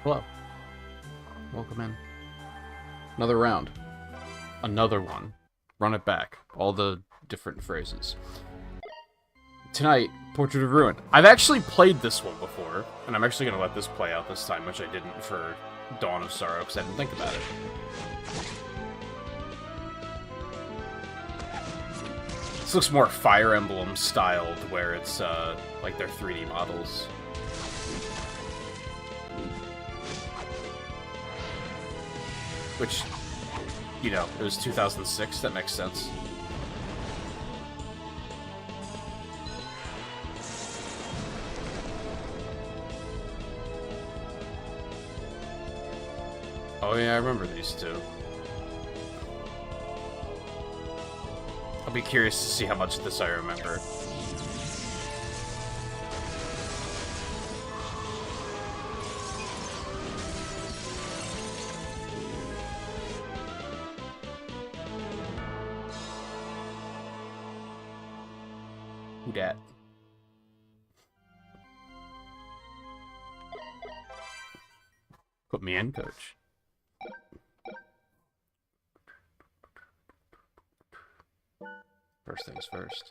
Hello. Welcome in. Another round. Another one. Run it back. All the different phrases. Tonight, Portrait of Ruin. I've actually played this one before, and I'm actually going to let this play out this time, which I didn't for Dawn of Sorrow, because I didn't think about it. This looks more Fire Emblem styled, where it's, like they're 3D models. Which, you know, it was 2006, that makes sense. Oh yeah, I remember these two. I'll be curious to see how much of this I remember. Who dat? Put me in, coach. First things first.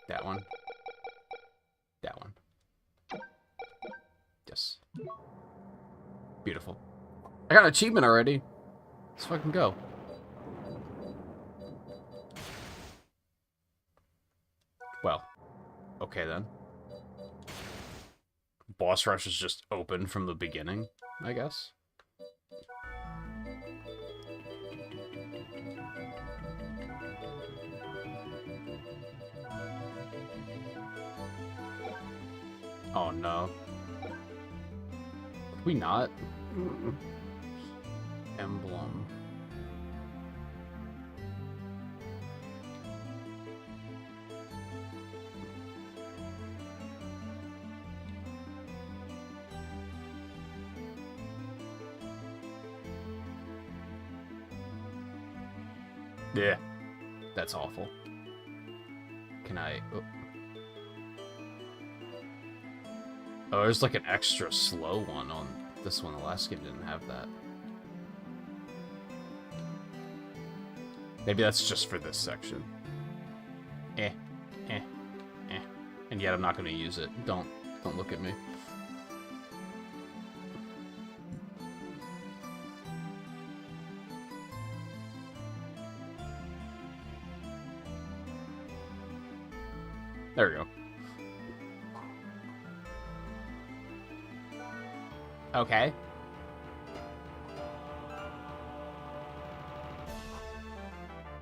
That one. That one. Yes. Beautiful. I got an achievement already. Let's fucking go. Well, okay then. Boss rush is just open from the beginning, I guess. Oh no. Could we not? Emblem. Yeah. That's awful. Can I... Oh, there's like an extra slow one on this one. The last game didn't have that. Maybe that's just for this section. Eh. And yet I'm not going to use it. Don't look at me. There we go. Okay.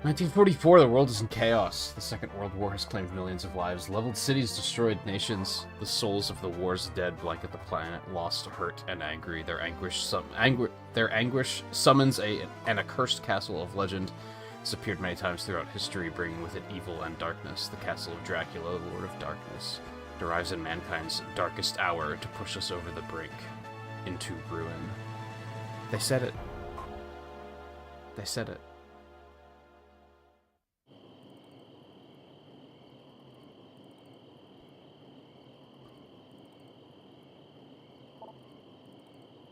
"1944, the world is in chaos. The Second World War has claimed millions of lives, leveled cities, destroyed nations. The souls of the war's dead blanket the planet, lost, hurt, and angry. Their anguish summons an accursed castle of legend. It's appeared many times throughout history, bringing with it evil and darkness. The castle of Dracula, Lord of Darkness, derives in mankind's darkest hour to push us over the brink into ruin." They said it. They said it.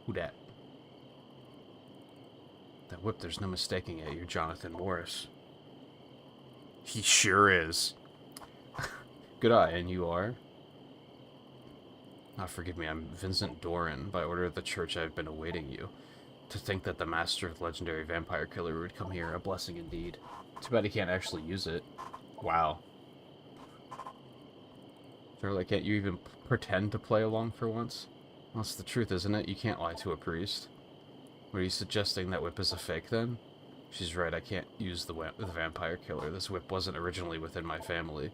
Who dat? That whip, there's no mistaking it. You're Jonathan Morris. He sure is. Good eye, and you are? Ah, forgive me, I'm Vincent Doran. By order of the church, I've been awaiting you. To think that the master of the legendary vampire killer would come here, a blessing indeed. Too bad he can't actually use it. Wow. Charlie, can't you even pretend to play along for once? Well, that's the truth, isn't it? You can't lie to a priest. What, are you suggesting that whip is a fake, then? She's right, I can't use the vampire killer. This whip wasn't originally within my family.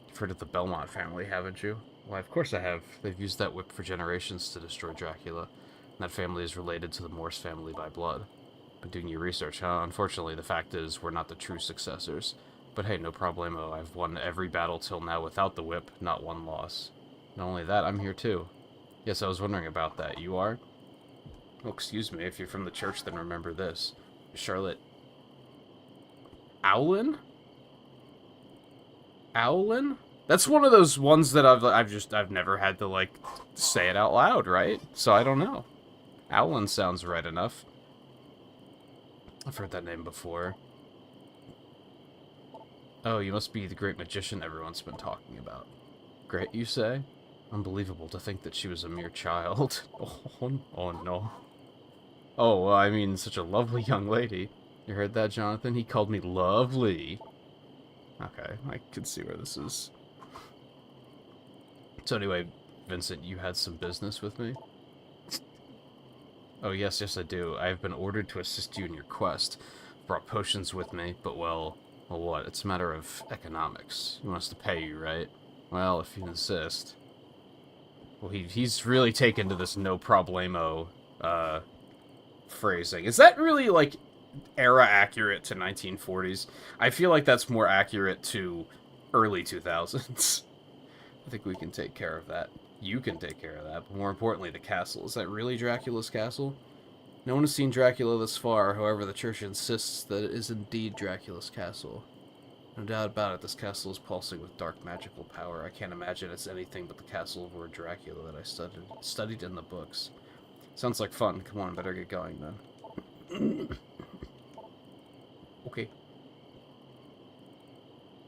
You've heard of the Belmont family, haven't you? Why, of course I have. They've used that whip for generations to destroy Dracula. And that family is related to the Morse family by blood. Been doing your research, huh? Unfortunately, the fact is, we're not the true successors. But hey, no problemo. I've won every battle till now without the whip, not one loss. Not only that, I'm here too. Yes, I was wondering about that. You are? Oh, excuse me. If you're from the church, then remember this. Charlotte... Owlin? Owlin? That's one of those ones that I've never had to, like, say it out loud, right? So I don't know. Owlin sounds right enough. I've heard that name before. Oh, you must be the great magician everyone's been talking about. Great, you say? Unbelievable to think that she was a mere child. Oh no. Oh, well, I mean, such a lovely young lady. You heard that, Jonathan? He called me lovely. Okay, I can see where this is. So anyway, Vincent, you had some business with me? Oh, yes, I do. I have been ordered to assist you in your quest. Brought potions with me, but well, what? It's a matter of economics. He wants to pay you, right? Well, if you insist. Well, he's really taken to this no problemo, phrasing. Is that really, like, era accurate to 1940s? I feel like that's more accurate to early 2000s. I think we can take care of that. You can take care of that, but more importantly, the castle. Is that really Dracula's castle? No one has seen Dracula this far, however, the church insists that it is indeed Dracula's castle. No doubt about it, this castle is pulsing with dark magical power. I can't imagine it's anything but the castle of Lord Dracula that I studied in the books. Sounds like fun. Come on, better get going then. Okay.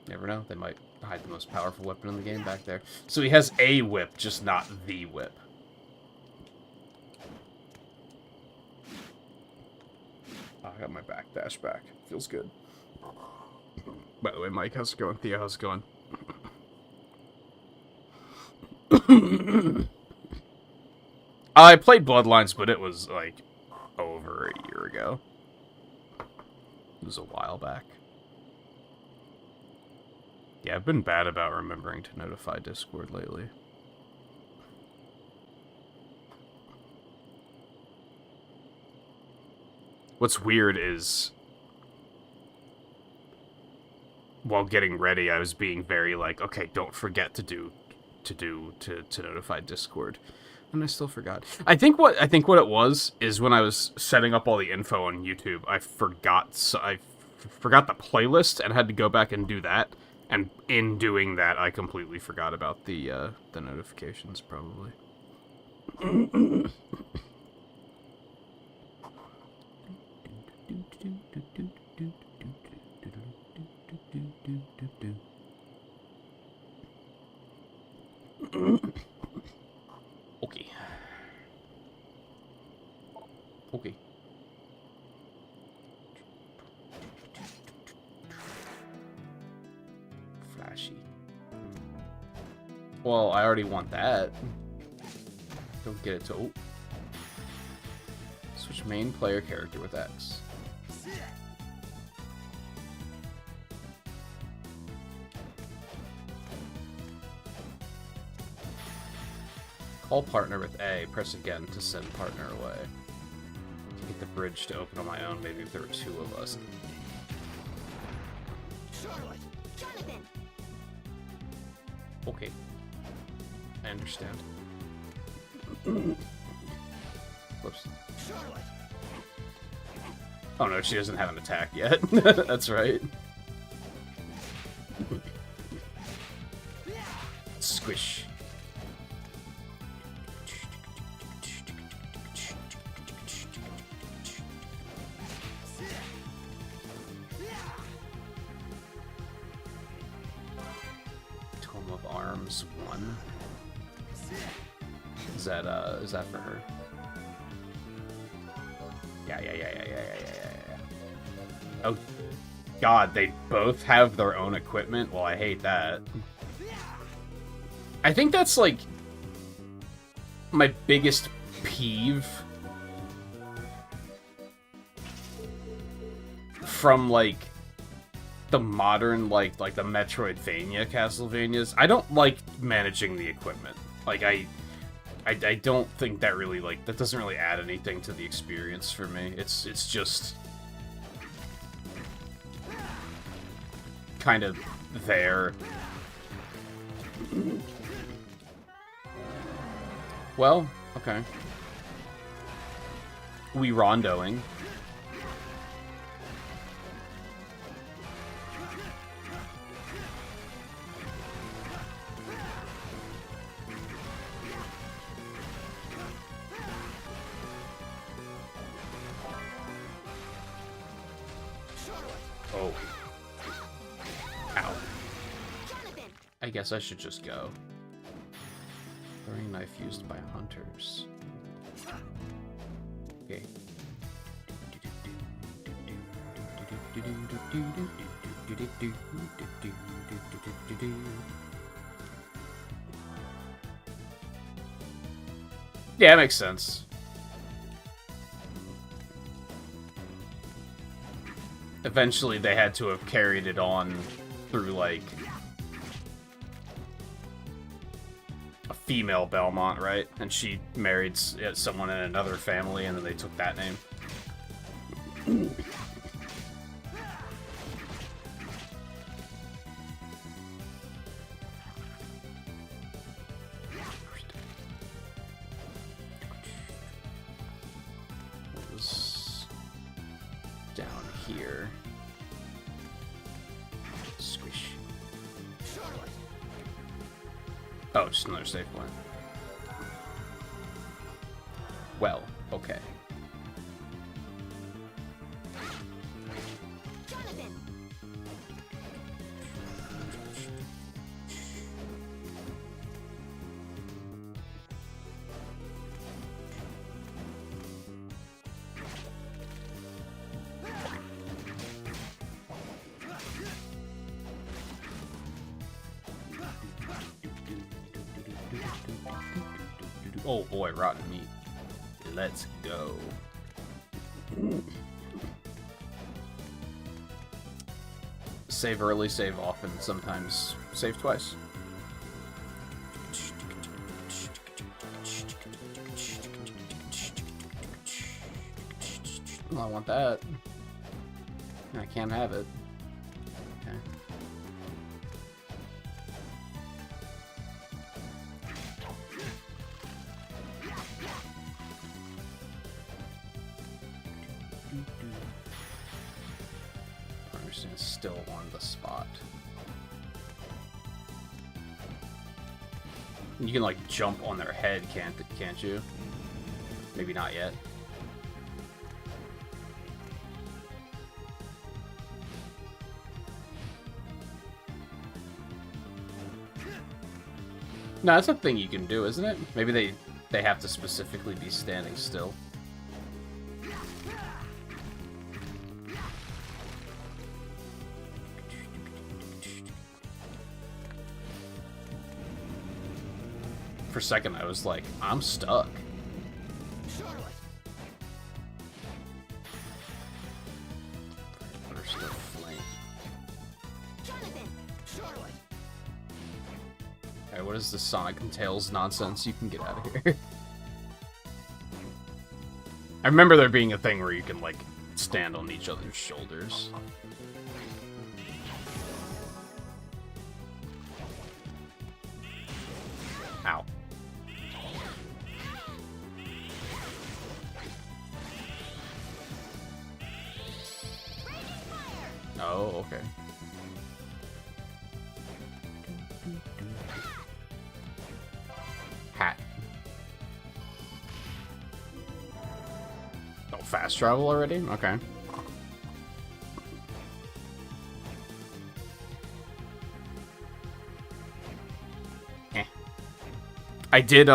Never know, they might hide the most powerful weapon in the game back there. So he has a whip, just not the whip. Oh, I got my backdash back. Feels good. By the way, Mike, how's it going? Theo, how's it going? I played Bloodlines, but it was, like, over a year ago. It was a while back. Yeah, I've been bad about remembering to notify Discord lately. What's weird is, while getting ready, I was being very like, okay, don't forget to notify Discord, and I still forgot. I think what it was is when I was setting up all the info on YouTube, I forgot the playlist and had to go back and do that. And in doing that, I completely forgot about the notifications, probably. Okay. Okay. Flashy. Well, I already want that. Don't get it to... Oh. Switch main player character with X. Call partner with A. Press again to send partner away. To get the bridge to open on my own, maybe if there were two of us. Jonathan. Okay. I understand. Whoops. Oh no, she doesn't have an attack yet. That's right. Squish. Tome of Arms 1. Is that for her? Yeah. Oh, God, they both have their own equipment? Well, I hate that. I think that's, like, my biggest peeve from, like, the modern, like the Metroidvania Castlevanias. I don't like managing the equipment. Like, I don't think that really, like, that doesn't really add anything to the experience for me. It's just kind of there. Well, okay. We rondoing. guess I should just go. Throwing knife used by hunters. Okay. Yeah, it makes sense. Eventually, they had to have carried it on through, like, a female Belmont, right? And she married someone in another family, and then they took that name. What was down here? Squish. Oh, just another save point. Well, okay. Oh boy, rotten meat. Let's go. Save early, save often, sometimes save twice. Oh, I want that. I can't have it. Okay. Person's still on the spot. You can like jump on their head, can't you? Maybe not yet. No, that's a thing you can do, isn't it? Maybe they have to specifically be standing still. For a second, I was like, I'm stuck. Burst of flame. Alright, what is this Sonic and Tails nonsense? You can get out of here. I remember there being a thing where you can, like, stand on each other's shoulders. Ow. Oh, okay. Hat. Oh, fast travel already? Okay. I did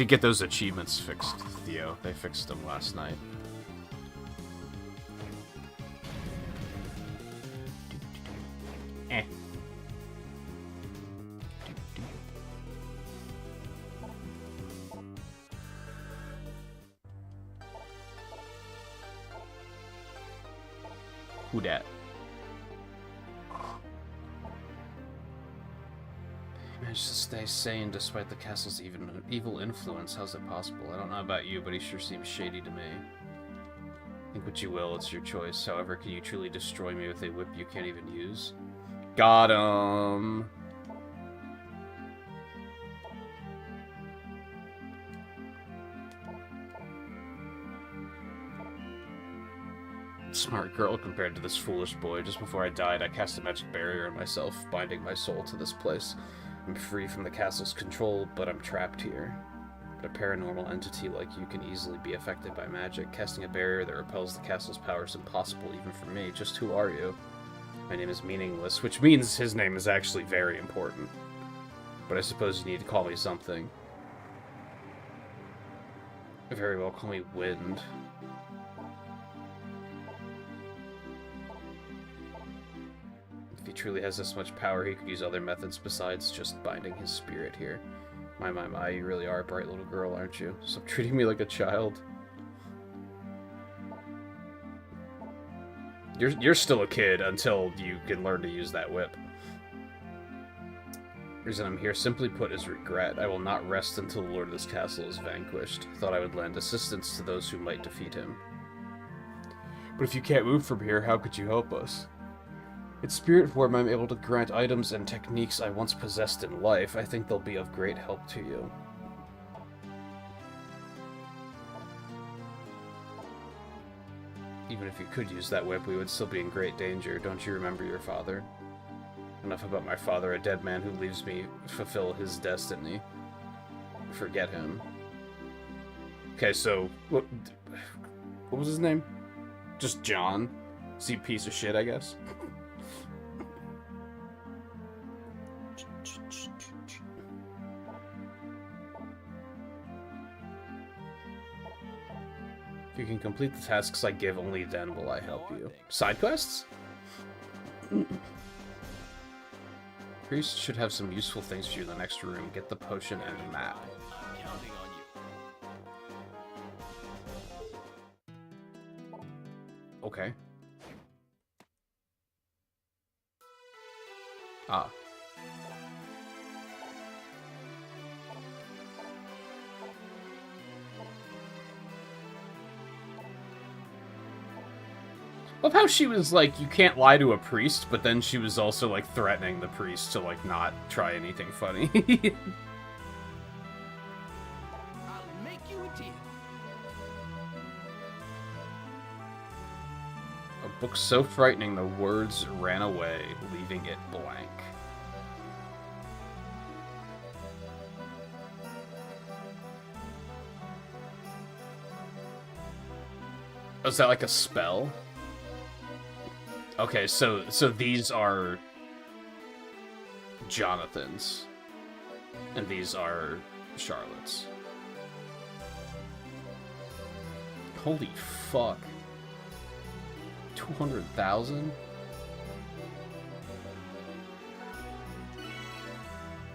get those achievements fixed, Theo. They fixed them last night. Who dat? Managed to stay sane despite the castle's evil influence. How's it possible? I don't know about you, but he sure seems shady to me. Think what you will, it's your choice. However, can you truly destroy me with a whip you can't even use? Got him! Smart girl compared to this foolish boy. Just before I died, I cast a magic barrier on myself, binding my soul to this place. I'm free from the castle's control, but I'm trapped here. But a paranormal entity like you can easily be affected by magic. Casting a barrier that repels the castle's power is impossible even for me. Just who are you? My name is meaningless, which means his name is actually very important. But I suppose you need to call me something. Very well, call me Wind. If he truly has this much power, he could use other methods besides just binding his spirit here. My, you really are a bright little girl, aren't you? Stop treating me like a child. You're still a kid until you can learn to use that whip. The reason I'm here, simply put, is regret. I will not rest until the lord of this castle is vanquished. Thought I would lend assistance to those who might defeat him. But if you can't move from here, how could you help us? In spirit form, I'm able to grant items and techniques I once possessed in life. I think they'll be of great help to you. Even if you could use that whip, we would still be in great danger. Don't you remember your father? Enough about my father, a dead man who leaves me fulfill his destiny. Forget him. Okay, so what was his name? Just John? Is he a piece of shit, I guess? If you can complete the tasks I give, only then will I help you. Side quests? Priest should have some useful things for you in the next room. Get the potion and a map. I'm counting on you. Okay. Ah. Love how she was like, you can't lie to a priest, but then she was also like threatening the priest to like not try anything funny. I'll make you a deal. A book so frightening the words ran away, leaving it blank. Oh, is that like a spell? Okay, so these are Jonathan's, and these are Charlotte's. Holy fuck. 200,000?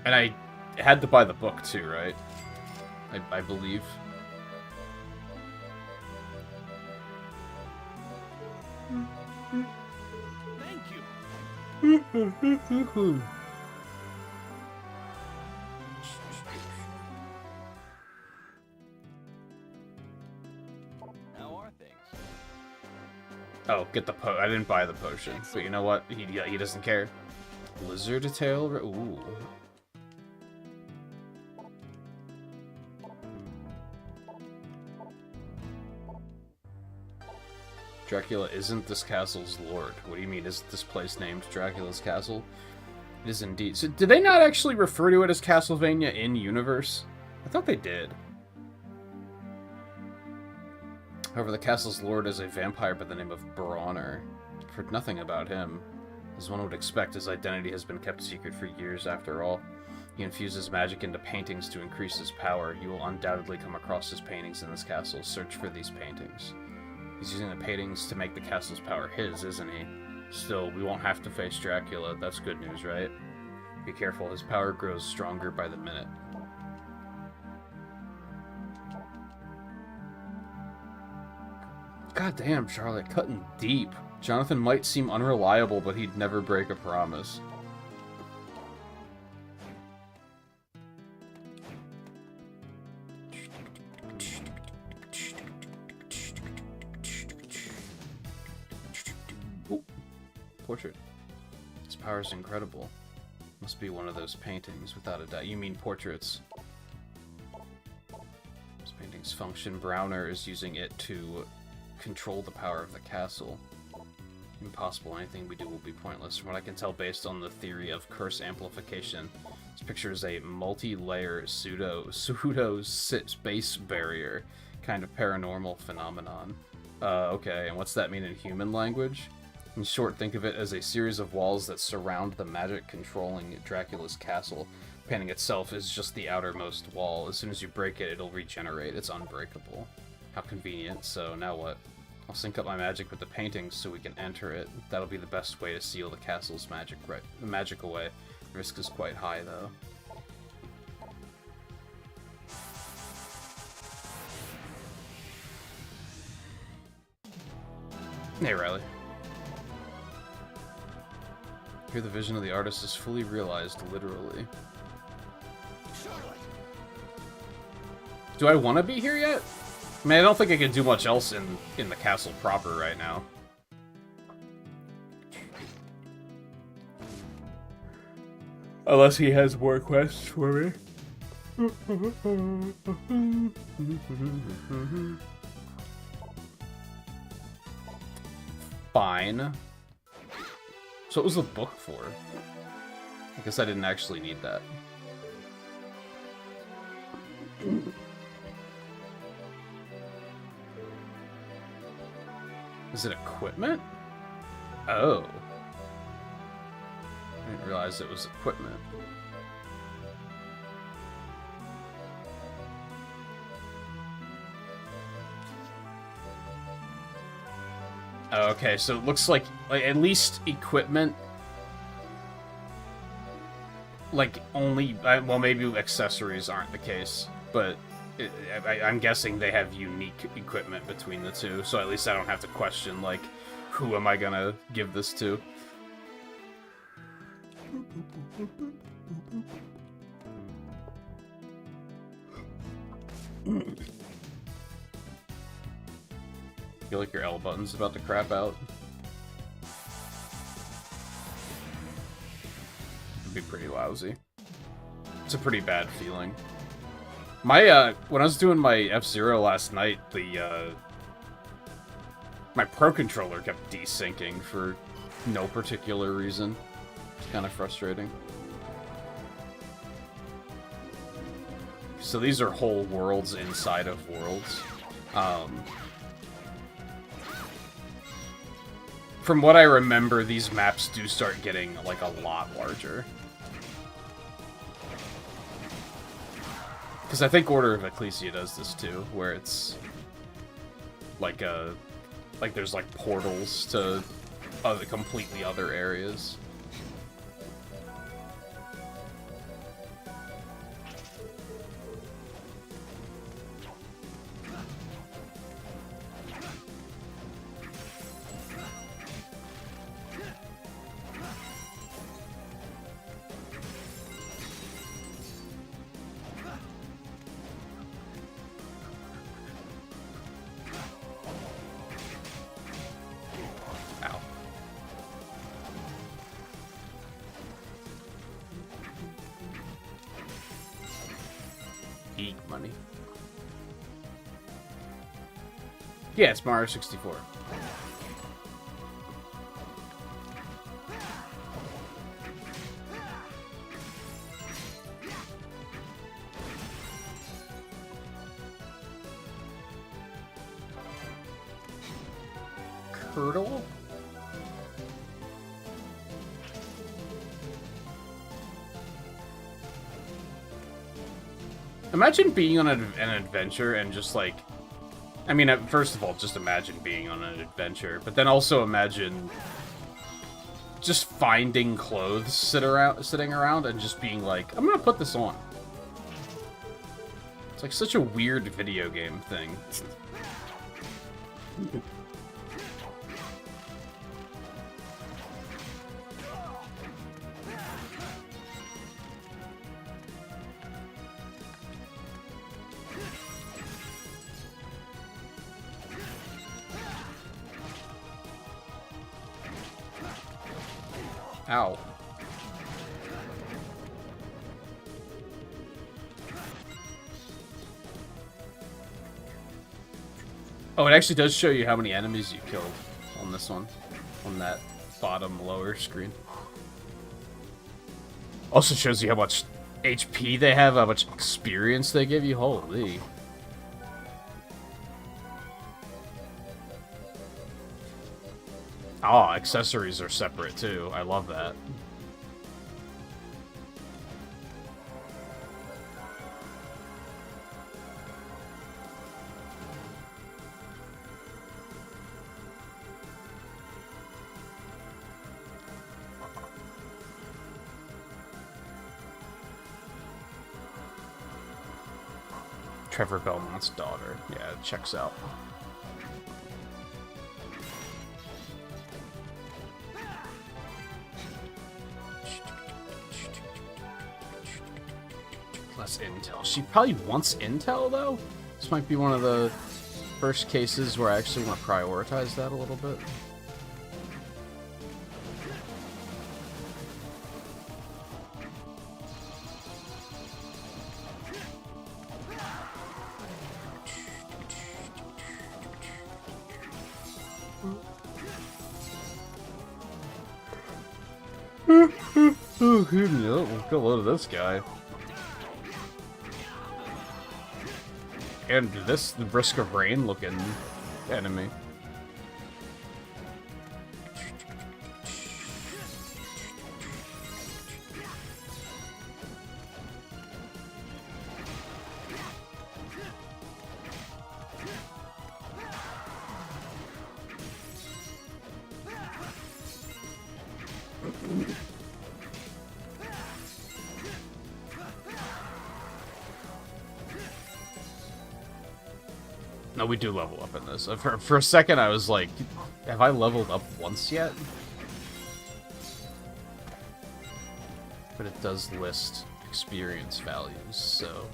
And I had to buy the book too, right? I believe. Thank you. How are things? Oh, get the I didn't buy the potion, but you know what? He doesn't care. Lizard tail. Ooh. Dracula isn't this castle's lord. What do you mean, isn't this place named Dracula's Castle? It is indeed. So, did they not actually refer to it as Castlevania in universe? I thought they did. However, the castle's lord is a vampire by the name of Bronner. I've heard nothing about him. As one would expect, his identity has been kept secret for years after all. He infuses magic into paintings to increase his power. You will undoubtedly come across his paintings in this castle. Search for these paintings. He's using the paintings to make the castle's power his, isn't he? Still, we won't have to face Dracula. That's good news, right? Be careful, his power grows stronger by the minute. God damn, Charlotte, cutting deep. Jonathan might seem unreliable, but he'd never break a promise. Ooh, portrait. His power is incredible. Must be one of those paintings, without a doubt. You mean portraits. This painting's function. Browner is using it to control the power of the castle. Impossible. Anything we do will be pointless. From what I can tell based on the theory of curse amplification, this picture is a multi-layer pseudo space barrier kind of paranormal phenomenon. Okay, and what's that mean in human language? In short, think of it as a series of walls that surround the magic controlling Dracula's castle. The painting itself is just the outermost wall. As soon as you break it, it'll regenerate. It's unbreakable. How convenient. So now what? I'll sync up my magic with the paintings so we can enter it. That'll be the best way to seal the castle's magic away. The risk is quite high, though. Hey, Riley. Here the vision of the artist is fully realized, literally. Do I want to be here yet? I mean, I don't think I can do much else in the castle proper right now. Unless he has more quests for me. Fine. So what was the book for? I guess I didn't actually need that. Is it equipment? Oh. I didn't realize it was equipment. Okay, so it looks like at least equipment, like only, well, maybe accessories aren't the case, but I'm guessing they have unique equipment between the two, so at least I don't have to question, like, who am I gonna give this to? Feel like your L button's about to crap out. It'd be pretty lousy. It's a pretty bad feeling. My, when I was doing my F-Zero last night, my Pro Controller kept desyncing for no particular reason. It's kind of frustrating. So these are whole worlds inside of worlds. From what I remember, these maps do start getting, like, a lot larger. Because I think Order of Ecclesia does this too, where it's like there's like portals to other completely other areas. Money. Yeah, it's Mario 64. Curdle? Imagine being on an adventure and just like, I mean, first of all, just imagine being on an adventure, but then also imagine just finding clothes sitting around and just being like, I'm gonna put this on. It's like such a weird video game thing. Ow. Oh, it actually does show you how many enemies you killed on this one, on that bottom lower screen. Also shows you how much HP they have, how much experience they give you. Holy. Oh, accessories are separate too. I love that. Trevor Belmont's daughter. Yeah, it checks out. Less intel. She probably wants intel, though? This might be one of the first cases where I actually want to prioritize that a little bit. Oh, good. We'll get a load of this guy. And this, the Risk of Rain looking enemy. No, we do level up in this. For a second, I was like, have I leveled up once yet? But it does list experience values, so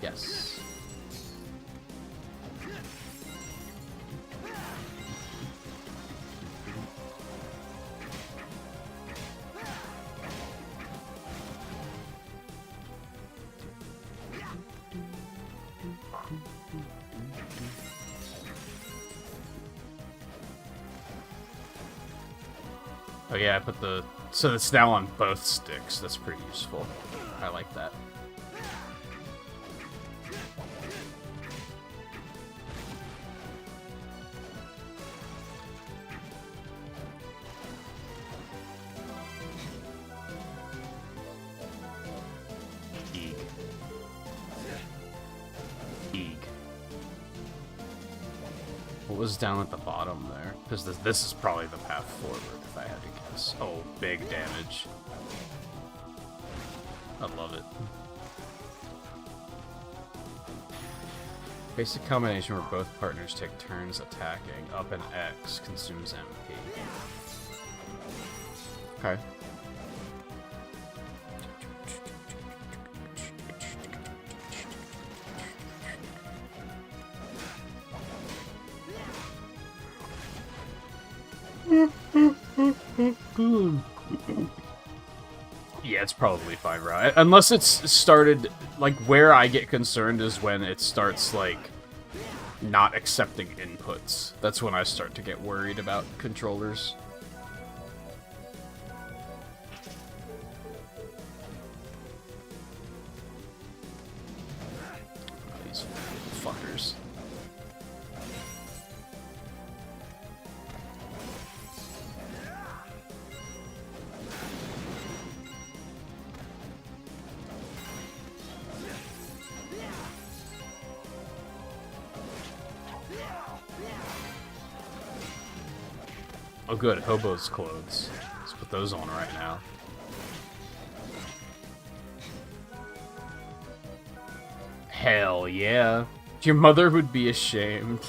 yes. Oh yeah, I put the... So it's now on both sticks. That's pretty useful. I like that. Eeg. Eeg. What was down at the bottom there? Because this is probably the path forward, if I had to guess. Oh, big damage. I love it. Basic combination where both partners take turns attacking. Up and X consumes MP. Okay. Yeah, it's probably fine, right? Unless it's started, like, where I get concerned is when it starts, like, not accepting inputs. That's when I start to get worried about controllers. Oh, these fuckers. Oh good, Hobo's clothes. Let's put those on right now. Hell yeah. Your mother would be ashamed.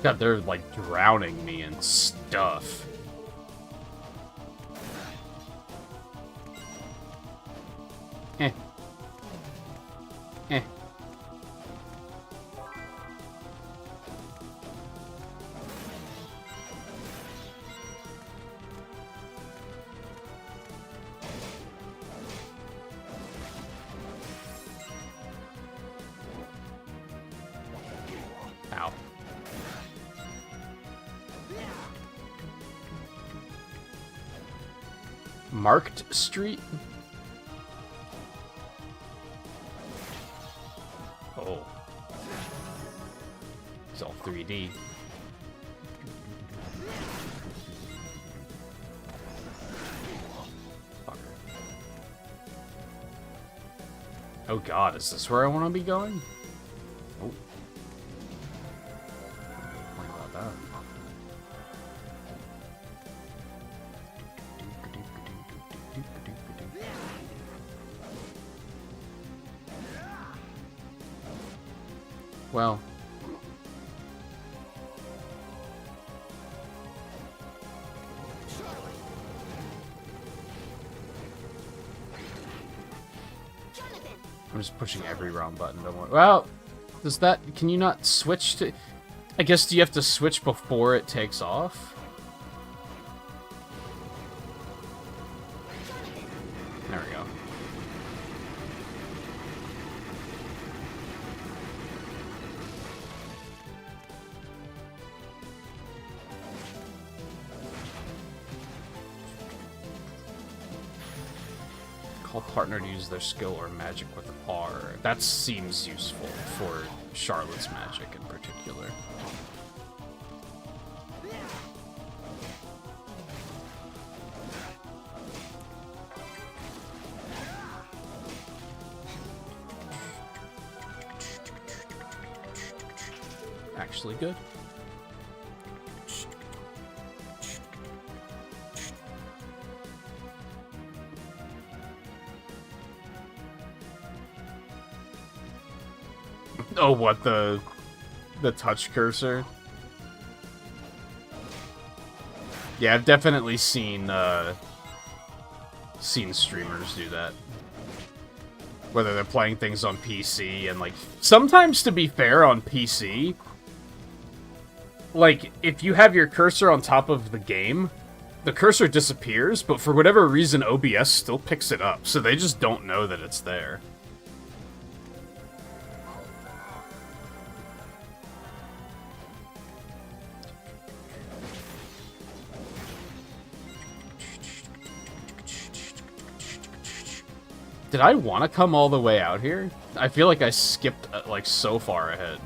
God, they're like drowning me in stuff. Eh. Eh. Marked Street? Oh. It's all 3D. Fucker. Oh god, is this where I want to be going? Oh. What about that? Well. Jonathan. I'm just pushing every round button. Don't worry. Well, does that... Can you not switch to... I guess, do you have to switch before it takes off? There we go. Call partner to use their skill or magic with R. That seems useful for Charlotte's magic in particular. Actually good. Oh, what, the touch cursor? Yeah, I've definitely seen streamers do that. Whether they're playing things on PC and, like, sometimes, to be fair, on PC, like, if you have your cursor on top of the game, the cursor disappears, but for whatever reason, OBS still picks it up, so they just don't know that it's there. Did I want to come all the way out here? I feel like I skipped, like, so far ahead.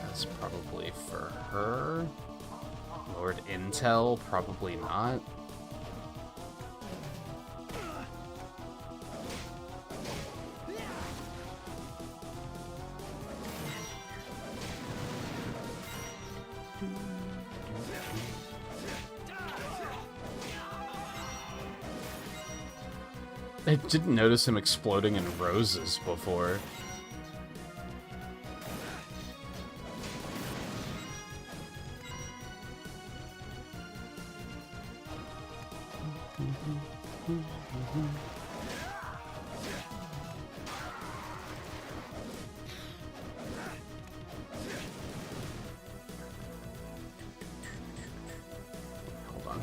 That's probably for her. Lord Intel, probably not. I didn't notice him exploding in roses before. Hold on.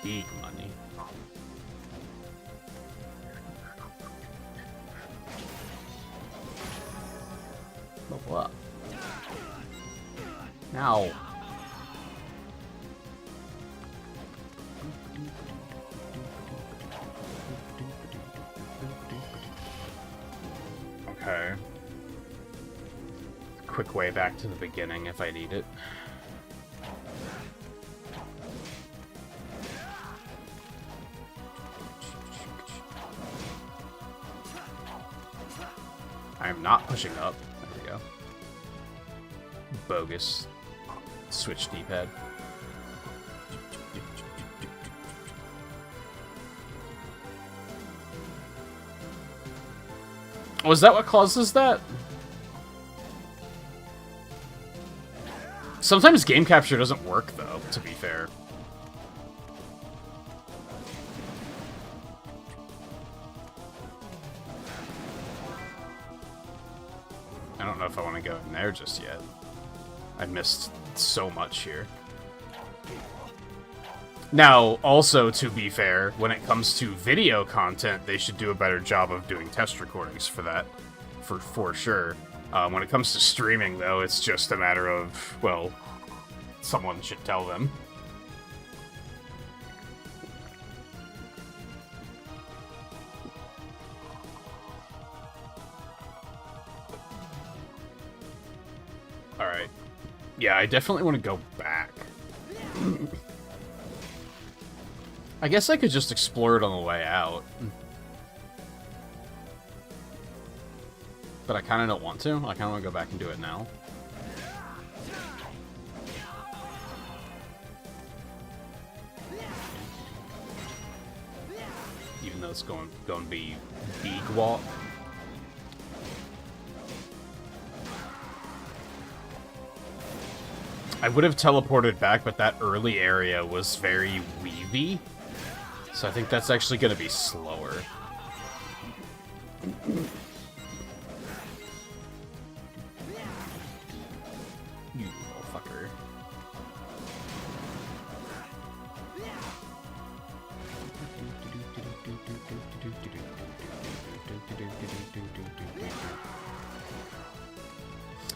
Big money. But what? Now. Okay. Quick way back to the beginning if I need it. I'm not pushing up. There we go. Bogus. Switch D-pad. Was that what causes that? Sometimes game capture doesn't work, though, to be fair. I don't know if I want to go in there just yet. I missed so much here. Now, also, to be fair, when it comes to video content, they should do a better job of doing test recordings for that, for sure. When it comes to streaming, though, it's just a matter of, well, someone should tell them. Alright. Yeah, I definitely want to go back. I guess I could just explore it on the way out. But I kind of don't want to. I kind of want to go back and do it now. Even though it's going to be big walk. I would have teleported back, but that early area was very weavy. So I think that's actually going to be slower. You little fucker.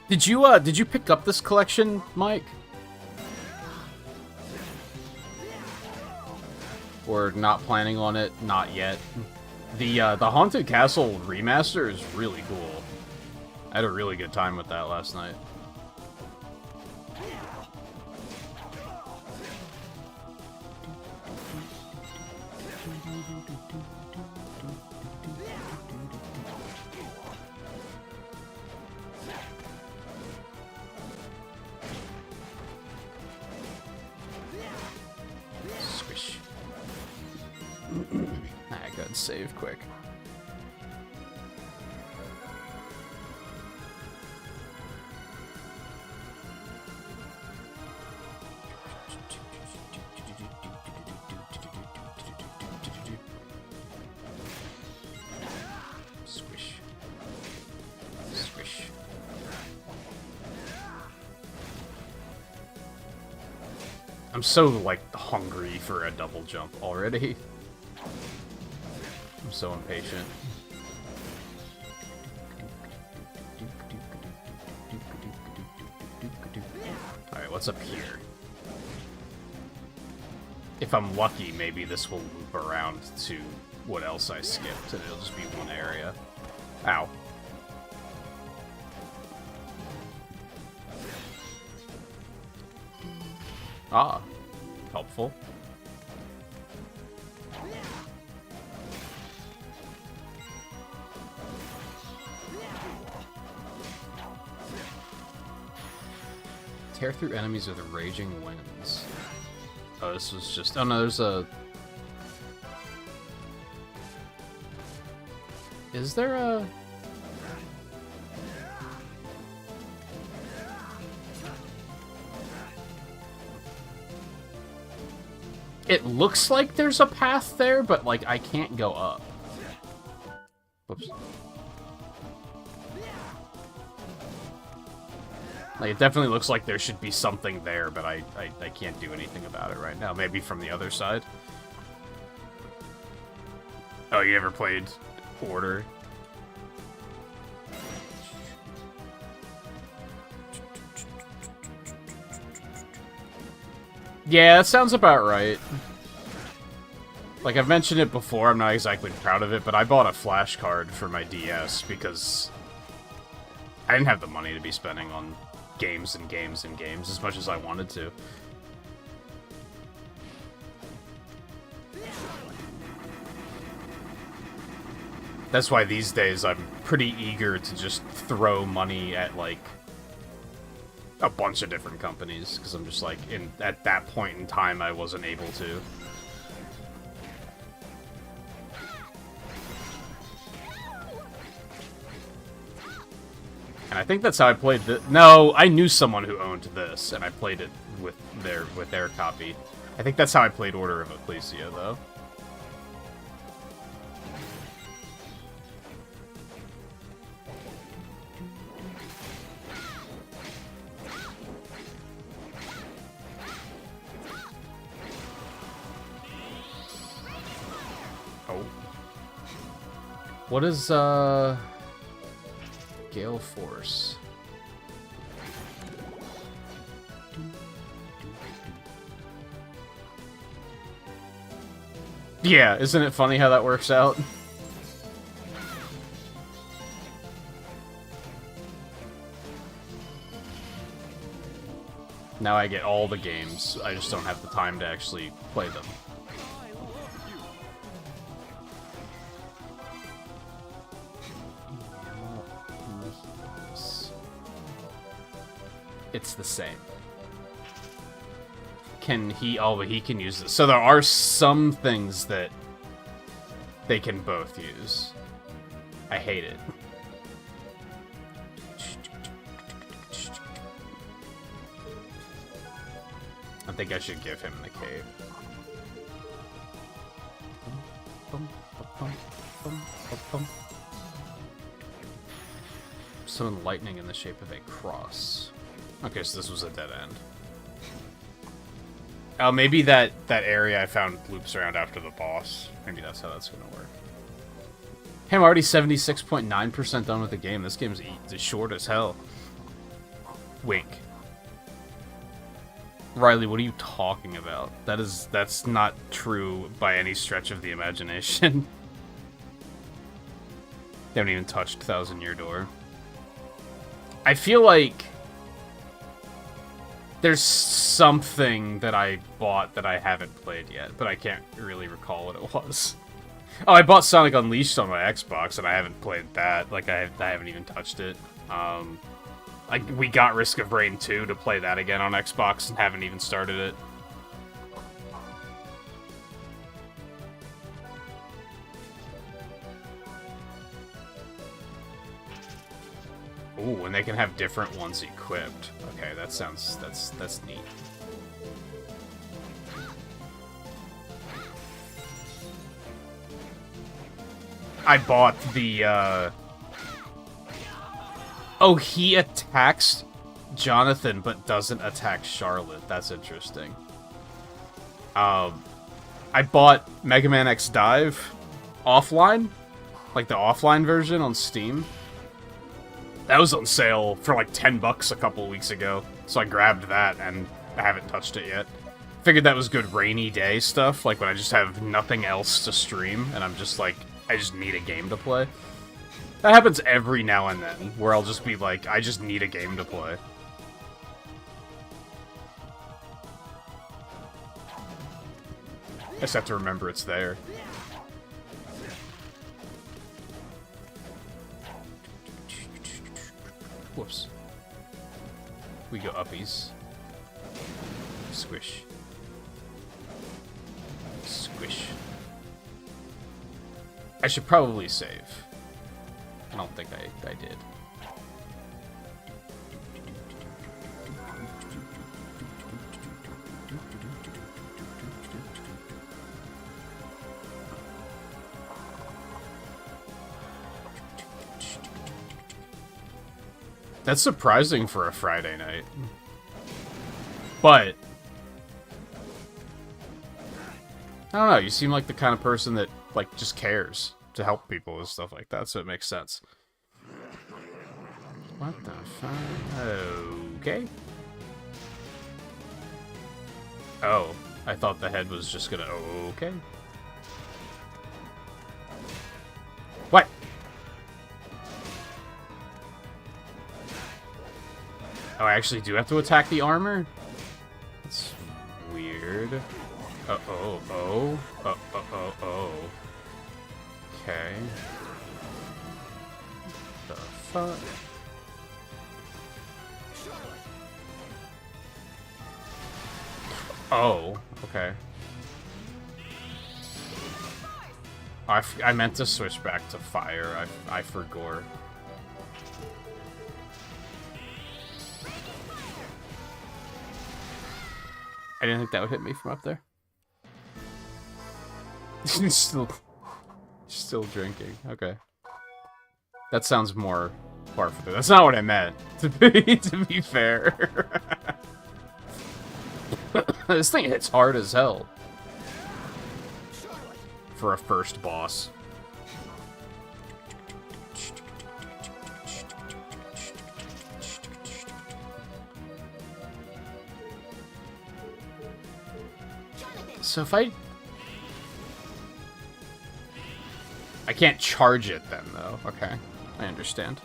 Did you pick up this collection, Mike? Or not planning on it? Not yet. The Haunted Castle remaster is really cool. I had a really good time with that last night. Squish. I gotta save quick. Squish. Squish. I'm so, like, hungry for a double jump already. I'm so impatient. Alright, what's up here? If I'm lucky, maybe this will loop around to what else I skipped, and it'll just be one area. Ow. Ah, helpful. Tear through enemies with raging winds. Oh, this was just... Oh, no, there's a... Is there a... It looks like there's a path there, but, like, I can't go up. Whoops. Like, it definitely looks like there should be something there, but I can't do anything about it right now. Maybe from the other side. Oh, you ever played Order? Yeah, that sounds about right. Like, I've mentioned it before, I'm not exactly proud of it, but I bought a flash card for my DS because I didn't have the money to be spending on games and games and games as much as I wanted to. That's why these days I'm pretty eager to just throw money at, like, a bunch of different companies, because I'm just like, at that point in time, I wasn't able to. And I think that's how I played the. No, I knew someone who owned this, and I played it with their copy. I think that's how I played Order of Ecclesia, though. Oh. What is, Gale Force? Yeah, isn't it funny how that works out? Now I get all the games, I just don't have the time to actually play them. It's the same. Can he... Oh, but he can use this. So there are some things that they can both use. I hate it. I think I should give him the cave. Summon lightning in the shape of a cross. Okay, so this was a dead end. Oh, maybe that area I found loops around after the boss. Maybe that's how that's gonna work. Hey, I'm already 76.9% done with the game. This game's short as hell. Wink. Riley, what are you talking about? That's not true by any stretch of the imagination. They haven't even touched Thousand Year Door. I feel like there's something that I bought that I haven't played yet, but I can't really recall what it was. Oh, I bought Sonic Unleashed on my Xbox, and I haven't played that. Like, I haven't even touched it. We got Risk of Rain 2 to play that again on Xbox, and haven't even started it. Ooh, and they can have different ones equipped. Okay, that sounds... that's neat. I bought the, Oh, he attacks Jonathan, but doesn't attack Charlotte. That's interesting. I bought Mega Man X Dive offline. Like, the offline version on Steam. That was on sale for like $10 a couple weeks ago, so I grabbed that, and I haven't touched it yet. Figured that was good rainy day stuff, like when I just have nothing else to stream, and I'm just like, I just need a game to play. That happens every now and then, where I'll just be like, I just need a game to play. I just have to remember it's there. Whoops. We go uppies. Squish. Squish. I should probably save. I don't think I did. That's surprising for a Friday night. But I don't know, you seem like the kind of person that, like, just cares to help people and stuff like that, so it makes sense. What the fuck? Okay. Oh, I thought the head was just gonna... Okay. What? Oh, I actually do have to attack the armor? That's weird. Oh. Okay. The fuck? Oh, okay. I meant to switch back to fire. I forgot. I didn't think that would hit me from up there. still drinking. Okay. That sounds more par for the... That's not what I meant, to be fair. This thing hits hard as hell. For a first boss. So if I can't charge it then, though. Okay, I understand.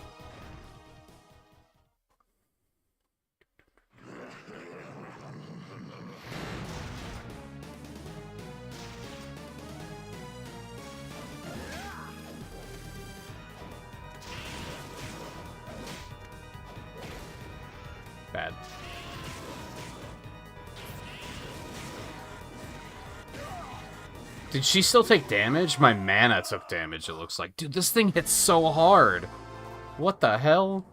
Bad. Did she still take damage? My mana took damage, it looks like. Dude, this thing hits so hard. What the hell?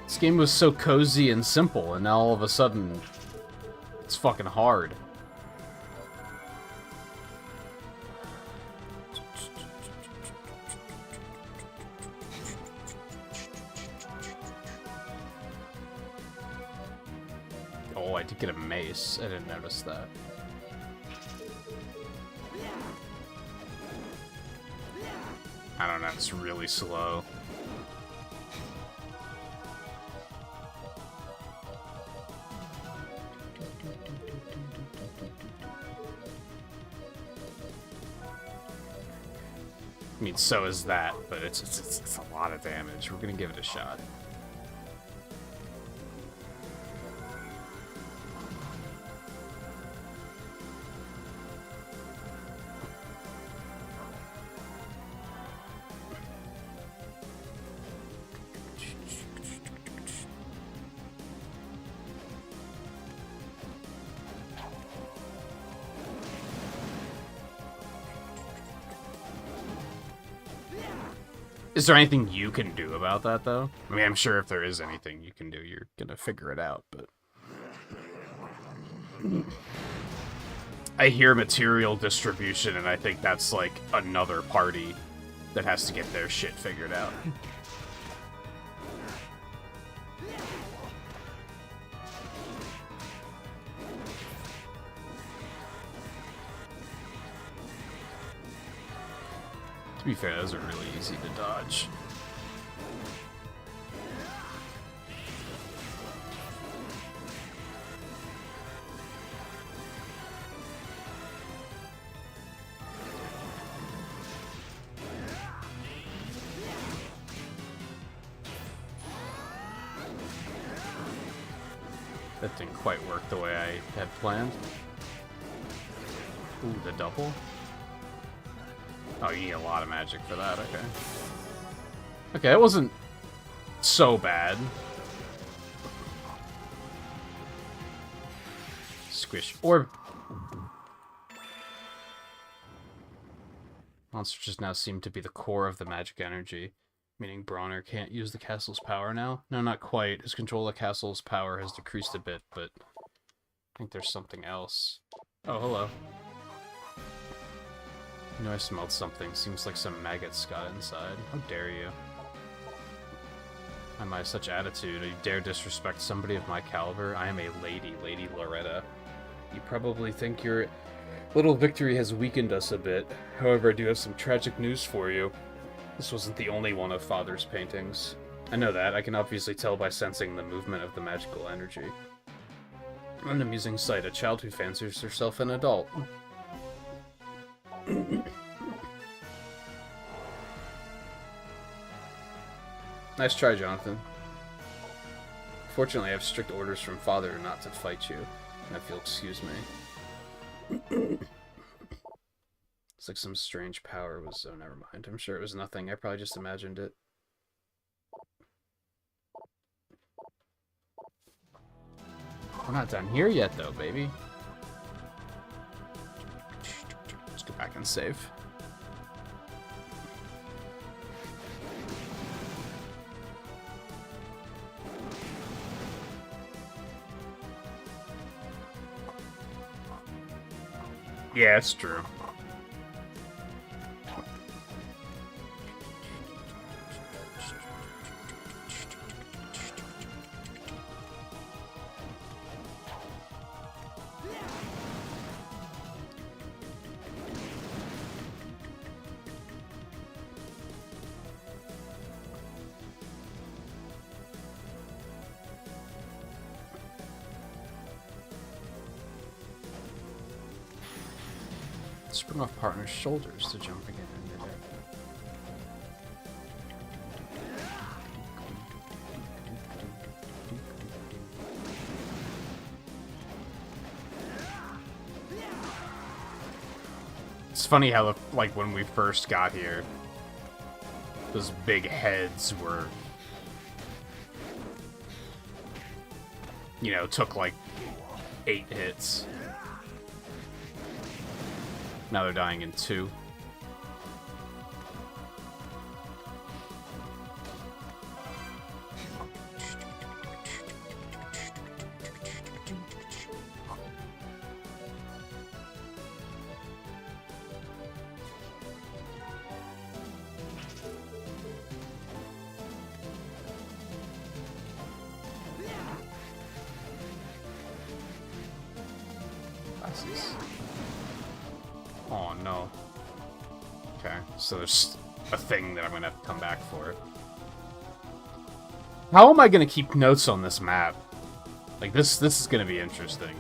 This game was so cozy and simple, and now all of a sudden, it's fucking hard. Oh, I did get a mace. I didn't notice that. I don't know, it's really slow. I mean, so is that, but it's a lot of damage. We're gonna give it a shot. Is there anything you can do about that, though? I mean, I'm sure if there is anything you can do, you're gonna figure it out, but... I hear material distribution, and I think that's, like, another party that has to get their shit figured out. To be fair, those are really easy to dodge. That didn't quite work the way I had planned. Ooh, the double? Oh, you need a lot of magic for that, okay. Okay, it wasn't so bad. Squish. Orb. Monsters now seem to be the core of the magic energy, meaning Bronner can't use the castle's power now? No, not quite. His control of the castle's power has decreased a bit, but I think there's something else. Oh, hello. I know I smelled something. Seems like some maggots got inside. How dare you? Am I such attitude? You dare disrespect somebody of my caliber? I am a lady, Lady Loretta. You probably think your little victory has weakened us a bit. However, I do have some tragic news for you. This wasn't the only one of Father's paintings. I know that. I can obviously tell by sensing the movement of the magical energy. An amusing sight. A child who fancies herself an adult. Nice try, Jonathan. Fortunately, I have strict orders from Father not to fight you, and if you'll excuse me. It's like some strange power was... Oh, never mind. I'm sure it was nothing. I probably just imagined it. We're not done here yet, though, baby. Let's go back and save. Yeah, it's true. Spring off partner's shoulders to jump again in midair. It's funny how, like, when we first got here, those big heads were, you know, took like 8 hits. Now they're dying in 2. Oh no. Okay, so there's a thing that I'm gonna have to come back for. How am I gonna keep notes on this map? Like, this is gonna be interesting.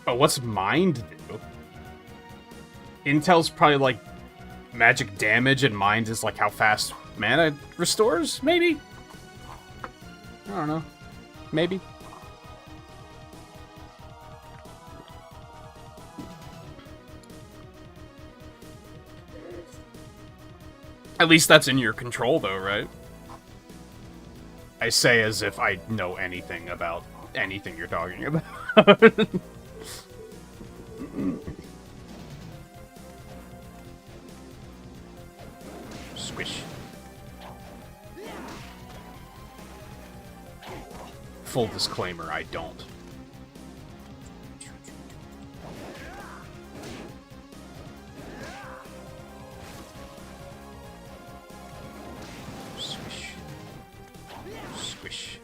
Oh, what's mind do? Intel's probably like magic damage, and mind is like how fast mana restores, maybe? I don't know. Maybe. At least that's in your control, though, right? I say as if I know anything about anything you're talking about. Squish. Full disclaimer, I don't. Squish. Squish.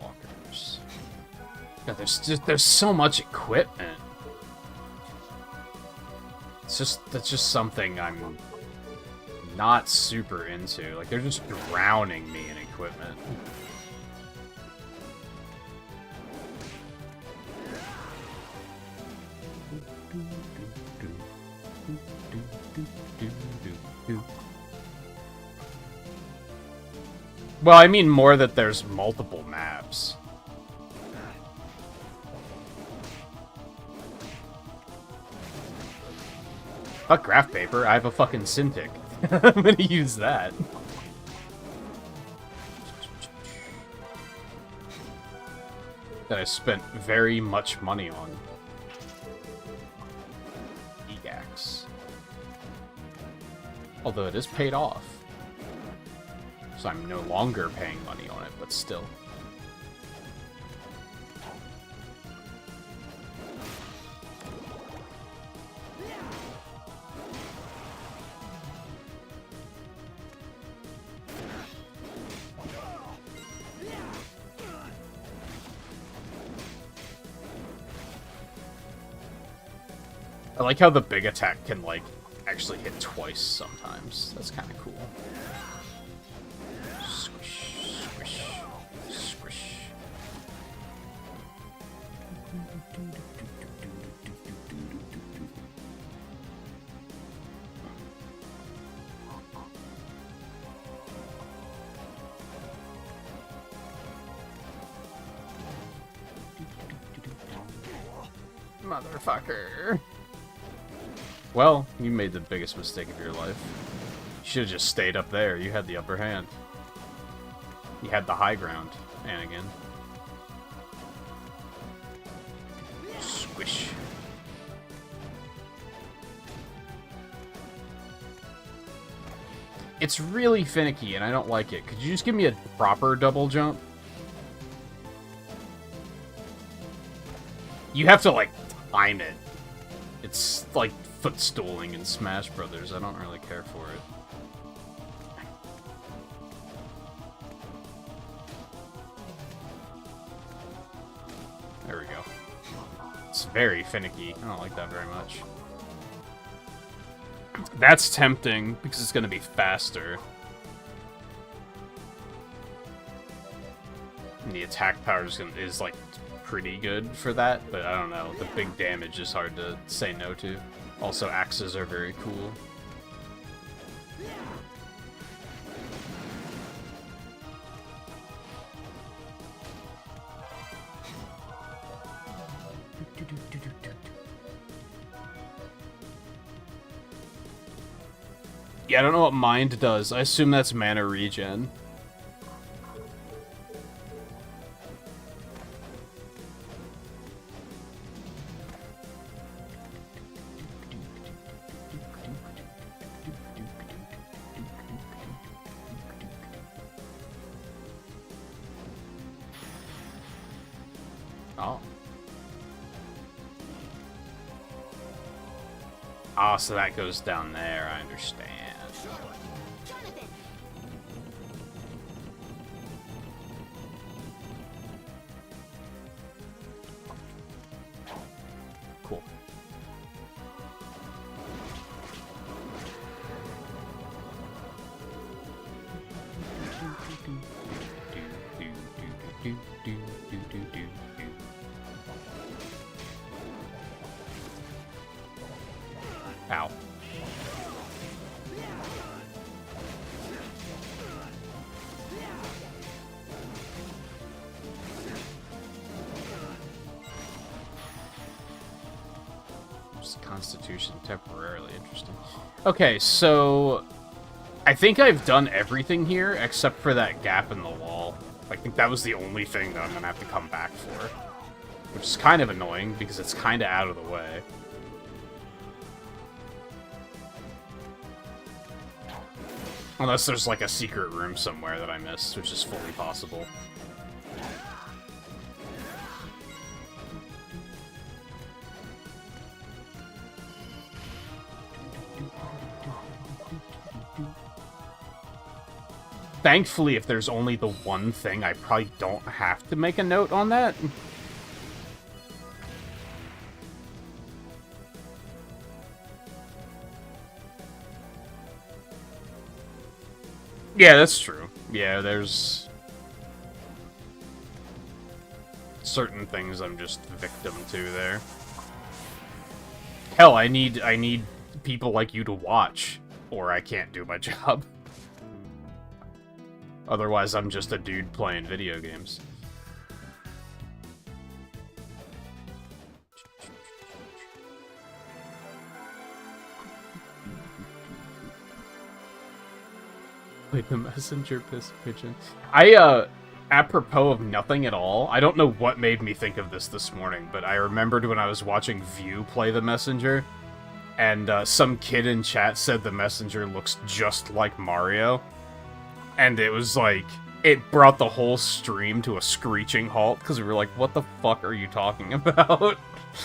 Walkers. God, there's so much equipment. That's just something I'm not super into. Like, they're just drowning me in equipment. Well, I mean more that there's multiple maps. Fuck graph paper, I have a fucking Cintiq. I'm gonna use that. That I spent very much money on. Egax. Although it is paid off. So I'm no longer paying money on it, but still. I like how the big attack can, like, actually hit twice sometimes. That's kind of cool. Squish, squish, squish. Motherfucker. Well, you made the biggest mistake of your life. You should have just stayed up there. You had the upper hand. You had the high ground, Anakin. Squish. It's really finicky, and I don't like it. Could you just give me a proper double jump? You have to, like, time it. It's like footstooling in Smash Brothers. I don't really care for it. There we go. It's very finicky. I don't like that very much. That's tempting, because it's going to be faster. And the attack power is like, pretty good for that, but I don't know. The big damage is hard to say no to. Also, axes are very cool. Yeah, I don't know what Mind does. I assume that's mana regen. Oh. Ah, so that goes down there, I understand. Jonathan. Cool. Ow. Just Constitution temporarily interesting. Okay, so I think I've done everything here except for that gap in the wall. I think that was the only thing that I'm gonna have to come back for, which is kind of annoying because it's kind of out of the way. Unless there's like a secret room somewhere that I missed, which is fully possible. Thankfully, if there's only the one thing, I probably don't have to make a note on that. Yeah, that's true. Yeah, there's certain things I'm just victim to there. Hell, I need people like you to watch, or I can't do my job. Otherwise, I'm just a dude playing video games. Like the messenger pigeon. Apropos of nothing at all, I don't know what made me think of this morning, but I remembered when I was watching View play the messenger, and some kid in chat said the messenger looks just like Mario. And it was like, it brought the whole stream to a screeching halt, because we were like, what the fuck are you talking about?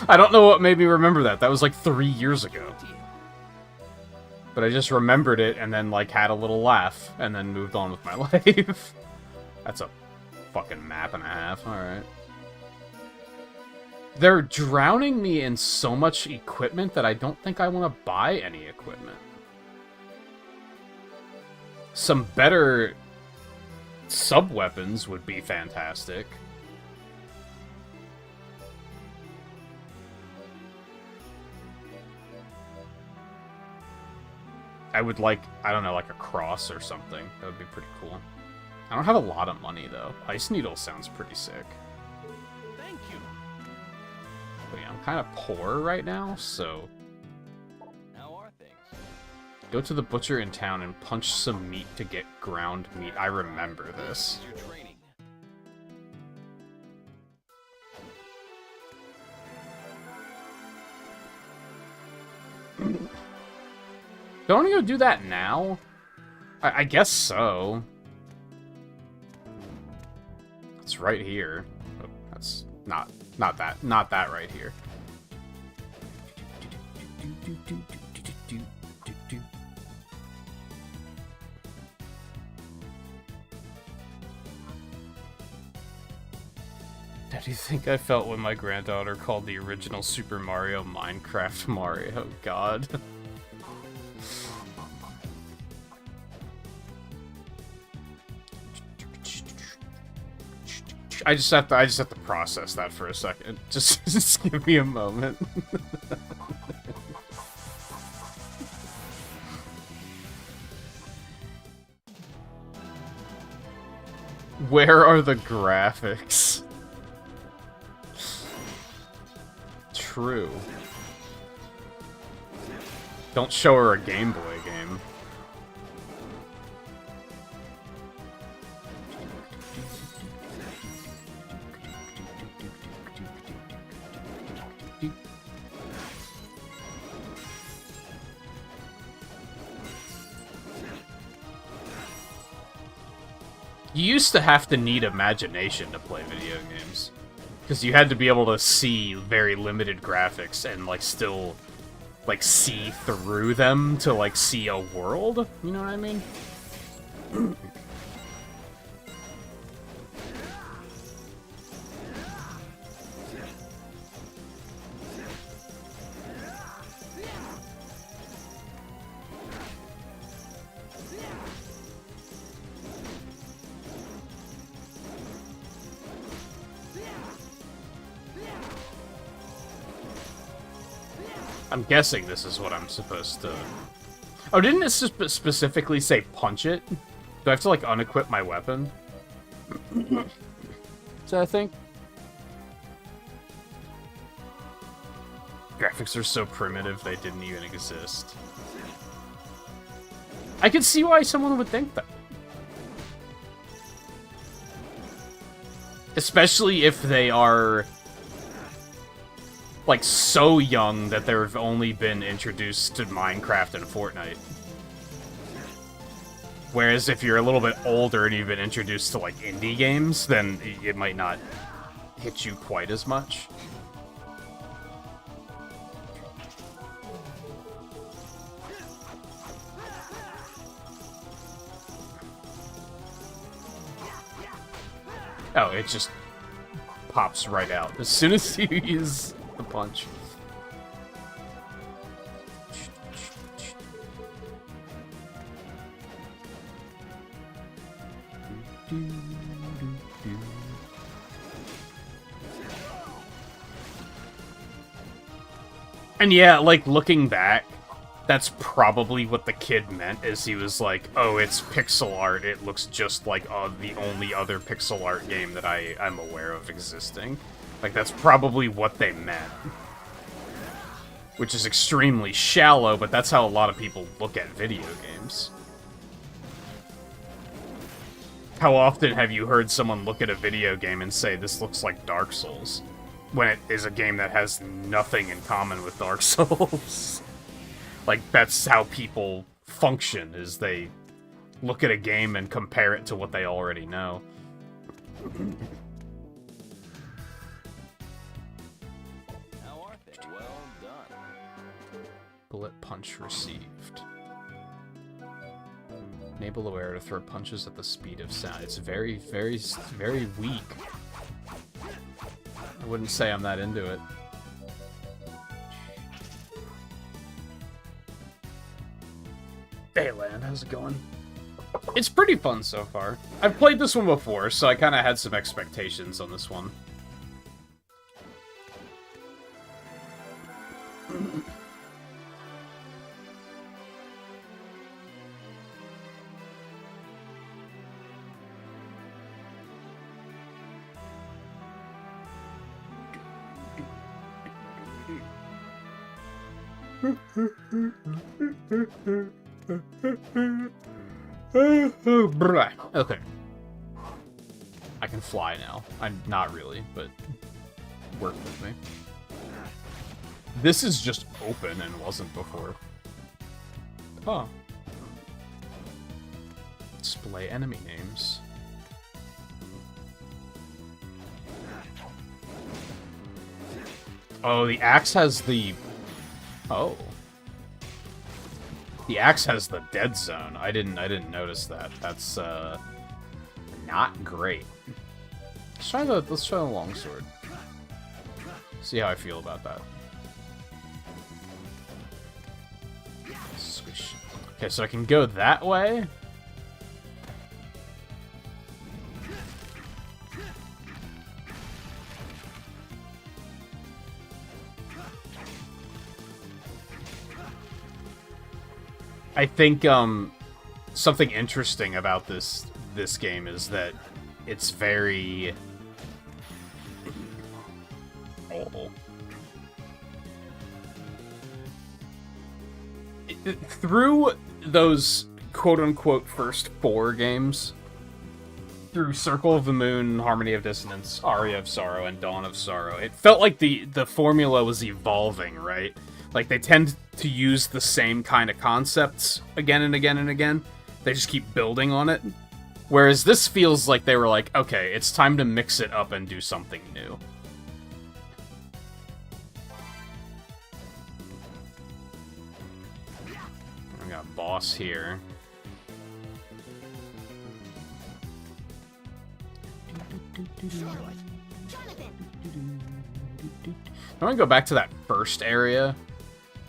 I don't know what made me remember that. That was like 3 years ago. But I just remembered it, and then like had a little laugh, and then moved on with my life. That's a fucking map and a half, alright. They're drowning me in so much equipment that I don't think I want to buy any equipment. Some better sub-weapons would be fantastic. I would like, I don't know, like a cross or something. That would be pretty cool. I don't have a lot of money, though. Ice Needle sounds pretty sick. Thank you. But yeah, I'm kind of poor right now, so... How are things? Go to the butcher in town and punch some meat to get ground meat. I remember this. Your training. Don't you go do that now? I guess so. It's right here. Oh, that's not that right here. How do you think I felt when my granddaughter called the original Super Mario Minecraft Mario? God. I just have to process that for a second. Just give me a moment. Where are the graphics? True. Don't show her a Game Boy game. You used to have to need imagination to play video games. Because you had to be able to see very limited graphics and, like, still, like, see through them to, like, see a world? You know what I mean? I'm guessing this is what I'm supposed to... Oh, didn't it specifically say punch it? Do I have to, like, unequip my weapon? So I think... Graphics are so primitive, they didn't even exist. I could see why someone would think that. Especially if they are... like, so young that they've only been introduced to Minecraft and Fortnite. Whereas if you're a little bit older and you've been introduced to, like, indie games, then it might not hit you quite as much. Oh, it just pops right out as soon as you use the punch. And yeah, like, looking back, that's probably what the kid meant, is he was like, oh, it's pixel art, it looks just like the only other pixel art game that I'm aware of existing. Like, that's probably what they meant. Which is extremely shallow, but that's how a lot of people look at video games. How often have you heard someone look at a video game and say, this looks like Dark Souls, when it is a game that has nothing in common with Dark Souls? Like, that's how people function, is they look at a game and compare it to what they already know. How are they? Well done. Bullet punch received. Enable the wearer to throw punches at the speed of sound. It's very, very, very weak. I wouldn't say I'm that into it. Hey, Land, how's it going? It's pretty fun so far. I've played this one before, so I kind of had some expectations on this one. Okay. I can fly now. I'm not really, but work with me. This is just open and wasn't before. Huh. Display enemy names. Oh, the axe has the... Oh. The axe has the dead zone. I didn't notice that. That's, not great. Let's try the longsword. See how I feel about that. Squish. Okay, so I can go that way. I think something interesting about this game is that it's very through those quote-unquote first 4 games, through Circle of the Moon, Harmony of Dissonance, Aria of Sorrow, and Dawn of Sorrow, it felt like the formula was evolving, right? Like, they tend to use the same kind of concepts again and again and again. They just keep building on it. Whereas this feels like they were like, okay, it's time to mix it up and do something new. We got a boss here. I'm gonna go back to that first area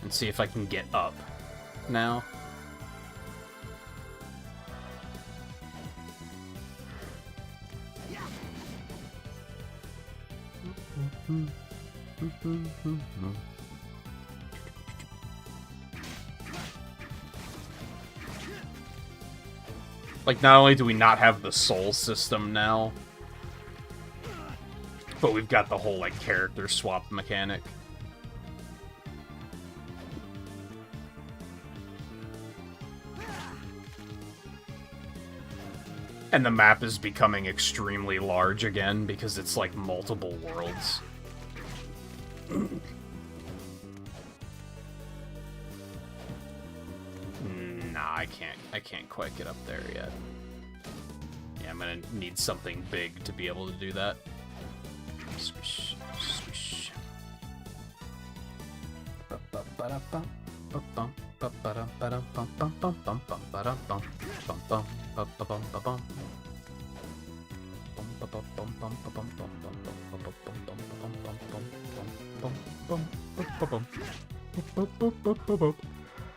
and see if I can get up now. Like, not only do we not have the soul system now, but we've got the whole, like, character swap mechanic. And the map is becoming extremely large again because it's, like, multiple worlds. Nah, I can't quite get up there yet. Yeah, I'm gonna need something big to be able to do that. Swish, swish.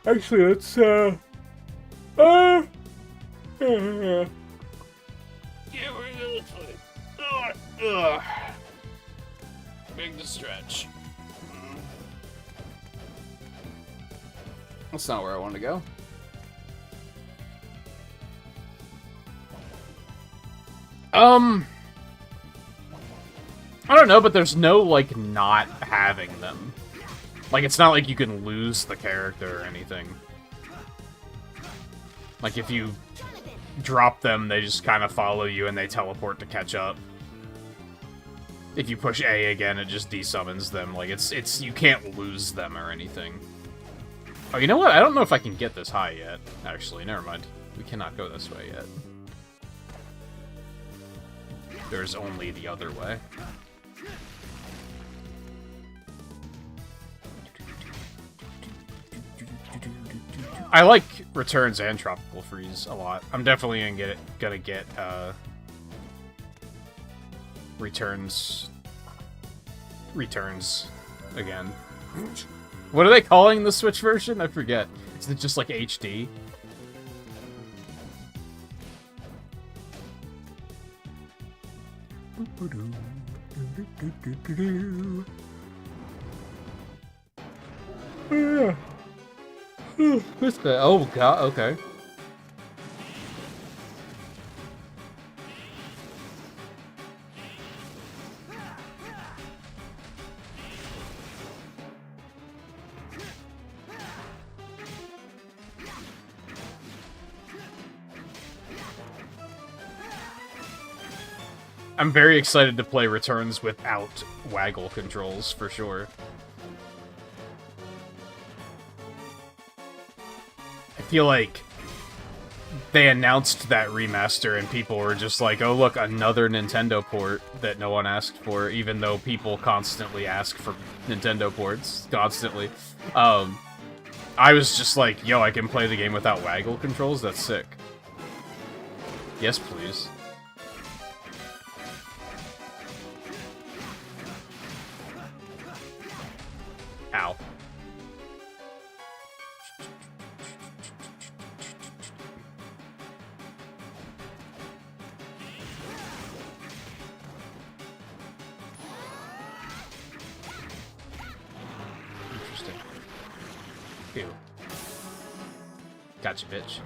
Actually, let's yeah, we're gonna big to stretch. That's not where I want to go. I don't know, but there's no, like, not having them. Like, it's not like you can lose the character or anything. Like, if you drop them, they just kind of follow you and they teleport to catch up. If you push A again, it just desummons them. Like, it's you can't lose them or anything. Oh, you know what? I don't know if I can get this high yet. Actually, never mind. We cannot go this way yet. There's only the other way. I like Returns and Tropical Freeze a lot. I'm definitely gonna get Returns again. What are they calling the Switch version? I forget. Is it just like HD? What's that? Oh god, okay. I'm very excited to play Returns without waggle controls, for sure. I feel like they announced that remaster and people were just like, oh look, another Nintendo port that no one asked for, even though people constantly ask for Nintendo ports, constantly. I was just like, yo, I can play the game without waggle controls? That's sick. Yes, please. Ow. Interesting. Ew. Gotcha, bitch.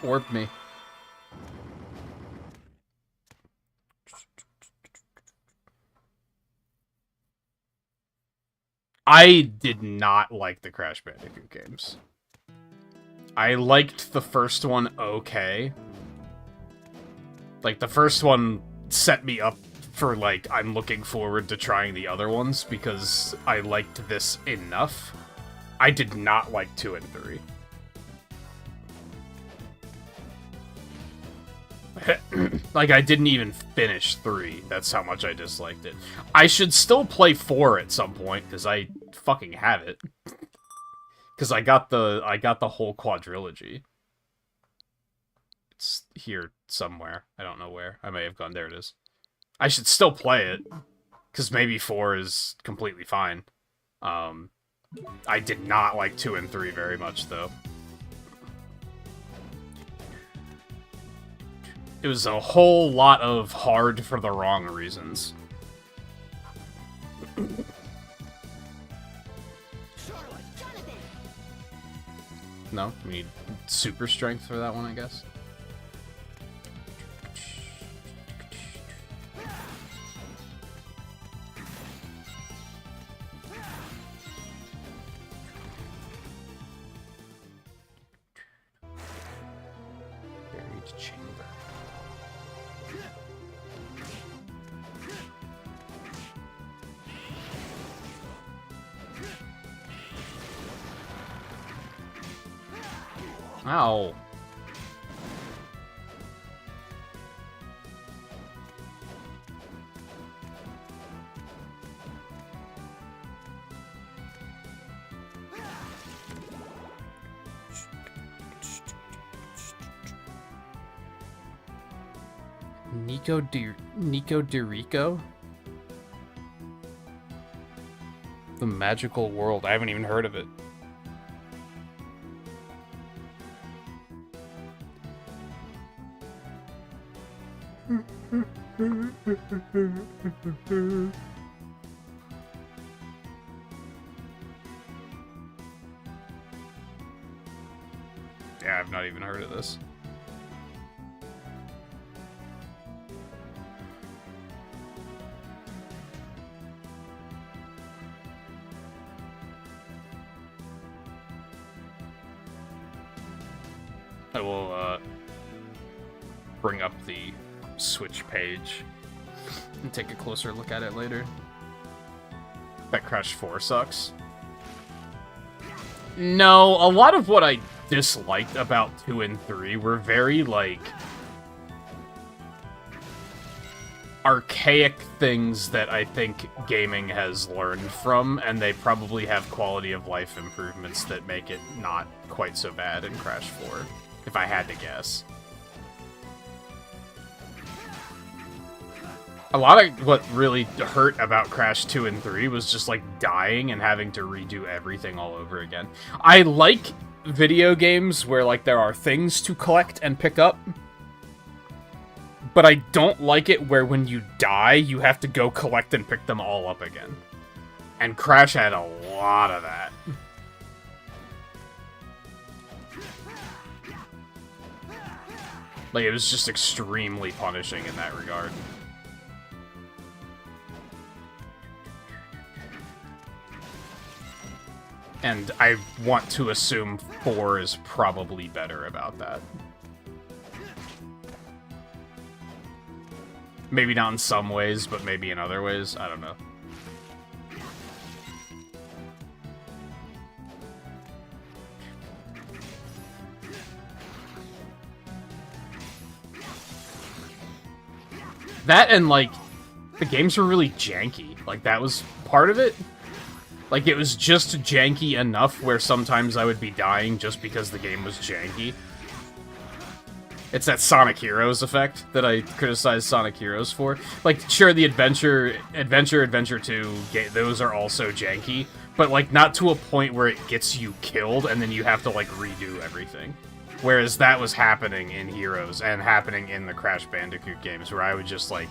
Orb me. I did not like the Crash Bandicoot games. I liked the first one okay. Like, the first one set me up for, like, I'm looking forward to trying the other ones because I liked this enough. I did not like 2 and 3. Like, I didn't even finish 3. That's how much I disliked it. I should still play 4 at some point, because I fucking have it. Because I got the whole quadrilogy. It's here somewhere. I don't know where. I may have gone. There it is. I should still play it, because maybe 4 is completely fine. I did not like 2 and 3 very much, though. It was a whole lot of hard for the wrong reasons. No? We need super strength for that one, I guess? Buried chamber. Ow. Nico DeRico? The Magical World. I haven't even heard of it. Yeah, I've not even heard of this. I will, bring up the Switch page and take a closer look at it later. That Crash 4 sucks. No, a lot of what I disliked about 2 and 3 were very, like, archaic things that I think gaming has learned from, and they probably have quality of life improvements that make it not quite so bad in Crash 4, if I had to guess. A lot of what really hurt about Crash 2 and 3 was just, like, dying and having to redo everything all over again. I like video games where, like, there are things to collect and pick up, but I don't like it where when you die, you have to go collect and pick them all up again. And Crash had a lot of that. Like, it was just extremely punishing in that regard. And I want to assume 4 is probably better about that. Maybe not in some ways, but maybe in other ways. I don't know. That and, like, the games were really janky. Like, that was part of it. Like, it was just janky enough where sometimes I would be dying just because the game was janky. It's that Sonic Heroes effect that I criticize Sonic Heroes for. Like, sure, the Adventure 2, those are also janky, but, like, not to a point where it gets you killed and then you have to, like, redo everything. Whereas that was happening in Heroes and happening in the Crash Bandicoot games, where I would just, like,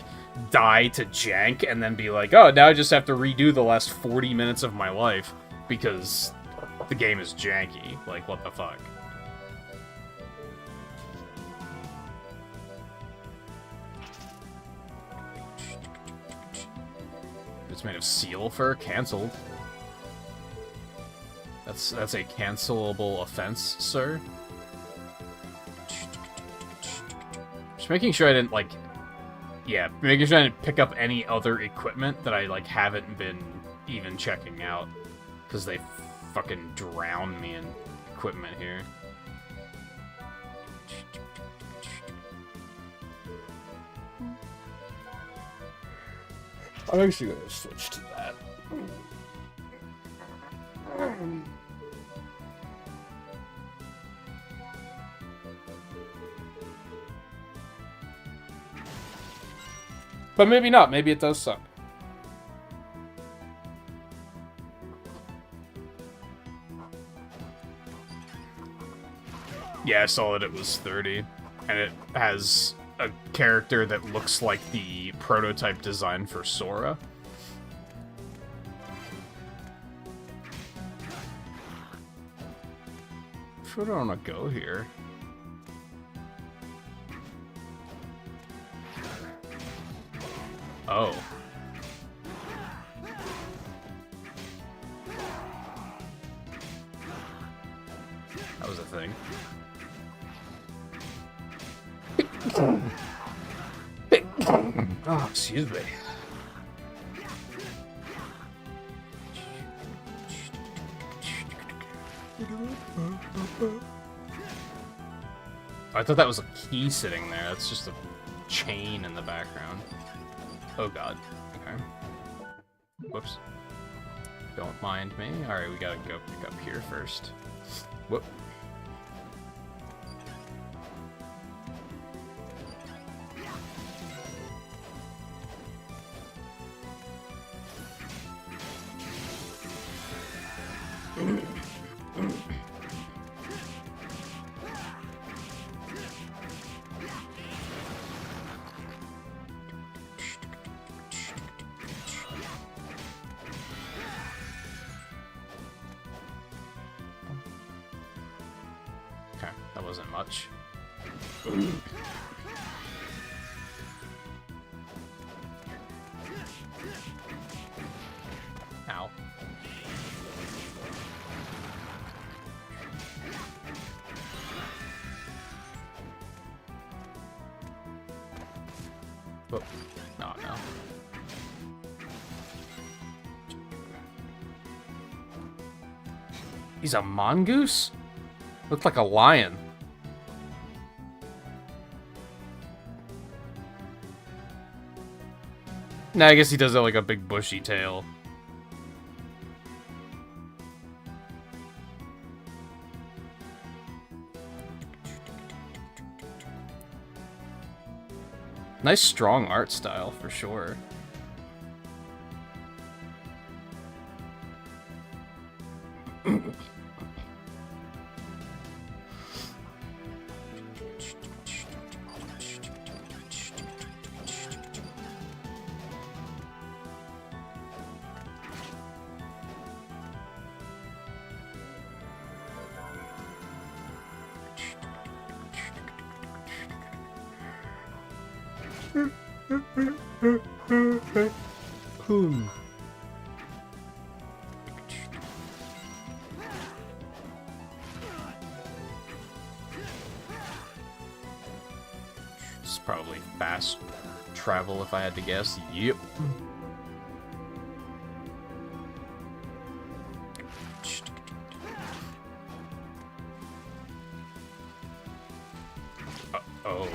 die to jank and then be like, oh, now I just have to redo the last 40 minutes of my life because the game is janky. Like, what the fuck? It's made of seal fur. Cancelled. That's a cancelable offense, sir. Just making sure I didn't, like... Yeah, making sure I didn't pick up any other equipment that I, like, haven't been even checking out. Because they fucking drown me in equipment here. I'm actually gonna switch to that. But maybe not. Maybe it does suck. Yeah, I saw that it was 30. And it has a character that looks like the prototype design for Sora. Where do I want to go here? Oh. That was a thing. Oh, excuse me. I thought that was a key sitting there. That's just a chain in the background. Oh god. Okay. Whoops. Don't mind me. Alright, we gotta go pick up here first. Whoop. Okay, that wasn't much. Ow. Whoop. No, no. He's a mongoose? Looked like a lion. Nah, I guess he does have like a big bushy tail. Nice strong art style for sure. It's probably fast travel if I had to guess. Yep. Uh-oh.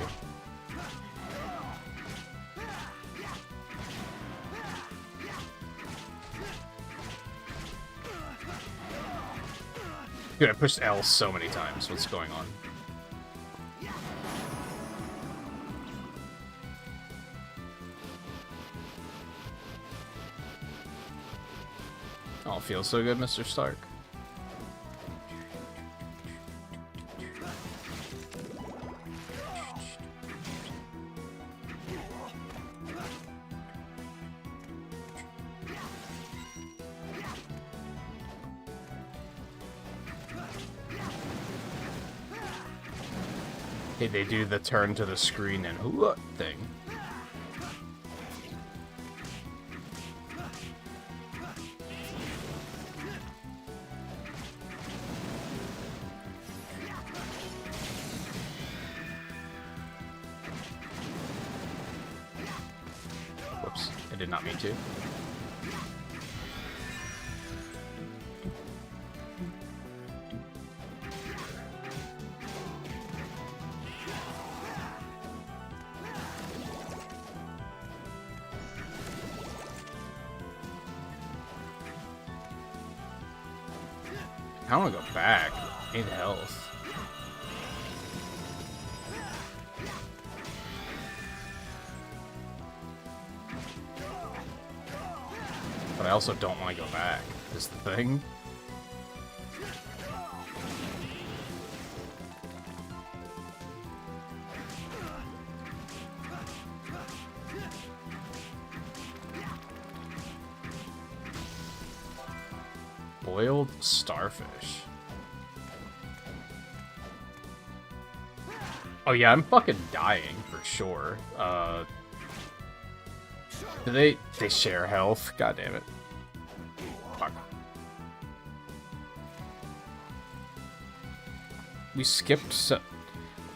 Dude, I pushed L so many times. What's going on? Oh, feels so good, Mr. Stark. Hey, they do the turn to the screen and what thing. Whoops, I did not mean to. I want to go back. Need health. But I also don't want to go back, is the thing. Boiled starfish. Oh yeah, I'm fucking dying for sure. Do they share health? God damn it. Fuck. We skipped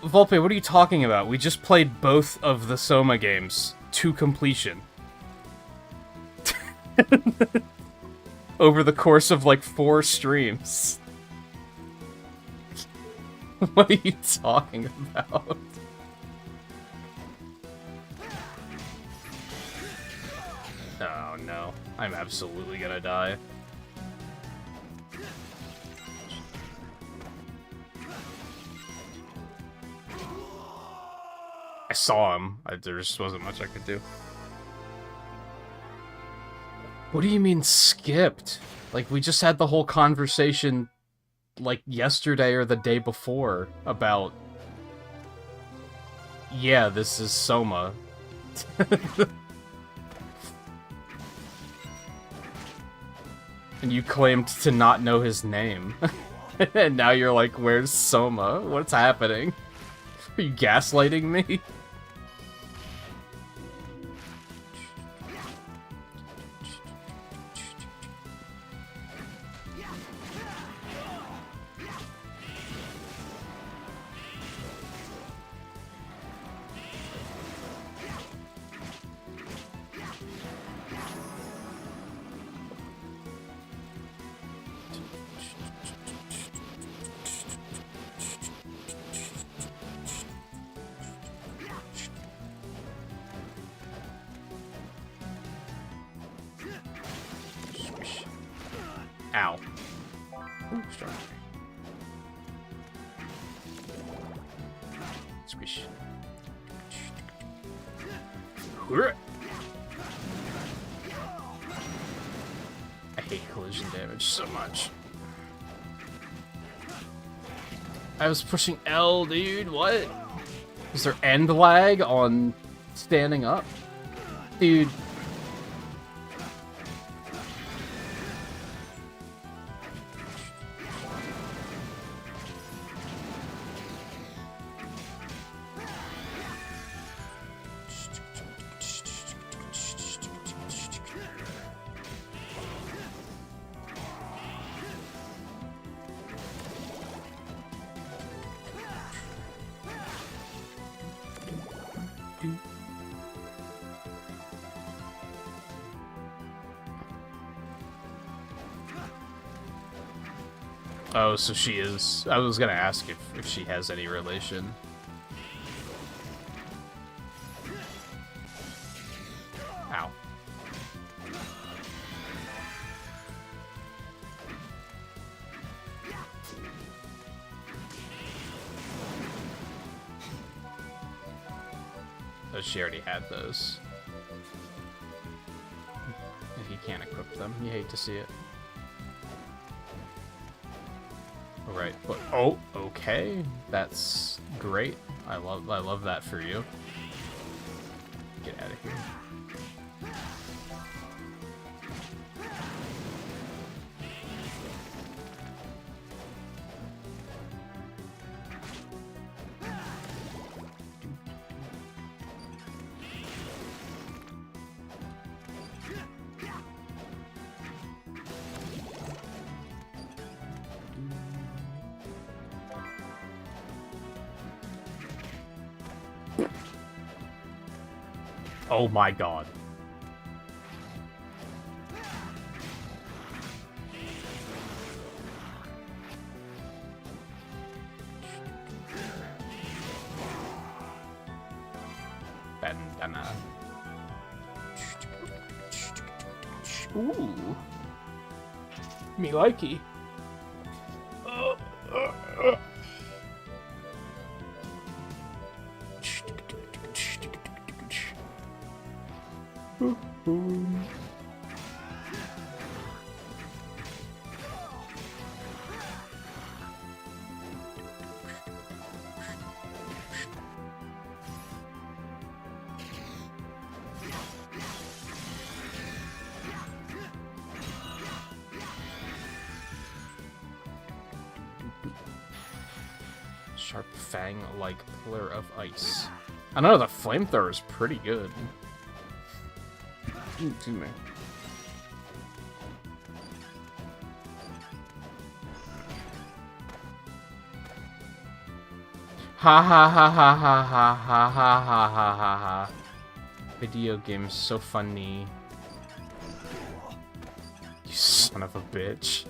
Volpe, what are you talking about? We just played both of the Soma games to completion. Over the course of like 4 streams. What are you talking about? Oh no, I'm absolutely gonna die. I saw him. There just wasn't much I could do. What do you mean skipped? Like, we just had the whole conversation, like, yesterday or the day before about... Yeah, this is Soma. And you claimed to not know his name. And now you're like, where's Soma? What's happening? Are you gaslighting me? Ow. Ooh, strong. Squish. I hate collision damage so much. I was pushing L, dude. What? Is there end lag on standing up? Dude. Oh, so she is... I was gonna ask if she has any relation. Ow. but she already had those. And he can't equip them. You hate to see it. Alright, but oh, okay. That's great. I love that for you. Get out of here. Oh my god. Bandana. Ooh. Me likey. Sharp fang-like pillar of ice. I don't know, the flamethrower is pretty good. Excuse me. Ha ha ha ha ha ha ha ha ha ha ha ha. Video games so funny. You son of a bitch.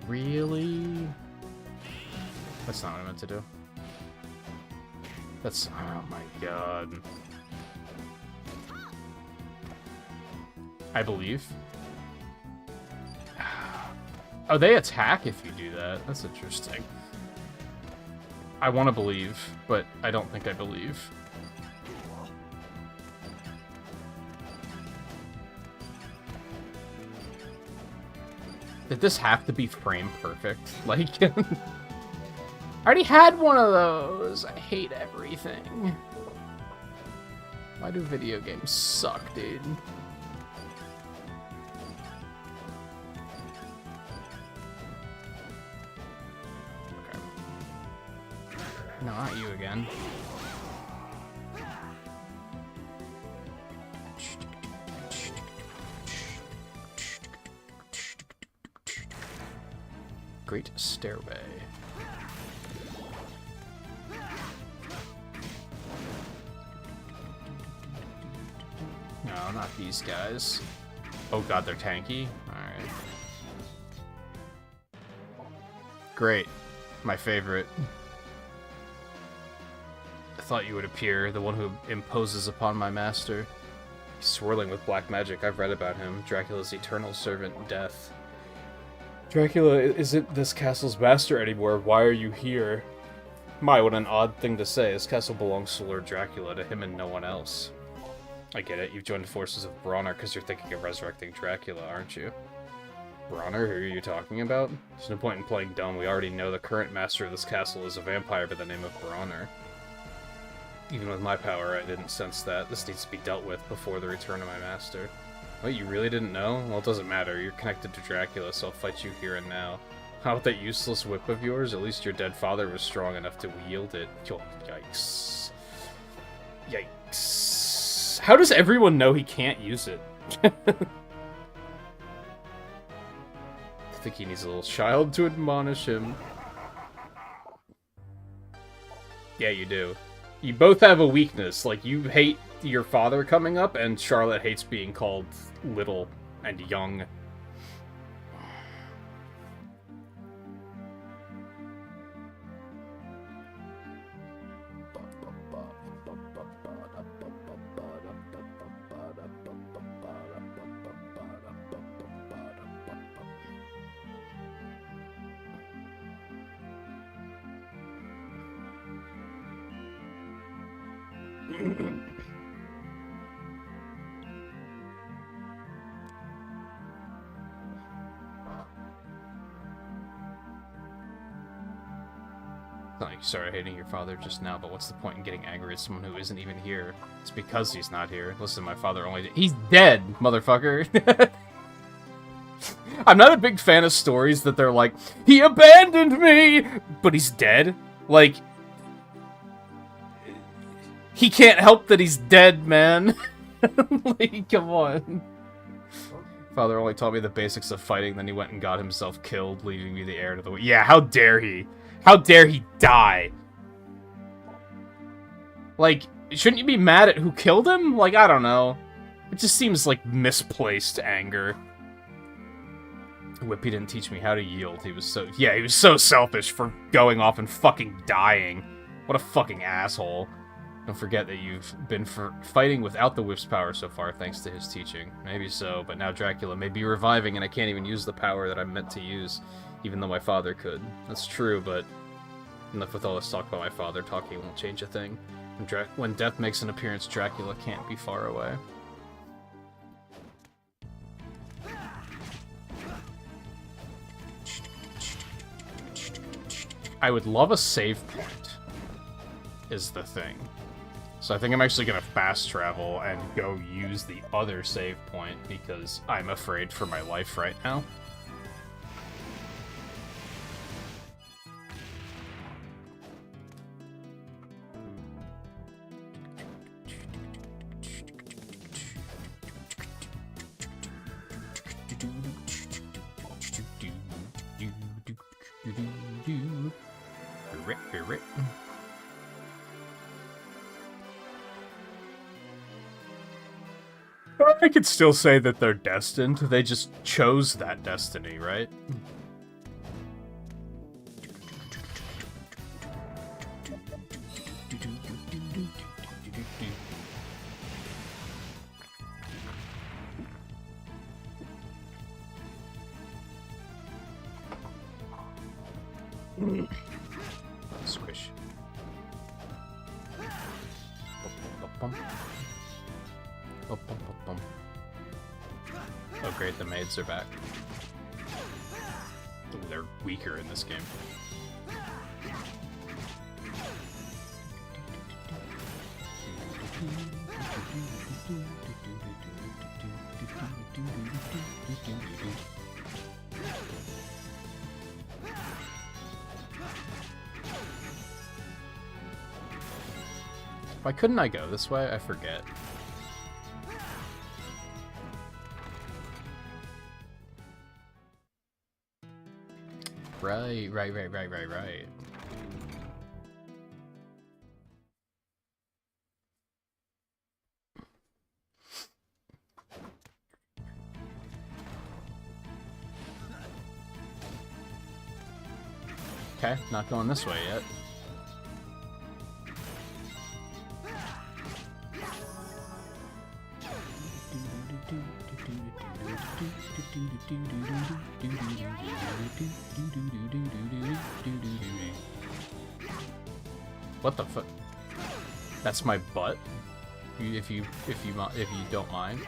Really? That's not what I meant to do. That's... oh my god. I believe. Oh, they attack if you do that. That's interesting. I want to believe, but I don't think I believe. Did this have to be frame perfect? Like, I already had one of those. I hate everything. Why do video games suck, dude? Okay. No, not you again. Great stairway. No, not these guys. Oh god, they're tanky? Alright. Great. My favorite. I thought you would appear, the one who imposes upon my master. He's swirling with black magic. I've read about him. Dracula's eternal servant, Death. Dracula isn't this castle's master anymore. Why are you here? My, what an odd thing to say. This castle belongs to Lord Dracula, to him and no one else. I get it. You've joined the forces of Bronner because you're thinking of resurrecting Dracula, aren't you? Bronner? Who are you talking about? There's no point in playing dumb. We already know the current master of this castle is a vampire by the name of Bronner. Even with my power, I didn't sense that. This needs to be dealt with before the return of my master. Wait, you really didn't know? Well, it doesn't matter. You're connected to Dracula, so I'll fight you here and now. How about that useless whip of yours? At least your dead father was strong enough to wield it. Oh, yikes. Yikes. How does everyone know he can't use it? I think he needs a little child to admonish him. Yeah, you do. You both have a weakness. Like, you hate your father coming up, and Charlotte hates being called little and young. It's not like you started hating your father just now, but what's the point in getting angry at someone who isn't even here? It's because he's not here. Listen, my father only... He's dead, motherfucker! I'm not a big fan of stories that they're like, he abandoned me! But he's dead? Like... He can't help that he's dead, man! Like, come on. Father only taught me the basics of fighting, then he went and got himself killed, leaving me the heir to the... Yeah, how dare he? How dare he die? Like, shouldn't you be mad at who killed him? Like, I don't know. It just seems like misplaced anger. Whippy didn't teach me how to yield. He was so... Yeah, he was so selfish for going off and fucking dying. What a fucking asshole. Don't forget that you've been fighting without the whip's power so far, thanks to his teaching. Maybe so, but now Dracula may be reviving and I can't even use the power that I'm meant to use, even though my father could. That's true, but enough with all this talk about my father. Talking won't change a thing. When death makes an appearance, Dracula can't be far away. I would love a save point, is the thing. So I think I'm actually gonna fast travel and go use the other save point because I'm afraid for my life right now. I could still say that they're destined. They just chose that destiny, right? Squish. Oh great, the maids are back. Ooh, they're weaker in this game. Why couldn't I go this way? I forget. Right. Okay, not going this way yet. What the fuck? That's my butt. If you don't mind.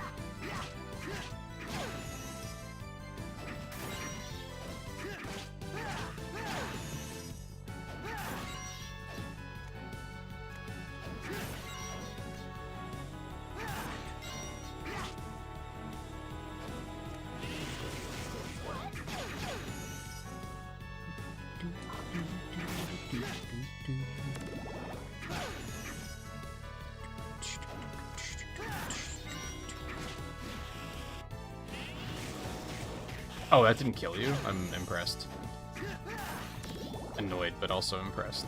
Oh, that didn't kill you? I'm impressed. Annoyed, but also impressed.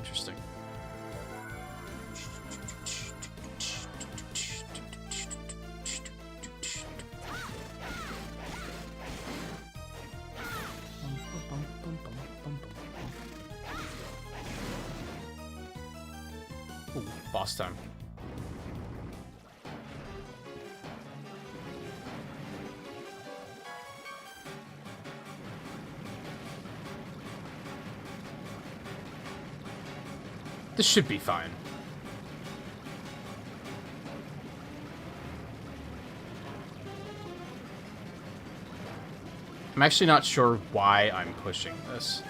Interesting. Ooh, boss time. This should be fine. I'm actually not sure why I'm pushing this.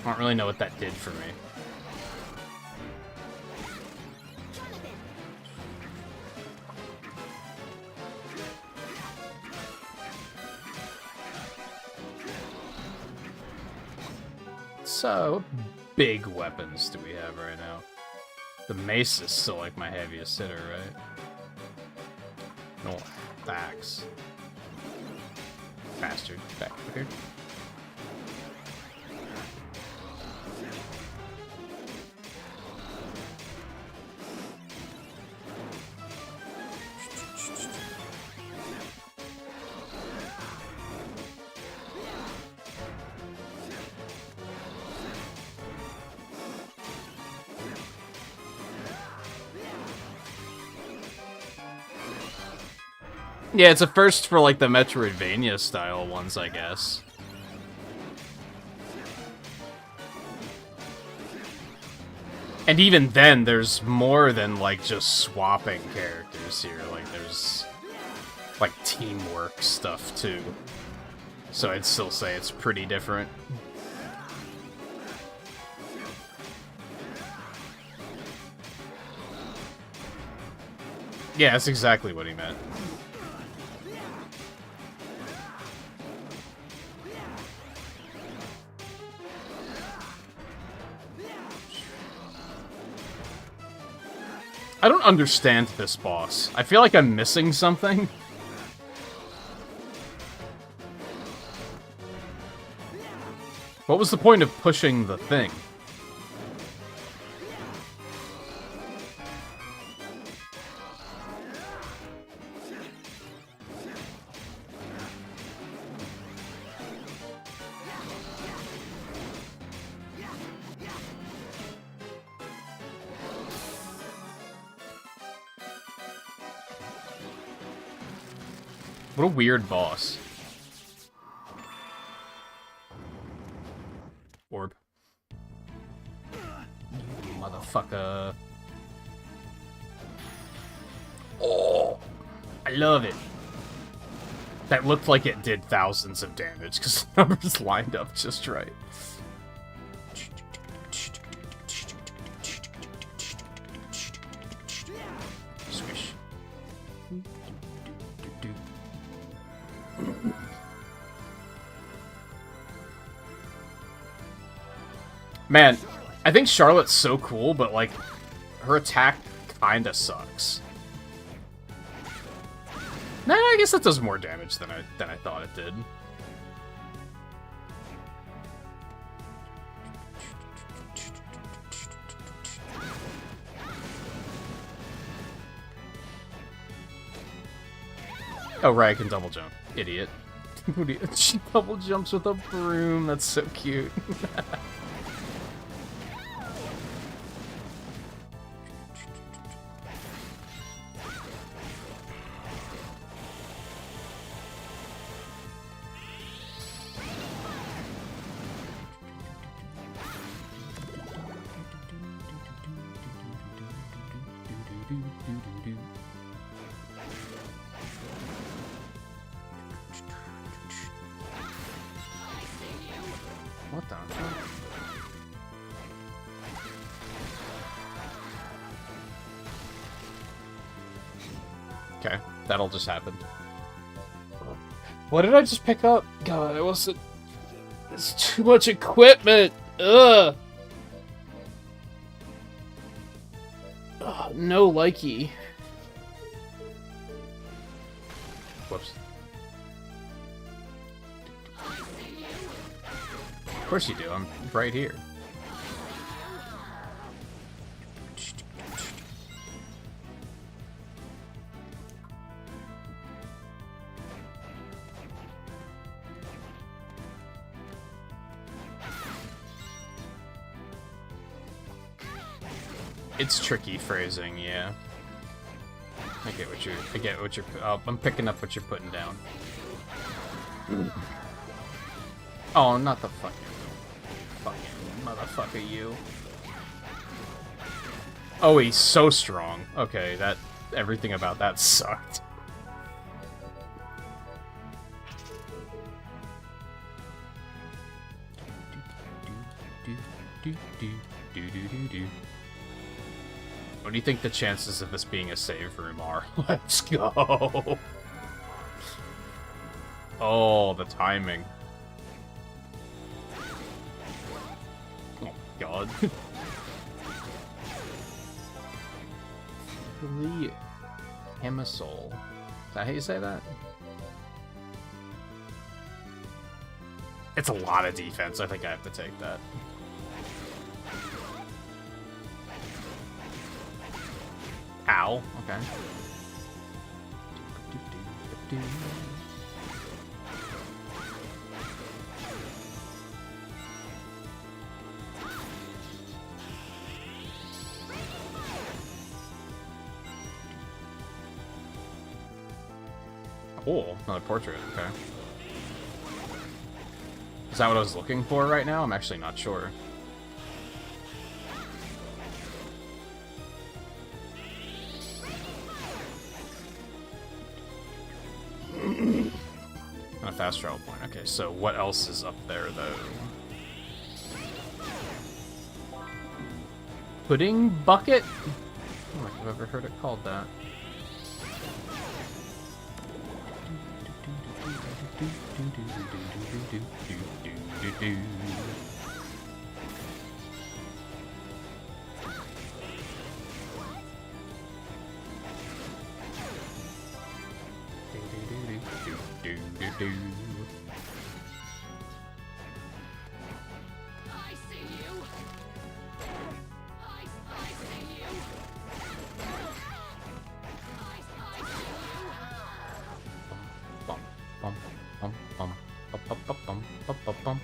I don't really know what that did for me. So, what big weapons do we have right now? The mace is still like my heaviest hitter, right? No, axe. Bastard. Back here. Yeah, it's a first for, like, the Metroidvania style ones, I guess. And even then, there's more than, like, just swapping characters here. Like, there's, like, teamwork stuff, too. So I'd still say it's pretty different. Yeah, that's exactly what he meant. I don't understand this boss. I feel like I'm missing something. What was the point of pushing the thing? What a weird boss. Orb. You motherfucker. Oh, I love it. That looked like it did thousands of damage because the numbers lined up just right. Swish. Man, I think Charlotte's so cool, but, like, her attack kinda sucks. Nah, I guess that does more damage than I thought it did. Oh, right, I can double jump. Idiot. She double jumps with a broom. That's so cute. What the fuck? Okay, that'll just happen. What did I just pick up? God, it wasn't... It's too much equipment! Ugh! Ugh, no likey. Whoops. Of course you do. I'm right here. It's tricky phrasing, yeah. I get what you're. I'm picking up what you're putting down. Oh, not the fucking motherfucker, you. Oh, he's so strong. Okay, everything about that sucked. What do you think the chances of this being a save room are? Let's go! Oh, the timing. Oh, God. Really? Hemisol. Is that how you say that? It's a lot of defense. I think I have to take that. Ow. Okay. Cool. Another portrait. Okay. Is that what I was looking for right now? I'm actually not sure. And a fast travel point. Okay, so what else is up there, though? Pudding bucket? I don't think I've ever heard it called that. I see you. I see you. I see you. Bum, bum, bum, bum, bum, bum, bum, bum, bum, bum.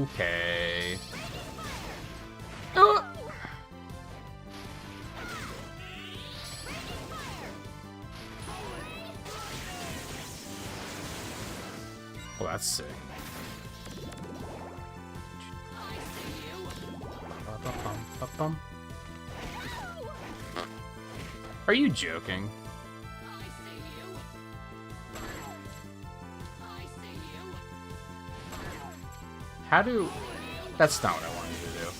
Okay. Well, that's sick. Ba-bum. Are you joking? How do... That's not what I wanted you to do.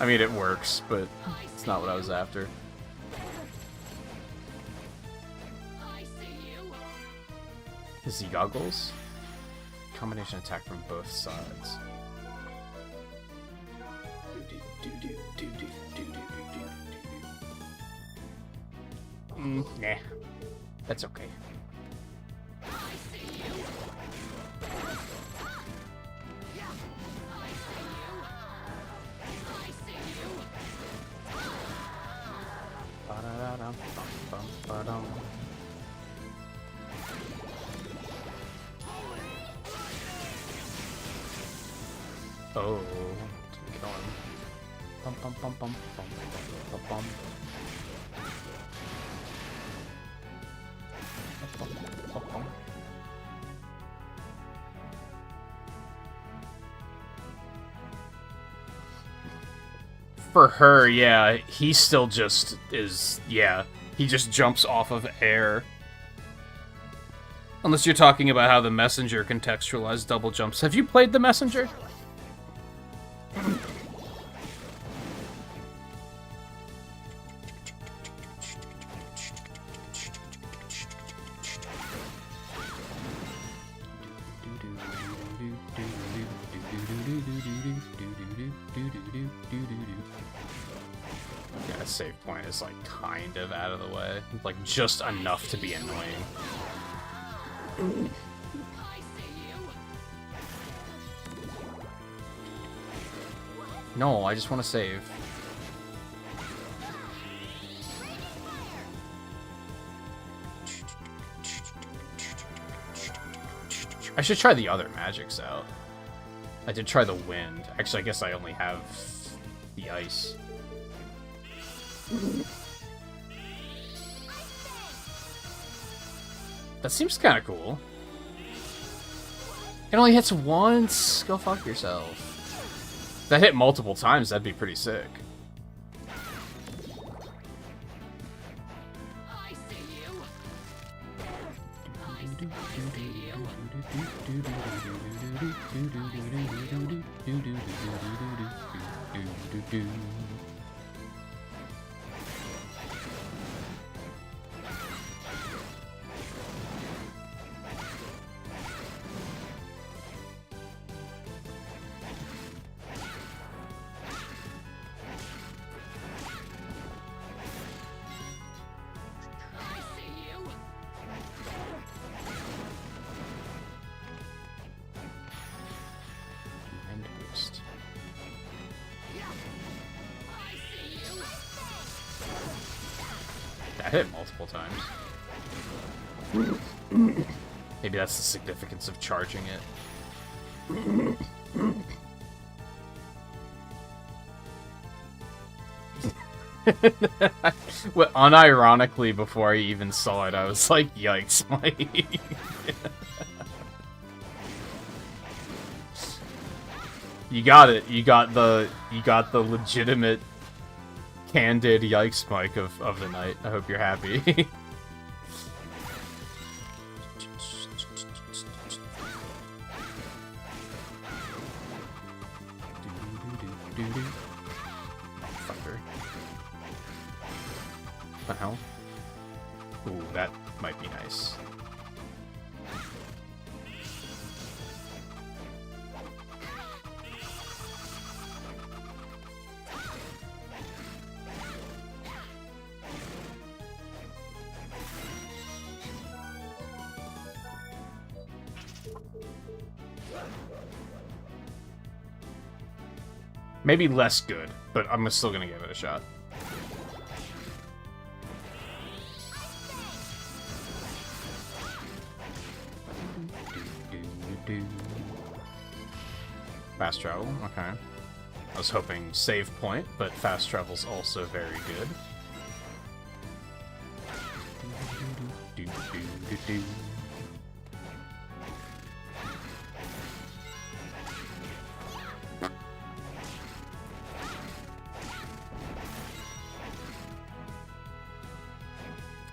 I mean, it works, but it's not what I was after. Is he goggles? Combination attack from both sides. Nah. That's okay. Oh, get on. Bum bum bum bum bum bum bum. Bum, bum, bum. For her, yeah, he still just is, yeah, he just jumps off of air. Unless you're talking about how the Messenger contextualized double jumps. Have you played the Messenger? Yeah, save point is like kind of out of the way. Like just enough to be annoying. I see you. No, I just want to save. I should try the other magics out. I did try the wind. Actually, I guess I only have the ice. That seems kind of cool. It only hits once. Go fuck yourself. If that hit multiple times, that'd be pretty sick. I see you. I see you. Mind boost. I see you. That hit multiple times. Maybe that's the significance of charging it. Well, unironically, before I even saw it, I was like, "Yikes, Mike!" You got it. You got the legitimate, candid yikes, Mike of the night. I hope you're happy. Fucker. What the hell? Ooh, that might be nice. Maybe less good, but I'm still gonna give it a shot. Fast travel, okay. I was hoping save point, but fast travel's also very good.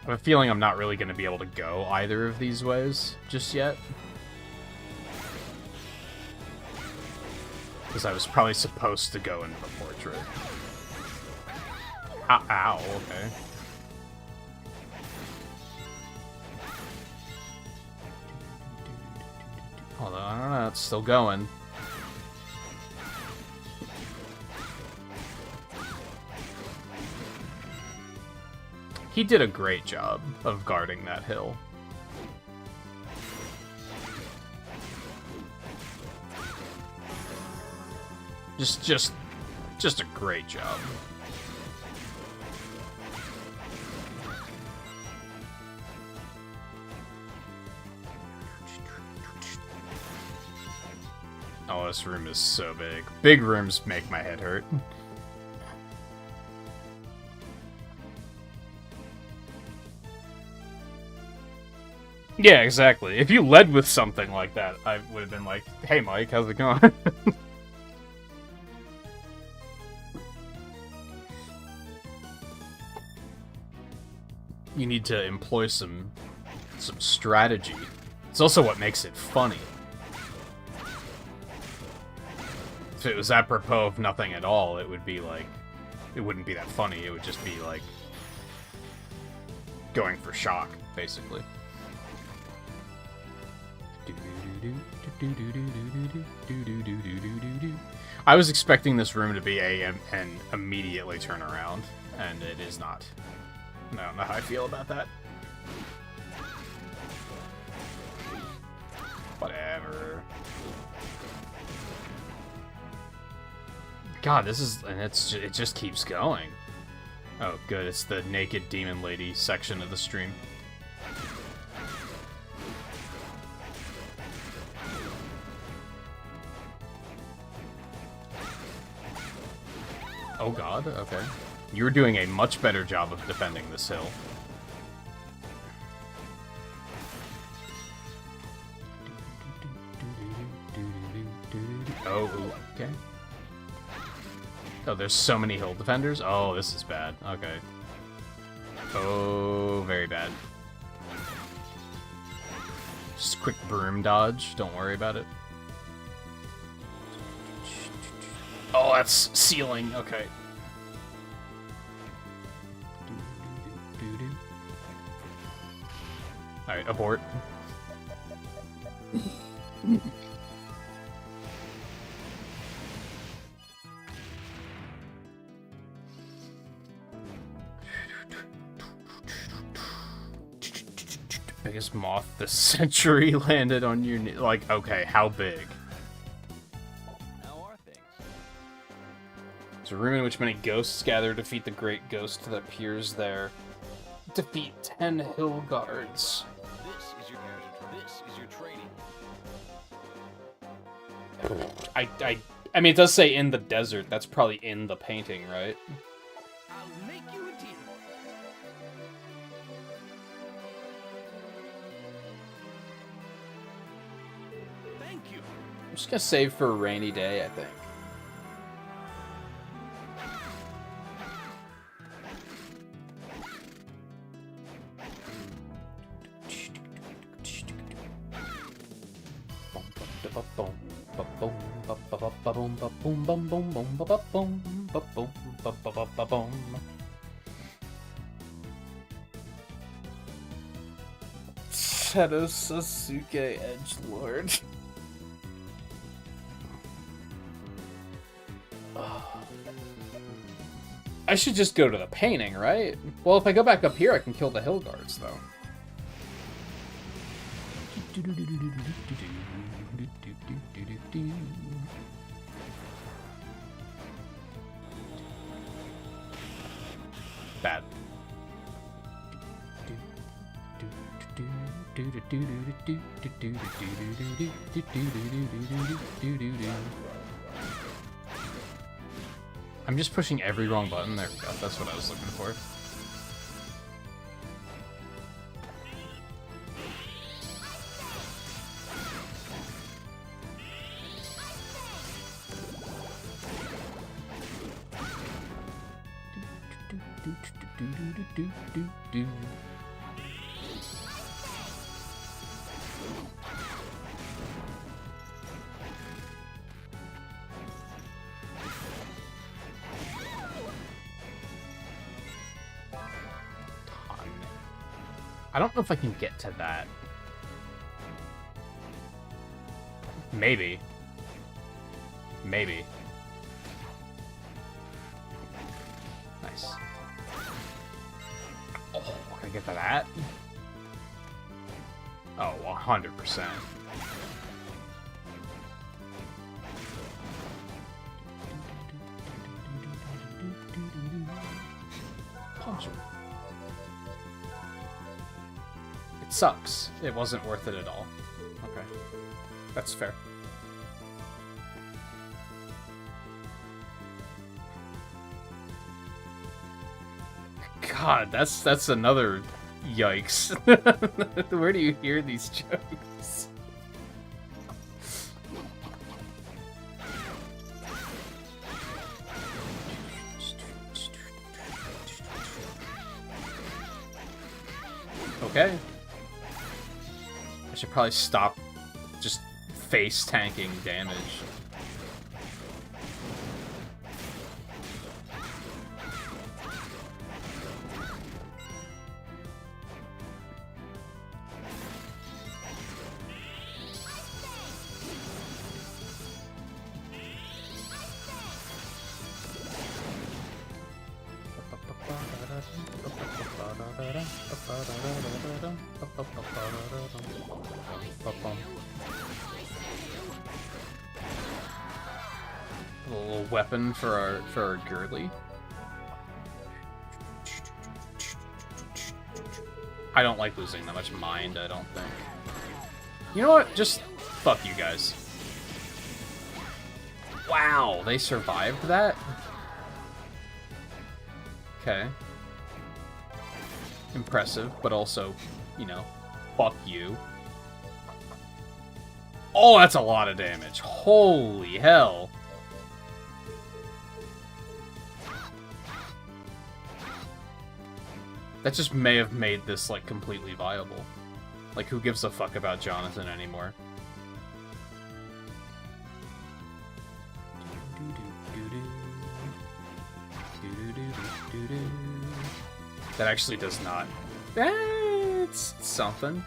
I have a feeling I'm not really going to be able to go either of these ways just yet. Because I was probably supposed to go into the portrait. Ow, ow, okay. Although, I don't know, it's still going. He did a great job of guarding that hill. Just a great job. Oh, this room is so big. Big rooms make my head hurt. Yeah, exactly. If you led with something like that, I would have been like, hey Mike, how's it going? You need to employ some strategy. It's also what makes it funny. If it was apropos of nothing at all, it would be like... It wouldn't be that funny, it would just be like... going for shock, basically. I was expecting this room to be AM and immediately turn around, and it is not. I don't know how I feel about that. Whatever. God, this is... and it just keeps going. Oh, good, it's the naked demon lady section of the stream. Oh god, okay. You're doing a much better job of defending this hill. Oh, okay. Oh, there's so many hill defenders? Oh, this is bad. Okay. Oh, very bad. Just quick broom dodge. Don't worry about it. Oh, that's ceiling. Okay. Alright, abort. Biggest moth this century landed on your knee. Like, okay, how big? How are things? It's a room in which many ghosts gather to defeat the great ghost that appears there. Defeat 10 hill guards. This is your character. This is your training. I mean, it does say in the desert. That's probably in the painting, right? I'll make you a deal. Thank you. I'm just gonna save for a rainy day, I think. Shadow Sasuke Edgelord. I should just go to the painting, right? Well, if I go back up here, I can kill the hill guards, though. Bad. I'm just pushing every wrong button. There we go. That's what I was looking for. I don't know if I can get to that. Maybe. Maybe. Nice. Oh, can I get to that? Oh, 100%. Punch him. It sucks. It wasn't worth it at all. Okay. That's fair. God, that's another yikes. Where do you hear these jokes? Okay. I should probably stop just face tanking damage. A little weapon for our girly. I don't like losing that much mind, I don't think. You know what? Just fuck you guys. Wow, they survived that? Okay. Impressive, but also, you know, fuck you. Oh, that's a lot of damage. Holy hell. That just may have made this, like, completely viable. Like, who gives a fuck about Jonathan anymore? That actually does not. It's something.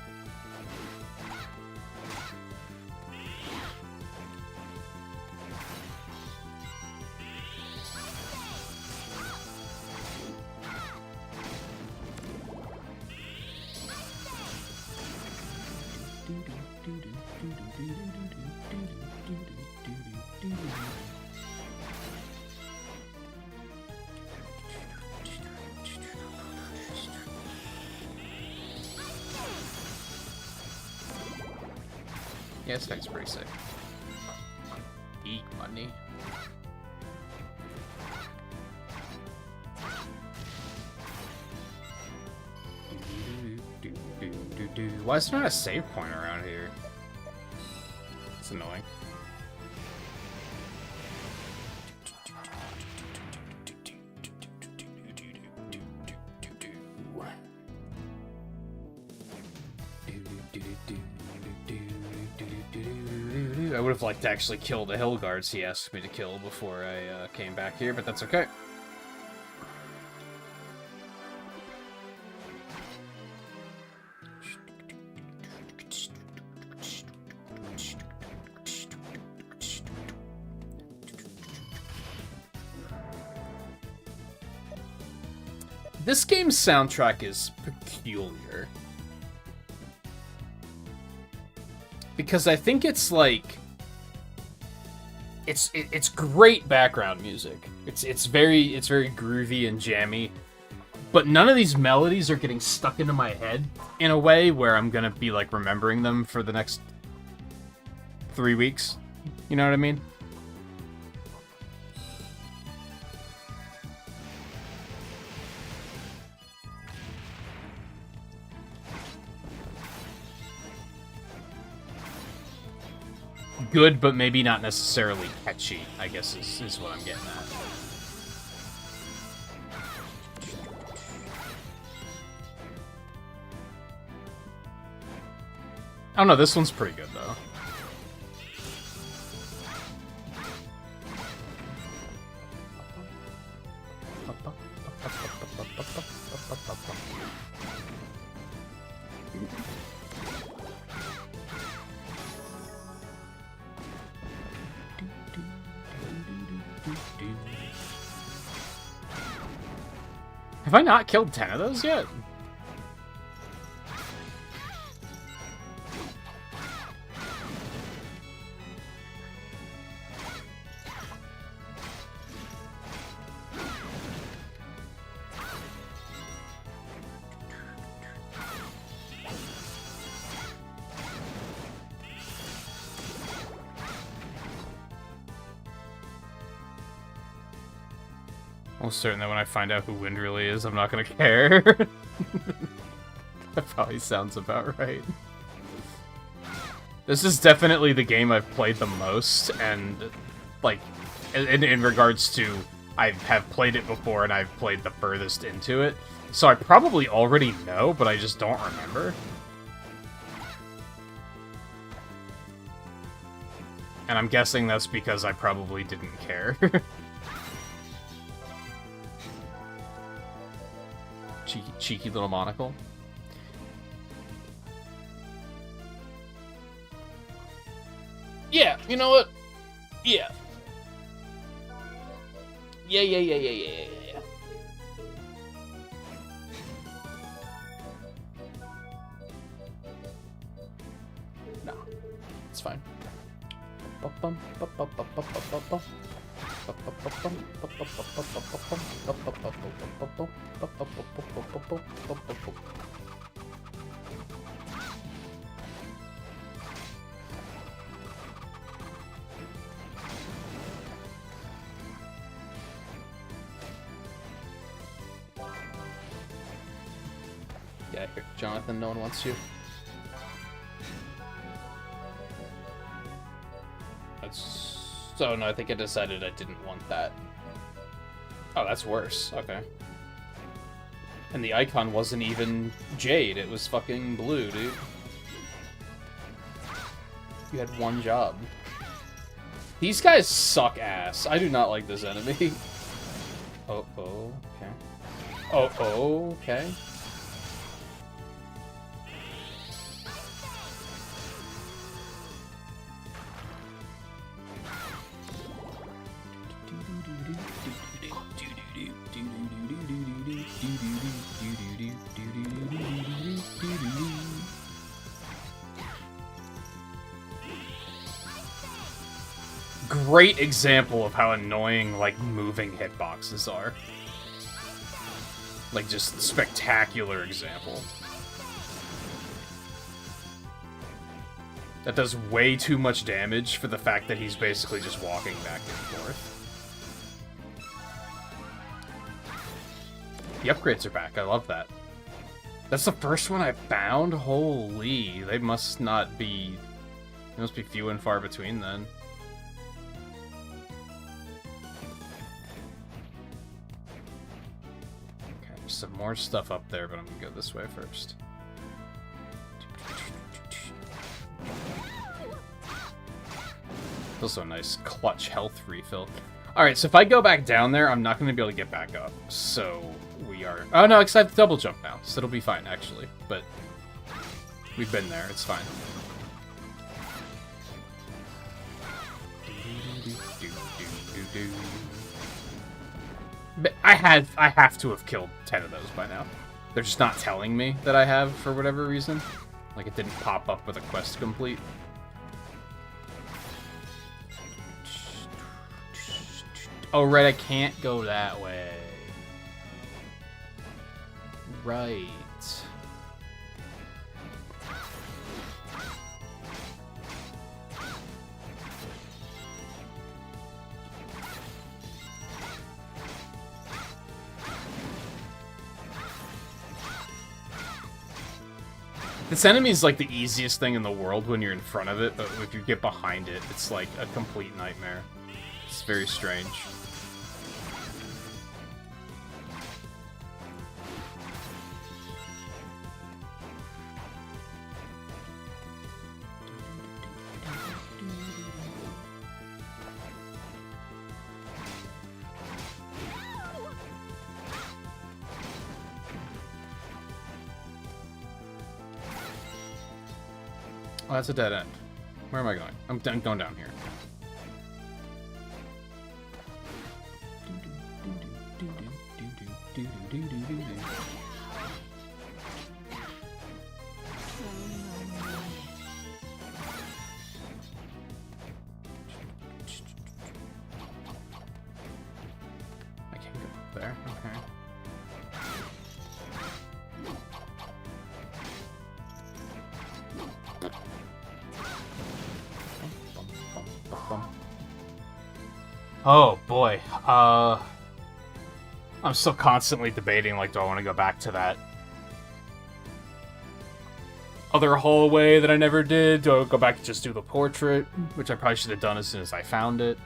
Yeah, this guy's pretty sick. Eat money. Why is there not a save point around here? It's annoying. I would have liked to actually kill the hill guards he asked me to kill before I came back here, but that's okay. This game's soundtrack is peculiar. Because I think it's like... It's great background music. It's very groovy and jammy. But none of these melodies are getting stuck into my head in a way where I'm gonna be like remembering them for the next 3 weeks. You know what I mean? Good, but maybe not necessarily catchy, I guess is what I'm getting at. I don't know, this one's pretty good, though. Have I not killed 10 of those yet? Almost certain that when I find out who Wind really is, I'm not gonna care. That probably sounds about right. This is definitely the game I've played the most, and, like, in regards to, I have played it before and I've played the furthest into it. So I probably already know, but I just don't remember. And I'm guessing that's because I probably didn't care. Cheeky little monocle. Yeah, you know what? Yeah. Yeah. No, it's fine. Yeah, here, Jonathan, no one wants you. So, no, I think I decided I didn't want that. Oh, that's worse. Okay. And the icon wasn't even jade, it was fucking blue, dude. You had one job. These guys suck ass. I do not like this enemy. Oh, okay. Oh, okay. Great example of how annoying, like, moving hitboxes are. Like, just spectacular example. That does way too much damage for the fact that he's basically just walking back and forth. The upgrades are back, I love that. That's the first one I found? Holy, they must not be... They must be few and far between then. There's some more stuff up there, but I'm gonna go this way first. Also a nice clutch health refill. Alright, so if I go back down there, I'm not gonna be able to get back up. So we are... Oh no, because I have to double jump now, so it'll be fine, actually. But we've been there, it's fine. But I have to have killed 10 of those by now. They're just not telling me that I have for whatever reason. Like it didn't pop up with a quest complete. Oh right, I can't go that way. Right. This enemy is like the easiest thing in the world when you're in front of it, but if you get behind it, it's like a complete nightmare. It's very strange. Oh, that's a dead end. Where am I going? I'm going down here. I can't go up there. Okay. Oh boy, I'm still constantly debating, like, do I want to go back to that other hallway that I never did? Do I go back and just do the portrait, which I probably should have done as soon as I found it?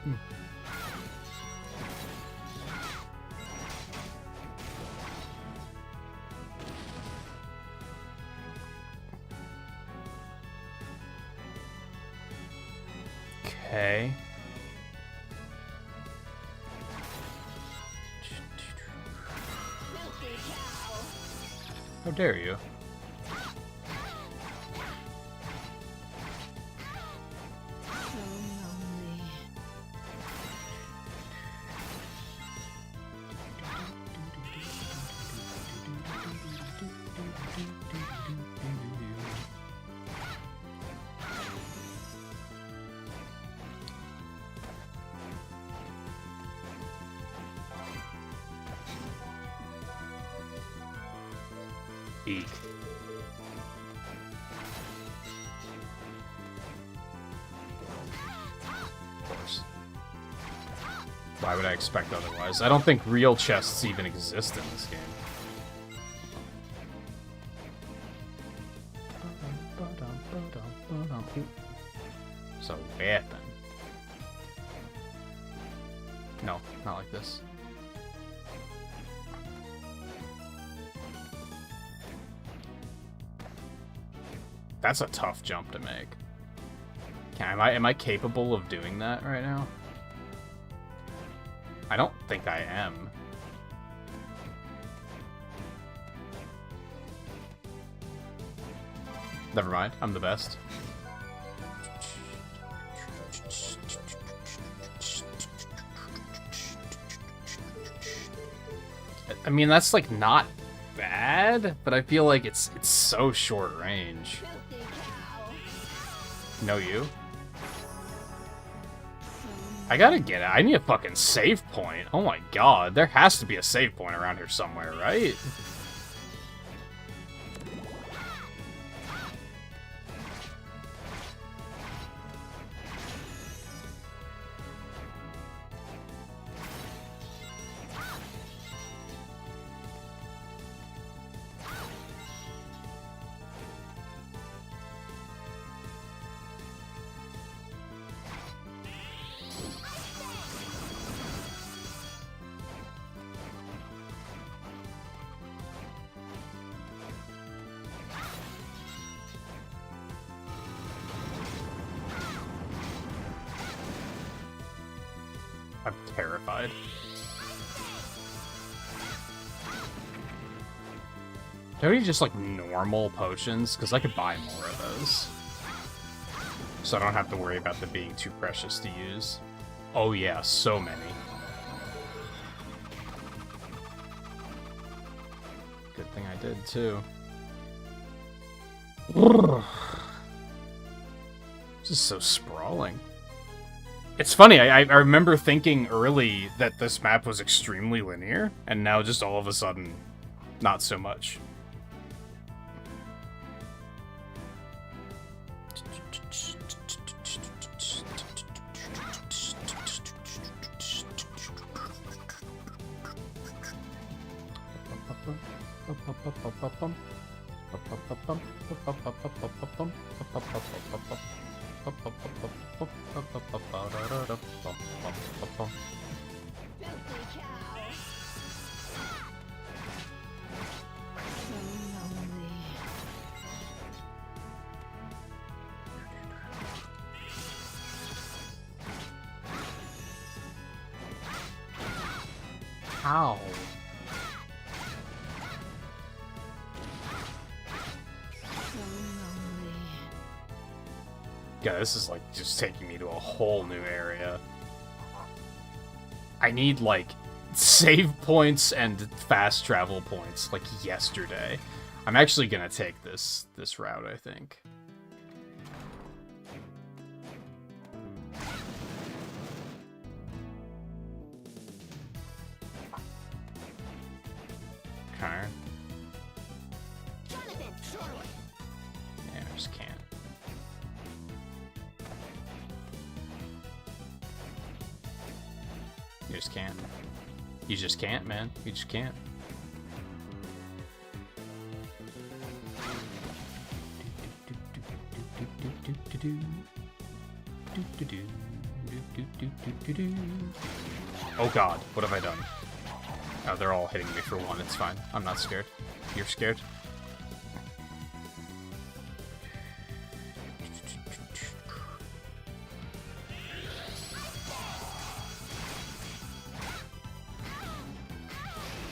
Okay. How dare you? Eek. Of course. Why would I expect otherwise? I don't think real chests even exist in this game. It's a weapon. No, not like this. That's a tough jump to make. Am I capable of doing that right now? I don't think I am. Never mind, I'm the best. I mean, that's like not bad, but I feel like it's so short range. No, you? I gotta get it. I need a fucking save point. Oh my god, there has to be a save point around here somewhere, right? I'm terrified. Don't you just like normal potions? Because I could buy more of those. So I don't have to worry about them being too precious to use. Oh yeah, so many. Good thing I did too. This is so sprawling. It's funny, I remember thinking early that this map was extremely linear, and now just all of a sudden, not so much. How? Yeah, this is like just taking me to a whole new area. I need like save points and fast travel points like yesterday. I'm actually gonna take this route, I think. Okay. Yeah, I just can't. You just can't. You just can't, man. You just can't. Oh god, what have I done? Oh, they're all hitting me for one. It's fine. I'm not scared. You're scared?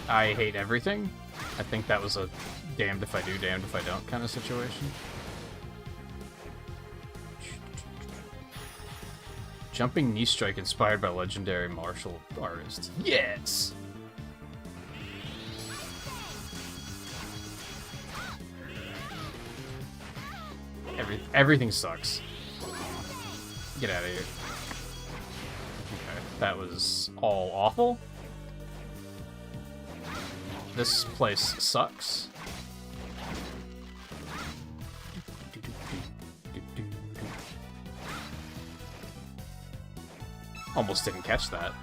I hate everything. I think that was a damned if I do, damned if I don't kind of situation. Jumping knee strike inspired by legendary martial artist. Yes! Everything sucks. Get out of here. Okay, that was all awful. This place sucks. Almost didn't catch that.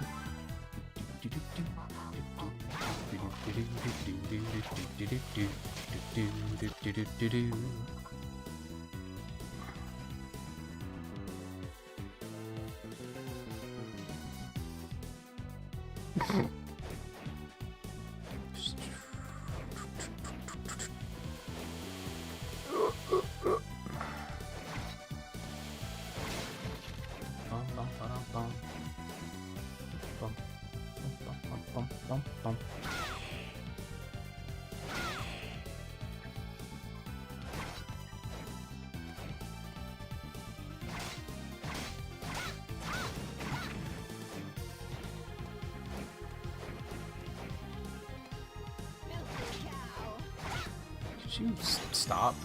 Could you stop?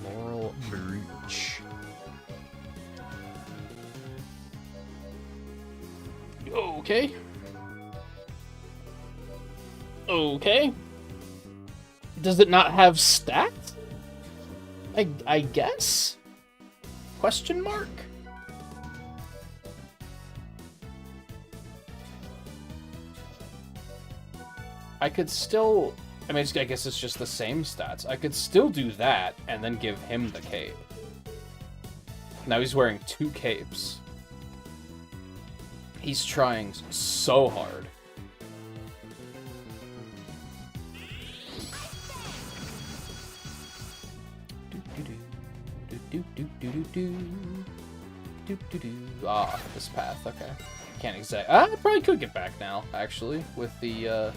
Laurel Breach. Okay. Okay. Does it not have stats? I guess? Question mark? I could still... I mean, I guess it's just the same stats. I could still do that and then give him the cape. Now he's wearing 2 capes. He's trying so hard. Ah, this path, okay. Can't exact... I probably could get back now, actually, with the,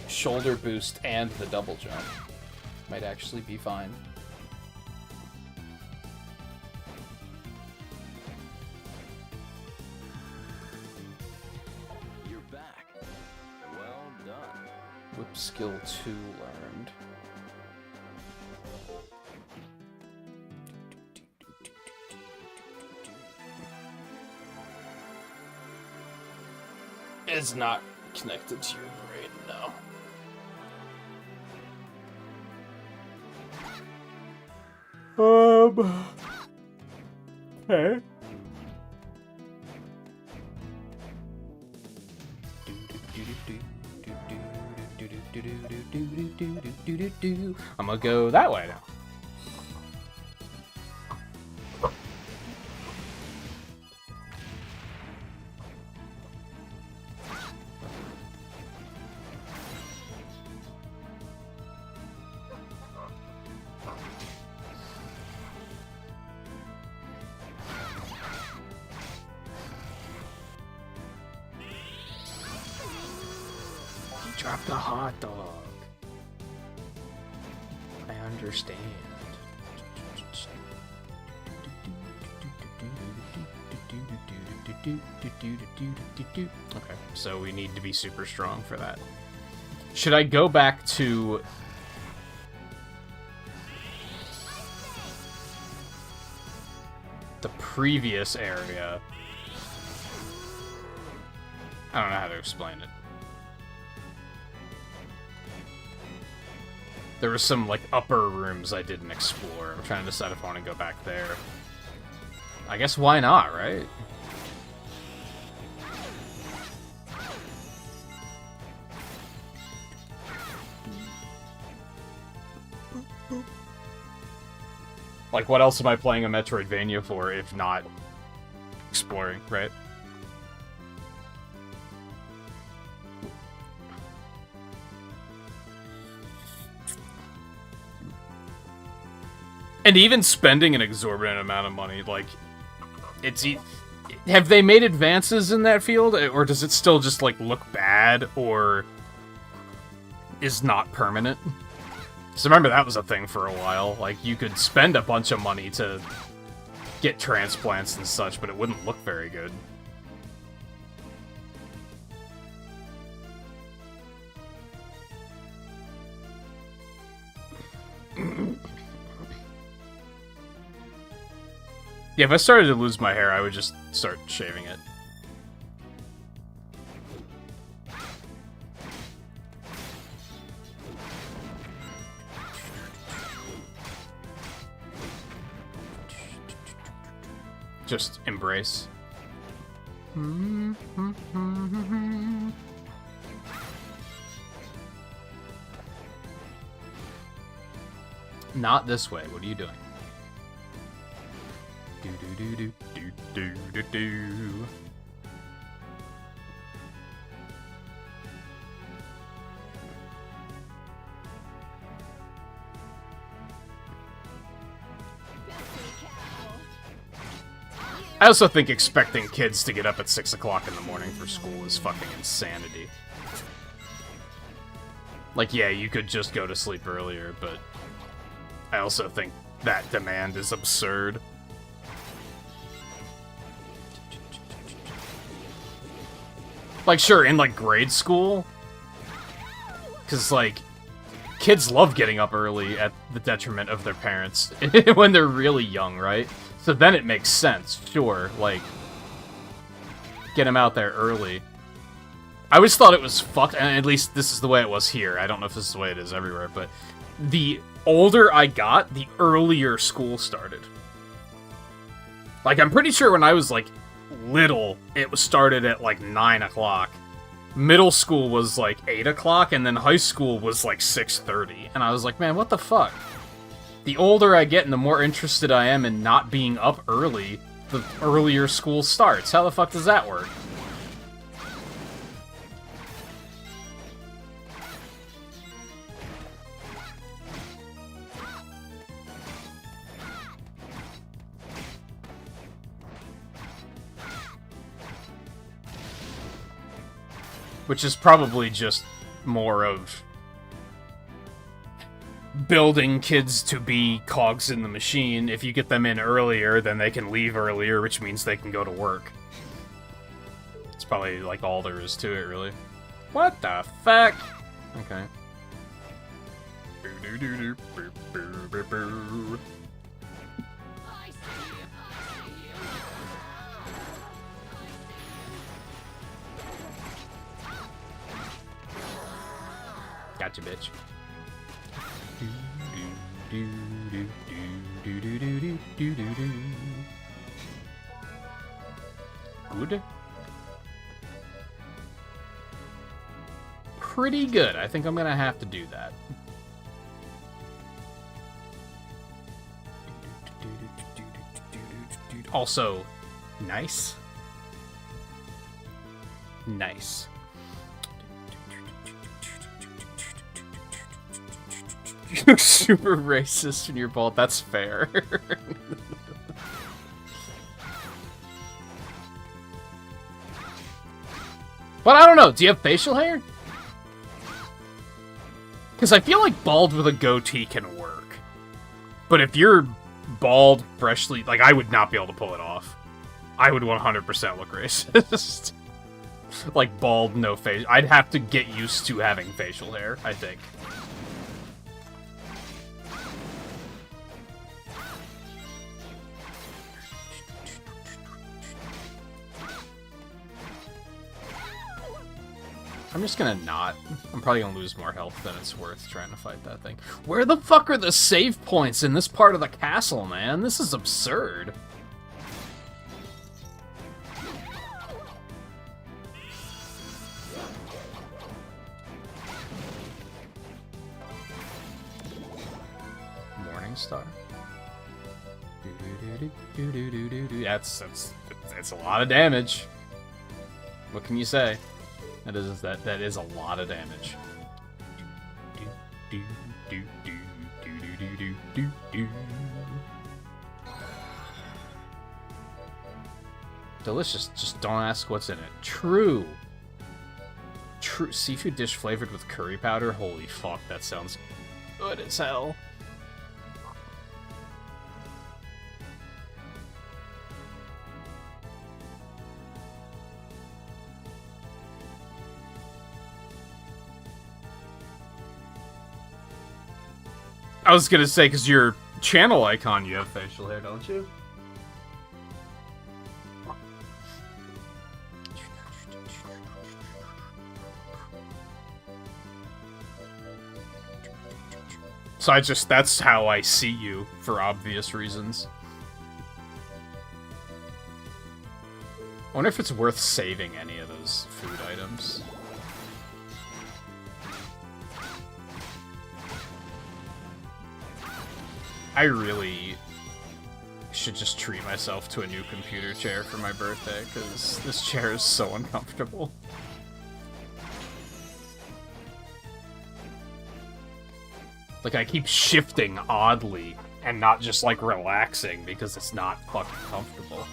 shoulder boost and the double jump. Might actually be fine. You're back. Well done. Whip skill 2 learned. It's not connected to your brain, no. Okay. I'm gonna go that way now. Drop the hot dog. I understand. Okay, so we need to be super strong for that. Should I go back to... the previous area? I don't know how to explain it. There were some, like, upper rooms I didn't explore. I'm trying to decide if I want to go back there. I guess why not, right? Like, what else am I playing a Metroidvania for if not exploring, right? And even spending an exorbitant amount of money, like, Have they made advances in that field, or does it still just, like, look bad, or is not permanent? So remember that was a thing for a while. Like, you could spend a bunch of money to get transplants and such, but it wouldn't look very good. Yeah, if I started to lose my hair, I would just start shaving it. Just embrace. Not this way. What are you doing? Do do do do do do do. I also think expecting kids to get up at 6 o'clock in the morning for school is fucking insanity. Like, yeah, you could just go to sleep earlier, but I also think that demand is absurd. Like, sure, in, like, grade school, because, like, kids love getting up early at the detriment of their parents when they're really young, right? So then it makes sense, sure, like, get them out there early. I always thought it was fucked, and at least this is the way it was here. I don't know if this is the way it is everywhere, but the older I got, the earlier school started. Like, I'm pretty sure when I was, like, little, it was started at, like, 9 o'clock. Middle school was, like, 8 o'clock, and then high school was, like, 6:30. And I was like, man, what the fuck? The older I get and the more interested I am in not being up early, the earlier school starts. How the fuck does that work? Which is probably just more of building kids to be cogs in the machine. If you get them in earlier, then they can leave earlier, which means they can go to work. It's probably like all there is to it, really. What the fuck? Okay. Gotcha, bitch. Good. Pretty good. I think I'm gonna have to do that. Also, nice. Nice. You're super racist in your bald. That's fair. But I don't know. Do you have facial hair? Because I feel like bald with a goatee can work. But if you're bald, freshly... Like, I would not be able to pull it off. I would 100% look racist. Like, bald, no face. I'd have to get used to having facial hair, I think. I'm just gonna not. I'm probably gonna lose more health than it's worth trying to fight that thing. Where the fuck are the save points in this part of the castle, man? This is absurd. Morningstar. That's a lot of damage. What can you say? That is a lot of damage. Delicious. Just don't ask what's in it. True. True. Seafood dish flavored with curry powder? Holy fuck, that sounds good as hell. I was gonna say, because your channel icon, you have facial hair, don't you? So that's how I see you, for obvious reasons. I wonder if it's worth saving any of those food items. I really should just treat myself to a new computer chair for my birthday, because this chair is so uncomfortable. Like, I keep shifting oddly, and not just, like, relaxing, because it's not fucking comfortable.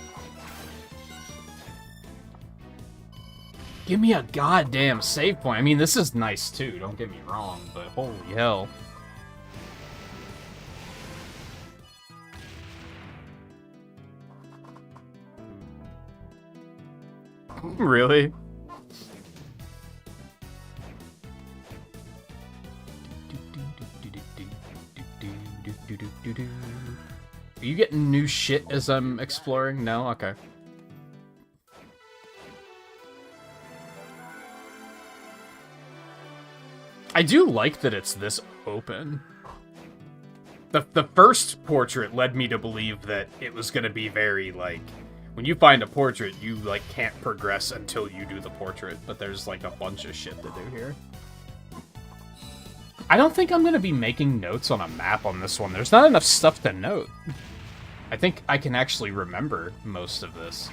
Give me a goddamn save point. I mean, this is nice, too, don't get me wrong, but holy hell. Really? Are you getting new shit as I'm exploring? No? Okay. I do like that it's this open. The first portrait led me to believe that it was gonna be very, like, when you find a portrait, you, like, can't progress until you do the portrait, but there's, like, a bunch of shit to do here. I don't think I'm gonna be making notes on a map on this one. There's not enough stuff to note. I think I can actually remember most of this.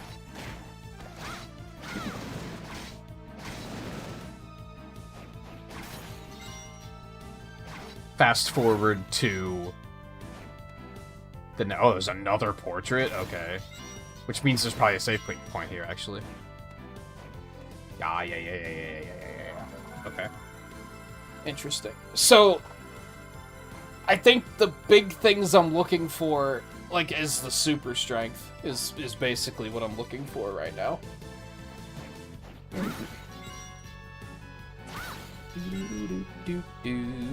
Fast forward to... oh, there's another portrait? Okay. Which means there's probably a save point here, actually. Yeah. Okay. Interesting. So, I think the big things I'm looking for, like, is the super strength, is basically what I'm looking for right now. I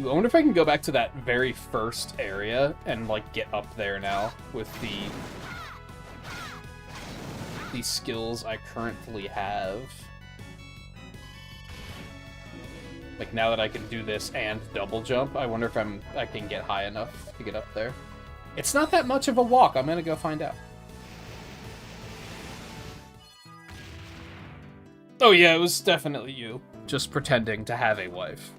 wonder if I can go back to that very first area and, like, get up there now with the skills I currently have. Like, now that I can do this and double jump, I wonder if I can get high enough to get up there. It's not that much of a walk. I'm gonna go find out. Oh yeah, it was definitely you. Just pretending to have a wife.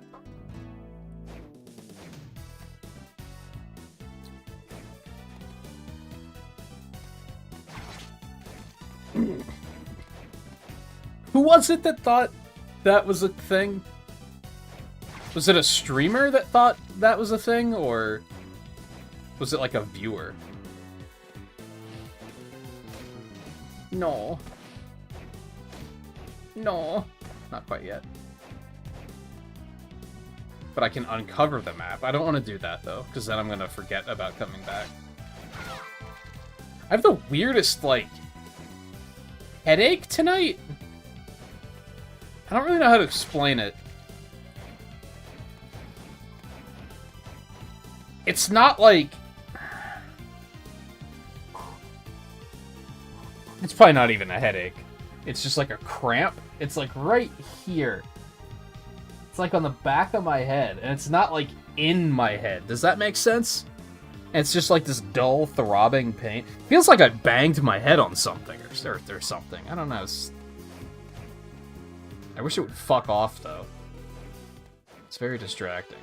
Who was it that thought that was a thing? Was it a streamer that thought that was a thing, or was it like a viewer? No. No. Not quite yet. But I can uncover the map. I don't want to do that, though, because then I'm going to forget about coming back. I have the weirdest, like, headache tonight. I don't really know how to explain it. It's not like... It's probably not even a headache. It's just like a cramp. It's like right here. It's like on the back of my head, and it's not like in my head. Does that make sense? And it's just like this dull, throbbing pain. Feels like I banged my head on something or something. I don't know. I wish it would fuck off, though. It's very distracting.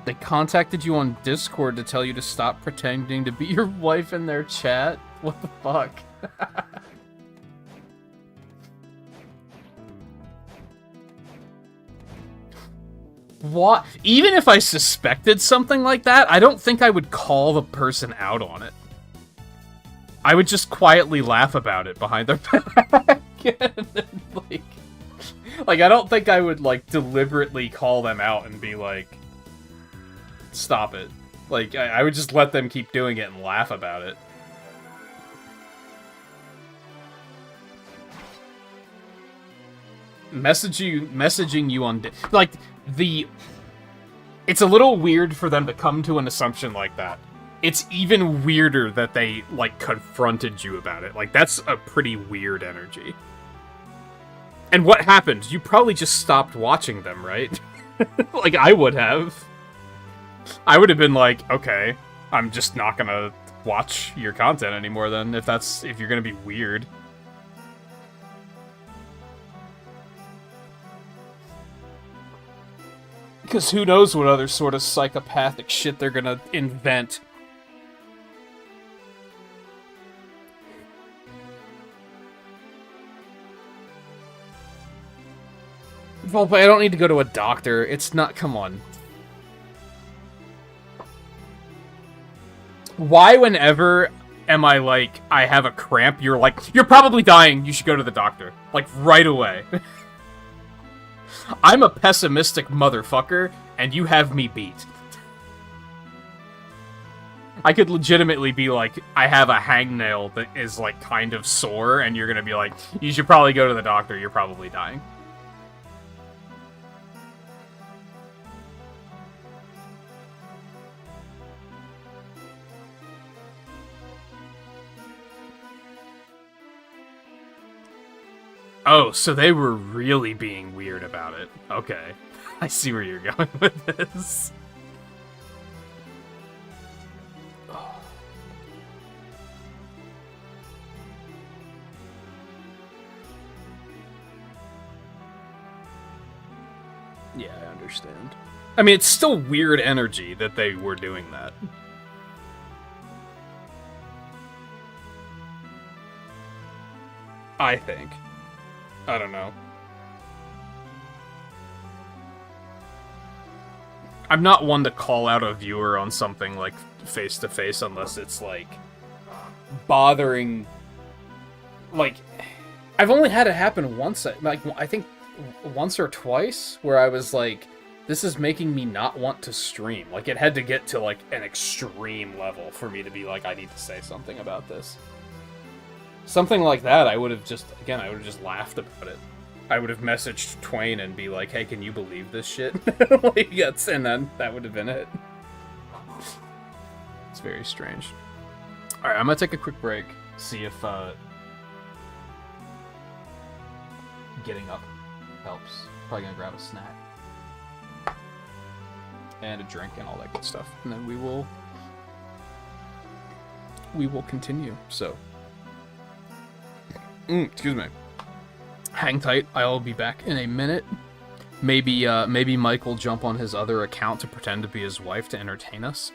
They contacted you on Discord to tell you to stop pretending to be your wife in their chat? What the fuck? What? Even if I suspected something like that, I don't think I would call the person out on it. I would just quietly laugh about it behind their back. like, I don't think I would, like, deliberately call them out and be like, stop it. Like, I would just let them keep doing it and laugh about it. Messaging you on... Like, it's a little weird for them to come to an assumption like that. It's even weirder that they, like, confronted you about it. Like, that's a pretty weird energy. And what happened? You probably just stopped watching them, right? Like, I would have. I would have been like, okay, I'm just not gonna watch your content anymore then, if you're gonna be weird. Because who knows what other sort of psychopathic shit they're gonna invent. Well, but I don't need to go to a doctor. It's not... Come on. Why whenever am I like, I have a cramp, you're like, you're probably dying, you should go to the doctor. Like, right away. I'm a pessimistic motherfucker, and you have me beat. I could legitimately be like, I have a hangnail that is, like, kind of sore, and you're gonna be like, you should probably go to the doctor, you're probably dying. Oh, so they were really being weird about it. Okay. I see where you're going with this. Oh. Yeah, I understand. I mean, it's still weird energy that they were doing that. I think. I don't know. I'm not one to call out a viewer on something, like, face-to-face unless it's, like, bothering... Like, I've only had it happen once, like, I think once or twice, where I was like, this is making me not want to stream. Like, it had to get to, like, an extreme level for me to be like, I need to say something about this. Something like that, I would have just, again, I would have just laughed about it. I would have messaged Twain and be like, hey, can you believe this shit? Like, yes, and then that would have been it. It's very strange. Alright, I'm gonna take a quick break, see if, getting up helps. Probably gonna grab a snack. And a drink and all that good stuff. And then we will continue, so... excuse me. Hang tight. I'll be back in a minute. Maybe Mike will jump on his other account to pretend to be his wife to entertain us.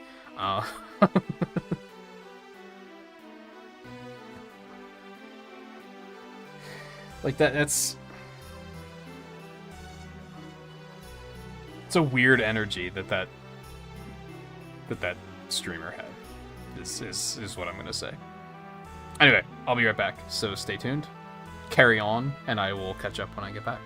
Like that's... It's a weird energy that streamer had. Is what I'm gonna say. Anyway, I'll be right back, so stay tuned, carry on, and I will catch up when I get back.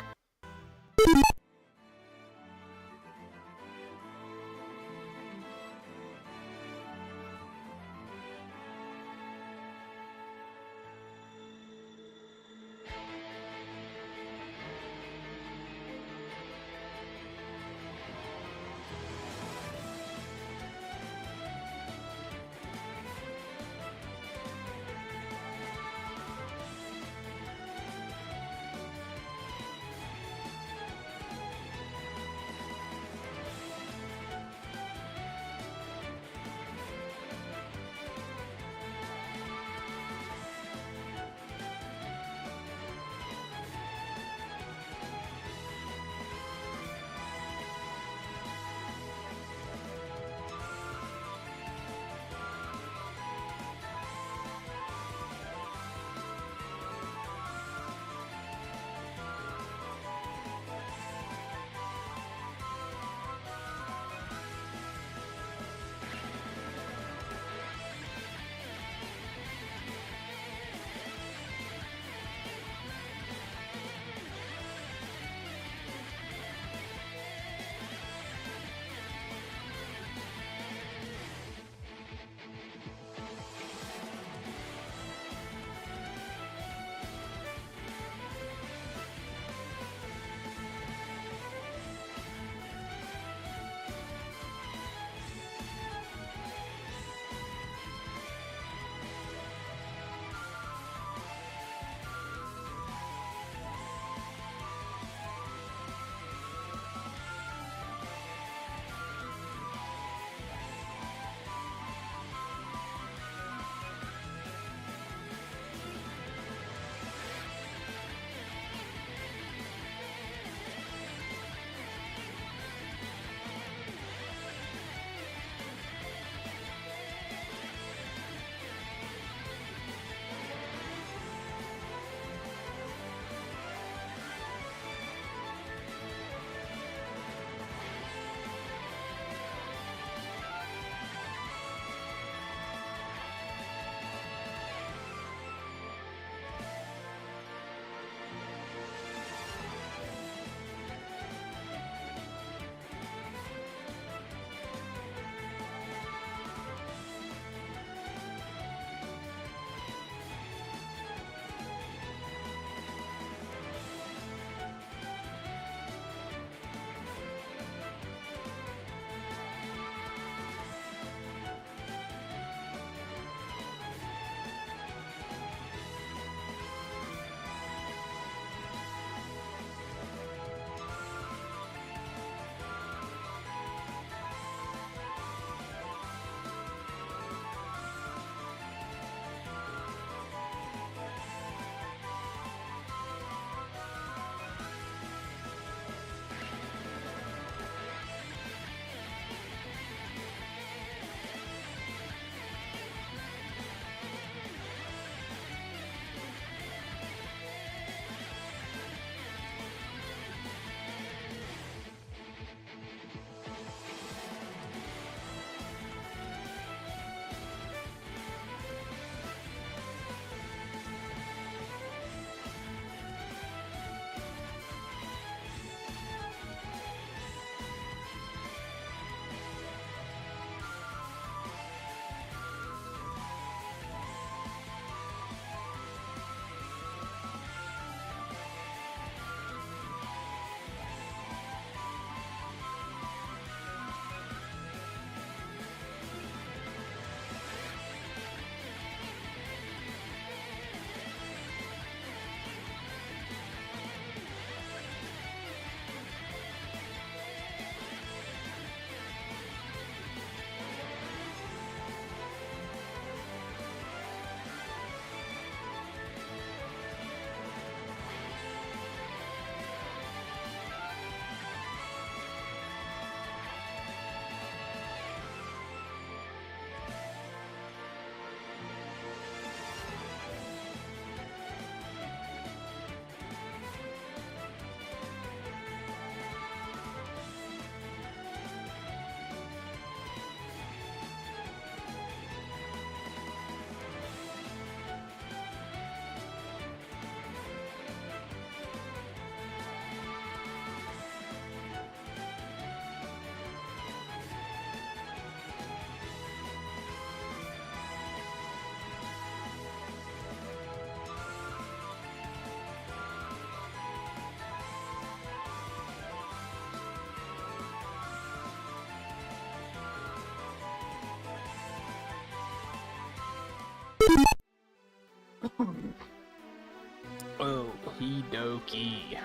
Okie dokie.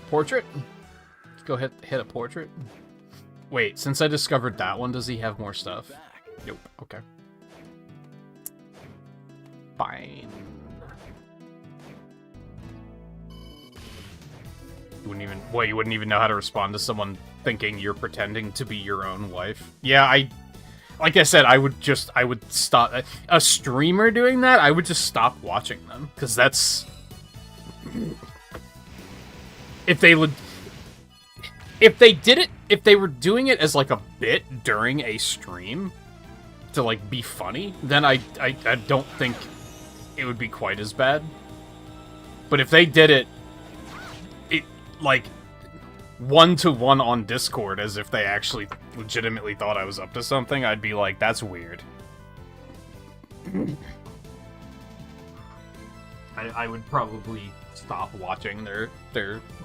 Portrait? Go hit a portrait. Wait, since I discovered that one, does he have more stuff? Back. Nope. Okay. Fine. You wouldn't even know how to respond to someone thinking you're pretending to be your own wife? Yeah, like I said, I would stop a streamer doing that. I would just stop watching them because that's if they were doing it as like a bit during a stream to like be funny, then I don't think it would be quite as bad. But if they did it like 1-to-1 on Discord as if they actually legitimately thought I was up to something, I'd be like, that's weird. I would probably stop watching their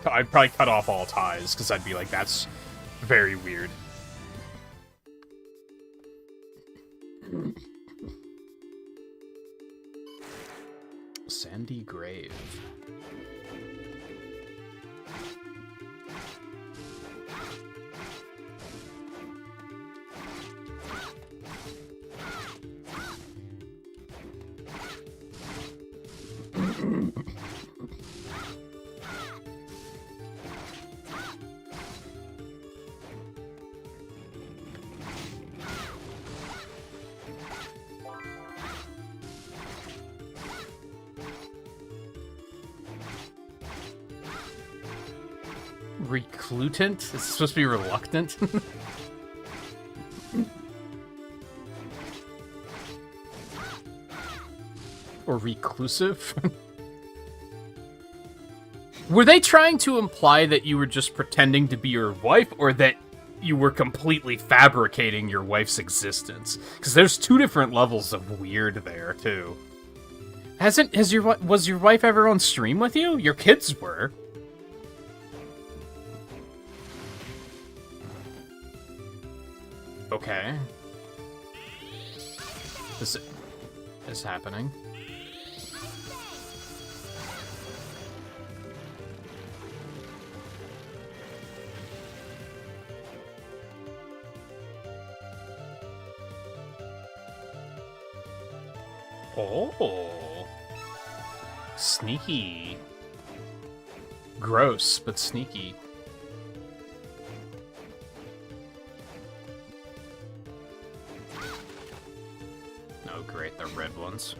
I'd probably cut off all ties because I'd be like, that's very weird. Sandy Grave. Reclutant? It's supposed to be reluctant? Or reclusive? Were they trying to imply that you were just pretending to be your wife, or that you were completely fabricating your wife's existence? Because there's two different levels of weird there, too. Was your wife ever on stream with you? Your kids were. Okay. This is happening. Oh. Sneaky. Gross, but sneaky. Oh, great, the red ones.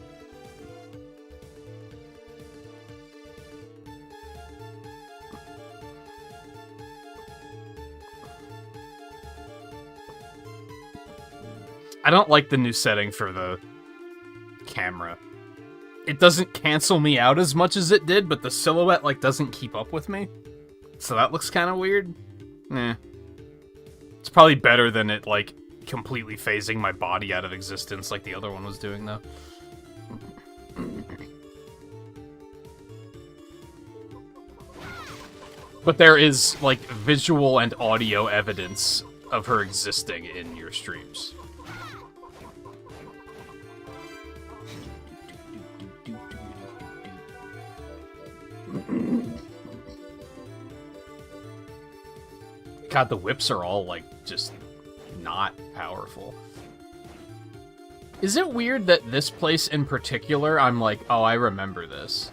I don't like the new setting for the camera. It doesn't cancel me out as much as it did, but the silhouette, like, doesn't keep up with me. So that looks kind of weird. Eh. It's probably better than it, like, completely phasing my body out of existence like the other one was doing, though. But there is, like, visual and audio evidence of her existing in your streams. God, the whips are all, like, just not powerful. Is it weird that this place in particular, I'm like, oh, I remember this?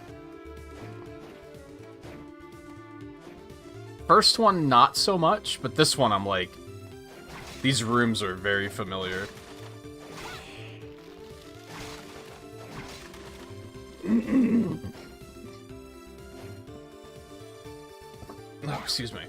First one, not so much, but this one, I'm like, these rooms are very familiar. Oh, excuse me.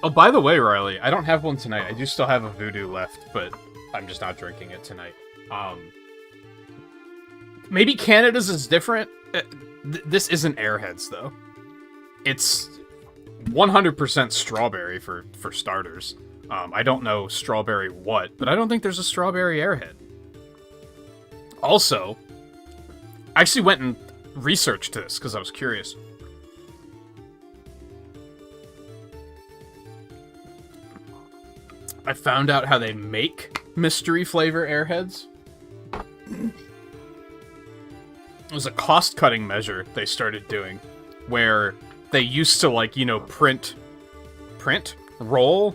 Oh, by the way, Riley, I don't have one tonight. I do still have a Voodoo left, but I'm just not drinking it tonight. Maybe Canada's is different. This isn't Airheads, though. It's 100% strawberry for starters. I don't know strawberry what, but I don't think there's a strawberry Airhead. Also, I actually went and researched this because I was curious. I found out how they make mystery flavor Airheads. It was a cost-cutting measure they started doing, where they used to, like, you know, roll,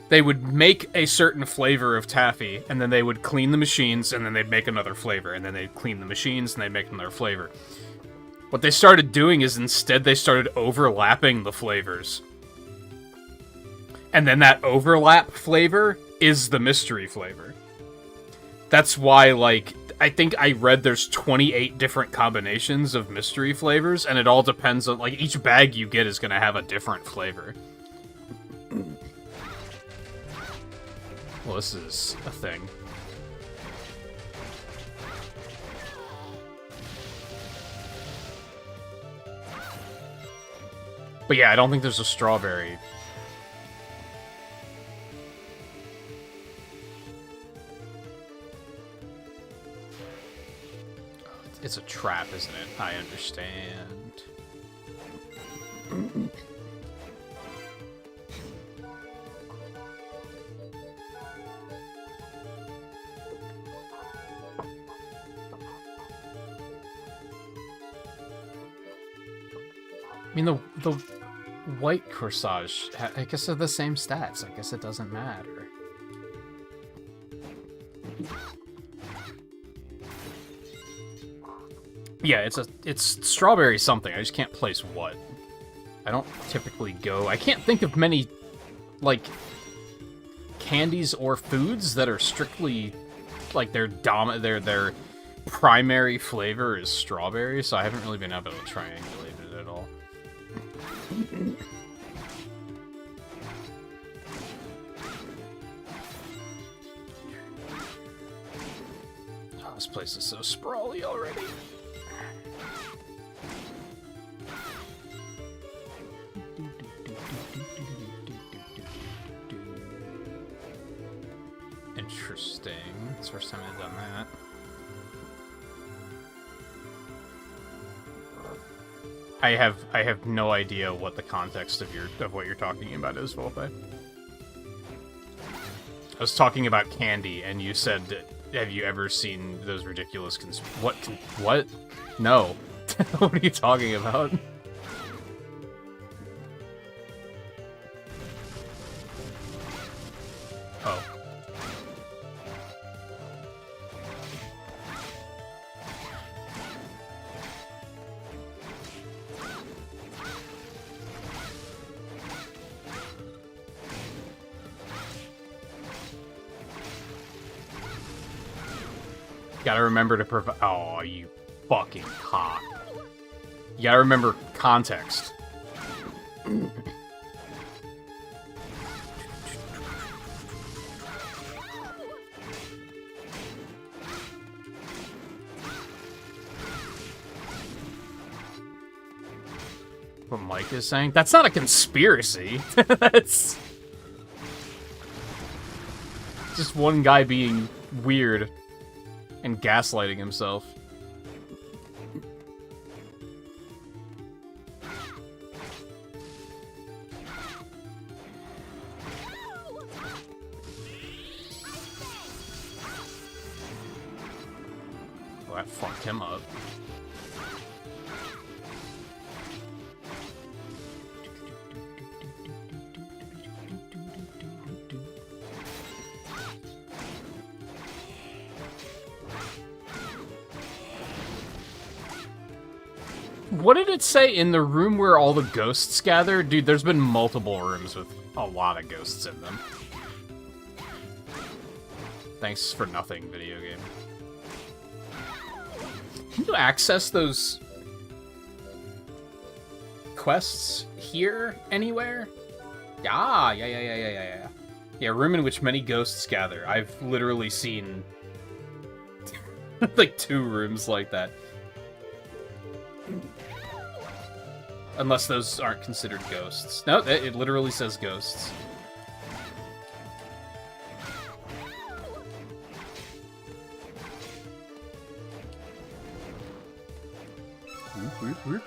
they would make a certain flavor of taffy, and then they would clean the machines, and then they'd make another flavor, and then they'd clean the machines, and they'd make another flavor. What they started doing is instead they started overlapping the flavors. And then that overlap flavor is the mystery flavor. That's why, like, I think I read there's 28 different combinations of mystery flavors, and it all depends on, like, each bag you get is going to have a different flavor. Well, this is a thing. But yeah, I don't think there's a strawberry. It's a trap, isn't it? I understand. I mean, the white corsage, I guess they're the same stats. I guess it doesn't matter. Yeah, it's strawberry something. I just can't place what. I don't typically go. I can't think of many, like, candies or foods that are strictly, like, their primary flavor is strawberry. So I haven't really been able to triangulate it at all. Oh, this place is so sprawly already. Interesting. It's the first time I've done that. I have no idea what the context of what you're talking about is, Volpe. I was talking about candy, and you said, "Have you ever seen those ridiculous what? No. What are you talking about?" Oh. Gotta remember to provide. Oh, you fucking cock. You gotta remember context. What Mike is saying? That's not a conspiracy. That's just one guy being weird and gaslighting himself. Well, that fucked him up. What did it say in the room where all the ghosts gather? Dude, there's been multiple rooms with a lot of ghosts in them. Thanks for nothing, video game. Can you access those quests here anywhere? Yeah. Yeah, room in which many ghosts gather. I've literally seen like 2 rooms like that. Unless those aren't considered ghosts. No, it literally says ghosts. Whoop.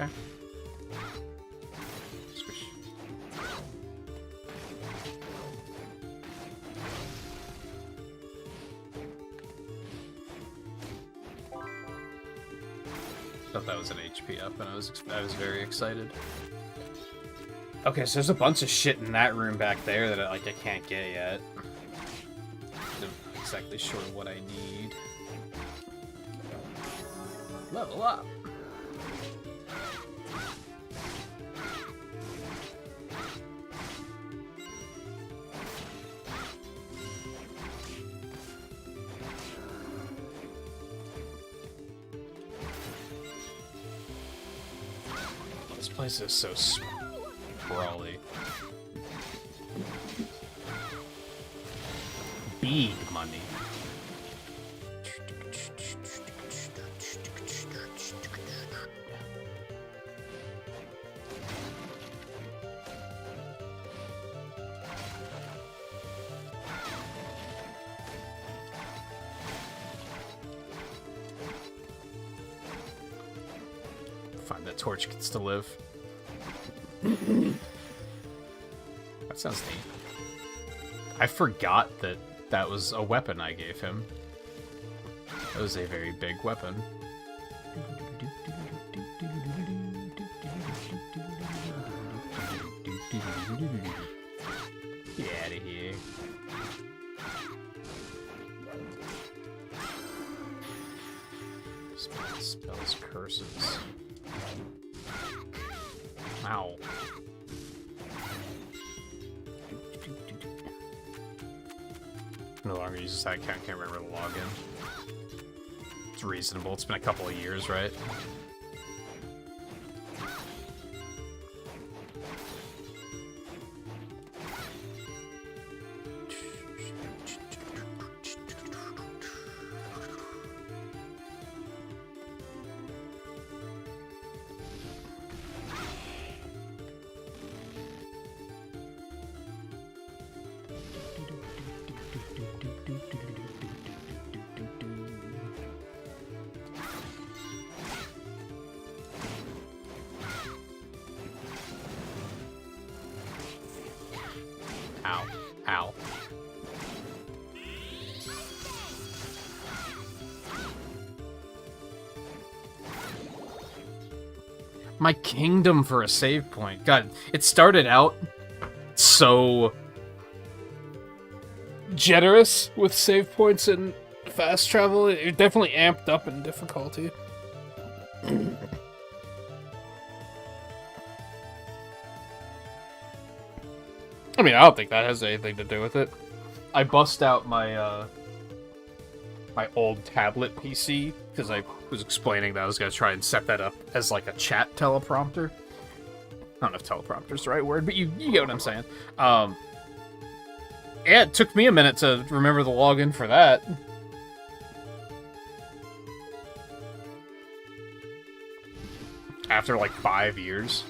Okay. Squish. Thought that was an HP up, and I was very excited. Okay, so there's a bunch of shit in that room back there that I can't get yet. I'm not exactly sure what I need. Level up. This place is so sprawly. Big money. Find that torch gets to live. That sounds neat. I forgot that that was a weapon I gave him. That was a very big weapon. Get out of here. Spells curses. Ow. No longer uses that account, can't remember the login. It's reasonable, it's been a couple of years, right? Ow. Ow. My kingdom for a save point. God, it started out so generous with save points and fast travel. It definitely amped up in difficulty. I mean, I don't think that has anything to do with it. I bust out my my old tablet PC because I was explaining that I was going to try and set that up as like a chat teleprompter. I don't know if teleprompter's the right word, but you get what I'm saying. Yeah, it took me a minute to remember the login for that. After like 5 years.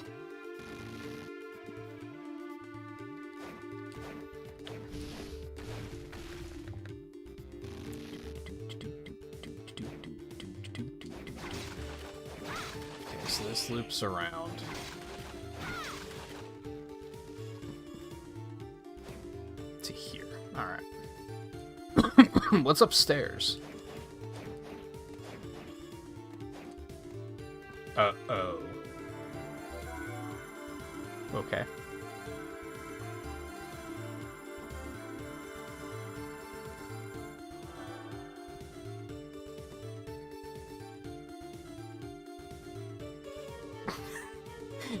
So this loops around. To here. Alright. What's upstairs? Uh-oh. Okay.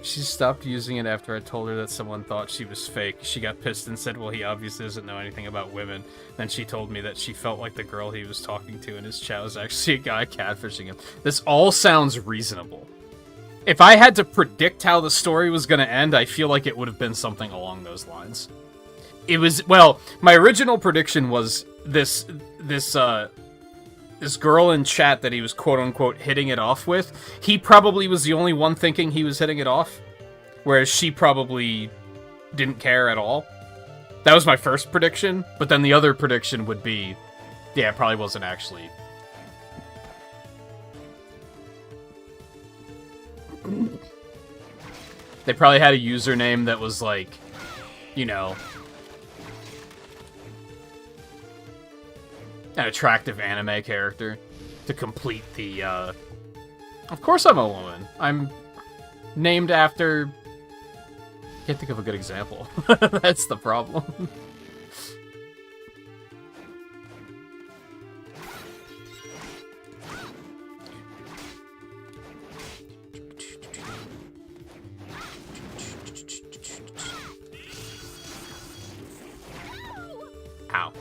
She stopped using it after I told her that someone thought she was fake. She got pissed and said, well, he obviously doesn't know anything about women. Then she told me that she felt like the girl he was talking to in his chat was actually a guy catfishing him. This all sounds reasonable. If I had to predict how the story was going to end, I feel like it would have been something along those lines. It was, well, my original prediction was this girl in chat that he was quote-unquote hitting it off with, he probably was the only one thinking he was hitting it off, whereas she probably didn't care at all. That was my first prediction, but then the other prediction would be, yeah, it probably wasn't actually. They probably had a username that was like, you know, an attractive anime character to complete the, Of course I'm a woman. I'm named after... Can't think of a good example. That's the problem. Ow.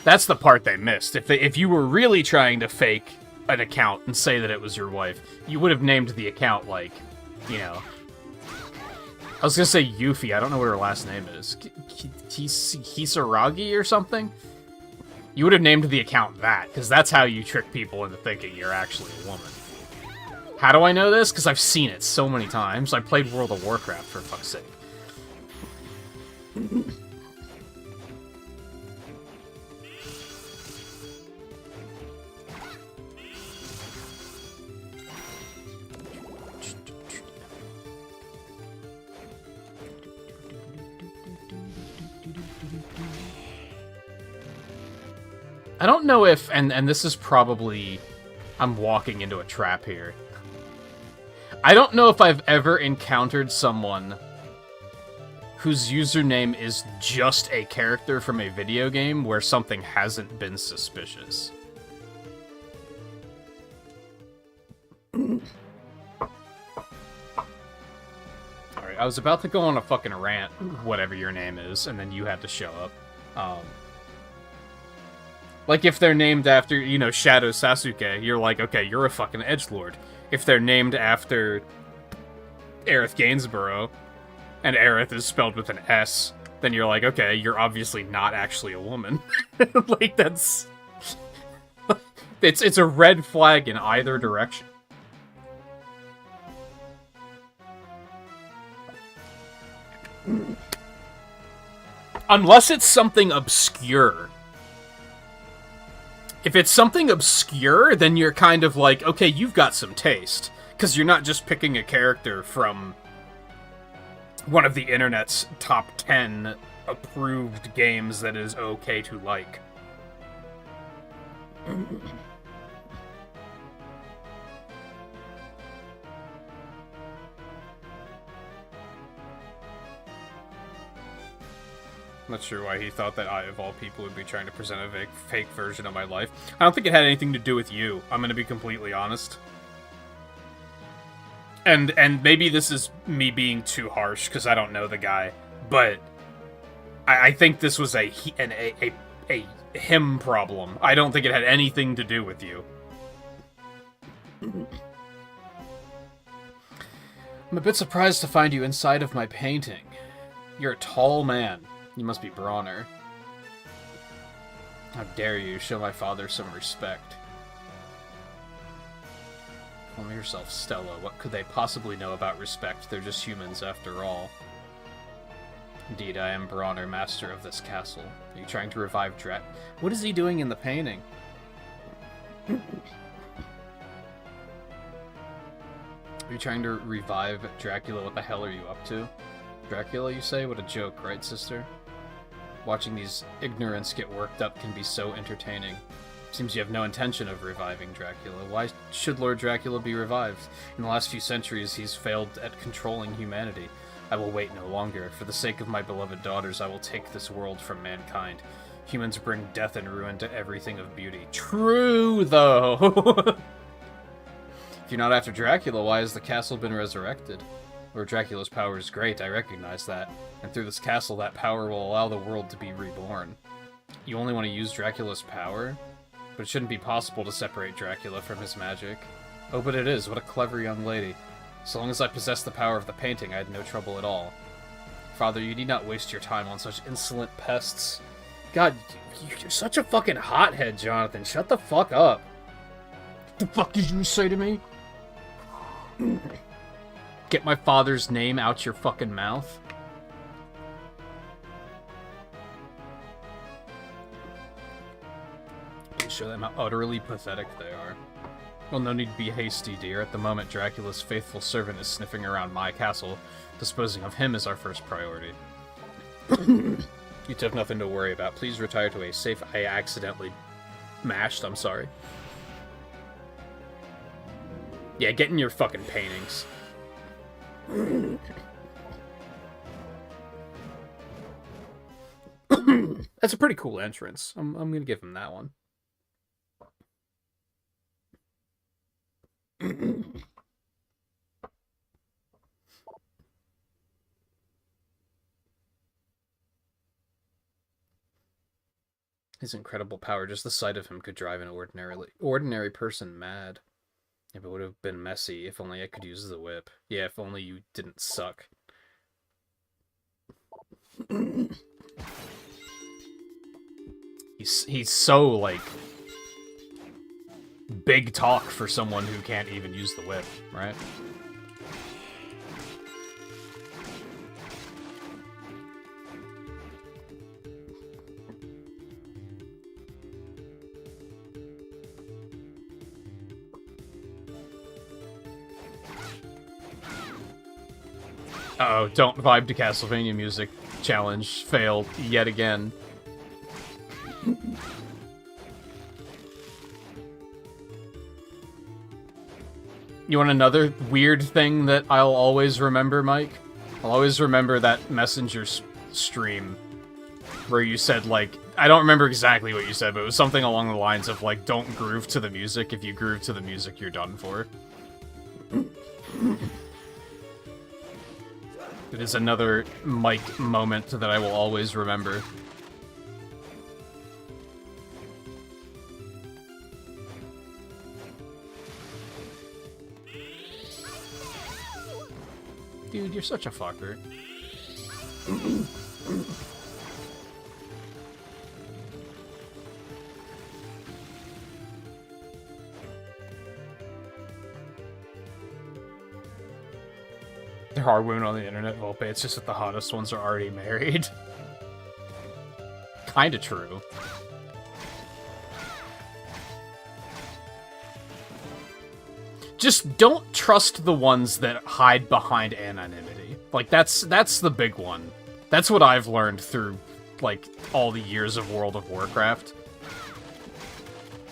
That's the part they missed. If you were really trying to fake an account and say that it was your wife, you would have named the account, like, you know... I was gonna say Yuffie, I don't know what her last name is. Kisaragi or something? You would have named the account that, because that's how you trick people into thinking you're actually a woman. How do I know this? Because I've seen it so many times. I played World of Warcraft, for fuck's sake. I don't know if, and this is probably, I'm walking into a trap here. I don't know if I've ever encountered someone whose username is just a character from a video game where something hasn't been suspicious. Alright, I was about to go on a fucking rant, whatever your name is, and then you had to show up. Like, if they're named after, you know, Shadow Sasuke, you're like, okay, you're a fucking edgelord. If they're named after Aerith Gainsborough, and Aerith is spelled with an S, then you're like, okay, you're obviously not actually a woman. Like, that's... it's a red flag in either direction. Unless it's something obscure. If it's something obscure, then you're kind of like, okay, you've got some taste. Because you're not just picking a character from one of the internet's top 10 approved games that is okay to like. I'm not sure why he thought that I, of all people, would be trying to present a fake version of my life. I don't think it had anything to do with you. I'm going to be completely honest. And maybe this is me being too harsh, because I don't know the guy. But I think this was a him problem. I don't think it had anything to do with you. I'm a bit surprised to find you inside of my painting. You're a tall man. You must be Bronner. How dare you show my father some respect. Call yourself Stella. What could they possibly know about respect? They're just humans after all. Indeed, I am Bronner, master of this castle. Are you trying to revive Dret? What is he doing in the painting? Are you trying to revive Dracula? What the hell are you up to? Dracula, you say? What a joke, right, sister? Watching these ignorants get worked up can be so entertaining. Seems you have no intention of reviving Dracula. Why should Lord Dracula be revived? In the last few centuries, he's failed at controlling humanity. I will wait no longer. For the sake of my beloved daughters, I will take this world from mankind. Humans bring death and ruin to everything of beauty. True, though! If you're not after Dracula, why has the castle been resurrected? Lord Dracula's power is great, I recognize that. And through this castle, that power will allow the world to be reborn. You only want to use Dracula's power? But it shouldn't be possible to separate Dracula from his magic. Oh, but it is. What a clever young lady. So long as I possess the power of the painting, I had no trouble at all. Father, you need not waste your time on such insolent pests. God, you're such a fucking hothead, Jonathan. Shut the fuck up. What the fuck did you say to me? Get my father's name out your fucking mouth. Please show them how utterly pathetic they are. Well, no need to be hasty, dear. At the moment, Dracula's faithful servant is sniffing around my castle. Disposing of him is our first priority. You two have nothing to worry about. Please retire to a safe... I accidentally mashed, I'm sorry. Yeah, get in your fucking paintings. That's a pretty cool entrance. I'm gonna give him that one. His incredible power, just the sight of him could drive an ordinary person mad. If it would have been messy, if only I could use the whip. Yeah, if only you didn't suck. He's so, like, big talk for someone who can't even use the whip, right? Uh-oh, don't vibe to Castlevania music. Challenge failed yet again. You want another weird thing that I'll always remember, Mike? I'll always remember that Messenger stream where you said, like, I don't remember exactly what you said, but it was something along the lines of, like, don't groove to the music. If you groove to the music, you're done for. It is another Mike moment that I will always remember. Dude, you're such a fucker. There are women on the internet, Volpe. It's just that the hottest ones are already married. Kinda true. Just don't trust the ones that hide behind anonymity. Like, that's the big one. That's what I've learned through, like, all the years of World of Warcraft.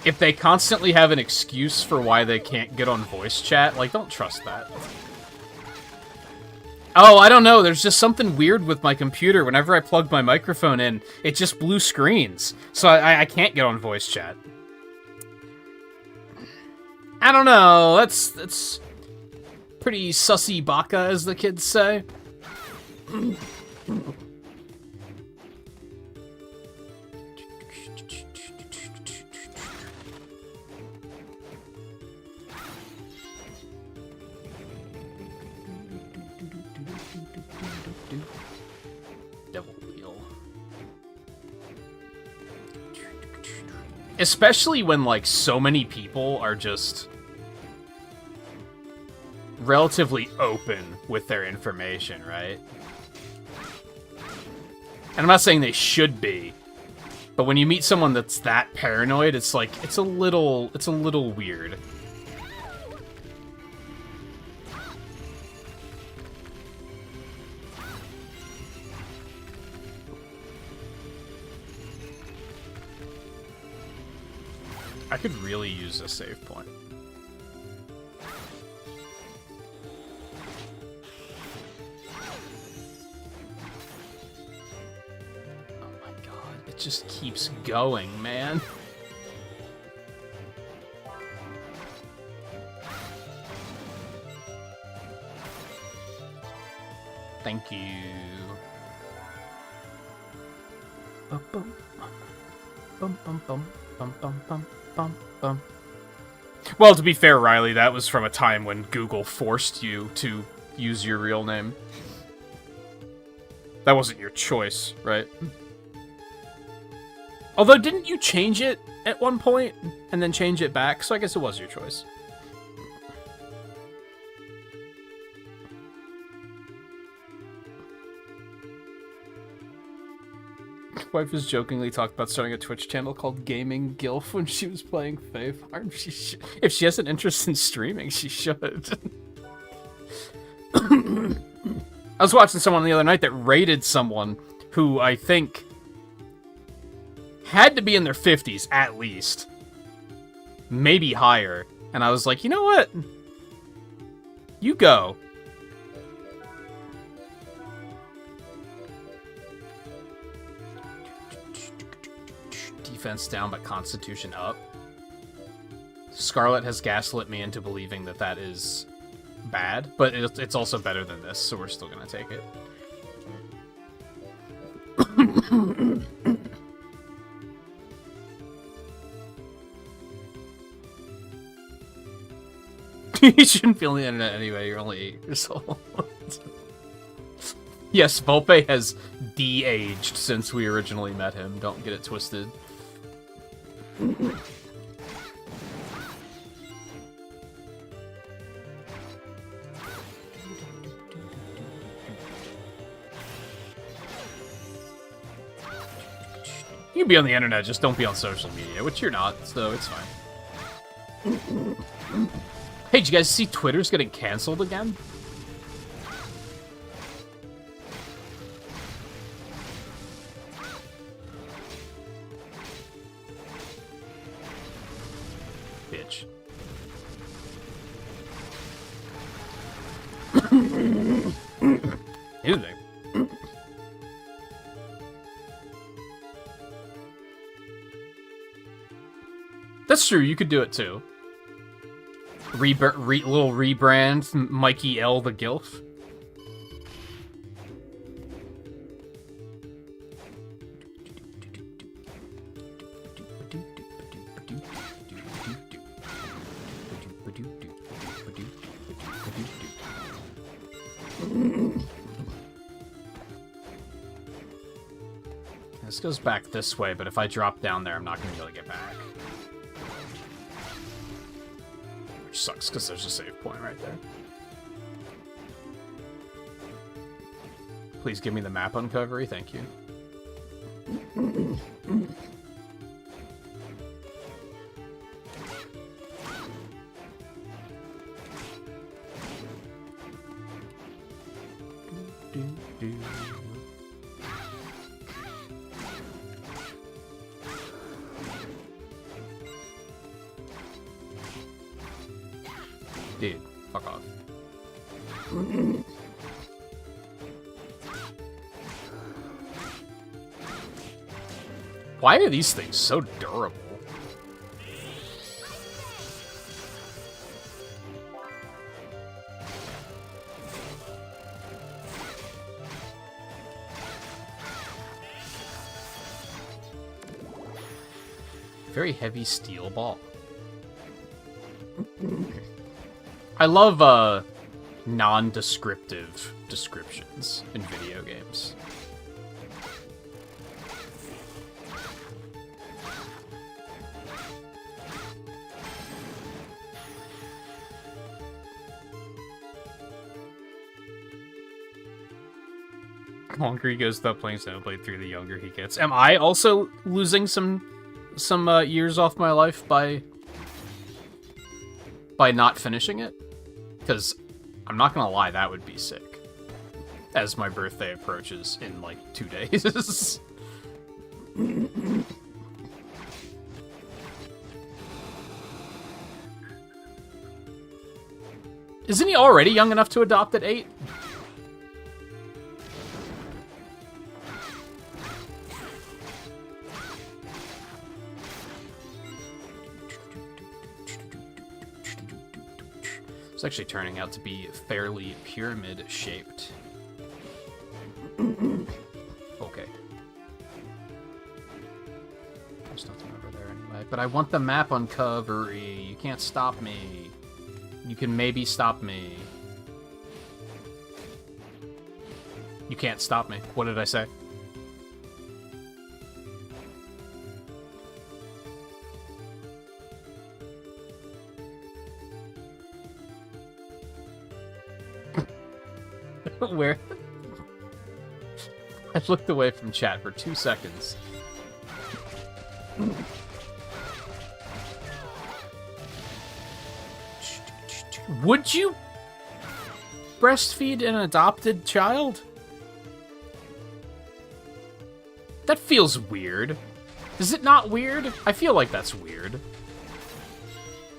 If they constantly have an excuse for why they can't get on voice chat, like, don't trust that. Oh, I don't know. There's just something weird with my computer. Whenever I plug my microphone in, it just blue screens. So I can't get on voice chat. I don't know. That's pretty sussy baka, as the kids say. Devil wheel. Especially when, like, so many people are just relatively open with their information, right? And I'm not saying they should be, but when you meet someone that's that paranoid, it's like, it's a little weird. I could really use a save point. Oh my god, it just keeps going, man. Thank you. Bum, bum. Bum, bum, bum, bum, bum, bum, bum, bum. Well, to be fair, Riley, that was from a time when Google forced you to use your real name. That wasn't your choice, right? Although, didn't you change it at one point and then change it back? So I guess it was your choice. Wife has jokingly talked about starting a Twitch channel called Gaming Gilf when she was playing Fae Farm. If she has an interest in streaming, she should. I was watching someone the other night that rated someone who I think had to be in their 50s at least. Maybe higher. And I was like, you know what? You go. Defense down, but Constitution up. Scarlet has gaslit me into believing that that is bad, but it's also better than this, so we're still gonna take it. You shouldn't be on the internet anyway, you're only 8 years old. Yes, Volpe has de-aged since we originally met him, don't get it twisted. You can be on the internet, just don't be on social media, which you're not, so it's fine. Hey, did you guys see Twitter's getting canceled again? Bitch. Is it? That's true, you could do it too. Little rebrand, Mikey L. the Gilf. This goes back this way, but if I drop down there, I'm not going to be able to get back. Which sucks, because there's a save point right there. Please give me the map uncovery, thank you. Dude, fuck off. Why are these things so durable? Very heavy steel ball. I love non-descriptive descriptions in video games. The longer he goes without playing Xenoblade 3, the younger he gets. Am I also losing some years off my life by not finishing it? Because I'm not gonna lie, that would be sick. As my birthday approaches in like 2 days. Isn't he already young enough to adopt at 8? It's actually turning out to be fairly pyramid-shaped. Okay. There's nothing over there anyway. But I want the map uncovery. You can't stop me. You can maybe stop me. You can't stop me. What did I say? Where? I looked away from chat for 2 seconds. Would you breastfeed an adopted child? That feels weird. Is it not weird? I feel like that's weird.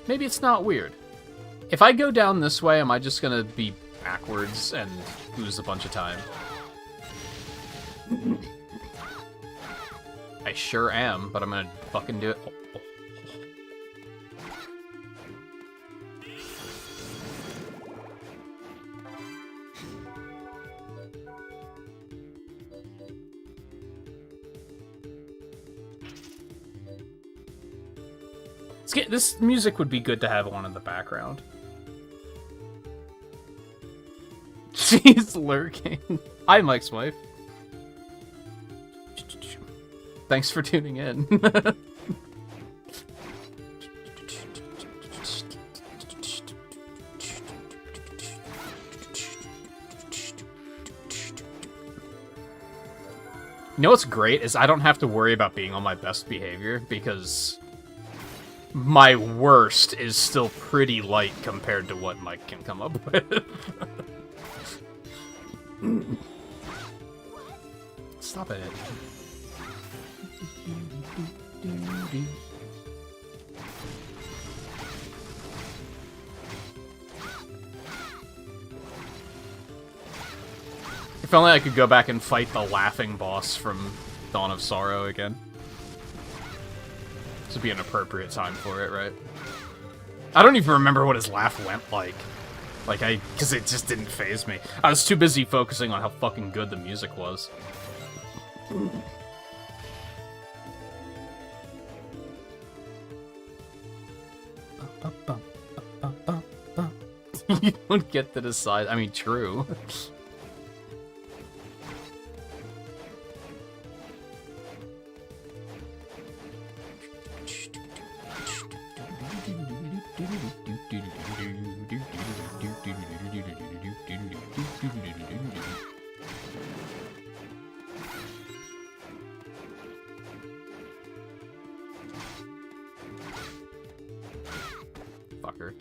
Maybe it's not weird. If I go down this way, am I just gonna be backwards and lose a bunch of time? I sure am, but I'm gonna fucking do it. Oh, oh. This music would be good to have on in the background. She's lurking. Hi, Mike's wife. Thanks for tuning in. You know what's great is I don't have to worry about being on my best behavior because my worst is still pretty light compared to what Mike can come up with. Stop it. If only I could go back and fight the laughing boss from Dawn of Sorrow again. This would be an appropriate time for it, right? I don't even remember what his laugh went like. Because it just didn't faze me. I was too busy focusing on how fucking good the music was. You don't get to decide. I mean, true. Fucker.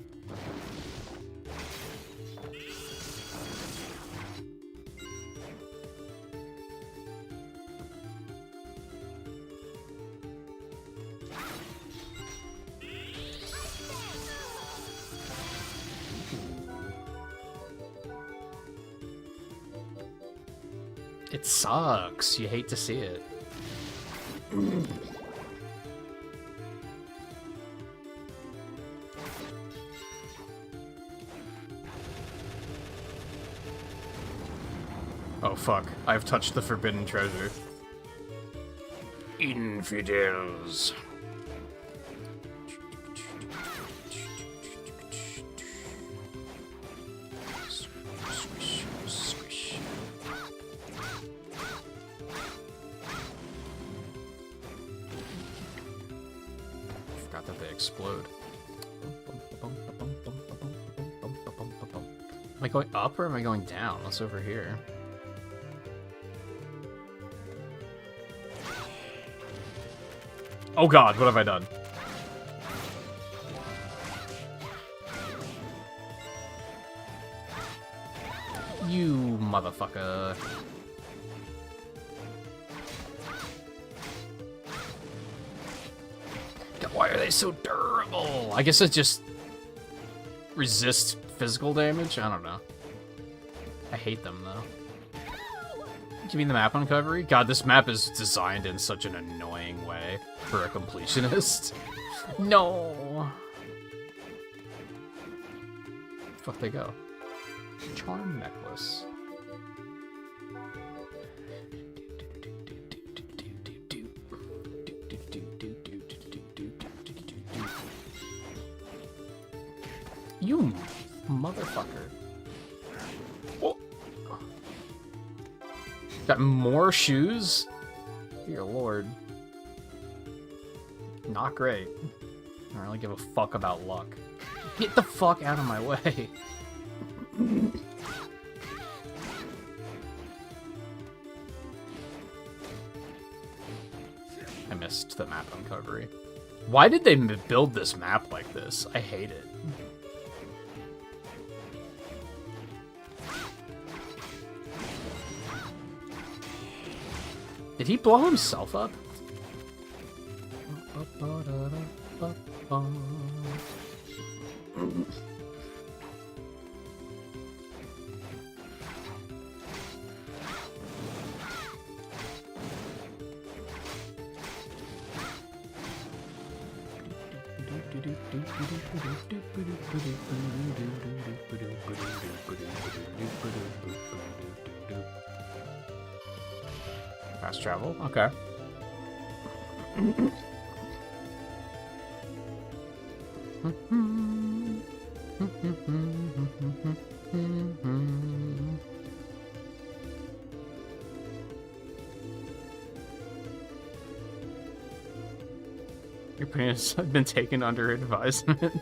It sucks. You hate to see it. Oh fuck, I've touched the forbidden treasure. Infidels. Squish, squish. Forgot that they explode. Am I going up or am I going down? What's over here? Oh god, what have I done? You motherfucker. Why are they so durable? I guess it just resists physical damage? I don't know. I hate them, though. You mean the map uncovery? God, this map is designed in such an annoying way for a completionist. No! Fuck they go. Charm necklace. You motherfucker. Oh. Got more shoes? Dear lord. Not great. I don't really give a fuck about luck. Get the fuck out of my way. I missed the map uncovery. Why did they build this map like this? I hate it. Did he blow himself up? Fast travel, okay. Your penis has been taken under advisement.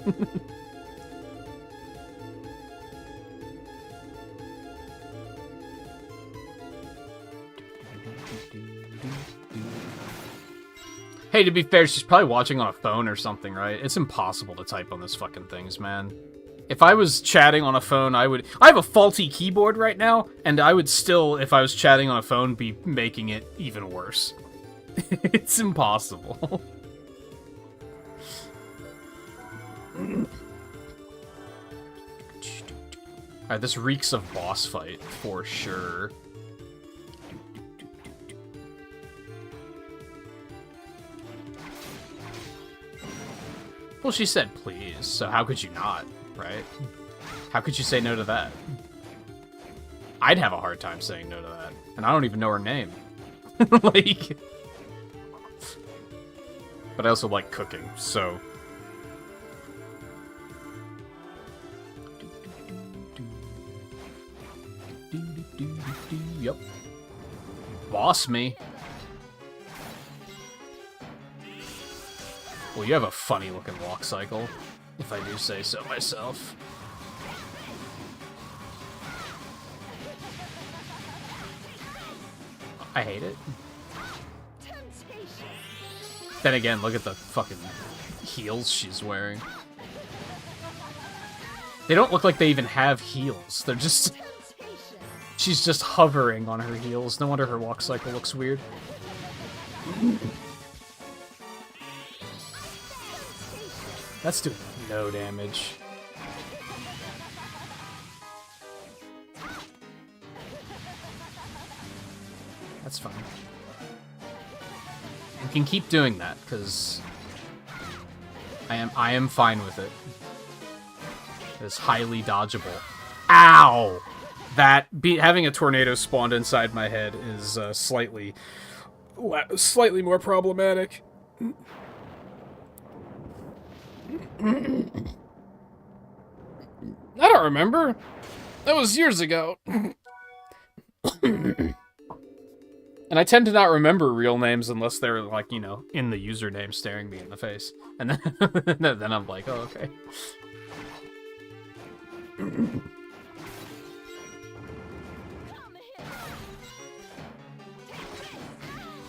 Hey, to be fair, she's probably watching on a phone or something, right? It's impossible to type on these fucking things, man. If I was chatting on a phone, I have a faulty keyboard right now, and I would still, if I was chatting on a phone, be making it even worse. It's impossible. Alright, this reeks of boss fight, for sure. Well, she said please, so how could you not, right? How could you say no to that? I'd have a hard time saying no to that, and I don't even know her name. Like... But I also like cooking, so... Yep. Boss me. Well, you have a funny-looking walk cycle, if I do say so myself. I hate it. Then again, look at the fucking heels she's wearing. They don't look like they even have heels. They're just... She's just hovering on her heels. No wonder her walk cycle looks weird. That's doing no damage. That's fine. You can keep doing that, because I am fine with it. It's highly dodgeable. Ow! Having a tornado spawned inside my head is slightly more problematic. I don't remember. That was years ago. And I tend to not remember real names unless they're, like, you know, in the username staring me in the face. And then, then I'm like, oh, okay.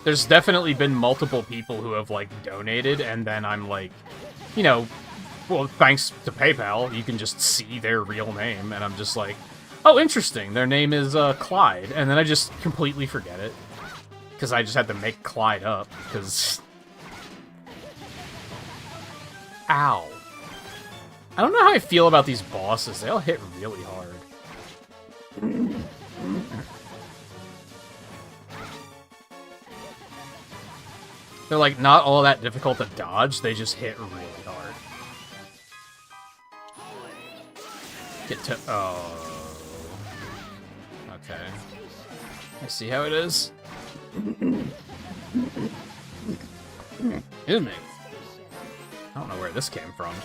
There's definitely been multiple people who have, like, donated, and then I'm like, you know, well, thanks to PayPal, you can just see their real name, and I'm just like, oh, interesting, their name is Clyde, and then I just completely forget it, because I just had to make Clyde up, because... Ow. I don't know how I feel about these bosses. They all hit really hard. They're like not all that difficult to dodge, they just hit really hard. Get to... oh... okay. I see how it is. Excuse me. I don't know where this came from.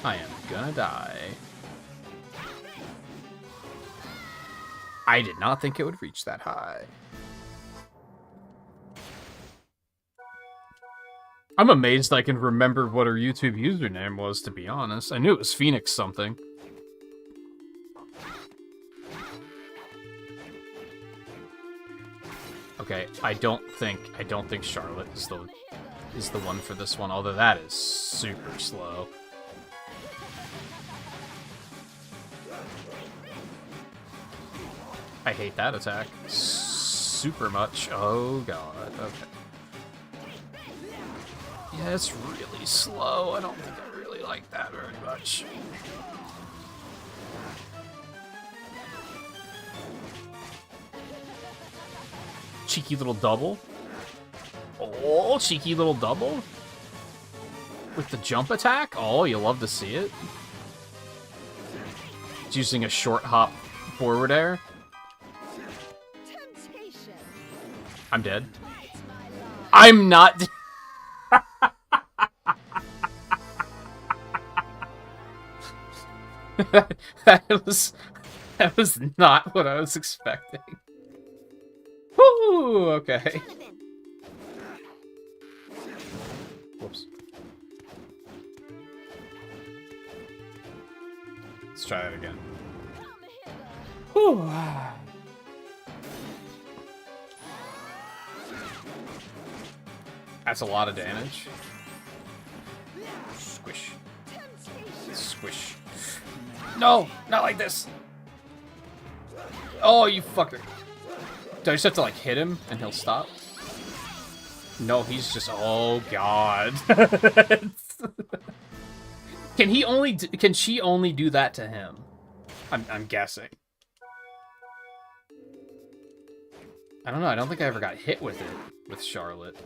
I am gonna die. I did not think it would reach that high. I'm amazed I can remember what her YouTube username was, to be honest. I knew it was Phoenix something. Okay, I don't think Charlotte is the one for this one, although that is super slow. I hate that attack super much. Oh god, okay. Yeah, it's really slow. I don't think I really like that very much. Cheeky little double. Oh, cheeky little double. With the jump attack. Oh, you love to see it. It's using a short hop forward air. I'm dead. I'm not dead. that was not what I was expecting. Woo! Okay. Whoops. Let's try that again. Whew. That's a lot of damage. Squish. Squish. No! Not like this! Oh, you fucker. Do I just have to, like, hit him and he'll stop? No, he's just... oh, God. Can she only do that to him? I'm guessing. I don't know, I don't think I ever got hit with it, with Charlotte.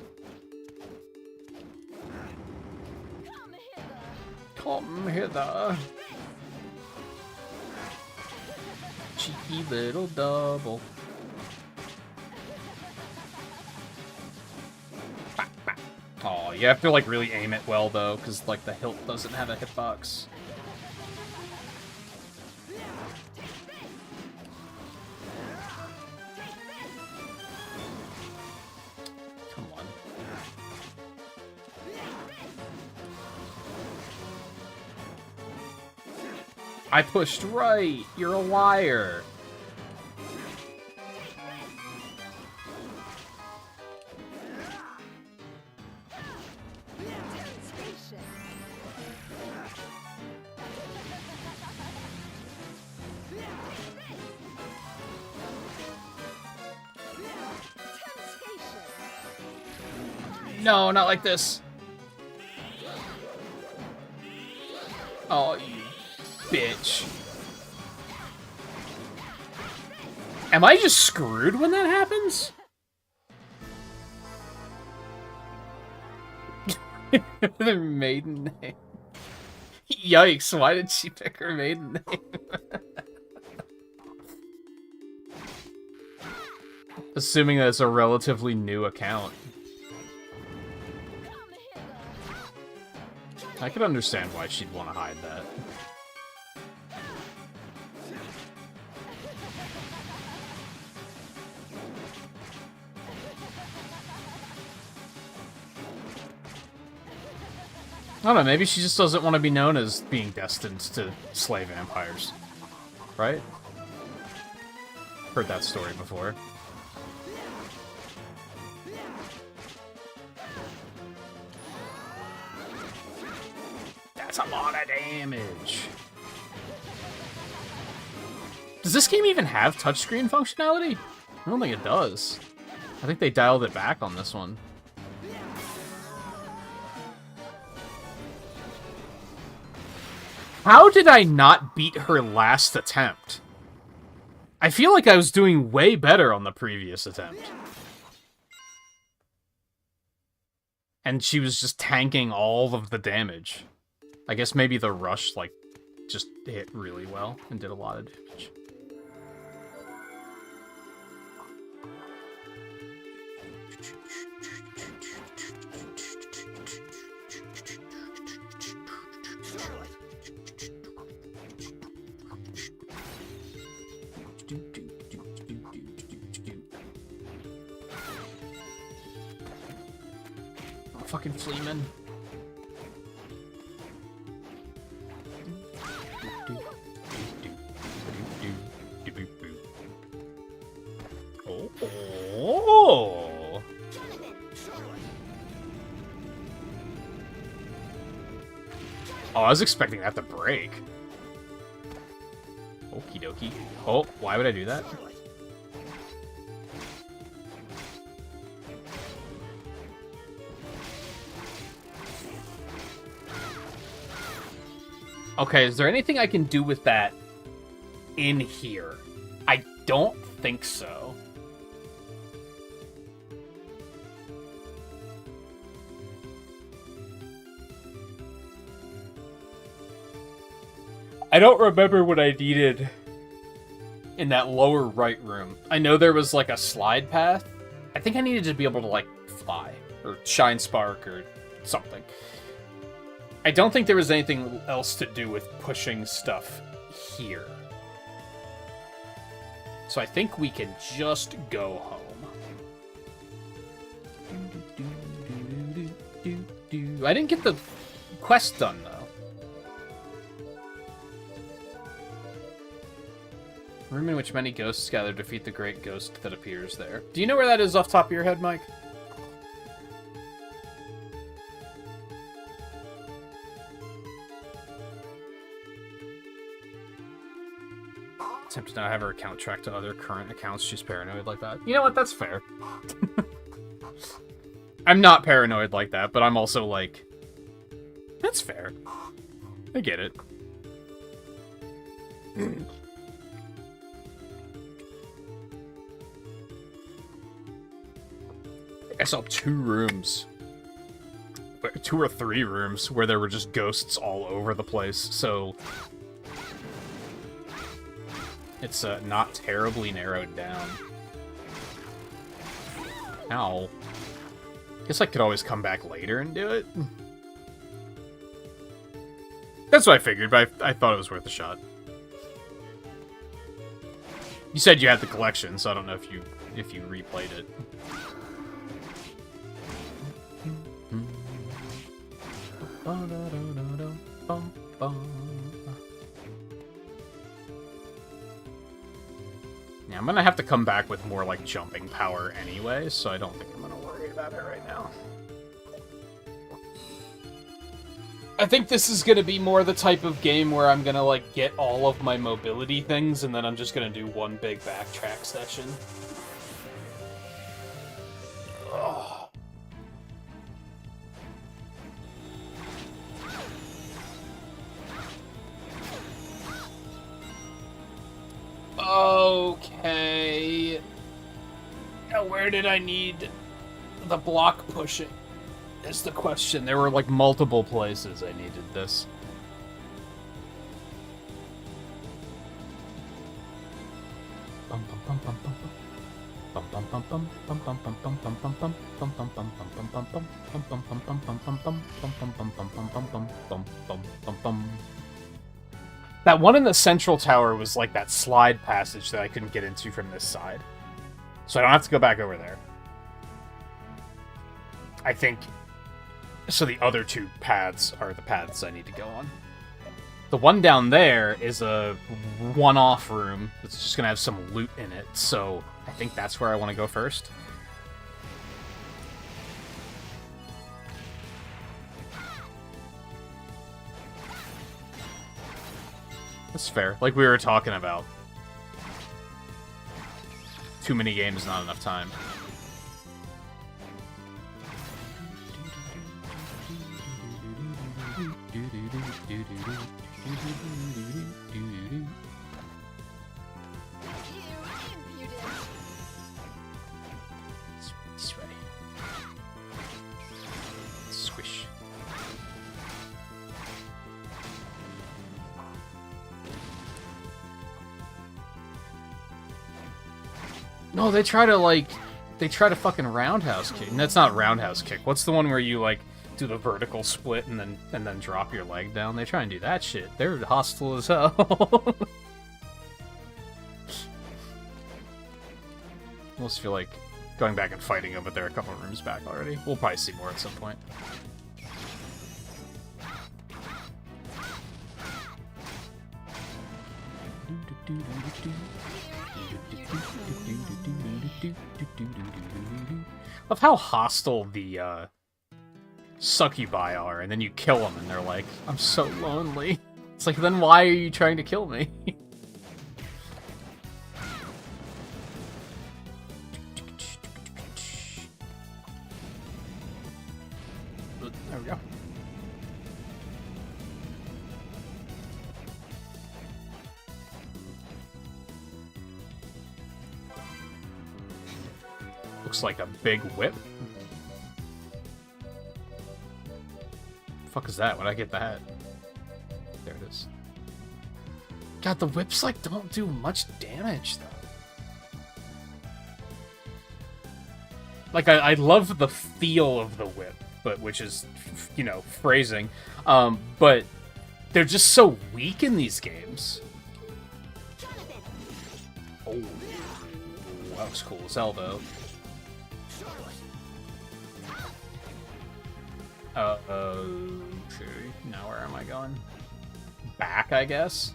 Come hither. Cheeky little double. Oh, you have to, like, really aim it well, though, because, like, the hilt doesn't have a hitbox. Come on. I pushed right! You're a liar! No, not like this. Oh, you bitch. Am I just screwed when that happens? Their maiden name. Yikes, why did she pick her maiden name? Assuming that it's a relatively new account. I could understand why she'd want to hide that. I don't know, maybe she just doesn't want to be known as being destined to slay vampires. Right? Heard that story before. That's a lot of damage. Does this game even have touchscreen functionality? I don't think it does. I think they dialed it back on this one. How did I not beat her last attempt? I feel like I was doing way better on the previous attempt. And she was just tanking all of the damage. I guess maybe the rush, like, just hit really well and did a lot of damage. Fucking Fleeman. Oh. Oh, I was expecting that to break. Okie dokie. Oh, why would I do that? Okay, is there anything I can do with that in here? I don't think so. I don't remember what I needed in that lower right room. I know there was like a slide path. I think I needed to be able to like fly or shine spark or something. I don't think there was anything else to do with pushing stuff here. So I think we can just go home. I didn't get the quest done, though. Room in which many ghosts gather to defeat the great ghost that appears there. Do you know where that is off the top of your head, Mike? Tempted to not have her account tracked to other current accounts. She's paranoid like that. You know what? That's fair. I'm not paranoid like that, but I'm also like... That's fair. I get it. I saw 2 rooms. 2 or 3 rooms where there were just ghosts all over the place, so... It's not terribly narrowed down. Ow. Guess I could always come back later and do it. That's what I figured, but I thought it was worth a shot. You said you had the collection, so I don't know if you replayed it. Yeah, I'm gonna have to come back with more, like, jumping power anyway, so I don't think I'm gonna worry about it right now. I think this is gonna be more the type of game where I'm gonna, like, get all of my mobility things, and then I'm just gonna do one big backtrack session. Ugh. Okay. Now, where did I need the block pushing? Is the question. There were like multiple places I needed this. That one in the central tower was like that slide passage that I couldn't get into from this side. So I don't have to go back over there. I think... So the other 2 paths are the paths I need to go on. The one down there is a one-off room that's just going to have some loot in it, so I think that's where I want to go first. That's fair. Like we were talking about. Too many games, not enough time. No, they try to, like... They try to fucking roundhouse kick. And that's not roundhouse kick. What's the one where you, like, do the vertical split and then drop your leg down? They try and do that shit. They're hostile as hell. Almost feel like going back and fighting them, but they're a couple rooms back already. We'll probably see more at some point. Love how hostile the succubi are, and then you kill them, and they're like, "I'm so lonely." It's like, then why are you trying to kill me? There we go. Looks like a big whip. Fuck is that? Why'd I get that? There it is. God, the whips, like, don't do much damage, though. Like, I love the feel of the whip, but which is, you know, phrasing. But they're just so weak in these games. Oh, that was cool as hell, though. Okay. Now where am I going? Back, I guess?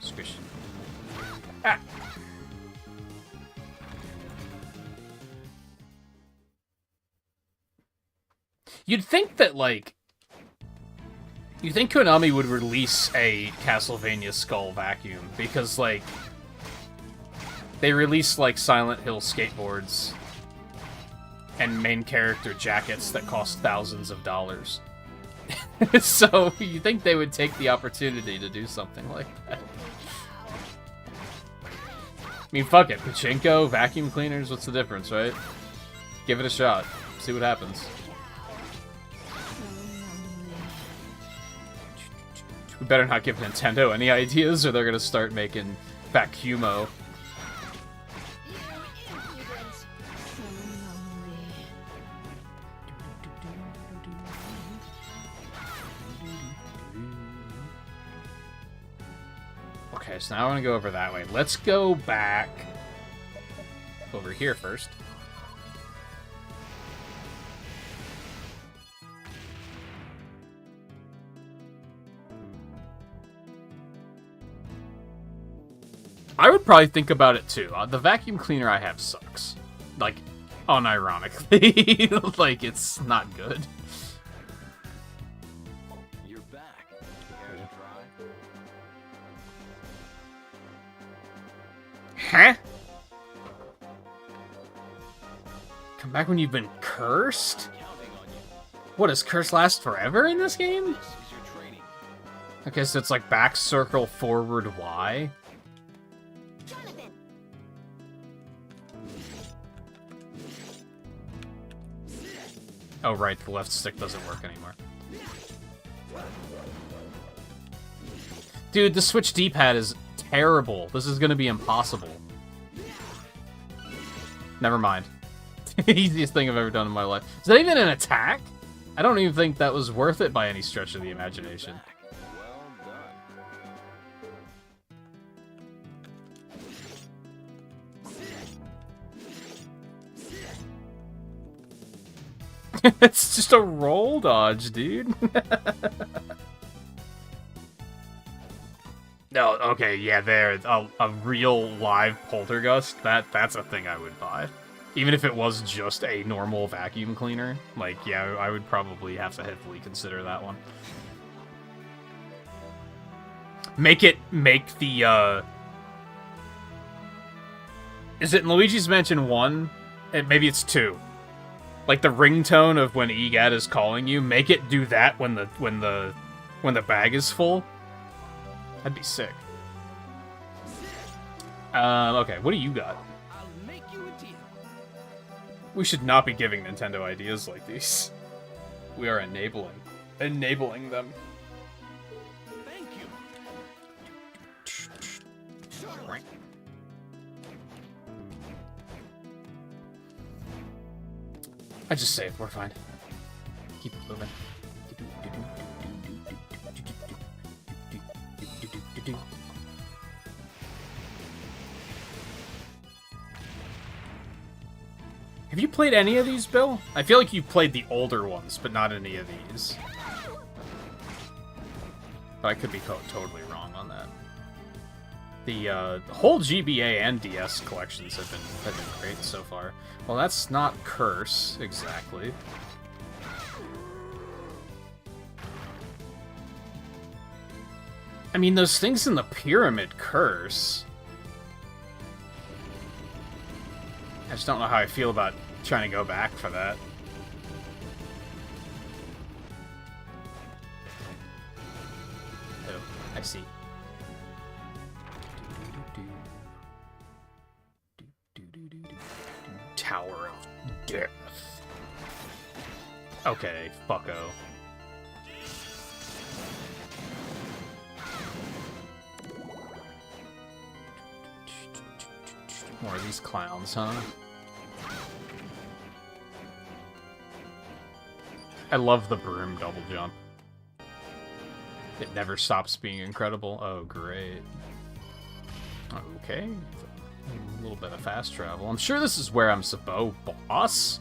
Squish. Ah! You'd think that, like... You'd think Konami would release a Castlevania Skull Vacuum, because, like... They release, like, Silent Hill skateboards and main character jackets that cost thousands of dollars. So, you think they would take the opportunity to do something like that. I mean, fuck it. Pachinko, vacuum cleaners, what's the difference, right? Give it a shot. See what happens. We better not give Nintendo any ideas, or they're gonna start making Vacuumo. Okay, so now I want to go over that way. Let's go back over here first. I would probably think about it too. The vacuum cleaner I have sucks. Like, unironically. Like, it's not good. You're back. Care to try? Huh? Come back when you've been cursed? Counting on you. What, does curse last forever in this game? This is your training. Okay, so it's like back, circle, forward, Y. Oh, right, the left stick doesn't work anymore. Dude, the Switch D-pad is terrible. This is gonna be impossible. Never mind. Easiest thing I've ever done in my life. Is that even an attack? I don't even think that was worth it by any stretch of the imagination. Well done. It's just a roll dodge, dude. No, okay, yeah, there. A real live poltergust, that's a thing I would buy. Even if it was just a normal vacuum cleaner. Like, yeah, I would probably have to heavily consider that one. Make the, Is it in Luigi's Mansion 1? Maybe it's 2. Like the ringtone of when EGAT is calling you, make it do that when the bag is full. That'd be sick. Okay, what do you got? I'll make you a deal. We should not be giving Nintendo ideas like these. We are enabling them. Thank you. I just saved. We're fine. Keep moving. Have you played any of these, Bill? I feel like you played the older ones, but not any of these. But I could be totally wrong on that. The whole GBA and DS collections have been great so far. Well, that's not Curse, exactly. I mean, those things in the pyramid Curse. I just don't know how I feel about trying to go back for that. Oh, I see. Tower of Death. Okay, fucko. More of these clowns, huh? I love the broom double jump. It never stops being incredible. Oh, great. Okay. A little bit of fast travel. I'm sure this is where I'm supposed... Oh, boss?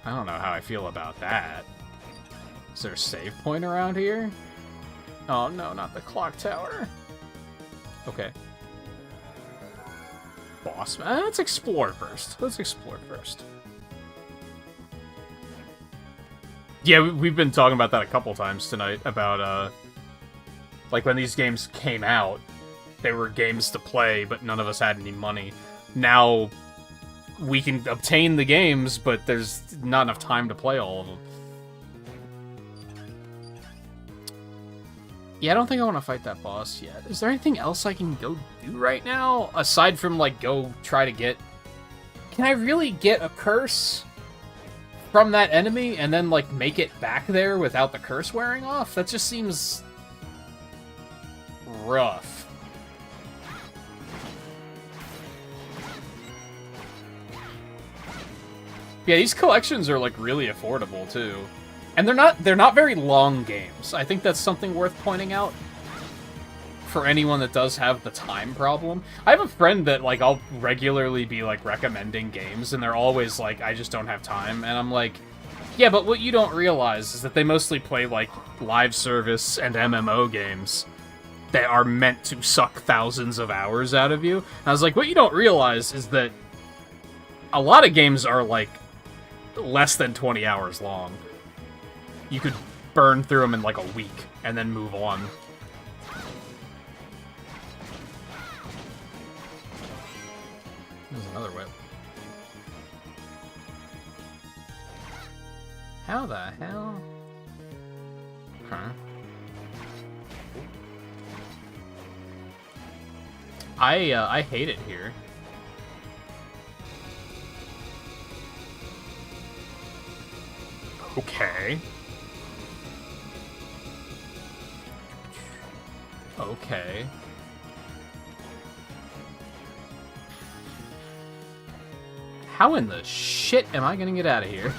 I don't know how I feel about that. Is there a save point around here? Oh, no, not the clock tower. Okay. Boss. Let's explore first. Let's explore first. Yeah, we've been talking about that a couple times tonight, about, like, when these games came out, they were games to play, but none of us had any money. Now, we can obtain the games, but there's not enough time to play all of them. Yeah, I don't think I want to fight that boss yet. Is there anything else I can go do right now? Aside from, like, go try to get... Can I really get a curse from that enemy and then, like, make it back there without the curse wearing off? That just seems... rough. Yeah, these collections are, like, really affordable, too. And they're not very long games. I think that's something worth pointing out for anyone that does have the time problem. I have a friend that, like, I'll regularly be, like, recommending games, and they're always like, I just don't have time. And I'm like, yeah, but what you don't realize is that they mostly play, like, live service and MMO games that are meant to suck thousands of hours out of you. And I was like, what you don't realize is that a lot of games are, like, less than 20 hours long. You could burn through them in like a week and then move on. There's another whip. How the hell? Huh? I hate it here. Okay. Okay. How in the shit am I gonna get out of here?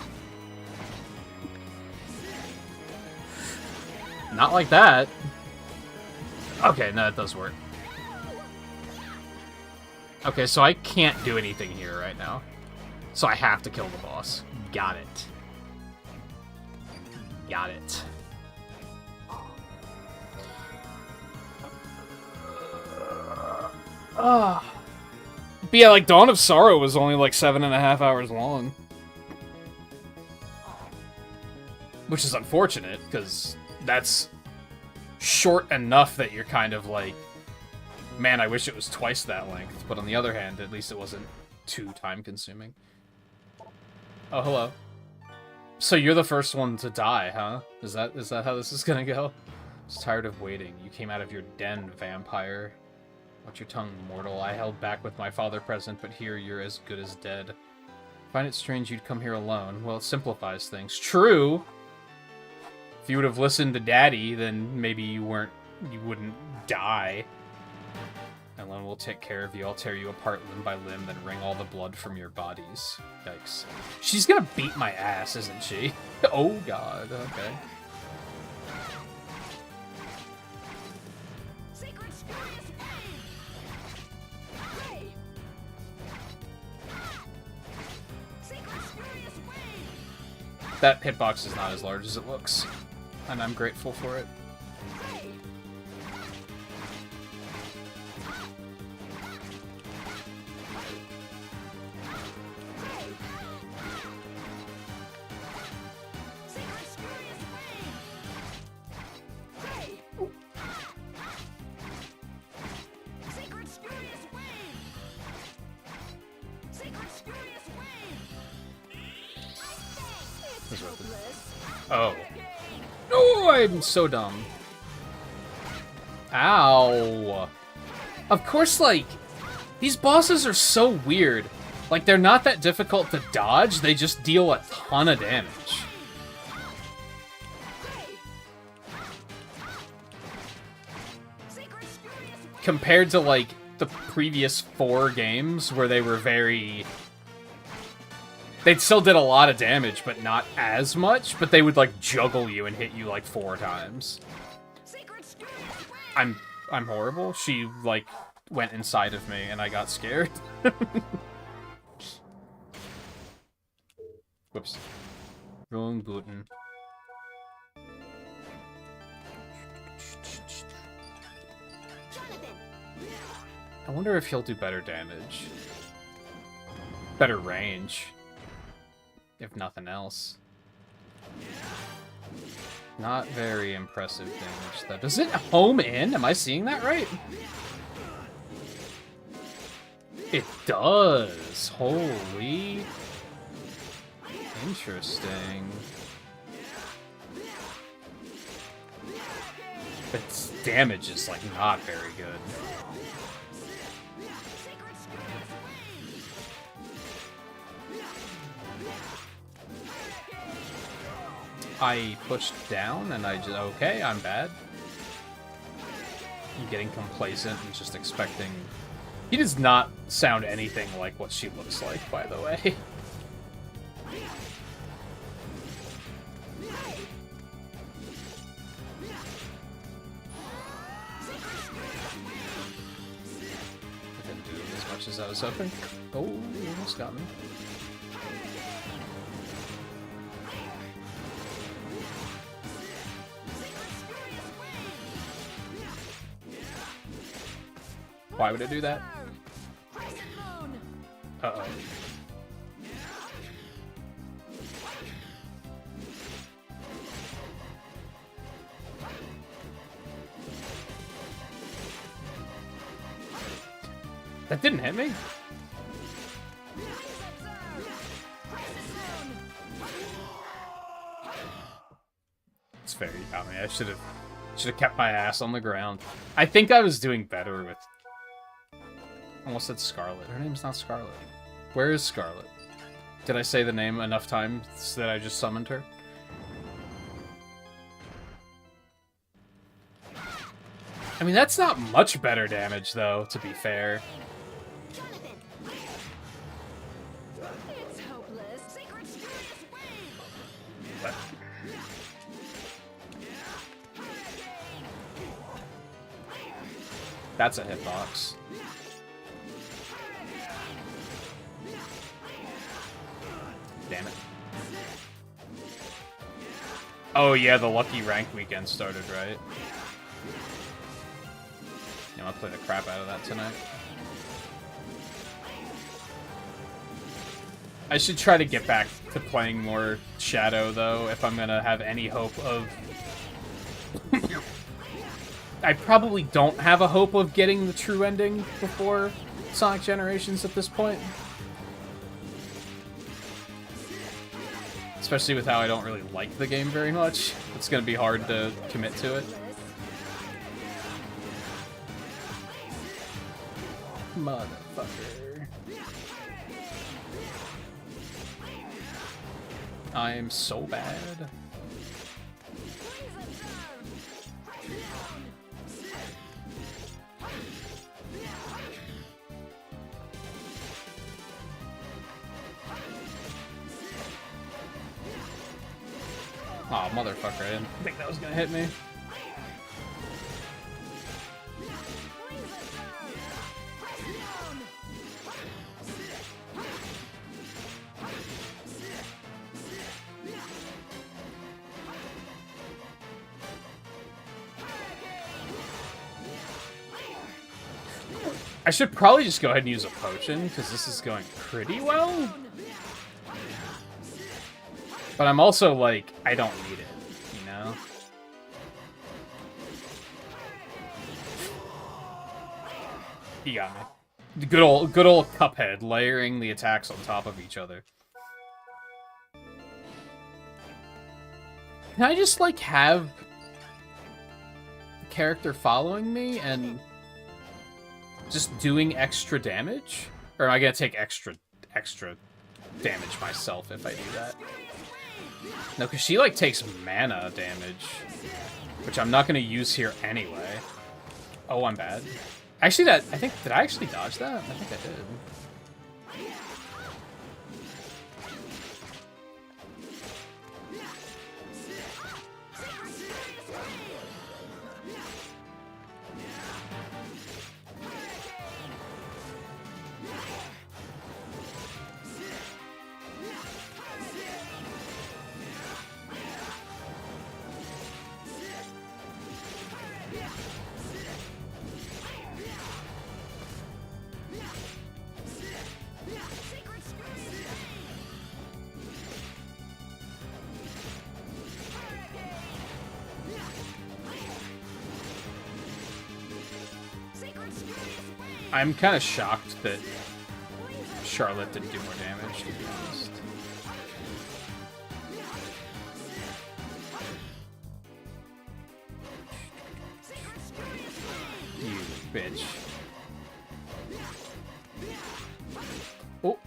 Not like that. Okay, no, it does work. Okay, so I can't do anything here right now. So I have to kill the boss. Got it. Got it. But yeah, like, Dawn of Sorrow was only like 7.5 hours long. Which is unfortunate, because that's short enough that you're kind of like, man, I wish it was twice that length. But on the other hand, at least it wasn't too time-consuming. Oh, hello. So you're the first one to die, huh? Is that how this is gonna go? I was tired of waiting. You came out of your den, vampire. Watch your tongue, mortal. I held back with my father present, but here you're as good as dead. Find it strange you'd come here alone. Well, it simplifies things. True! If you would have listened to Daddy, then maybe you wouldn't die. Caitlin will take care of you. I'll tear you apart limb by limb, then wring all the blood from your bodies. Yikes. She's gonna beat my ass, isn't she? Oh god, okay. Secret Spurious Wave! Wave! Secret Spurious Wave! That hitbox is not as large as it looks, and I'm grateful for it. Secret Spurious Wave! Wave! Secret Spurious Wave! Secret Spurious Wave! It's What's with it? hopeless. Oh. Oh, I'm so dumb. Ow. Of course, like, these bosses are so weird. Like, they're not that difficult to dodge, they just deal a ton of damage. Secret Spurious Wave! Compared to, like, the previous 4 games where they were very... They still did a lot of damage, but not as much, but they would, like, juggle you and hit you, like, 4 times. Secret Spurious Wave! I'm horrible. She, like, went inside of me and I got scared. Whoops. Wrong button. Jonathan! I wonder if he'll do better damage. Better range. If nothing else. Not very impressive damage, though. Does it home in? Am I seeing that right? It does. Holy. Interesting. Its damage is, like, not very good. Secret Spurious I pushed down and I just... Okay, I'm bad. I'm getting complacent and just expecting... He does not sound anything like what she looks like, by the way. I didn't do as much as I was hoping. Oh, you almost got me. Why would it do that? Crescent Moon! Uh-oh. That didn't hit me. It's fair, you got me. I should have kept my ass on the ground. I think I was doing better with... I almost said Scarlet. Her name's not Scarlet. Where is Scarlet? Did I say the name enough times that I just summoned her? I mean, that's not much better damage, though, to be fair. Jonathan! It's hopeless. Secret Spurious Wave! That's a hitbox. Damn it. Oh yeah, the lucky rank weekend started, right? Yeah, I'll play the crap out of that tonight. I should try to get back to playing more Shadow, though, if I'm gonna have any hope of... I probably don't have a hope of getting the true ending before Sonic Generations at this point. Especially with how I don't really like the game very much. It's gonna be hard to commit to it. Motherfucker. I am so bad. Oh, motherfucker, I didn't think that was gonna hit me. I should probably just go ahead and use a potion, because this is going pretty well. But I'm also like, I don't need it, you know? He got me. Good old Cuphead, layering the attacks on top of each other. Can I just, like, have the character following me and just doing extra damage? Or am I gonna take extra damage myself if I do that? No, because she, like, takes mana damage, which I'm not gonna use here anyway. Oh, I'm bad. Actually, did I actually dodge that? I think I did. I'm kind of shocked that Charlotte didn't do more damage, to be honest. You bitch. Oh.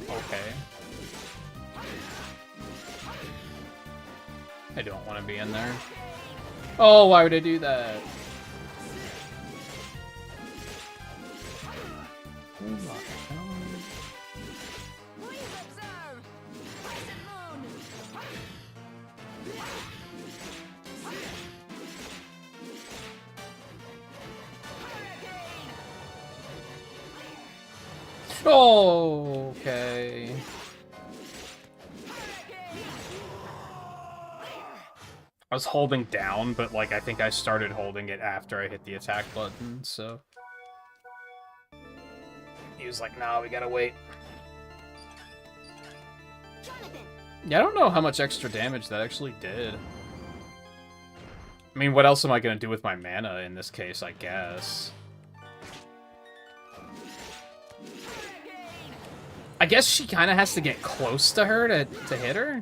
Okay. I don't want to be in there. Oh, why would I do that? Oh, okay. I was holding down, but, like, I think I started holding it after I hit the attack button, so... He was like, nah, we gotta wait. Yeah, I don't know how much extra damage that actually did. I mean, what else am I gonna do with my mana in this case, I guess? I guess she kind of has to get close to her to hit her?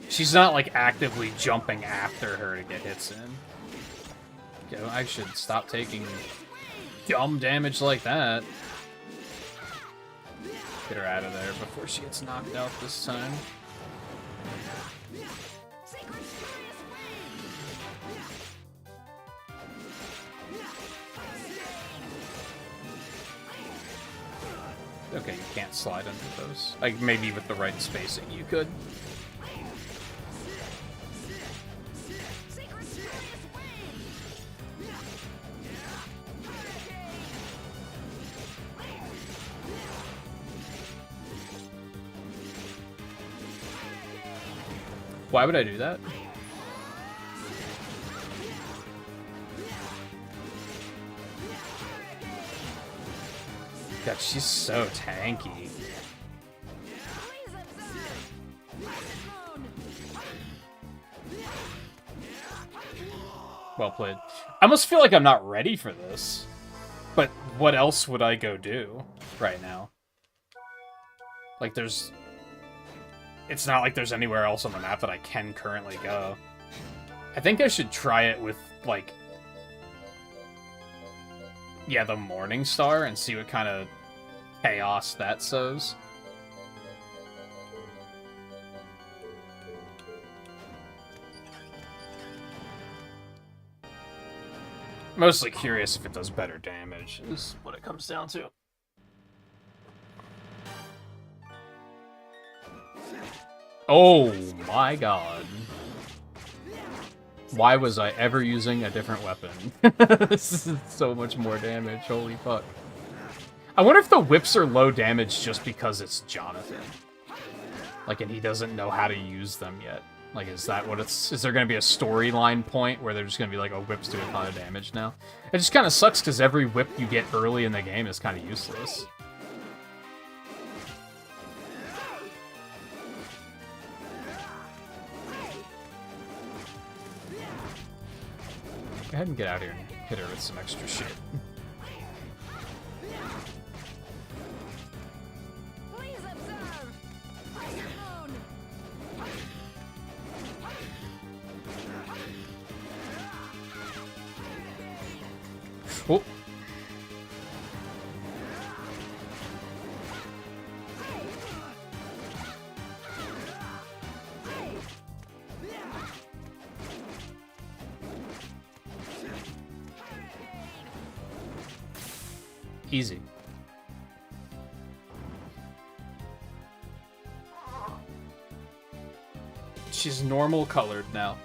She's not, like, actively jumping after her to get hits in. I should stop taking dumb damage like that. Get her out of there before she gets knocked out this time. Okay, you can't slide under those. Like, maybe with the right spacing you could. Why would I do that? God, she's so tanky. Well played. I almost feel like I'm not ready for this. But what else would I go do right now? Like, there's... It's not like there's anywhere else on the map that I can currently go. I think I should try it with, like... Yeah, the Morning Star, and see what kind of chaos that sows. Mostly curious if it does better damage, is what it comes down to. Oh my god. Why was I ever using a different weapon? This is so much more damage, holy fuck. I wonder if the whips are low damage just because it's Jonathan. Like, and he doesn't know how to use them yet. Like, is that what it's... Is there going to be a storyline point where they're just going to be like, oh, whips do a ton of damage now? It just kind of sucks because every whip you get early in the game is kind of useless. Go ahead and get out here and hit her with some extra shit. Please observe. Crescent moon. Oh. Easy. She's normal colored now.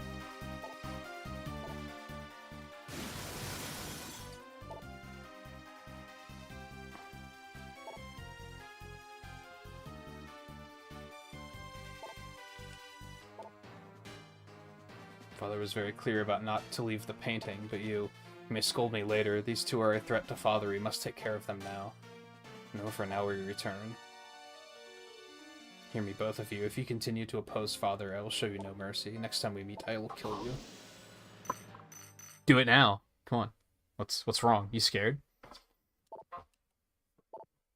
Father was very clear about not to leave the painting, but you may scold me later. These two are a threat to Father. We must take care of them now. No, for now we return. Hear me, both of you. If you continue to oppose Father, I will show you no mercy. Next time we meet, I will kill you. Do it now. Come on. What's wrong? You scared?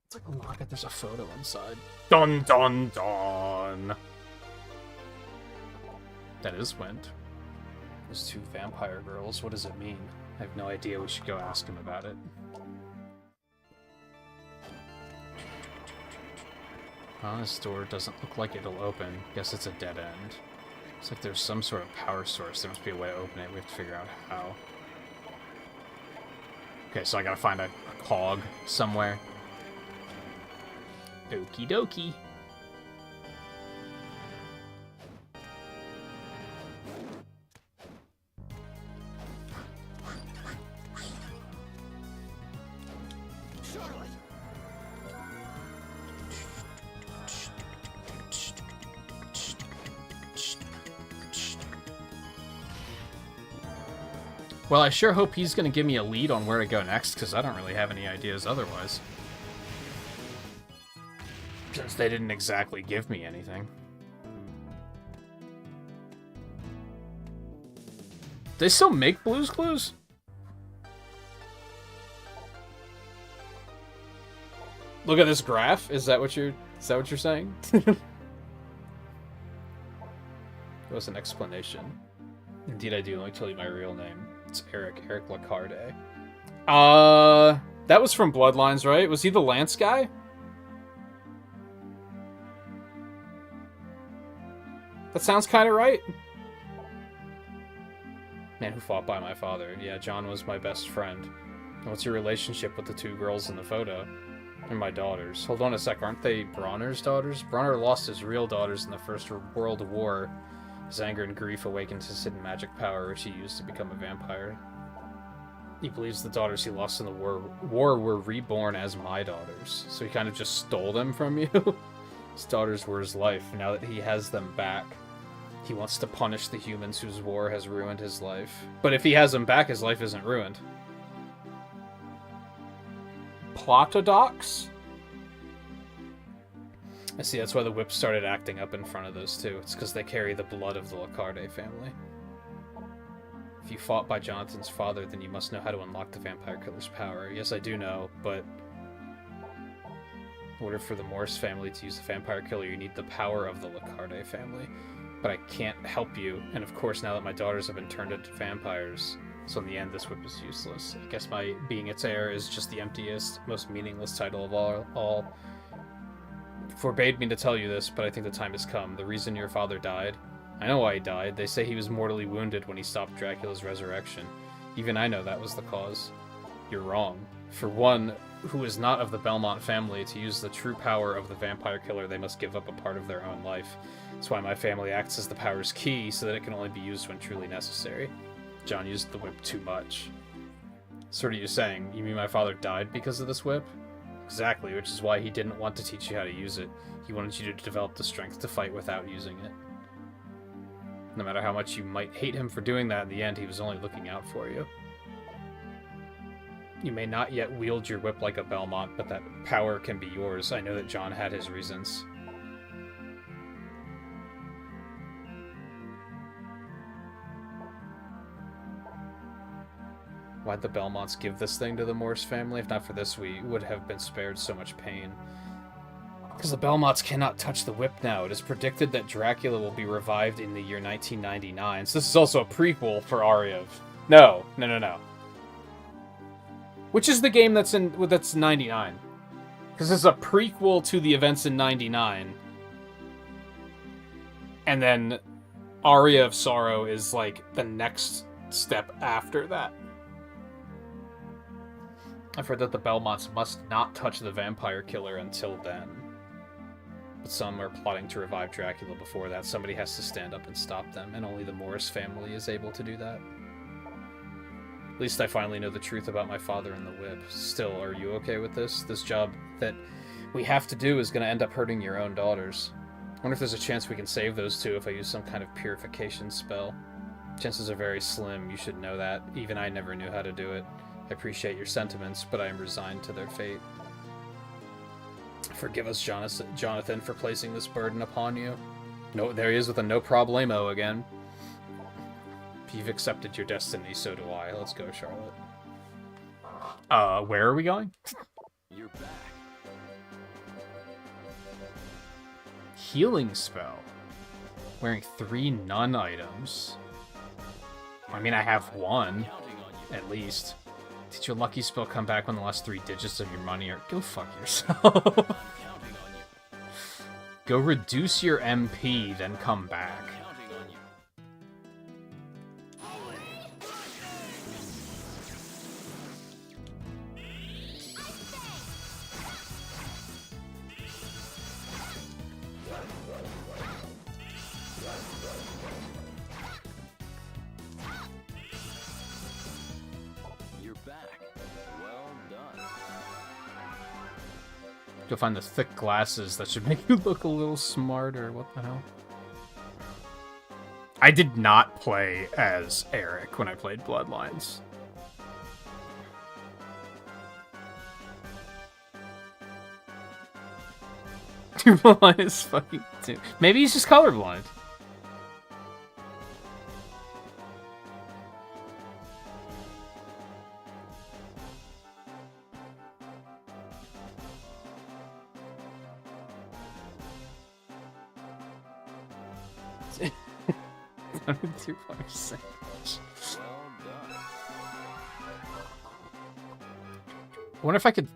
It's like, look at, there's a photo inside. Dun dun dun. That is Went. Those two vampire girls, what does it mean? I have no idea. We should go ask him about it. This door doesn't look like it'll open. Guess it's a dead end. It's like there's some sort of power source. There must be a way to open it. We have to figure out how. Okay, so I gotta find a cog somewhere. Okie dokie. Well, I sure hope he's going to give me a lead on where to go next, because I don't really have any ideas otherwise. Since they didn't exactly give me anything. They still make Blue's Clues? Look at this graph. Is that what you're saying? What's an explanation? Indeed I do. Let me tell you my real name. It's Eric Lacarde. That was from Bloodlines, right? Was he the Lance guy? That sounds kind of right. Man who fought by my father. Yeah, John was my best friend. What's your relationship with the two girls in the photo? They're my daughters. Hold on a sec, aren't they Bronner's daughters? Bronner lost his real daughters in the First World War. His anger and grief awakened his hidden magic power, which he used to become a vampire. He believes the daughters he lost in the war were reborn as my daughters. So he kind of just stole them from you. His daughters were his life. Now that he has them back, he wants to punish the humans whose war has ruined his life. But if he has them back, his life isn't ruined. Plotodox? I see, that's why the whips started acting up in front of those two. It's because they carry the blood of the Lacarde family. If you fought by Jonathan's father, then you must know how to unlock the vampire killer's power. Yes, I do know, but in order for the Morse family to use the vampire killer, you need the power of the Lacarde family. But I can't help you, and of course now that my daughters have been turned into vampires, so in the end this whip is useless. I guess my being its heir is just the emptiest, most meaningless title of all. Forbade me to tell you this, but I think the time has come. The reason your father died, I know why he died. They say he was mortally wounded when he stopped Dracula's resurrection. Even I know that was the cause. You're wrong. For one who is not of the Belmont family, to use the true power of the vampire killer, they must give up a part of their own life. That's why my family acts as the power's key, so that it can only be used when truly necessary. John used the whip too much. So what are you saying? You mean my father died because of this whip? Exactly, which is why he didn't want to teach you how to use it. He wanted you to develop the strength to fight without using it. No matter how much you might hate him for doing that, in the end, he was only looking out for you. You may not yet wield your whip like a Belmont, but that power can be yours. I know that John had his reasons. Why'd the Belmonts give this thing to the Morse family? If not for this, we would have been spared so much pain. Because the Belmonts cannot touch the whip now. It is predicted that Dracula will be revived in the year 1999. So this is also a prequel for Ariev. No. Which is the game that's 99? Because it's a prequel to the events in 99. And then Aria of Sorrow is like the next step after that. I've heard that the Belmonts must not touch the vampire killer until then. But some are plotting to revive Dracula before that. Somebody has to stand up and stop them, and only the Morris family is able to do that. At least I finally know the truth about my father and the whip. Still, are you okay with this? This job that we have to do is going to end up hurting your own daughters. I wonder if there's a chance we can save those two if I use some kind of purification spell. Chances are very slim, you should know that. Even I never knew how to do it. I appreciate your sentiments, but I am resigned to their fate. Forgive us, Jonathan, for placing this burden upon you. No, there he is with a no problemo again. If you've accepted your destiny, so do I. Let's go, Charlotte. Where are we going? You're back. Healing spell. Wearing 3 nun items. I mean, I have one, Counting on you. at least. Did your lucky spell come back when the last 3 digits of your money are... Go fuck yourself. I'm counting on you. Go reduce your MP, then come back. Counting on you. You're back. Well done. You'll find the thick glasses that should make you look a little smarter. What the hell? I did not play as Eric when I played Bloodlines. Bloodline is fucking... Maybe he's just colorblind. Too far sandwich. Well done. I wonder if I could,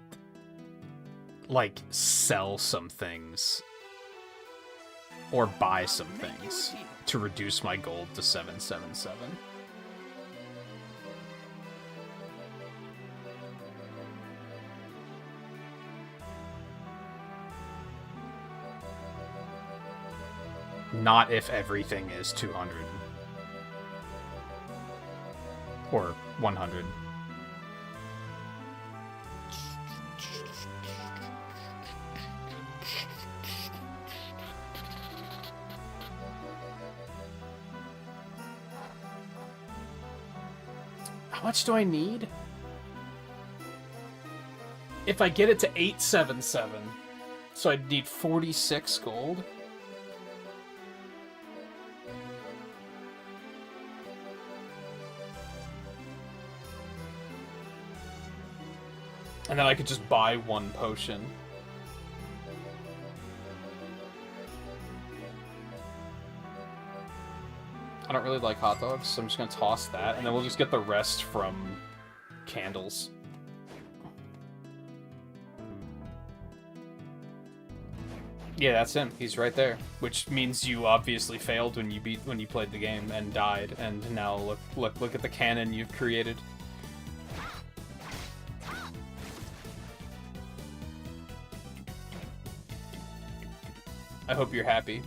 like, sell some things or buy some things to reduce my gold to 777. Not if everything is 200. Or 100. How much do I need? If I get it to 877, so I'd need 46 gold. And then I could just buy 1 potion. I don't really like hot dogs, so I'm just gonna toss that, and then we'll just get the rest from candles. Yeah, that's him. He's right there. Which means you obviously failed when you played the game and died, and now look at the cannon you've created. I hope you're happy.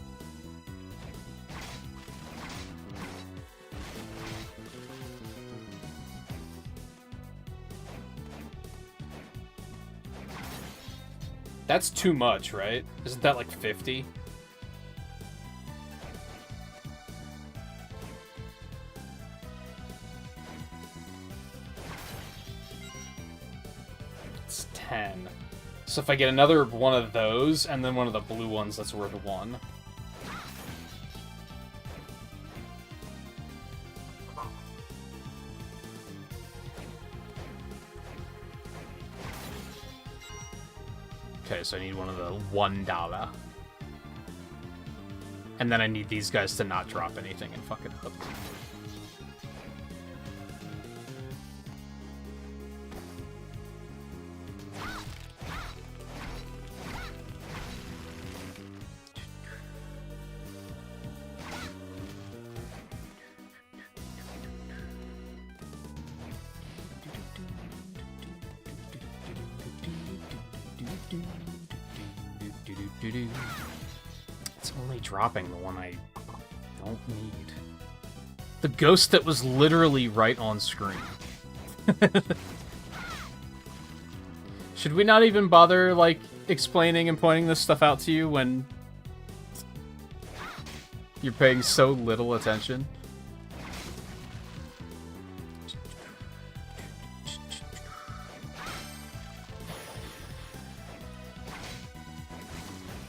That's too much, right? Isn't that like 50? It's 10. So if I get another one of those, and then one of the blue ones, that's worth 1. Okay, so I need one of the $1. And then I need these guys to not drop anything and fuck it up. It's only dropping the one I don't need. The ghost that was literally right on screen. Should we not even bother, like, explaining and pointing this stuff out to you when you're paying so little attention?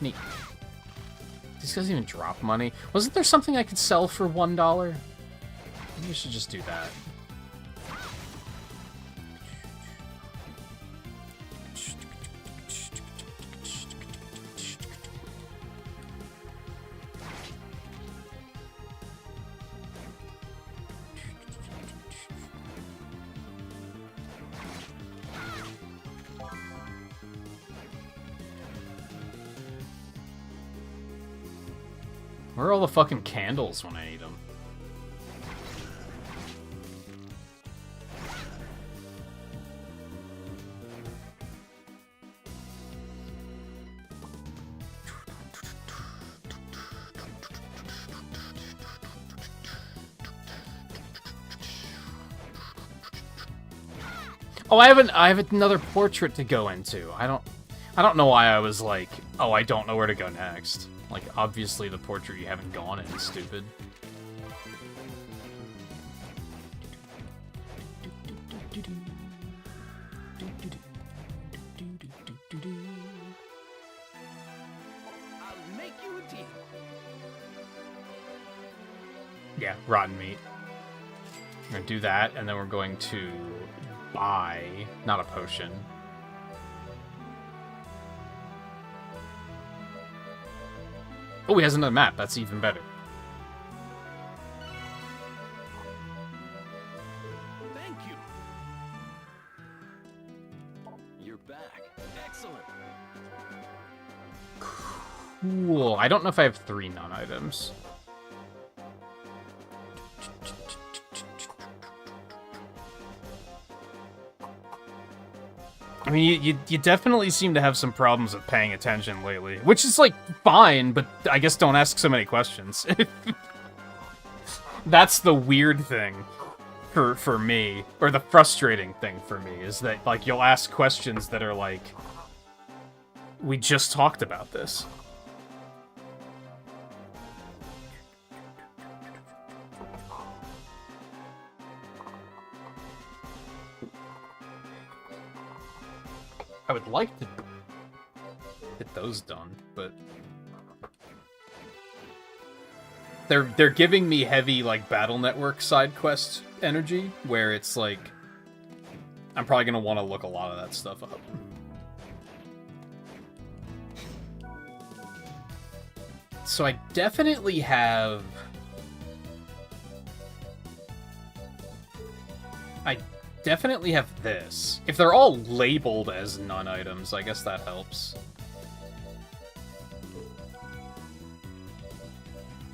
Neat. These guys even drop money. Wasn't there something I could sell for $1? Maybe I should just do that. Where are all the fucking candles when I need them? Oh, I have another portrait to go into. I don't know why I was like, oh, I don't know where to go next. Like, obviously the portrait you haven't gone in is stupid. I'll make you a deal. Yeah, rotten meat. We're gonna do that, and then we're going to buy, not a potion. Oh, he has another map. That's even better. Thank you. You're back. Excellent. Cool. I don't know if I have 3 non-items. I mean, you definitely seem to have some problems with paying attention lately, which is, like, fine, but I guess don't ask so many questions. That's the weird thing for me, or the frustrating thing for me, is that, like, you'll ask questions that are like, we just talked about this. I would like to get those done, but they're giving me heavy, like, battle network side quest energy, where it's like I'm probably gonna want to look a lot of that stuff up. So I definitely have this. If they're all labeled as non-items, I guess that helps.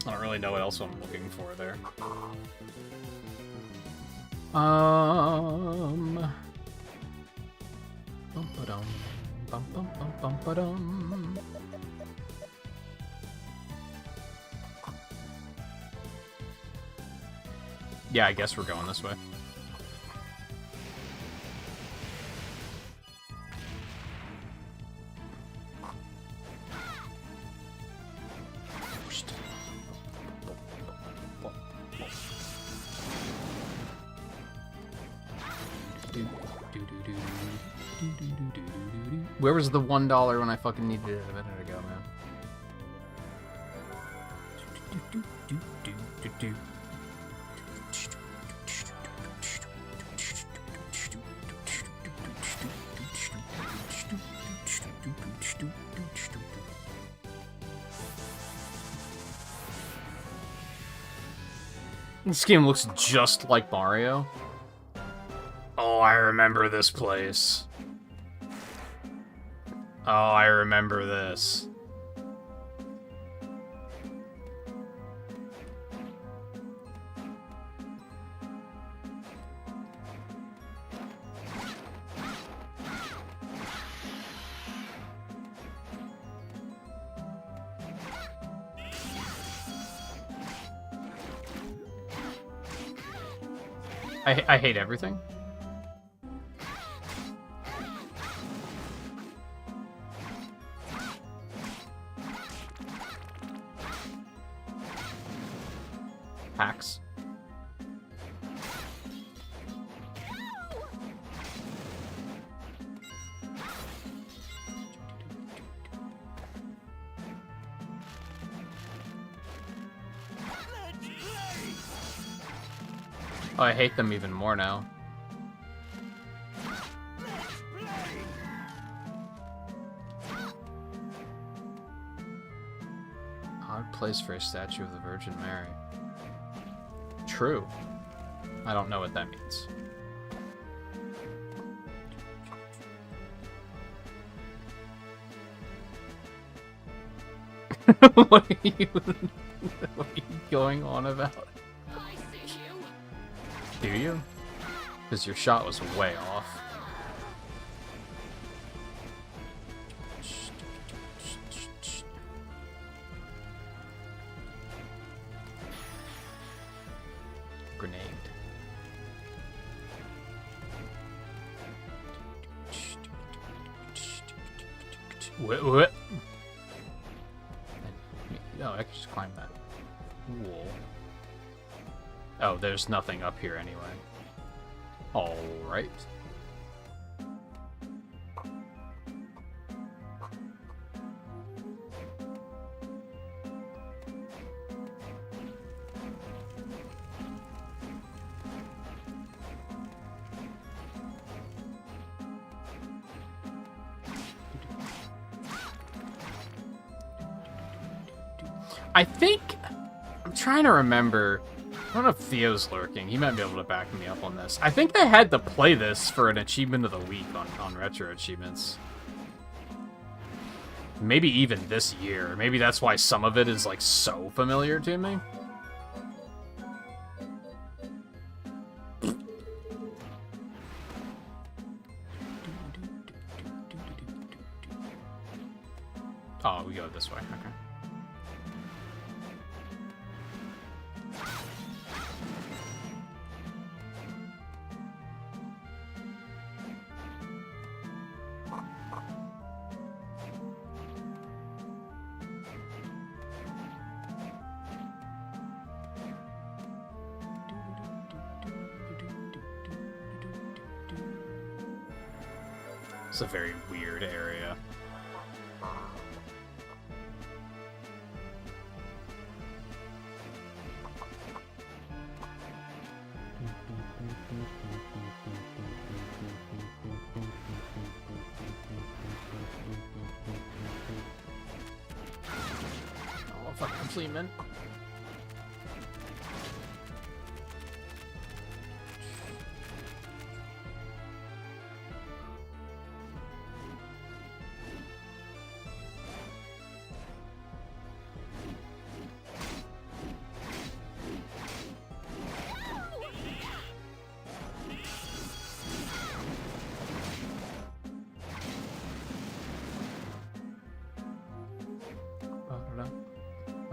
I don't really know what else I'm looking for there. Bum-ba-dum, bum-bum-bum-bum-ba-dum. Yeah, I guess we're going this way. Where was the $1 when I fucking needed it a minute ago, man? This game looks just like Mario. Oh, I remember this place. Oh, I remember this. I hate everything. Hacks. Oh, I hate them even more now. Odd place for a statue of the Virgin Mary. True. I don't know what that means. What are you going on about? I see you. Do you? Because your shot was way off. Grenade. What? No, I can just climb that. Cool. Oh, there's nothing up here anyway. Alright. I think... I'm trying to remember... I don't know if Theo's lurking. He might be able to back me up on this. I think they had to play this for an achievement of the week on Retro Achievements. Maybe even this year. Maybe that's why some of it is, like, so familiar to me. Oh, we go this way. Okay. It's a very weird area. Oh, fuck, I'm sleeping.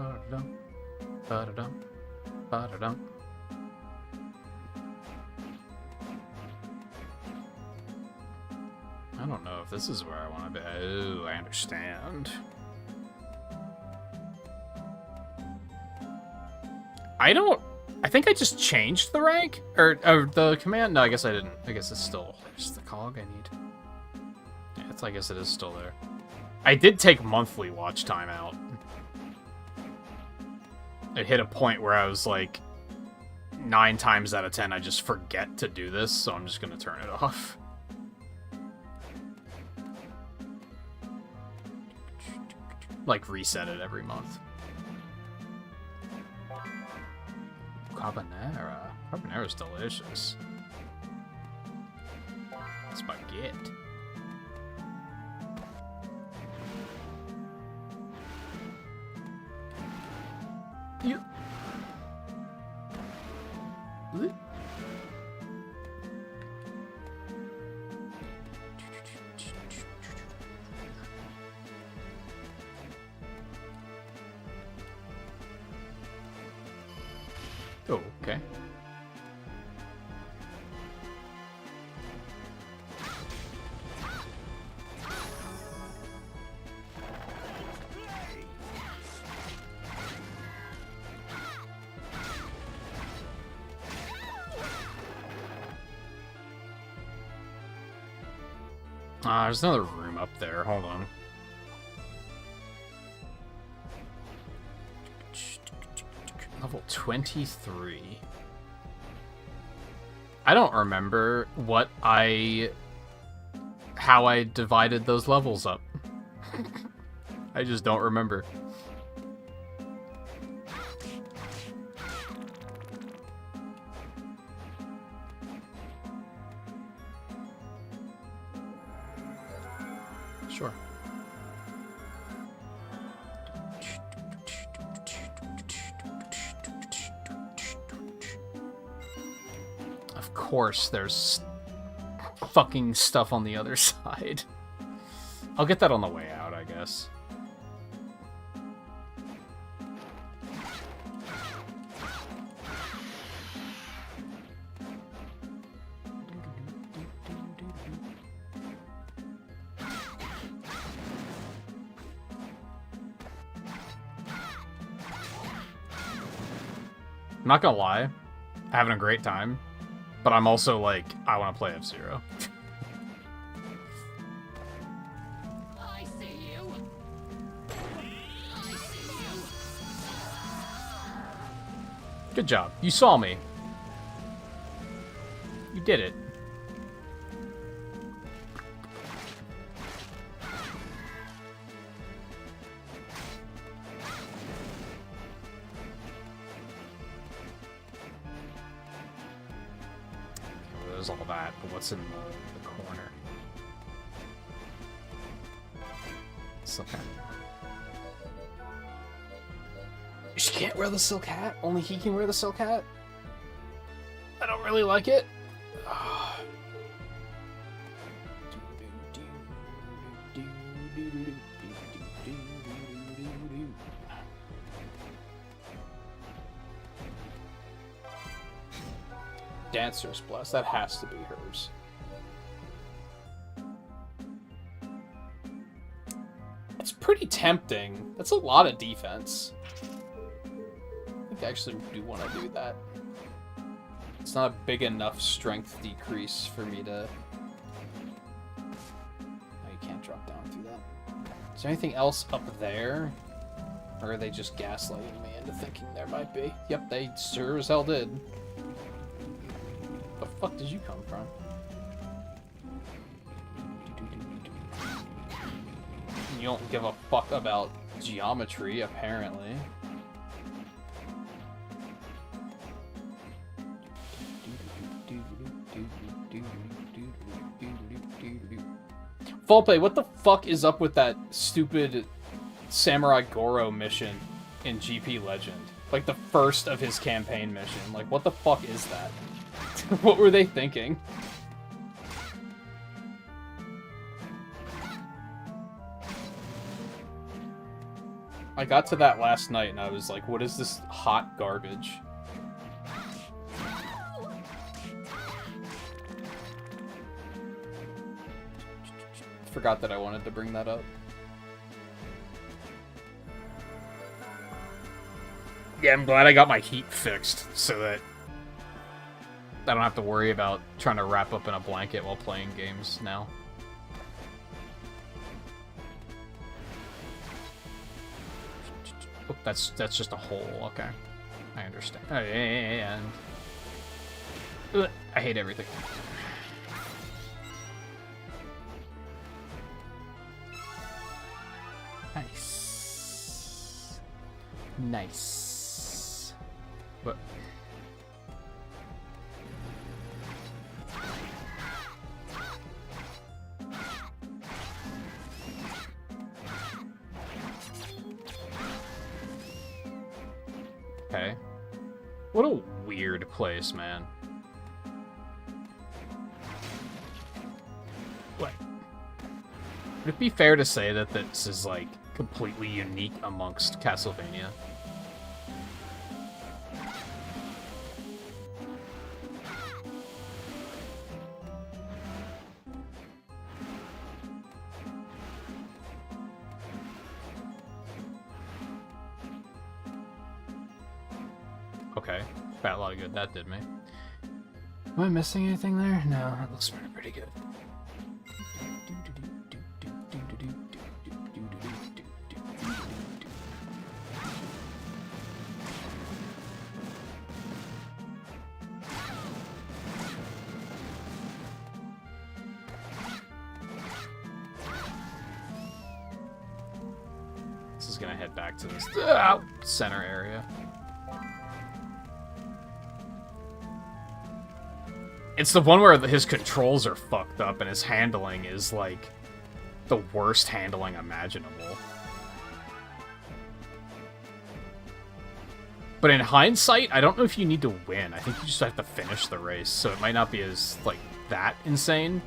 Ba-da-dum, ba-da-dum, ba-da-dum. I don't know if this is where I want to be. Oh, I understand. I think I just changed the rank? Or the command? No, I guess I didn't. I guess it's still... There's the cog I need. Yeah, I guess it is still there. I did take monthly watch time out. It hit a point where I was like... 9 times out of 10, I just forget to do this, so I'm just gonna turn it off. Like, reset it every month. Carbonara. Carbonara's delicious. Spaghetti. You... Oh, okay. There's another room up there. Hold on. Level 23. I don't remember how I divided those levels up. I just don't remember. Sure. Of course, there's fucking stuff on the other side. I'll get that on the way out, I guess. I'm not gonna lie, having a great time, but I'm also like, I want to play F-Zero. I see you. I see you. Good job. You saw me. You did it. There's all that, but what's in the corner? Silk hat. She can't wear the silk hat? Only he can wear the silk hat? I don't really like it. Dancer's Bless. That has to be hers. It's pretty tempting. That's a lot of defense. I think I actually do want to do that. It's not a big enough strength decrease for me to... Oh, you can't drop down through that. Is there anything else up there? Or are they just gaslighting me into thinking there might be? Yep, they sure as hell did. The fuck did you come from? You don't give a fuck about geometry, apparently. Volpe, what the fuck is up with that stupid Samurai Goro mission in GP Legend? Like the first of his campaign mission. Like, what the fuck is that? What were they thinking? I got to that last night and I was like, what is this hot garbage? Forgot that I wanted to bring that up. Yeah, I'm glad I got my heat fixed so that I don't have to worry about trying to wrap up in a blanket while playing games now. Oh, that's just a hole. Okay, I understand. And ugh, I hate everything. Nice. Nice. What? Okay. What a weird place, man. What? Would it be fair to say that this is, like, completely unique amongst Castlevania? Okay, got a lot of good that did me. Am I missing anything there? No, that looks pretty good. This is gonna head back to this center area. It's the one where his controls are fucked up and his handling is, like, the worst handling imaginable. But in hindsight, I don't know if you need to win. I think you just have to finish the race, so it might not be as, like, that insane.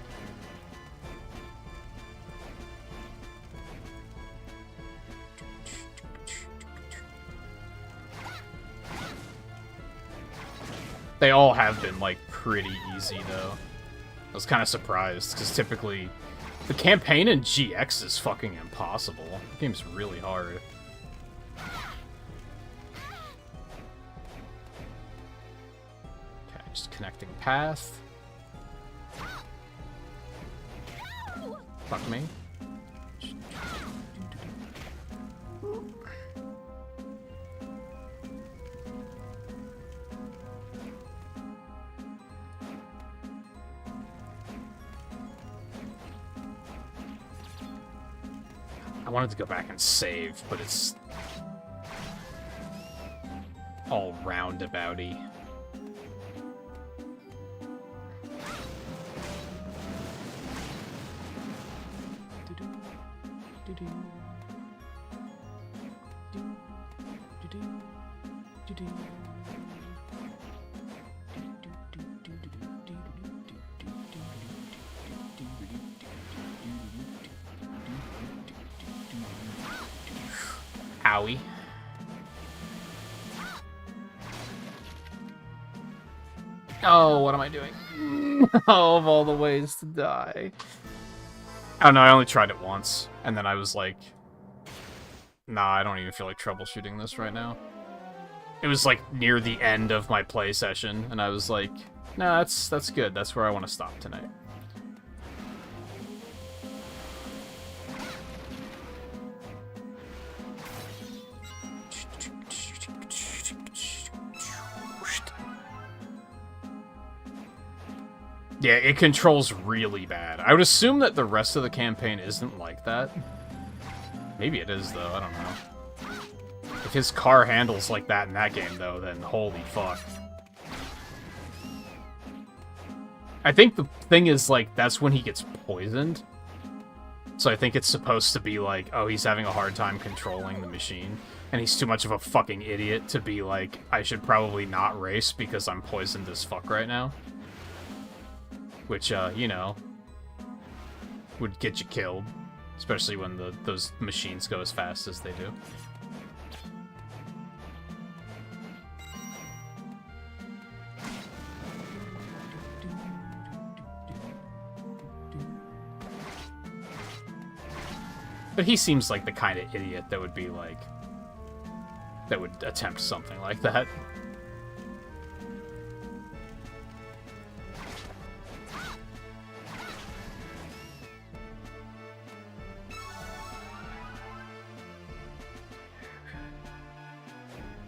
They all have been, like, pretty easy, though. I was kind of surprised, because typically the campaign in GX is fucking impossible. The game's really hard. Okay, just connecting path. Fuck me. I wanted to go back and save, but it's all roundabouty. Owie. Oh, what am I doing? Oh, of all the ways to die. I don't know, I only tried it once, and then I was like, nah, I don't even feel like troubleshooting this right now. It was like near the end of my play session, and I was like, nah, that's good. That's where I want to stop tonight. Yeah, it controls really bad. I would assume that the rest of the campaign isn't like that. Maybe it is, though. I don't know. If his car handles like that in that game, though, then holy fuck. I think the thing is, like, that's when he gets poisoned. So I think it's supposed to be like, oh, he's having a hard time controlling the machine. And he's too much of a fucking idiot to be like, I should probably not race because I'm poisoned as fuck right now. Which, you know, would get you killed. Especially when those machines go as fast as they do. But he seems like the kind of idiot that would be like... that would attempt something like that.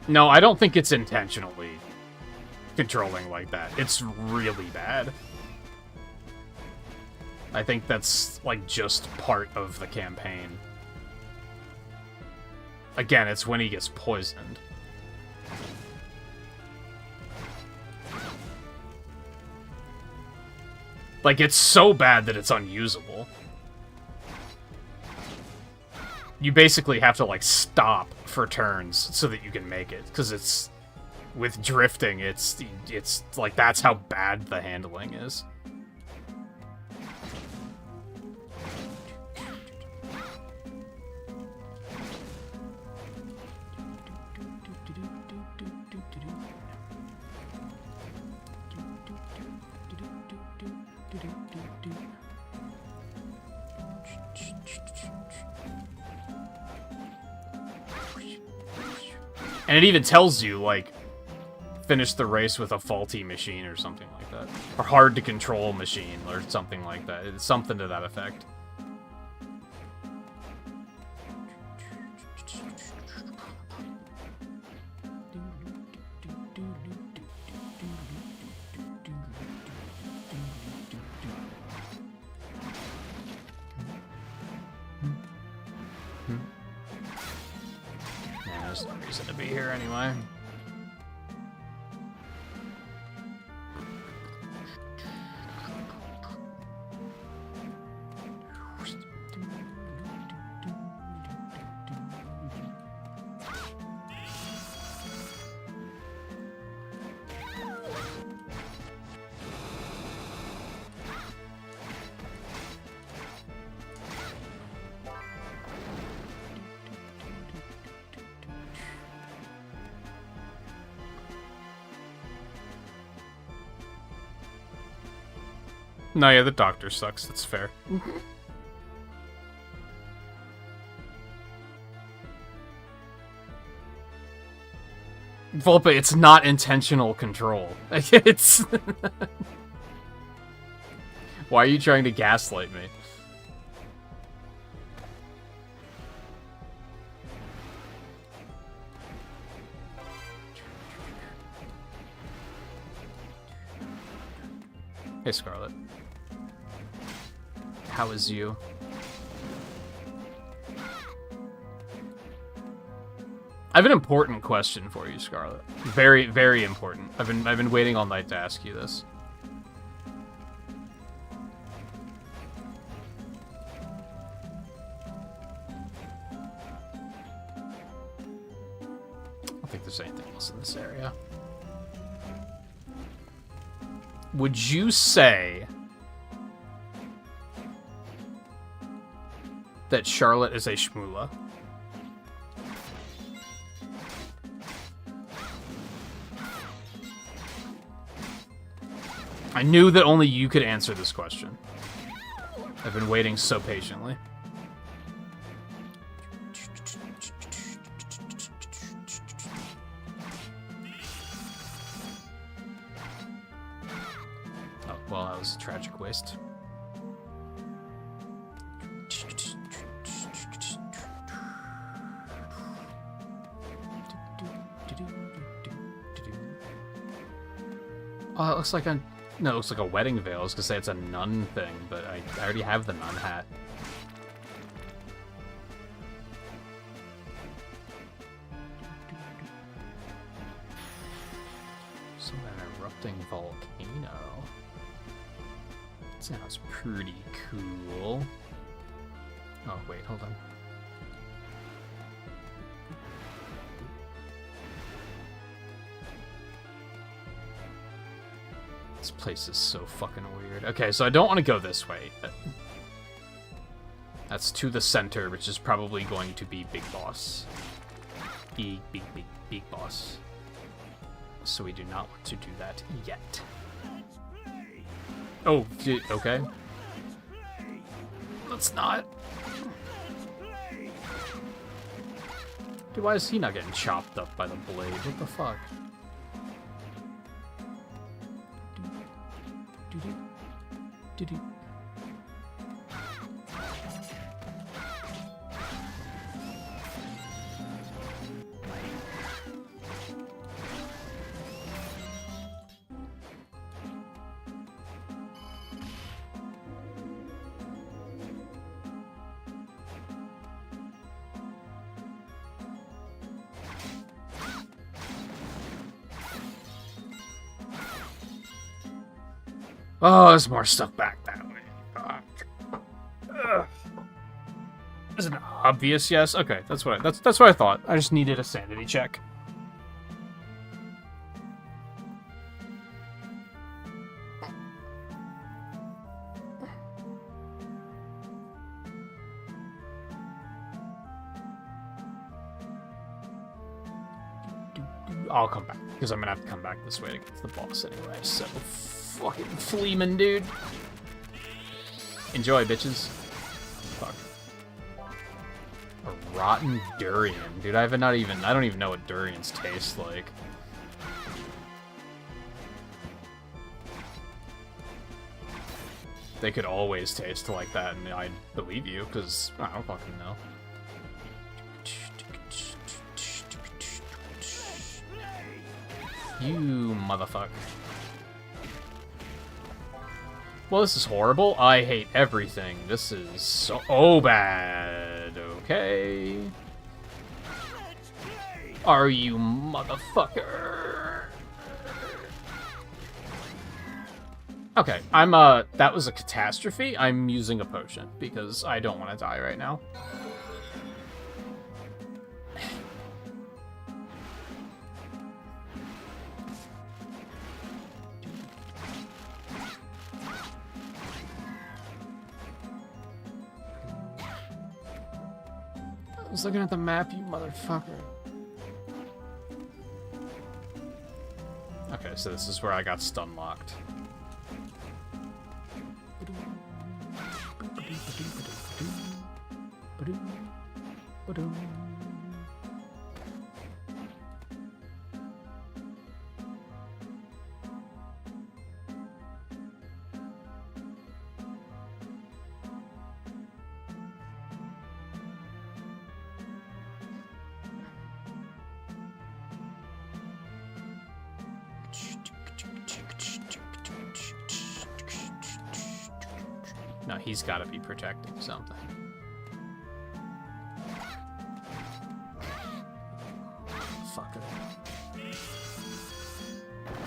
No, I don't think it's intentionally controlling like that. It's really bad. I think that's, like, just part of the campaign. Again, it's when he gets poisoned. Like, it's so bad that it's unusable. You basically have to, like, stop for turns so that you can make it. Because it's... with drifting, it's like, that's how bad the handling is. And it even tells you, like, finish the race with a faulty machine or something like that. Or hard to control machine or something like that. It's something to that effect. Yeah, there's no reason to be here anyway. No, yeah, the doctor sucks. That's fair. Volpe, it's not intentional control. It's... Why are you trying to gaslight me? Hey, Scarlet. How is you? I have an important question for you, Scarlet. Very, very important. I've been waiting all night to ask you this. I don't think there's anything else in this area. Would you say that Charlotte is a shmoola? I knew that only you could answer this question. I've been waiting so patiently. Oh, well, that was a tragic waste. Oh, it looks like a... No, it looks like a wedding veil. I was gonna say it's a nun thing, but I already have the nun hat. So an erupting volcano. Sounds pretty cool. Oh, wait, hold on. This place is so fucking weird. Okay, so I don't want to go this way. That's to the center, which is probably going to be Big Boss. Big Boss. So we do not want to do that yet. Oh, okay. Let's not. Dude, why is he not getting chopped up by the blade? What the fuck? Doo-doo. Oh, there's more stuff back that way. Fuck. Ugh. Is it obvious? Yes. Okay, that's what I thought. I just needed a sanity check. I'll come back because I'm gonna have to come back this way to get to the boss anyway. So. Fucking Fleeman, dude. Enjoy, bitches. Fuck. A rotten durian. Dude, I don't even know what durians taste like. They could always taste like that, and I'd believe you, because I don't fucking know. You motherfucker. Well, this is horrible. I hate everything. This is so bad. Okay. Are you motherfucker? Okay, that was a catastrophe. I'm using a potion because I don't want to die right now. I was looking at the map, you motherfucker. Okay, so this is where I got stun locked. No, he's got to be protecting something. Fuck it.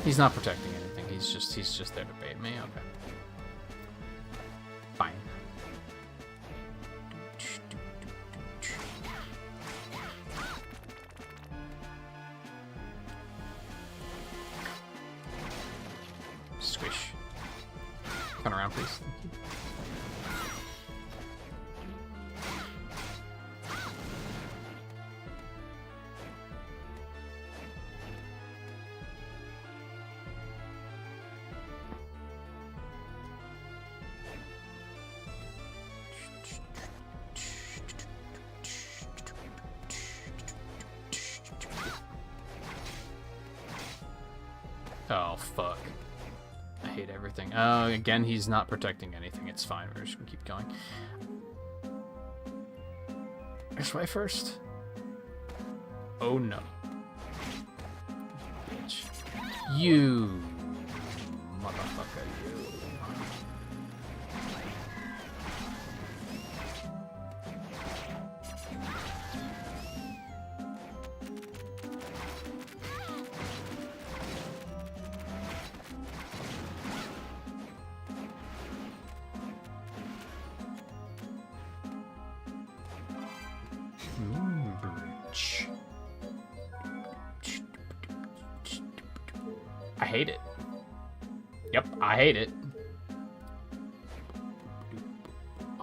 He's not protecting anything. He's just there to bait me. Okay. Fine. Squish. Turn around, please. Thank you. Oh, fuck. I hate everything. Oh, again, he's not protecting anything. It's fine. We're just gonna keep going. This way first. Oh, no. Bitch. You motherfucker, you. Bridge. I hate it. Yep, I hate it.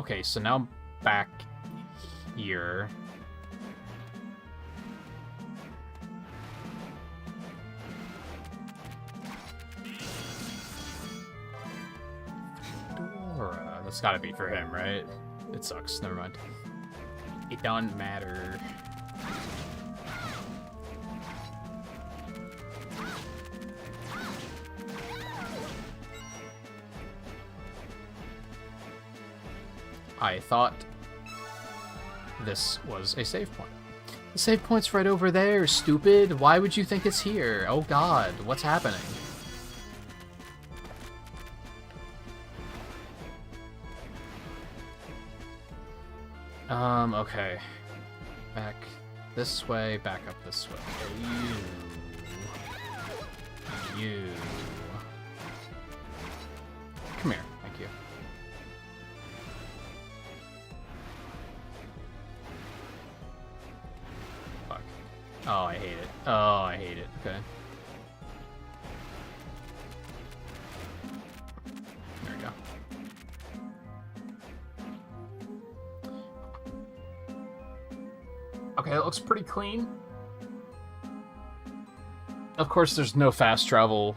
Okay, so now I'm back here. That's gotta be for him, right? It sucks. Never mind. It don't matter. I thought this was a save point. The save point's right over there, stupid. Why would you think it's here? Oh god, what's happening? Okay. Back this way, back up this way. You. Come here, thank you. Fuck. Oh, I hate it. Oh, I hate it. Okay. There we go. Okay, that looks pretty clean. Of course, there's no fast travel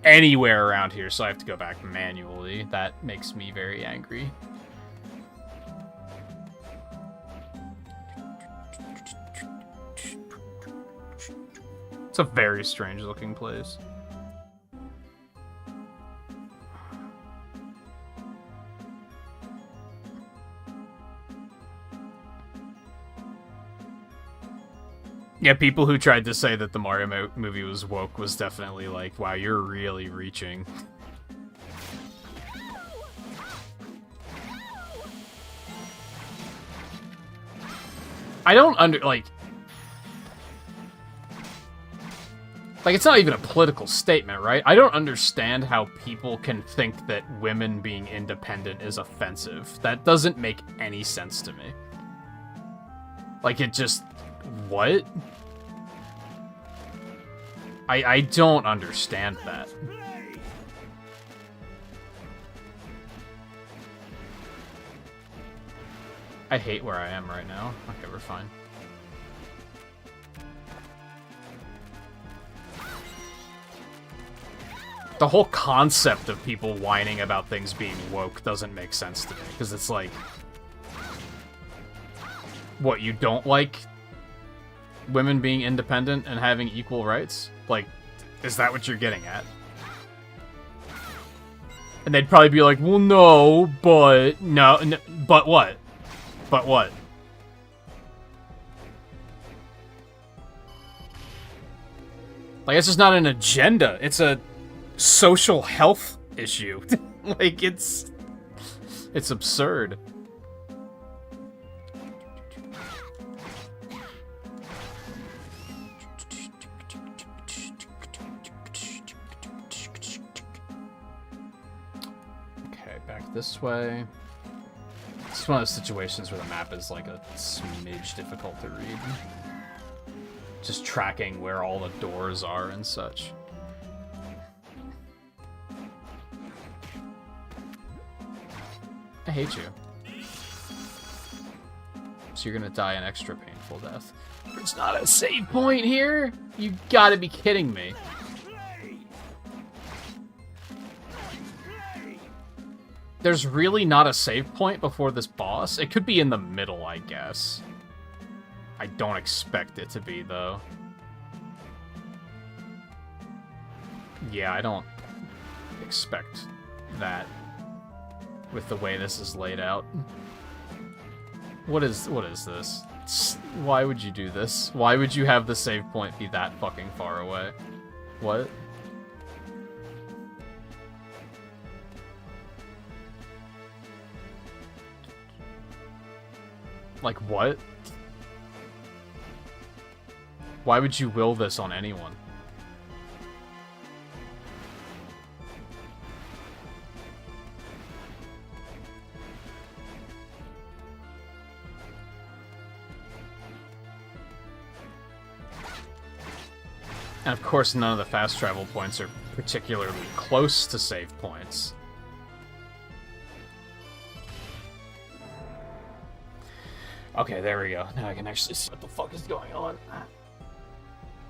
anywhere around here, so I have to go back manually. That makes me very angry. It's a very strange looking place. Yeah, people who tried to say that the Mario movie was woke was definitely like, wow, you're really reaching. I don't like, it's not even a political statement, right? I don't understand how people can think that women being independent is offensive. That doesn't make any sense to me. Like, it just... What? I don't understand that. I hate where I am right now. Okay, we're fine. The whole concept of people whining about things being woke doesn't make sense to me, because it's like... What, you don't like women being independent and having equal rights? Like, is that what you're getting at? And they'd probably be like, well, no, but... No, but what? But what? Like, it's just not an agenda. It's a social health issue. Like, it's absurd. This way. It's one of those situations where the map is like a smidge difficult to read. Just tracking where all the doors are and such. I hate you. So you're gonna die an extra painful death. There's not a save point here? You gotta be kidding me. There's really not a save point before this boss? It could be in the middle, I guess. I don't expect it to be, though. Yeah, I don't expect that with the way this is laid out. What is this? Why would you do this? Why would you have the save point be that fucking far away? What? Like, what? Why would you will this on anyone? And of course, none of the fast travel points are particularly close to save points. Okay, there we go. Now I can actually see what the fuck is going on.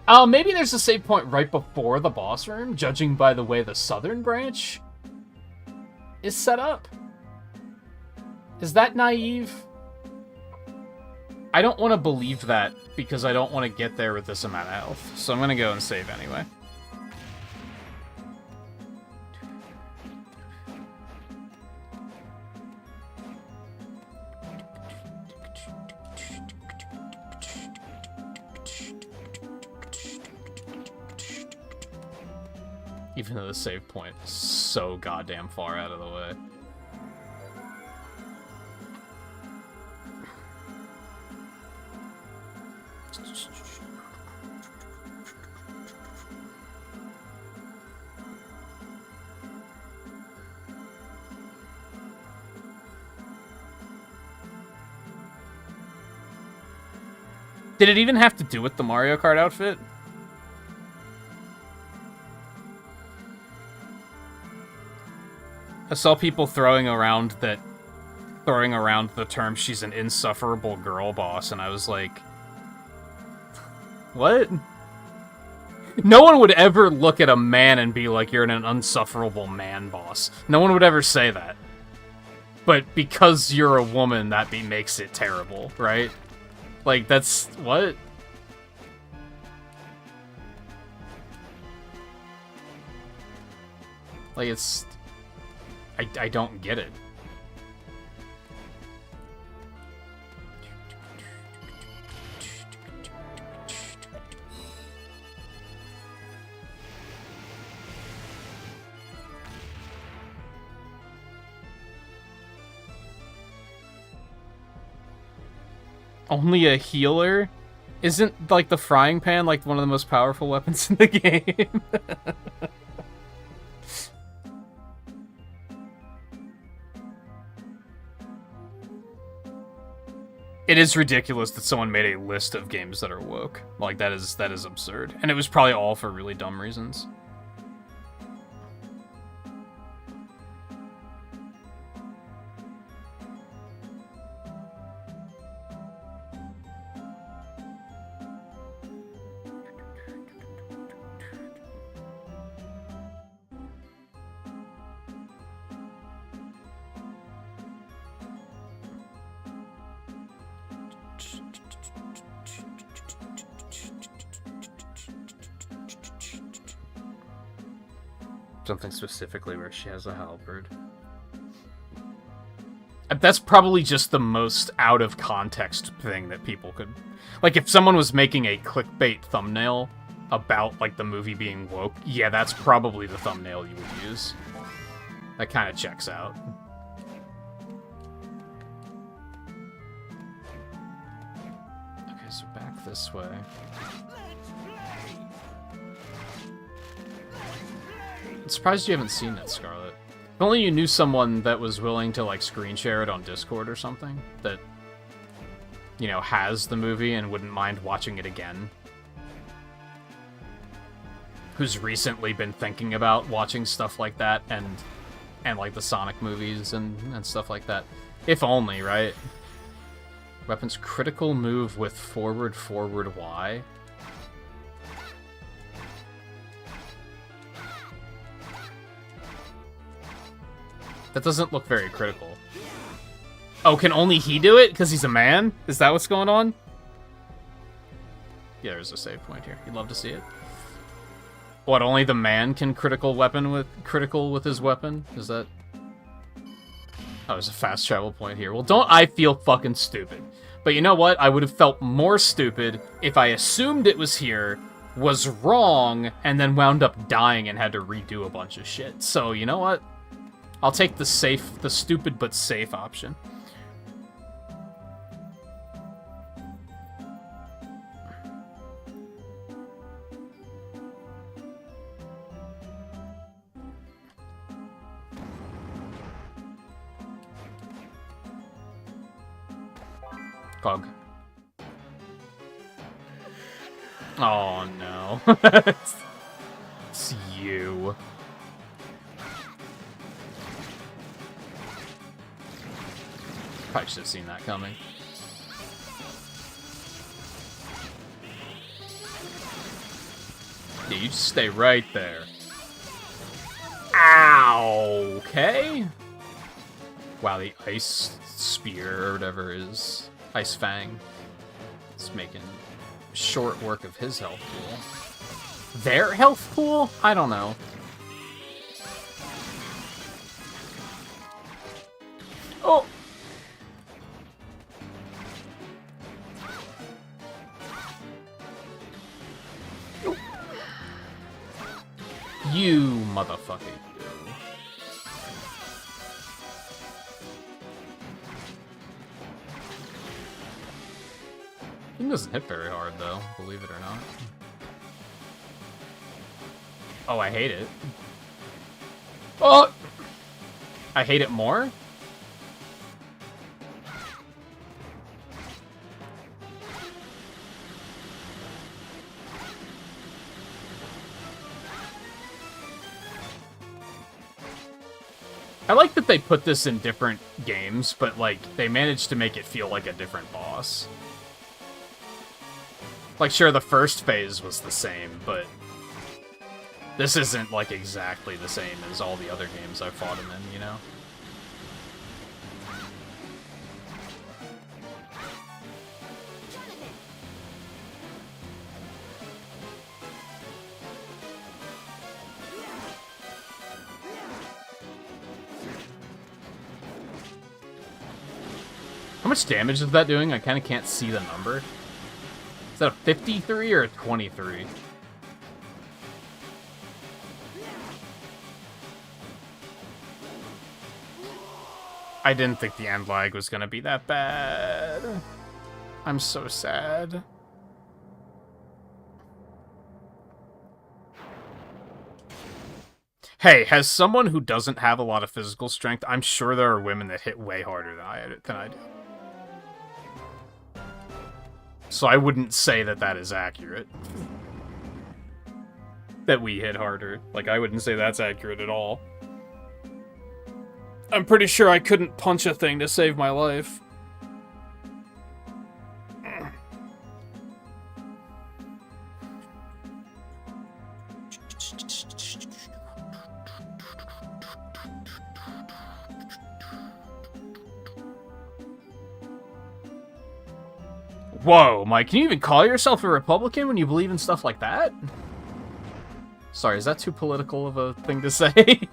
Oh, maybe there's a save point right before the boss room, judging by the way the southern branch is set up. Is that naive? I don't want to believe that, because I don't want to get there with this amount of health. So I'm going to go and save anyway. Even though the save point is so goddamn far out of the way. Did it even have to do with the Mario Kart outfit? I saw people throwing around the term she's an insufferable girl boss, and I was like, what? No one would ever look at a man and be like, you're an unsufferable man boss. No one would ever say that. But because you're a woman, that makes it terrible, right? Like, that's... what? Like, it's... I don't get it. Only a healer? Isn't, like, the frying pan, like, one of the most powerful weapons in the game? It is ridiculous that someone made a list of games that are woke. Like, that is absurd. And it was probably all for really dumb reasons. Something specifically where she has a halberd. That's probably just the most out of context thing that people could... Like, if someone was making a clickbait thumbnail about, like, the movie being woke, yeah, that's probably the thumbnail you would use. That kind of checks out. Okay, so back this way. I'm surprised you haven't seen it, Scarlet. If only you knew someone that was willing to, like, screen share it on Discord or something. That, you know, has the movie and wouldn't mind watching it again. Who's recently been thinking about watching stuff like that and like, the Sonic movies and stuff like that. If only, right? Weapons critical move with forward Y. That doesn't look very critical. Oh, can only he do it? Because he's a man? Is that what's going on? Yeah, there's a save point here. You'd love to see it. What, only the man can critical with his weapon? Is that... Oh, there's a fast travel point here. Well, don't I feel fucking stupid. But you know what? I would have felt more stupid if I assumed it was here, was wrong, and then wound up dying and had to redo a bunch of shit. So, you know what? I'll take the stupid but safe option. Cog. Oh no. It's you. Probably should have seen that coming. Yeah, you just stay right there. Ow! Okay. Wow, the ice spear or whatever is ice fang. It's making short work of his health pool. Their health pool? I don't know. Oh! You motherfucking go. It doesn't hit very hard, though, believe it or not. Oh, I hate it. Oh! I hate it more? I like that they put this in different games, but, like, they managed to make it feel like a different boss. Like, sure, the first phase was the same, but this isn't, like, exactly the same as all the other games I've fought him in, you know? How much damage is that doing? I kind of can't see the number. Is that a 53 or a 23? I didn't think the end lag was gonna be that bad. I'm so sad. Hey, as someone who doesn't have a lot of physical strength, I'm sure there are women that hit way harder than I do. So I wouldn't say that that is accurate. That we hit harder. Like, I wouldn't say that's accurate at all. I'm pretty sure I couldn't punch a thing to save my life. Whoa, Mike, can you even call yourself a Republican when you believe in stuff like that? Sorry, is that too political of a thing to say?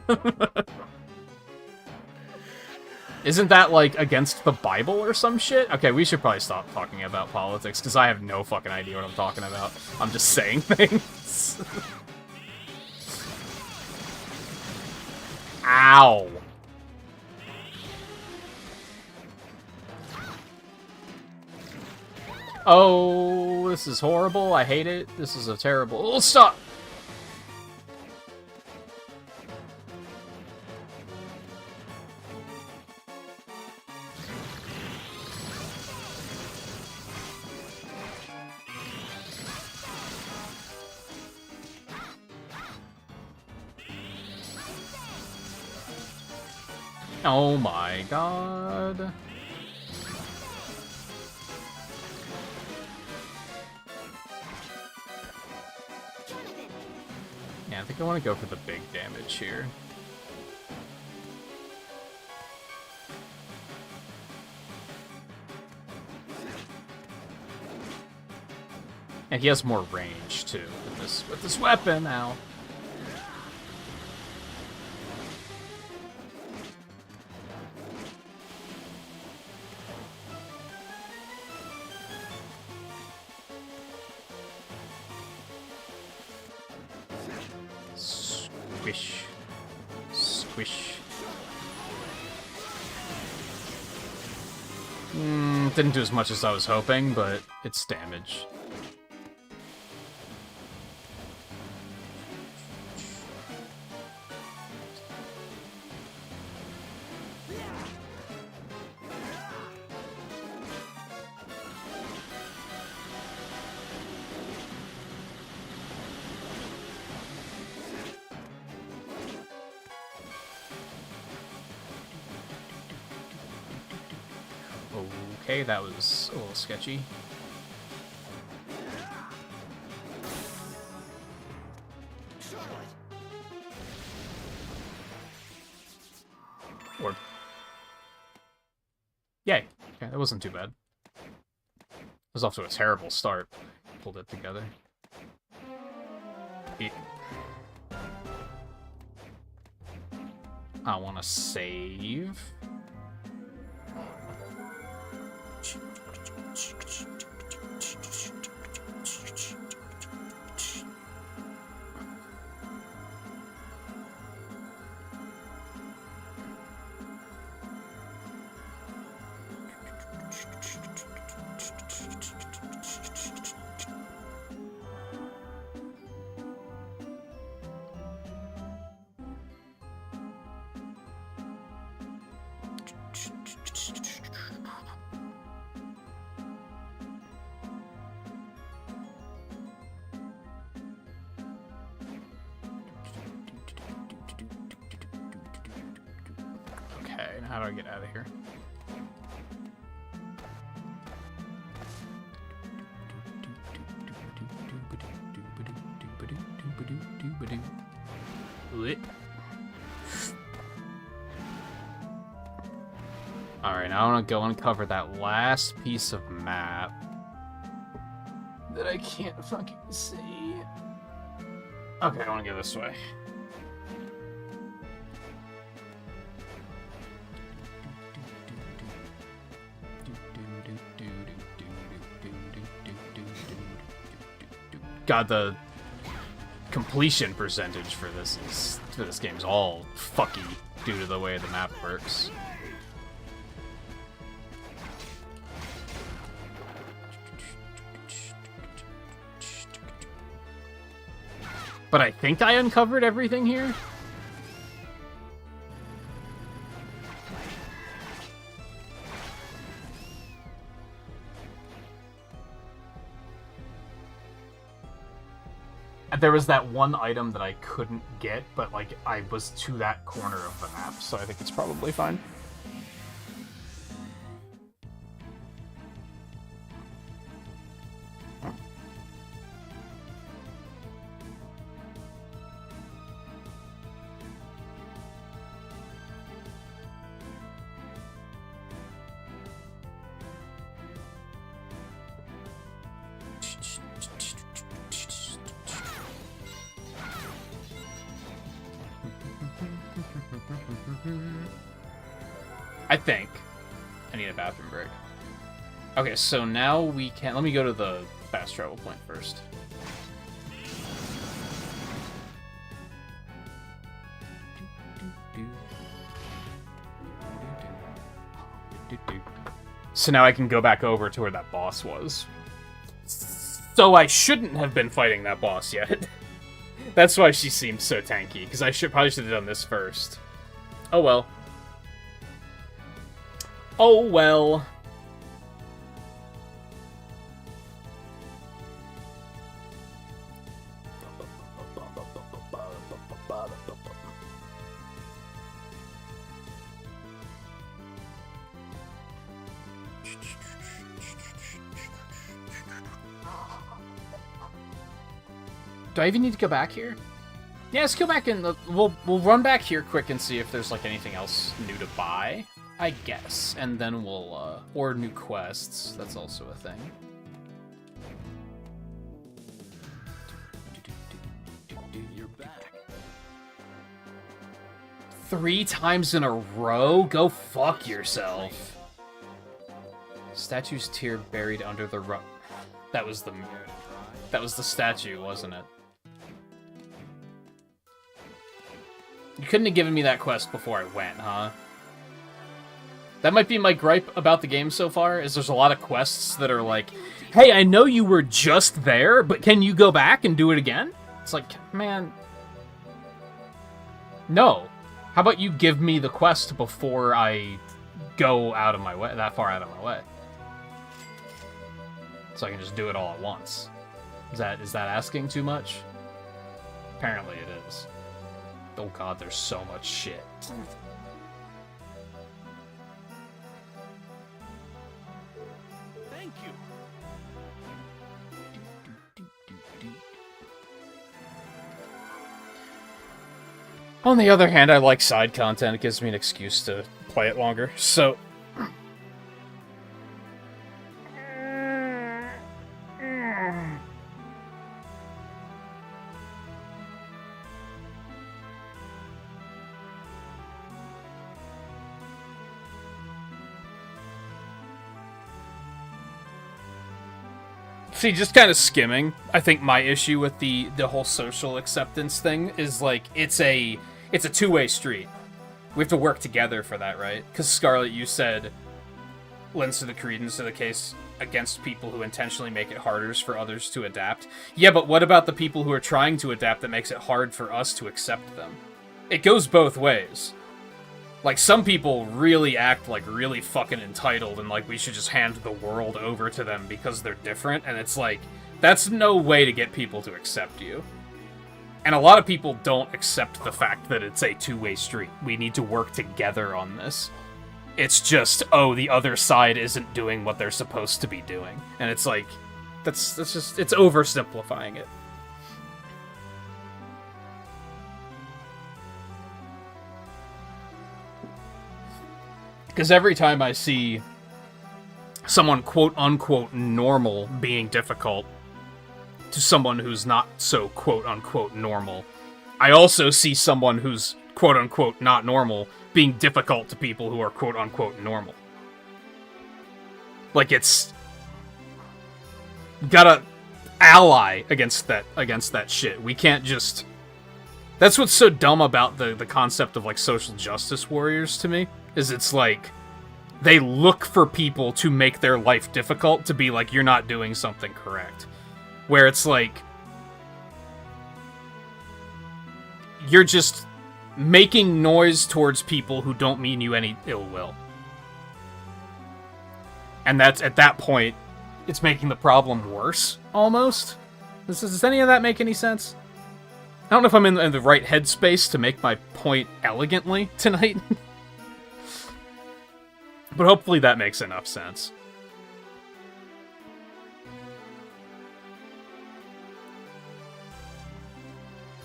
Isn't that, like, against the Bible or some shit? Okay, we should probably stop talking about politics, because I have no fucking idea what I'm talking about. I'm just saying things. Ow. Oh, this is horrible. I hate it. This is a terrible... Oh, stop! Oh my god. Yeah, I think I want to go for the big damage here. And he has more range too with this weapon now. Squish. Squish. Didn't do as much as I was hoping, but it's damage. Okay, that was a little sketchy. Or... Yay. Okay, that wasn't too bad. It was off to a terrible start. Pulled it together. I want to save. Okay, now how do I get out of here? Alright, now I want to go uncover that last piece of map that I can't fucking see. Okay, I want to go this way. God, the completion percentage for this game's all fucky due to the way the map works. But I think I uncovered everything here. There was that one item that I couldn't get, but like I was to that corner of the map, so I think it's probably fine. I think I need a bathroom break. Okay, so now we can... Let me go to the fast travel point first. So now I can go back over to where that boss was. So I shouldn't have been fighting that boss yet. That's why she seemed so tanky, because I probably should have done this first. Oh well. Oh well. Do I even need to go back here? Yeah, let's go back and we'll run back here quick and see if there's like anything else new to buy, I guess, and then we'll or new quests. That's also a thing. You're back. 3 times in a row? Go fuck yourself. Statue's tear buried under the rug. That was the statue, wasn't it? You couldn't have given me that quest before I went, huh? That might be my gripe about the game so far, is there's a lot of quests that are like, hey, I know you were just there, but can you go back and do it again? It's like, man... No. How about you give me the quest before I go out of my way, that far out of my way? So I can just do it all at once. Is that asking too much? Apparently it is. Oh god, there's so much shit. Thank you. On the other hand, I like side content. It gives me an excuse to play it longer. So... See, just kind of skimming. I think my issue with the whole social acceptance thing is like it's a two-way street. We have to work together for that, right? Because Scarlett, you said lends to the credence of the case against people who intentionally make it harder for others to adapt. Yeah, but what about the people who are trying to adapt that makes it hard for us to accept them? It goes both ways. Like, some people really act like really fucking entitled and like we should just hand the world over to them because they're different, and it's like, that's no way to get people to accept you. And a lot of people don't accept the fact that it's a two-way street. We need to work together on this. It's just, oh, the other side isn't doing what they're supposed to be doing. And it's like, that's just, it's oversimplifying it. Because every time I see someone quote-unquote normal being difficult to someone who's not so quote-unquote normal, I also see someone who's quote-unquote not normal being difficult to people who are quote-unquote normal. Like, it's... gotta ally against that shit. We can't just... That's what's so dumb about the concept of, like, social justice warriors to me, is it's like, they look for people to make their life difficult to be like, you're not doing something correct. Where it's like, you're just making noise towards people who don't mean you any ill will. And that's, at that point, it's making the problem worse, almost. Does any of that make any sense? I don't know if I'm in the right headspace to make my point elegantly tonight. But hopefully that makes enough sense.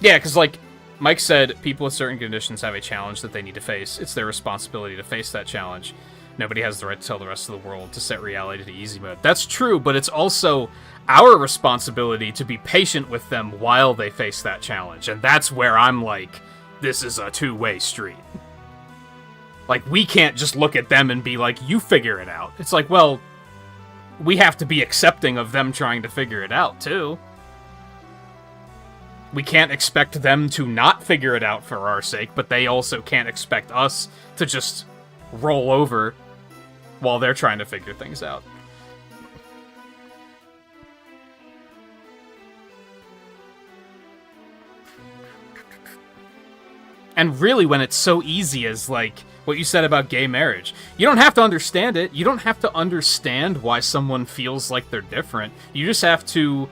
Yeah, because, like Mike said, people with certain conditions have a challenge that they need to face. It's their responsibility to face that challenge. Nobody has the right to tell the rest of the world to set reality to easy mode. That's true, but it's also our responsibility to be patient with them while they face that challenge. And that's where I'm like, this is a two-way street. Like, we can't just look at them and be like, you figure it out. It's like, well, we have to be accepting of them trying to figure it out, too. We can't expect them to not figure it out for our sake, but they also can't expect us to just roll over while they're trying to figure things out. And really, when it's so easy as, like, what you said about gay marriage. You don't have to understand it. You don't have to understand why someone feels like they're different. You just have to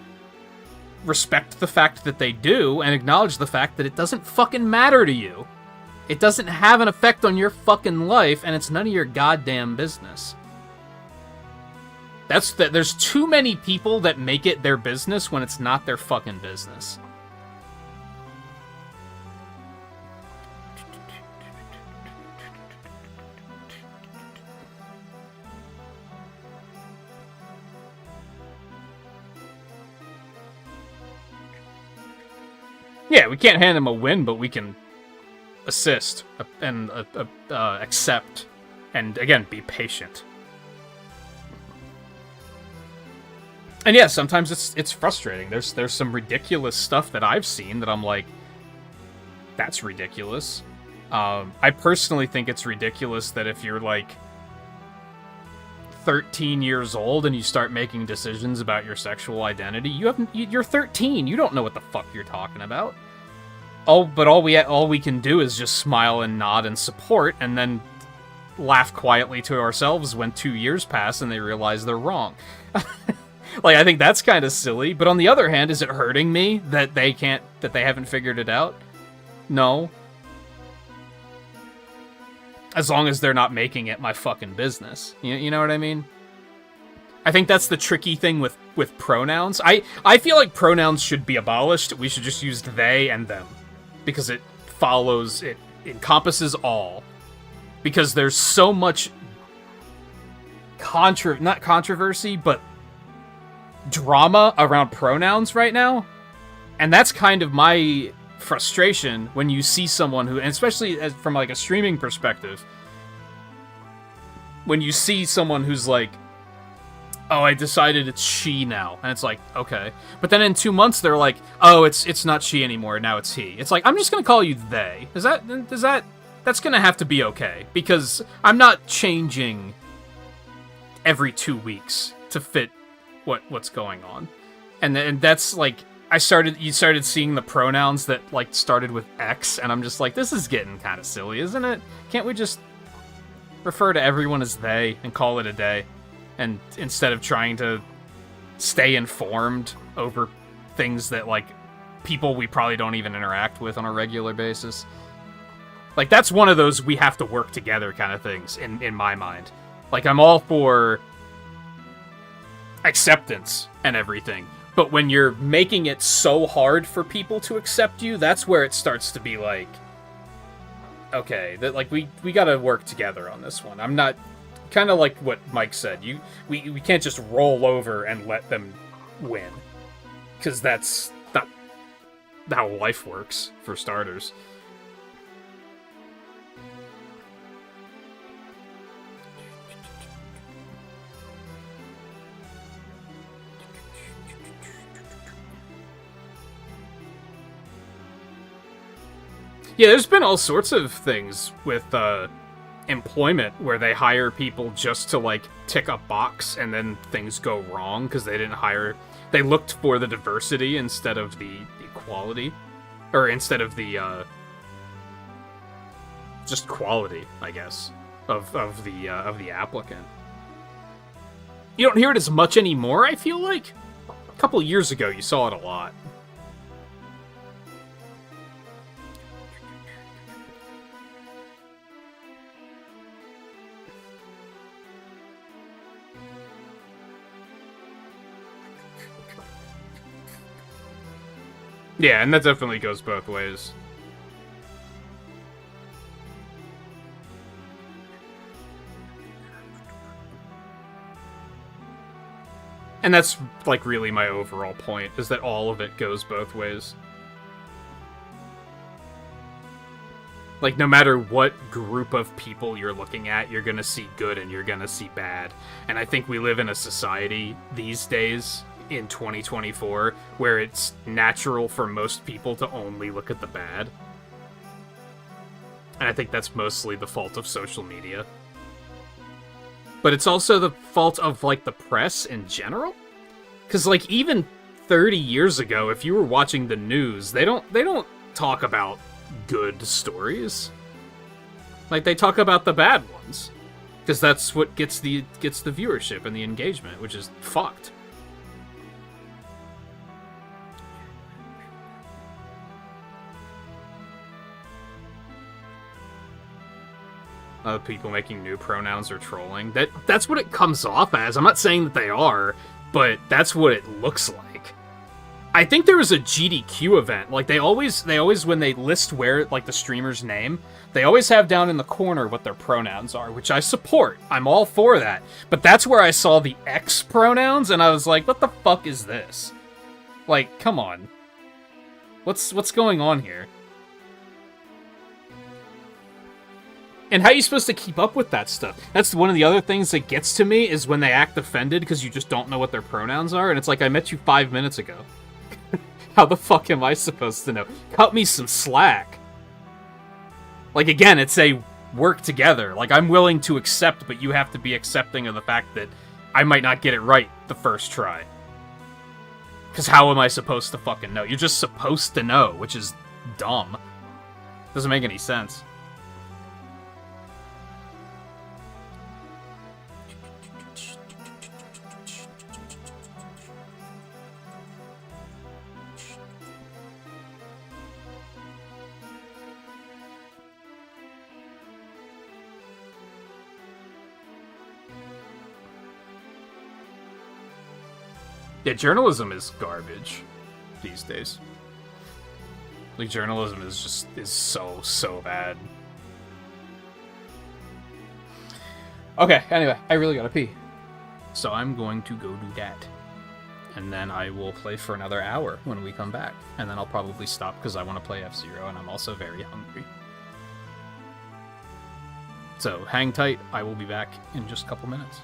respect the fact that they do and acknowledge the fact that it doesn't fucking matter to you. It doesn't have an effect on your fucking life, and it's none of your goddamn business. There's too many people that make it their business when it's not their fucking business. Yeah, we can't hand them a win, but we can assist and accept, and again, be patient. And yeah, sometimes it's frustrating. There's some ridiculous stuff that I've seen that I'm like, that's ridiculous. I personally think it's ridiculous that if you're like 13 years old and you start making decisions about your sexual identity, you're 13. You don't know what the fuck you're talking about. But all we can do is just smile and nod and support, and then laugh quietly to ourselves when 2 years pass and they realize they're wrong. Like, I think that's kind of silly. But on the other hand, is it hurting me that they haven't figured it out? No. As long as they're not making it my fucking business. You know what I mean? I think that's the tricky thing with pronouns. I feel like pronouns should be abolished. We should just use they and them. Because it encompasses all. Because there's so much not controversy, but drama around pronouns right now. And that's kind of my frustration when you see someone who, and especially from like a streaming perspective, when you see someone who's like, oh, I decided it's she now. And it's like, okay. But then in 2 months, they're like, oh, it's not she anymore. Now it's he. It's like, I'm just going to call you they. That's going to have to be okay. Because I'm not changing every 2 weeks to fit what's going on. And then that's like you started seeing the pronouns that like started with X, and I'm just like, this is getting kind of silly, isn't it? Can't we just refer to everyone as they and call it a day? And instead of trying to stay informed over things that like people we probably don't even interact with on a regular basis. Like, that's one of those we have to work together kind of things in my mind. Like, I'm all for acceptance and everything, but when you're making it so hard for people to accept you, that's where it starts to be like, okay, that like we gotta work together on this one. I'm not, kind of like what Mike said, we can't just roll over and let them win, because that's not how life works, for starters. Yeah, there's been all sorts of things with employment where they hire people just to like tick a box, and then things go wrong because they looked for the diversity instead of the equality, or instead of the just quality, I guess, of the applicant. You don't hear it as much anymore, I feel like. A couple of years ago, you saw it a lot. Yeah, and that definitely goes both ways. And that's, like, really my overall point, is that all of it goes both ways. Like, no matter what group of people you're looking at, you're gonna see good and you're gonna see bad. And I think we live in a society these days, in 2024, where it's natural for most people to only look at the bad. And I think that's mostly the fault of social media. But it's also the fault of, like, the press in general. Because, like, even 30 years ago, if you were watching the news, they don't talk about good stories. Like, they talk about the bad ones. Because that's what gets the viewership and the engagement, which is fucked. People making new pronouns or trolling. That's what it comes off as. I'm not saying that they are, but that's what it looks like. I think there was a GDQ event. Like, they always when they list where, like, the streamer's name, they always have down in the corner what their pronouns are, which I support. I'm all for that. But that's where I saw the X pronouns, and I was like, what the fuck is this? Like, come on. What's going on here? And how are you supposed to keep up with that stuff? That's one of the other things that gets to me, is when they act offended because you just don't know what their pronouns are, and it's like, I met you 5 minutes ago. How the fuck am I supposed to know? Cut me some slack. Like, again, it's a work together. Like, I'm willing to accept, but you have to be accepting of the fact that I might not get it right the first try. Because how am I supposed to fucking know? You're just supposed to know, which is dumb. Doesn't make any sense. Yeah, journalism is garbage these days. Like, journalism is so bad. Okay, anyway, I really gotta pee. So I'm going to go do that. And then I will play for another hour when we come back. And then I'll probably stop because I want to play F-Zero and I'm also very hungry. So hang tight, I will be back in just a couple minutes.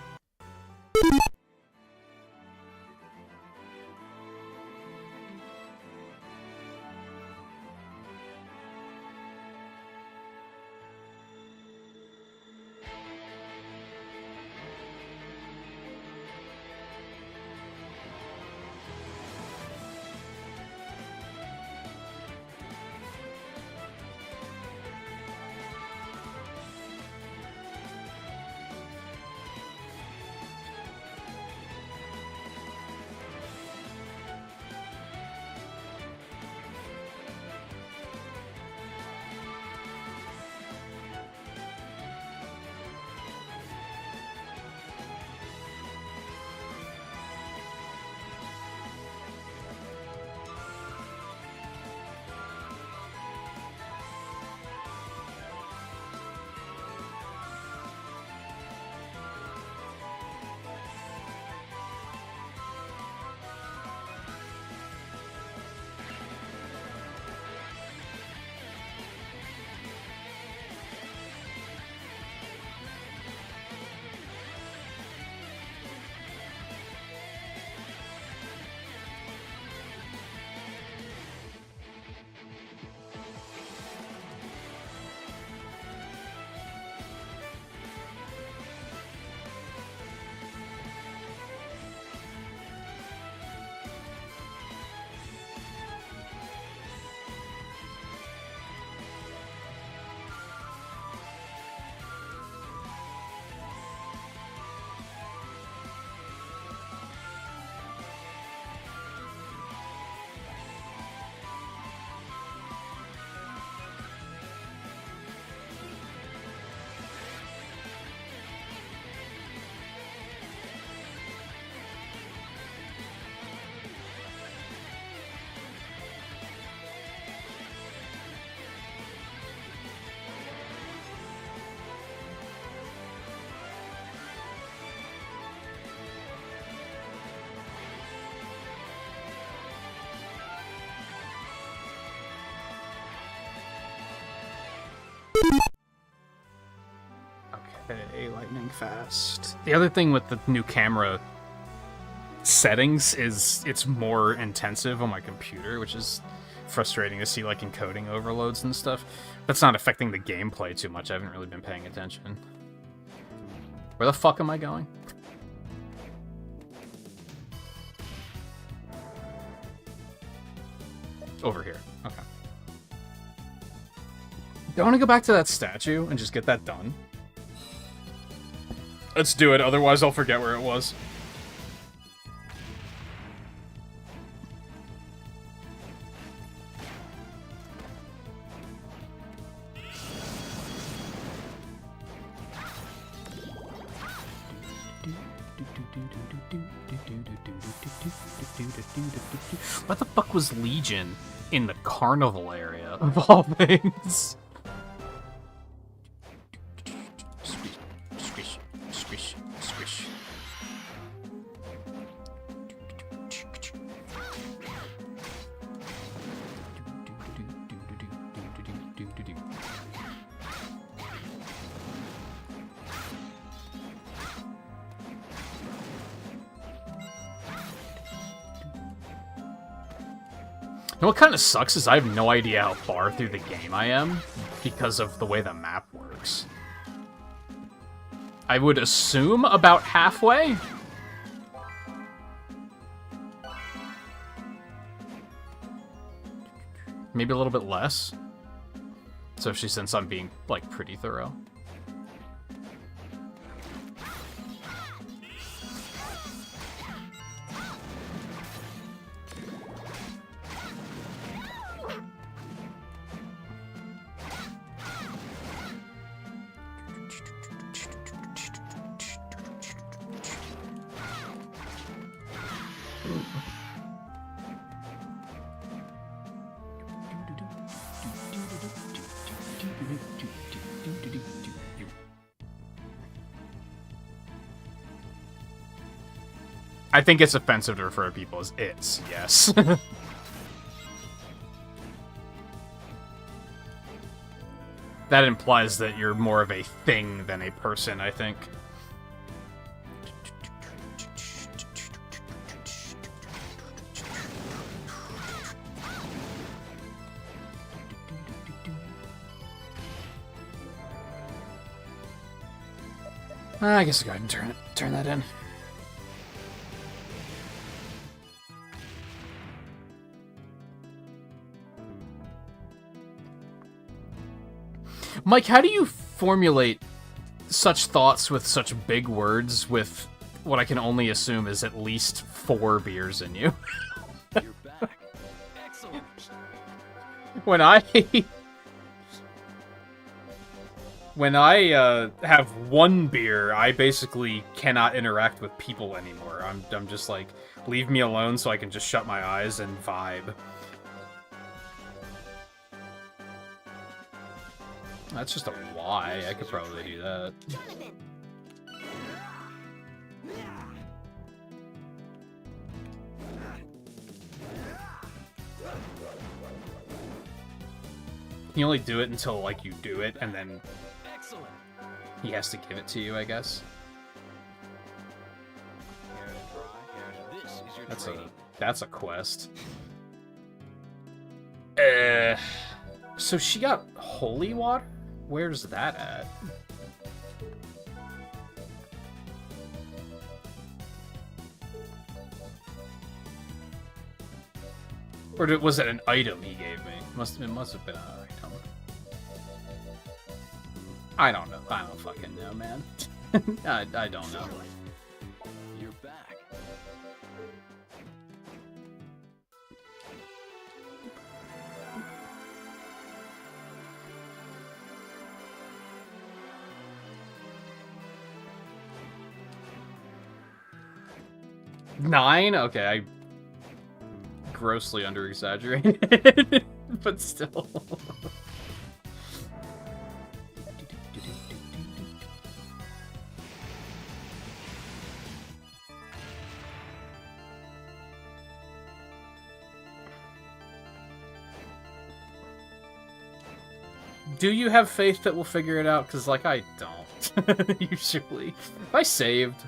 Okay, lightning fast. The other thing with the new camera settings is it's more intensive on my computer, which is frustrating to see, like, encoding overloads and stuff. That's not affecting the gameplay too much. I haven't really been paying attention. Where the fuck am I going? Over here. Okay. Do I want to go back to that statue and just get that done? Let's do it, otherwise I'll forget where it was. What the fuck was Legion in the carnival area, of all things? Squish, squish, squish. And what kind of sucks is I have no idea how far through the game I am because of the way the map works. I would assume about halfway. Maybe a little bit less. Especially since I'm being, like, pretty thorough. I think it's offensive to refer to people as its, yes. That implies that you're more of a thing than a person, I think. I guess I'll go ahead and turn that in. Mike, how do you formulate such thoughts with such big words with what I can only assume is at least 4 beers in you? You're back. Excellent. When I have 1 beer, I basically cannot interact with people anymore. I'm just like, leave me alone so I can just shut my eyes and vibe. That's just a lie. I could probably do that. You only do it until, like, you do it, and then Excellent. he has to give it to you, I guess. Care to try? This is your training. That's a quest. So she got holy water? Where's that at? Or was it an item he gave me? It must have been an item. I don't know. I don't fucking know, man. I don't know. You're back. Nine? Okay, I grossly under-exaggerated, but still. do you have faith that we'll figure it out? Because, like, I don't, usually. If I saved...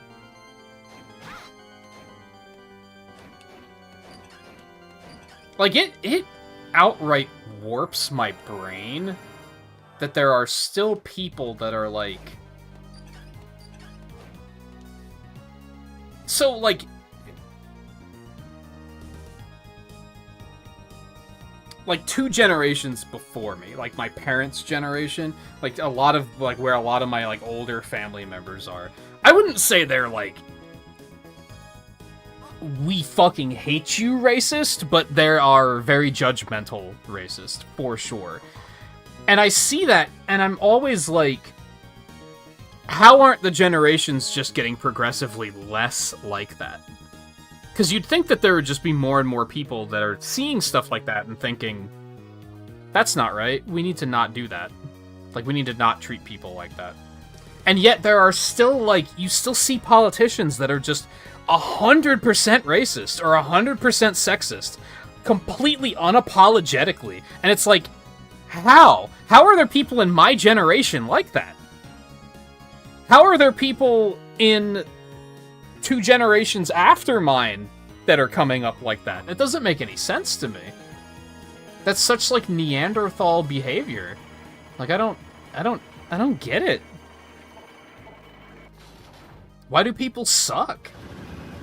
Like, it outright warps my brain that there are still people that are, like... So, like... Like, 2 generations before me, like my parents' generation, like a lot of, like, where a lot of my, like, older family members are, I wouldn't say they're, like, we fucking hate you racist, but they are very judgmental racist, for sure. And I see that, and I'm always like, how aren't the generations just getting progressively less like that? Because you'd think that there would just be more and more people that are seeing stuff like that and thinking, that's not right, we need to not do that. Like, we need to not treat people like that. And yet there are still, like, you still see politicians that are just 100% racist or 100% sexist, completely unapologetically. And it's like, how? How are there people in my generation like that? How are there people in 2 generations after mine that are coming up like that? It doesn't make any sense to me. That's such, like, Neanderthal behavior. Like, I don't get it. Why do people suck?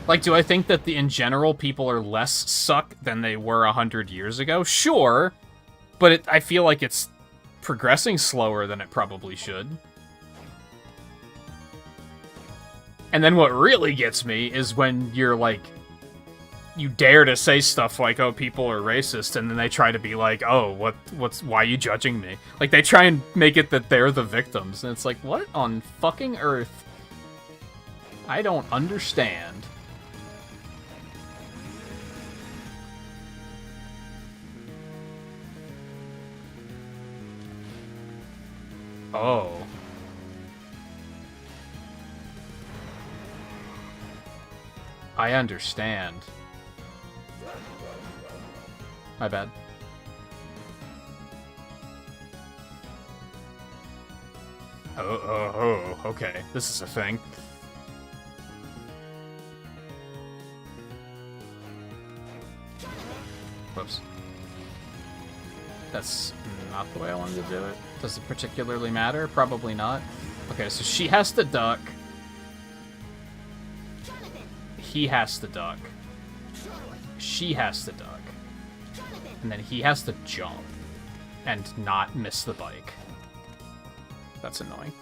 Like, do I think that in general people are less suck than they were 100 years ago? Sure, but I feel like it's progressing slower than it probably should. And then what really gets me is when you're like, you dare to say stuff like, oh, people are racist, and then they try to be like, oh, why are you judging me? Like, they try and make it that they're the victims, and it's like, what on fucking earth? I don't understand. Oh. I understand. My bad. Oh, okay. This is a thing. Whoops. That's not the way I wanted to do it. Does it particularly matter? Probably not. Okay, so she has to duck. He has to duck. She has to duck. And then he has to jump and not miss the bike. That's annoying.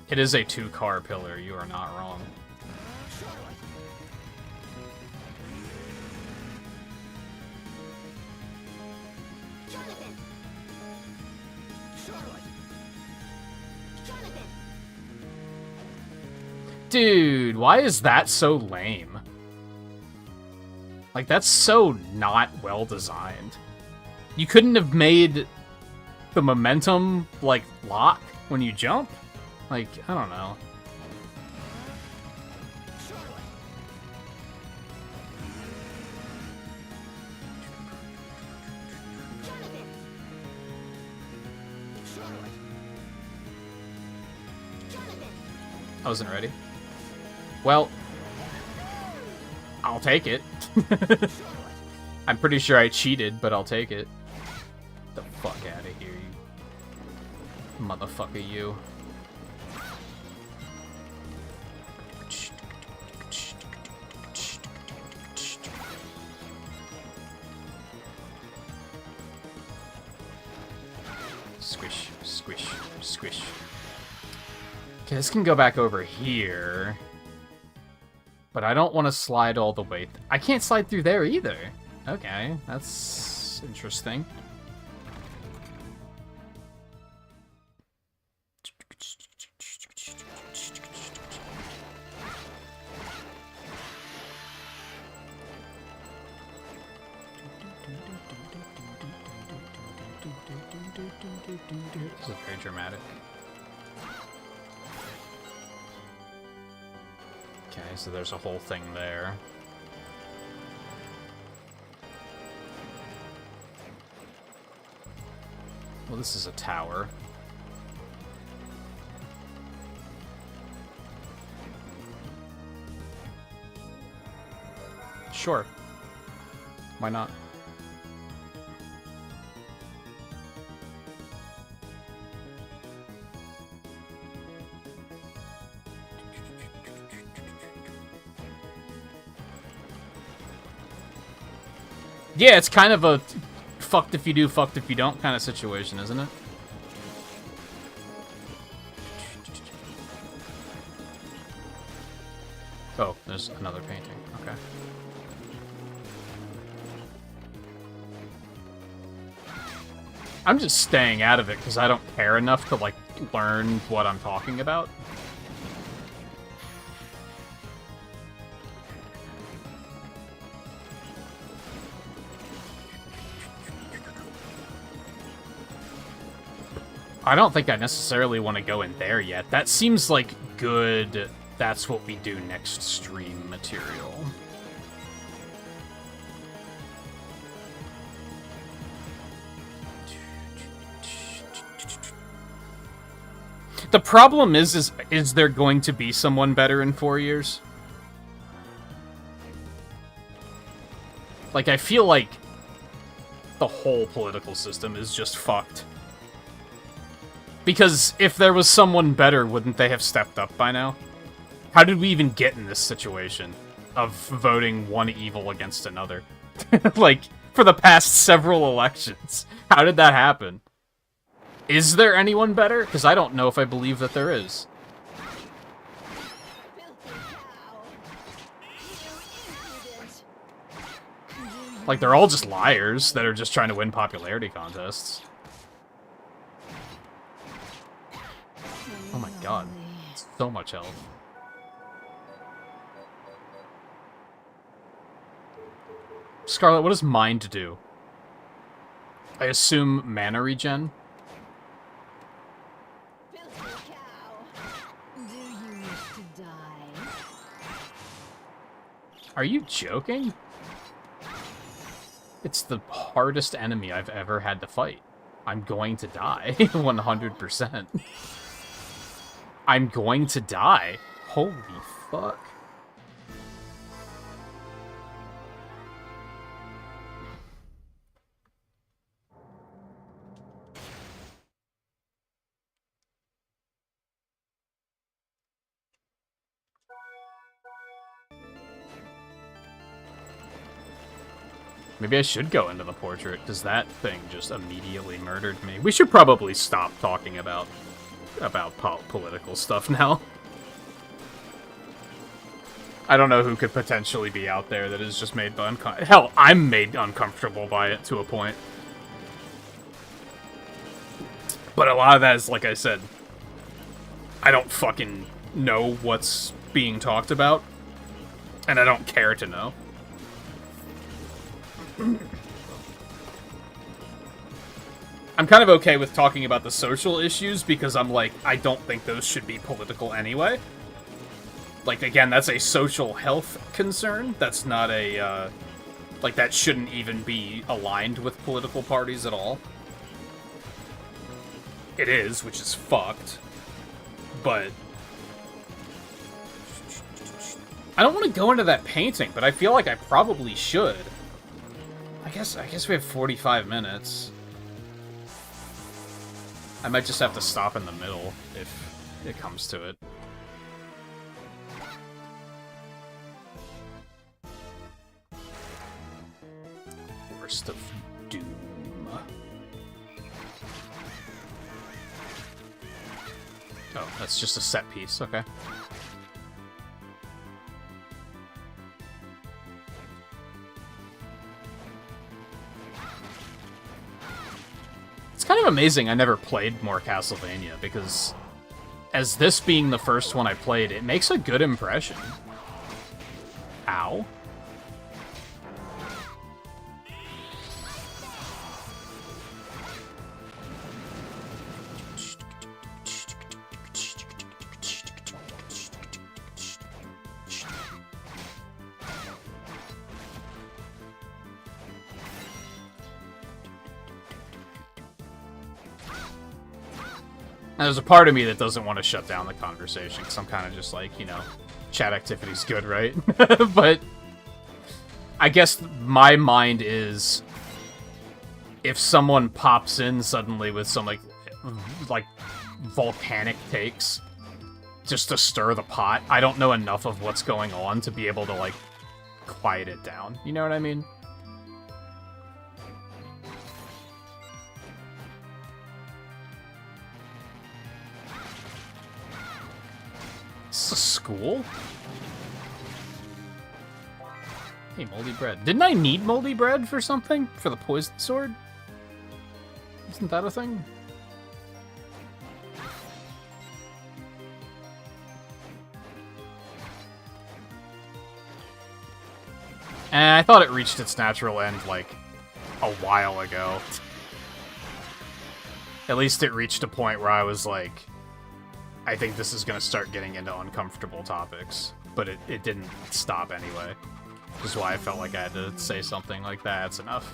It is a 2-car pillar, you are not wrong. Dude, why is that so lame? Like, that's so not well designed. You couldn't have made the momentum, like, lock when you jump? Like, I don't know. I wasn't ready. Well, I'll take it. I'm pretty sure I cheated, but I'll take it. Get the fuck out of here, you motherfucker, you. Squish, squish, squish. Okay, this can go back over here. But I don't want to slide all the way. I can't slide through there either. Okay, that's interesting. This is very dramatic. Okay, so there's a whole thing there. Well, this is a tower. Sure. Why not? Yeah, it's kind of a fucked if you do, fucked if you don't kind of situation, isn't it? Oh, there's another painting. Okay. I'm just staying out of it because I don't care enough to, like, learn what I'm talking about. I don't think I necessarily want to go in there yet. That seems like good, that's what we do next stream material. The problem is there going to be someone better in 4 years? Like, I feel like the whole political system is just fucked. Because if there was someone better, wouldn't they have stepped up by now? How did we even get in this situation of voting one evil against another? Like, for the past several elections. How did that happen? Is there anyone better? Because I don't know if I believe that there is. Like, they're all just liars that are just trying to win popularity contests. Oh my god. So much health. Scarlet, what does mind do? I assume mana regen? Are you joking? It's the hardest enemy I've ever had to fight. I'm going to die. 100%. I'm going to die. Holy fuck. Maybe I should go into the portrait, because that thing just immediately murdered me. We should probably stop talking about political stuff now. I don't know who could potentially be out there that is just made uncomfortable. Hell, I'm made uncomfortable by it to a point. But a lot of that is, like I said, I don't fucking know what's being talked about, and I don't care to know. I'm kind of okay with talking about the social issues because I'm like, I don't think those should be political anyway. Like, again, that's a social health concern. That's not a, like, that shouldn't even be aligned with political parties at all. It is, which is fucked. But I don't want to go into that painting, but I feel like I probably should. I guess we have 45 minutes. I might just have to stop in the middle if it comes to it. Worst of Doom. Oh, that's just a set piece, okay. It's kind of amazing I never played more Castlevania, because as this being the first one I played, it makes a good impression. Ow. And there's a part of me that doesn't want to shut down the conversation, because I'm kind of just like, you know, chat activity's good, right? But I guess my mind is, if someone pops in suddenly with some, like volcanic takes, just to stir the pot, I don't know enough of what's going on to be able to, like, quiet it down. You know what I mean? Is this a school? Hey, moldy bread. Didn't I need moldy bread for something? For the poison sword? Isn't that a thing? And I thought it reached its natural end, like, a while ago. At least it reached a point where I was like, I think this is going to start getting into uncomfortable topics. But it didn't stop anyway. Which is why I felt like I had to say something like, that's enough.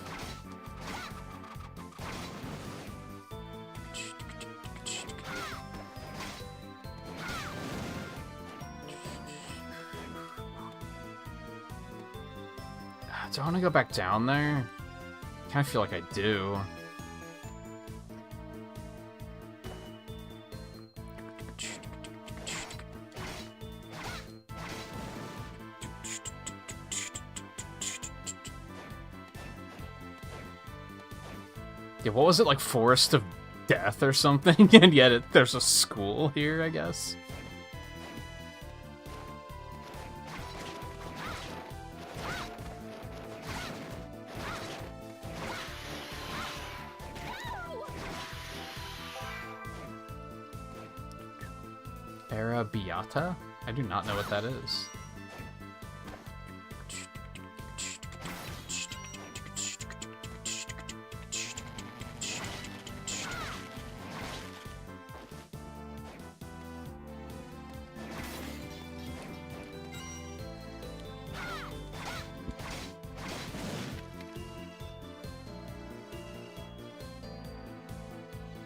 Do I want to go back down there? I kind of feel like I do. Yeah, what was it, like Forest of Death or something? And yet there's a school here, I guess. Beata? I do not know what that is.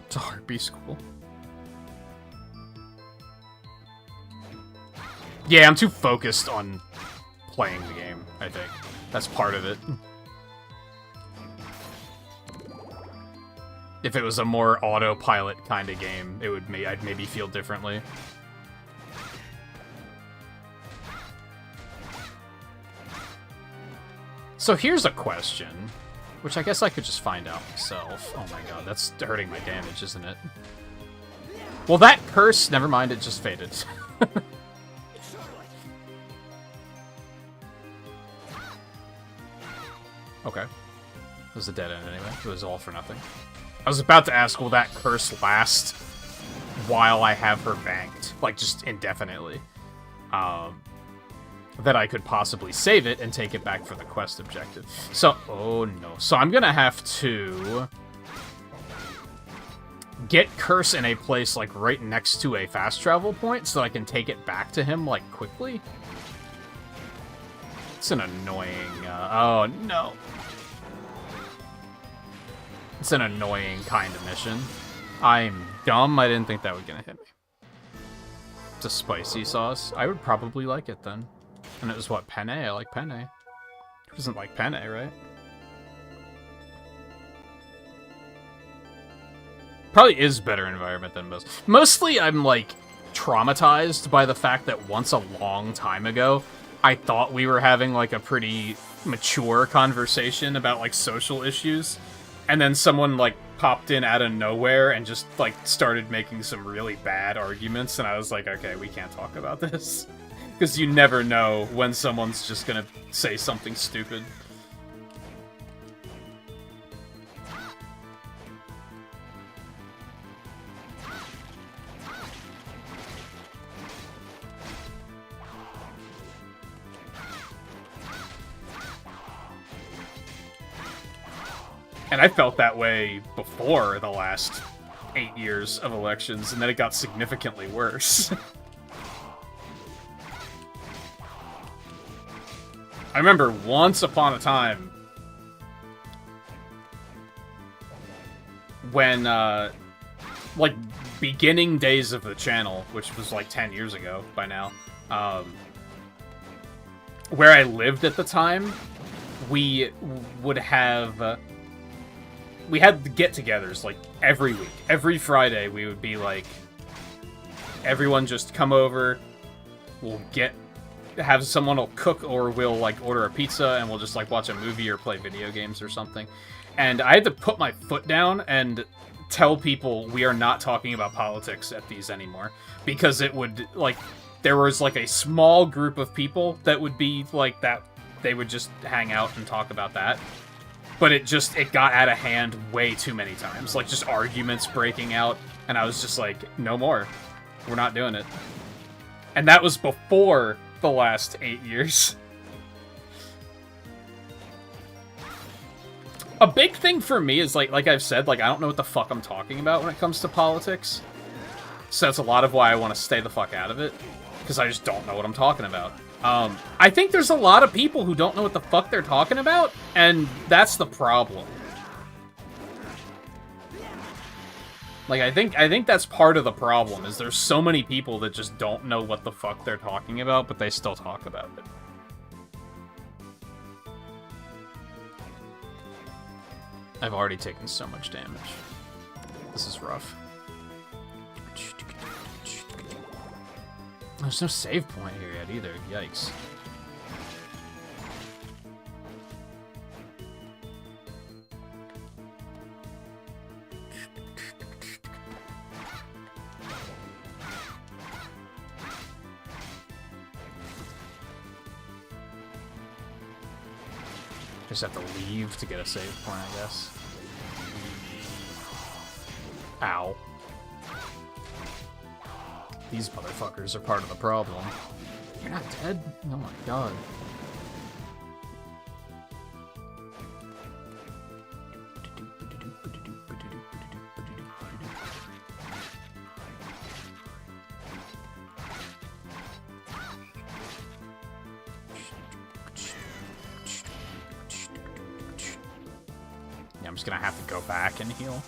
It's a Harpy school. Yeah, I'm too focused on playing the game, I think. That's part of it. If it was a more autopilot kind of game, it would I'd maybe feel differently. So here's a question, which I guess I could just find out myself. Oh my god, that's hurting my damage, isn't it? Well, that curse, never mind, it just faded. Okay. It was a dead end anyway. It was all for nothing. I was about to ask, will that curse last while I have her banked? Like, just indefinitely. That I could possibly save it and take it back for the quest objective. So, oh no. So I'm gonna have to get Curse in a place, like, right next to a fast travel point so I can take it back to him, like, quickly. It's an annoying, oh no. It's an annoying kind of mission. I'm dumb, I didn't think that was gonna hit me. It's a spicy sauce. I would probably like it then. And it was what, penne? I like penne. Who doesn't like penne, right? Probably is better environment than most. Mostly I'm, like, traumatized by the fact that once a long time ago, I thought we were having, like, a pretty mature conversation about, like, social issues. And then someone, like, popped in out of nowhere and just, like, started making some really bad arguments. And I was like, okay, we can't talk about this. Because you never know when someone's just gonna say something stupid. And I felt that way before the last 8 years of elections, and then it got significantly worse. I remember once upon a time when, like, beginning days of the channel, which was like 10 years ago by now, where I lived at the time, we would have... we had get-togethers, like, every week. Every Friday, we would be like, everyone just come over, we'll have someone will cook, or we'll, like, order a pizza, and we'll just, like, watch a movie or play video games or something. And I had to put my foot down and tell people we are not talking about politics at these anymore. Because it would, like, there was, like, a small group of people that would be, like, that they would just hang out and talk about that. But it got out of hand way too many times. Like, just arguments breaking out, and I was just like, no more. We're not doing it. And that was before the last 8 years. A big thing for me is, like I've said, like, I don't know what the fuck I'm talking about when it comes to politics. So that's a lot of why I want to stay the fuck out of it. Because I just don't know what I'm talking about. I think there's a lot of people who don't know what the fuck they're talking about, and that's the problem. Like, I think that's part of the problem, is there's so many people that just don't know what the fuck they're talking about, but they still talk about it. I've already taken so much damage. This is rough. There's no save point here yet either. Yikes. Just have to leave to get a save point, I guess. Ow. These motherfuckers are part of the problem. You're not dead? Oh my god. Yeah, I'm just gonna have to go back and heal.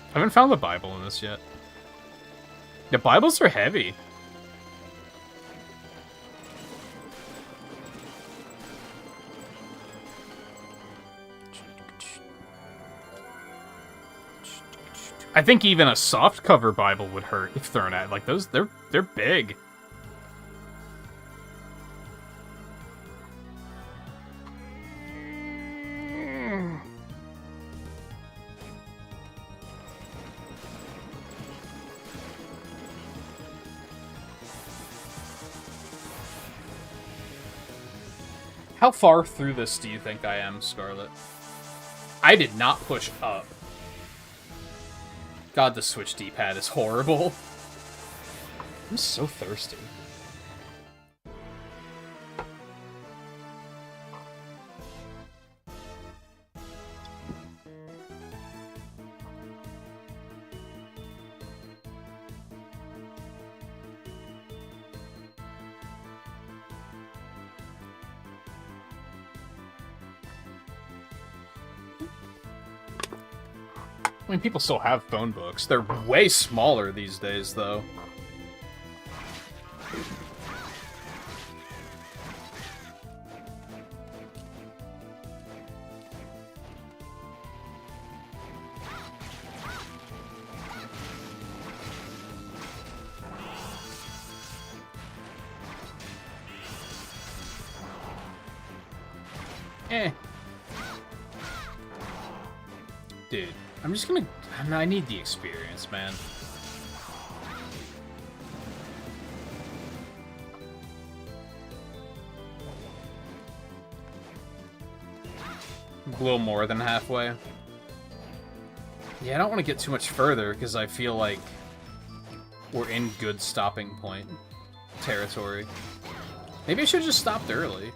I haven't found the Bible in this yet. The Bibles are heavy. I think even a soft cover Bible would hurt if thrown at. Like those, they're big. How far through this do you think I am, Scarlet? I did not push up. God, the Switch D-pad is horrible. I'm so thirsty. I mean, people still have phone books. They're way smaller these days, though. Dude. I'm just gonna... I need the experience, man. A little more than halfway. Yeah, I don't want to get too much further, because I feel like we're in good stopping point territory. Maybe I should have just stopped early.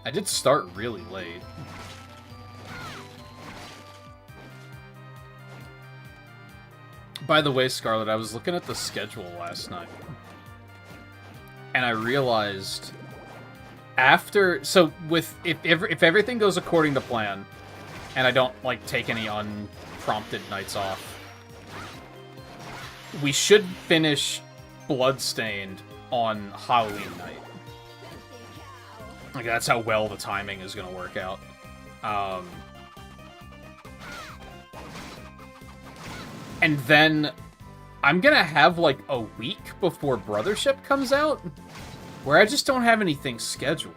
I did start really late. By the way, Scarlet, I was looking at the schedule last night. and I realized after... So, if everything goes according to plan, and I don't, like, take any unprompted nights off, we should finish Bloodstained on Halloween night. Like, that's how well the timing is going to work out. And then I'm going to have, like, a week before Brothership comes out, where I just don't have anything scheduled.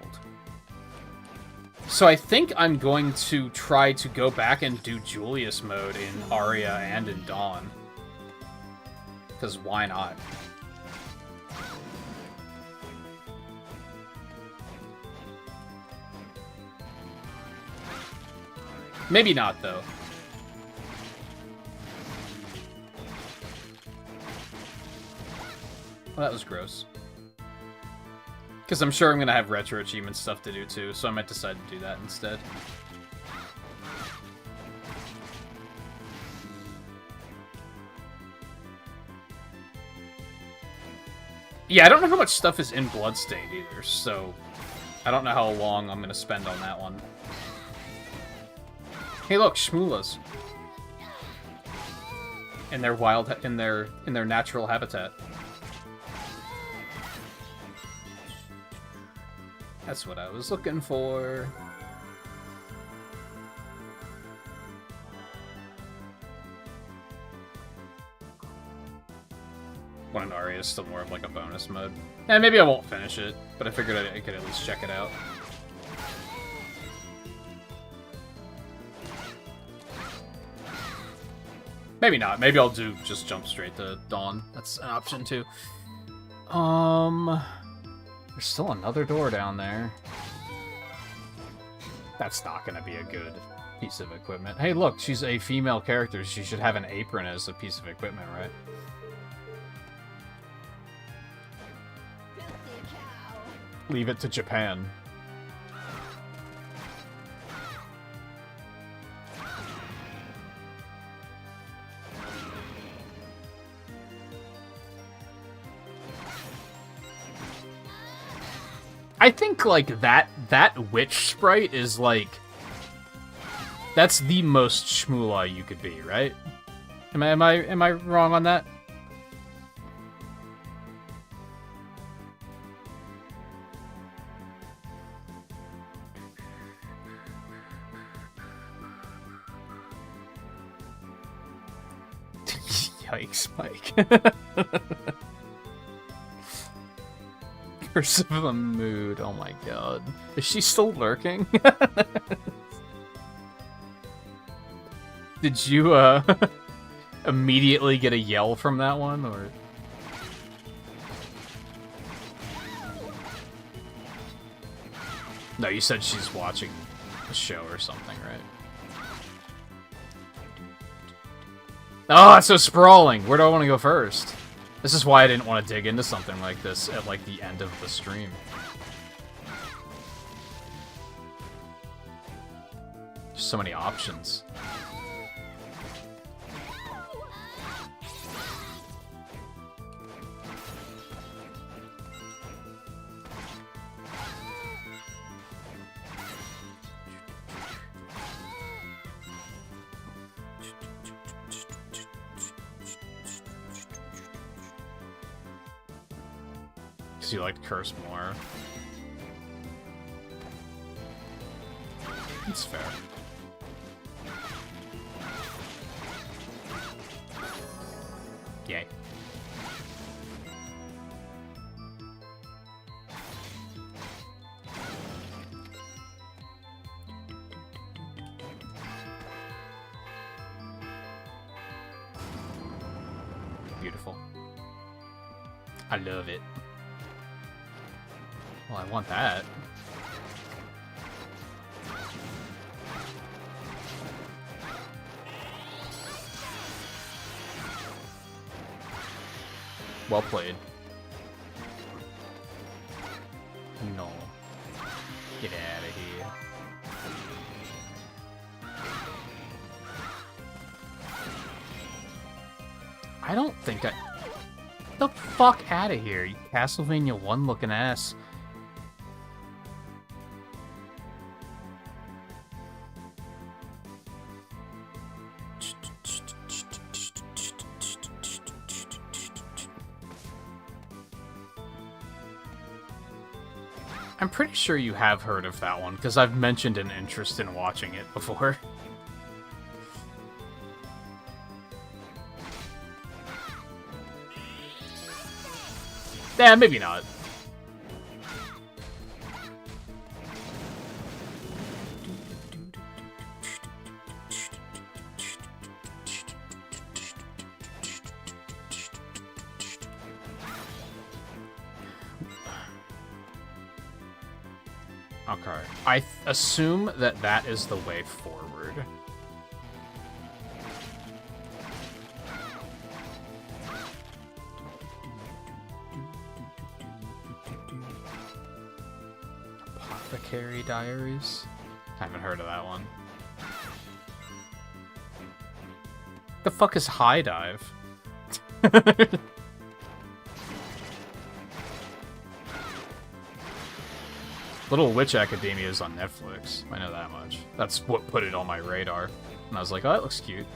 So I think I'm going to try to go back and do Julius mode in Aria and in Dawn. Because why not? Maybe not, though. Well, that was gross. Because I'm sure I'm going to have retro achievement stuff to do, too, so I might decide to do that instead. Yeah, I don't know how much stuff is in Bloodstained either, so I don't know how long I'm going to spend on that one. Hey, look, Shmoolas. In their wild, in their natural habitat. That's what I was looking for. One in Aria is still more of like a bonus mode. Eh, maybe I won't finish it, but I figured I could at least check it out. Maybe not. Maybe I'll just jump straight to Dawn. That's an option too. There's still another door down there. That's not gonna be a good piece of equipment. Hey, look, she's a female character. She should have an apron as a piece of equipment, right? Leave it to Japan. I think, like, that witch sprite is, like... That's the most Shmoola you could be, right? Am I wrong on that? Yikes, Mike. Curse of the Mood, oh my god. Is she still lurking? Did you, immediately get a yell from that one, or...? No, you said she's watching a show or something, right? Oh, it's so sprawling! Where do I want to go first? This is why I didn't want to dig into something like this at, like, the end of the stream. There's so many options. You like to curse more. It's fair. Yay. Beautiful. I love it. Well, I want that. Well played. No. Get out of here. I don't think I... the fuck out of here, you Castlevania 1 looking ass. I'm pretty sure you have heard of that one, because I've mentioned an interest in watching it before. Yeah, maybe not. Okay. I assume that that is the way forward. Apothecary Diaries? I haven't heard of that one. The fuck is High Dive? Little Witch Academia is on Netflix. I know that much. That's what put it on my radar. And I was like, oh, that looks cute.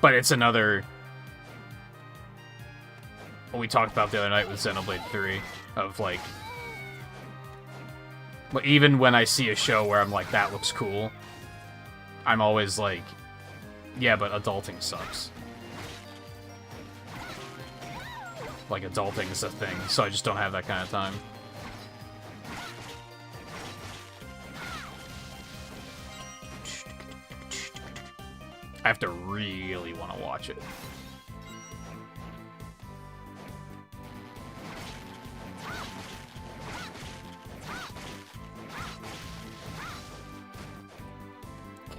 But it's another... what we talked about the other night with Xenoblade 3, of like... well, even when I see a show where I'm like, that looks cool, I'm always like, yeah, but adulting sucks. Like, adulting is a thing, so I just don't have that kind of time. I have to really want to watch it.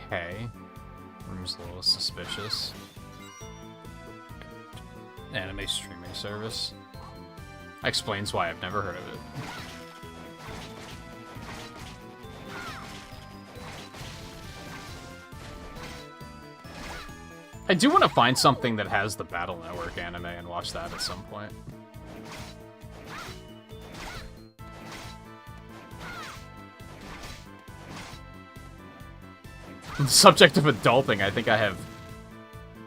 Okay. Room's a little suspicious. Anime streaming service. Explains why I've never heard of it. I do want to find something that has the Battle Network anime and watch that at some point. On the subject of adulting, I think I have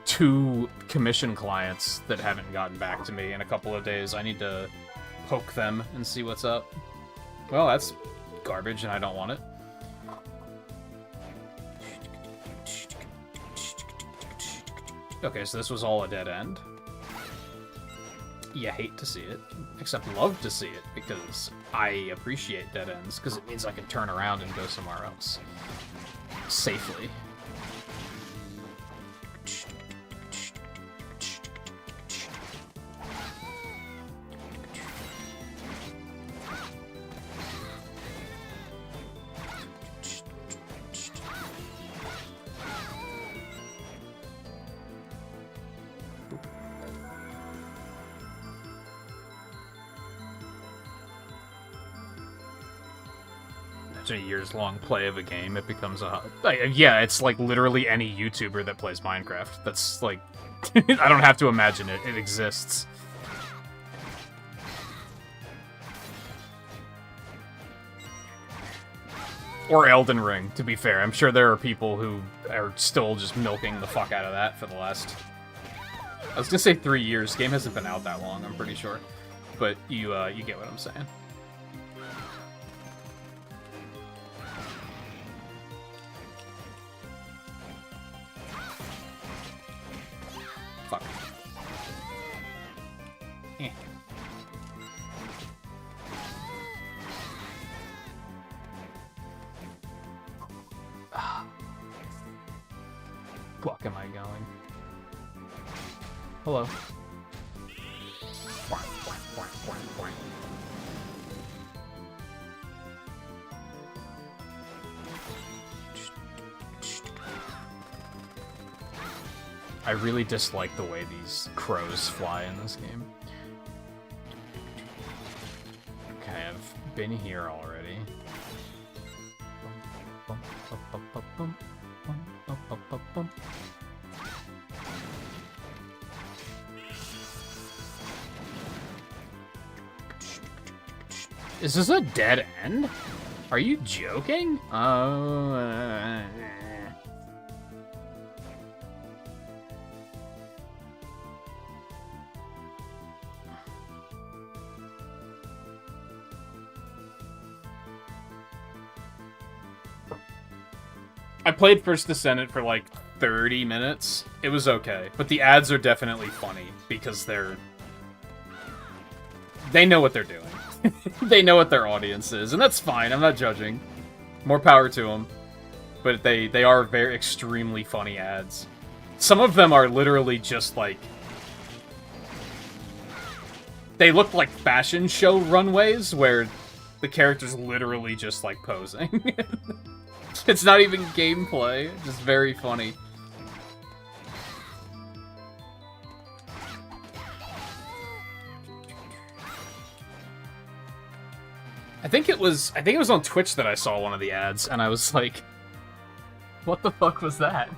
2 commission clients that haven't gotten back to me in a couple of days. I need to poke them and see what's up. Well, that's garbage and I don't want it. Okay, so this was all a dead end. You hate to see it, except love to see it, because I appreciate dead ends, because it means I can turn around and go somewhere else. Safely. A years-long play of a game, it becomes a... yeah, it's like literally any YouTuber that plays Minecraft. That's like... I don't have to imagine it. It exists. Or Elden Ring, to be fair. I'm sure there are people who are still just milking the fuck out of that for the last... I was gonna say 3 years. Game hasn't been out that long, I'm pretty sure. But you get what I'm saying. Fuck. Eh. Fuck am I going? Hello. I really dislike the way these crows fly in this game. Okay, I've been here already. Is this a dead end? Are you joking? Oh. I played First Descendant for like 30 minutes. It was okay, but the ads are definitely funny because they know what they're doing. They know what their audience is, and that's fine. I'm not judging. More power to them. But they are very extremely funny ads. Some of them are literally just like... They look like fashion show runways where the character's literally just like posing. It's not even gameplay, just very funny. I think it was on Twitch that I saw one of the ads, and I was like, what the fuck was that?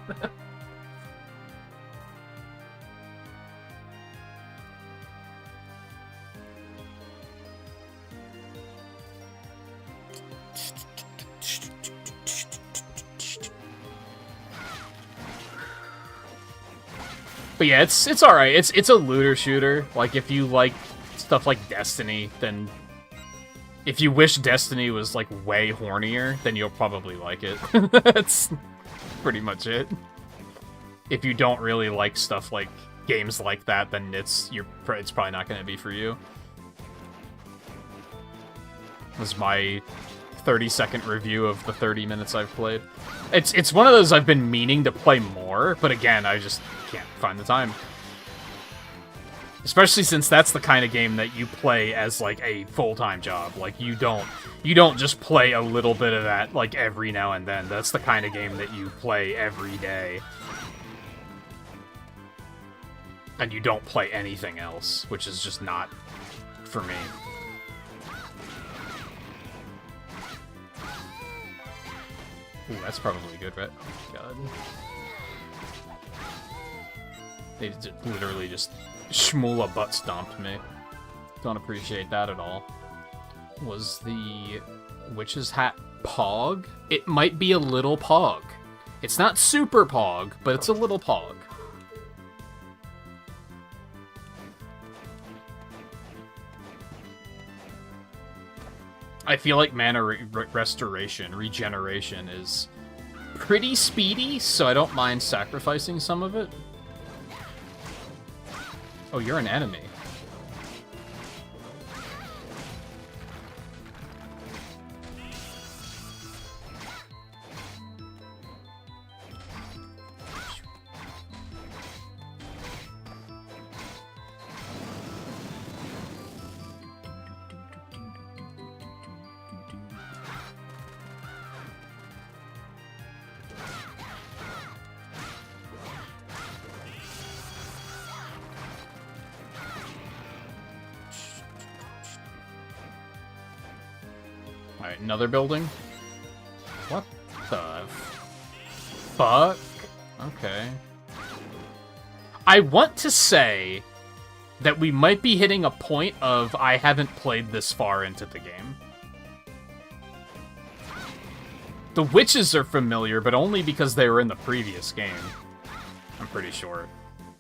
But yeah, it's alright. It's a looter shooter. Like, if you like stuff like Destiny, then... If you wish Destiny was, like, way hornier, then you'll probably like it. That's pretty much it. If you don't really like stuff like games like that, then it's probably not going to be for you. This is my 30-second review of the 30 minutes I've played. It's one of those I've been meaning to play more, but again, I just can't find the time. Especially since that's the kind of game that you play as, like, a full-time job. Like, you don't just play a little bit of that, like, every now and then. That's the kind of game that you play every day. And you don't play anything else, which is just not for me. Ooh, that's probably good, right? Oh, God. They literally just... Shmula butt stomped me. Don't appreciate that at all. Was the witch's hat pog? It might be a little pog. It's not super pog, but it's a little pog. I feel like mana regeneration is pretty speedy, so I don't mind sacrificing some of it. Oh, you're an enemy. Alright, another building? What the fuck? Okay. I want to say that we might be hitting a point of I haven't played this far into the game. The witches are familiar, but only because they were in the previous game. I'm pretty sure.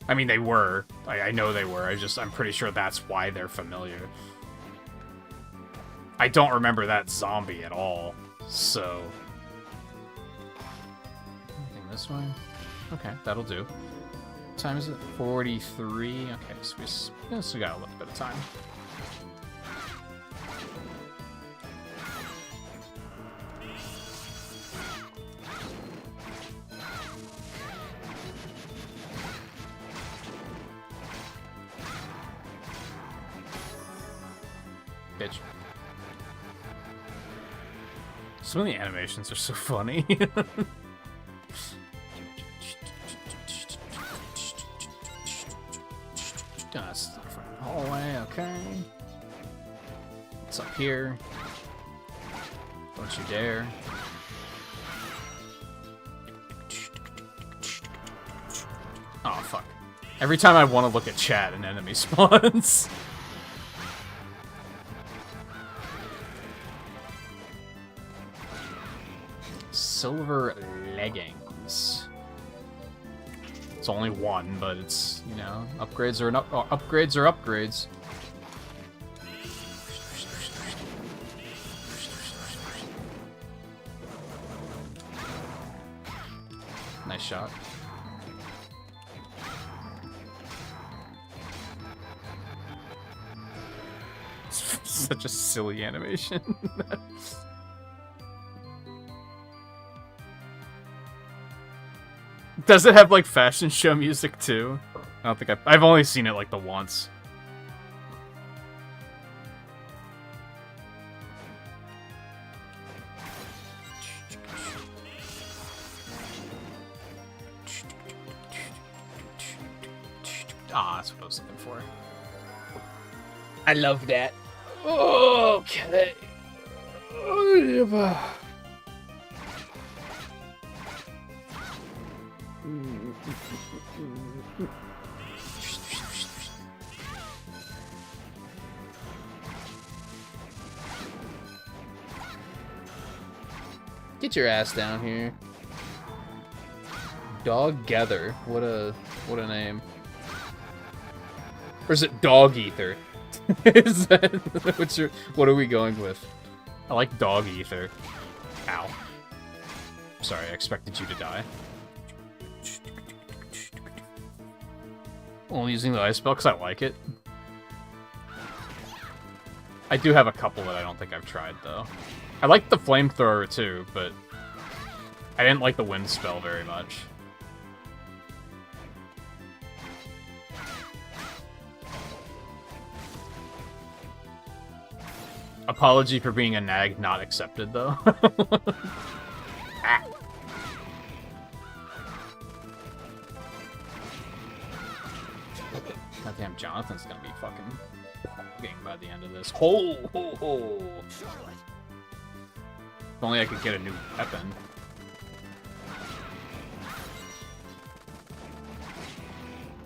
I mean, they were. I know they were. I'm pretty sure that's why they're familiar. I don't remember that zombie at all, so... Anything this way? Okay, that'll do. What time is it? 43? Okay, so we got a little bit of time. Bitch. Some of the animations are so funny. That's the front hallway, okay. What's up here? Don't you dare. Oh, fuck. Every time I want to look at chat, an enemy spawns. Silver leggings. It's only one, but it's, you know, upgrades are upgrades are upgrades. Nice shot. Such a silly animation. Does it have like fashion show music too? I don't think I've only seen it like the once. Ah, that's what I was looking for. I love that. Okay. Get your ass down here. Dog Gather. What a name. Or is it Dog Ether? Is that what are we going with? I like Dog Ether. Ow. Sorry, I expected you to die. Only using the ice spell because I like it. I do have a couple that I don't think I've tried, though. I like the flamethrower, too, but I didn't like the wind spell very much. Apology for being a nag not accepted, though. Ah. Goddamn, Jonathan's gonna be fucking pogging by the end of this. Ho, ho, ho. If only I could get a new weapon.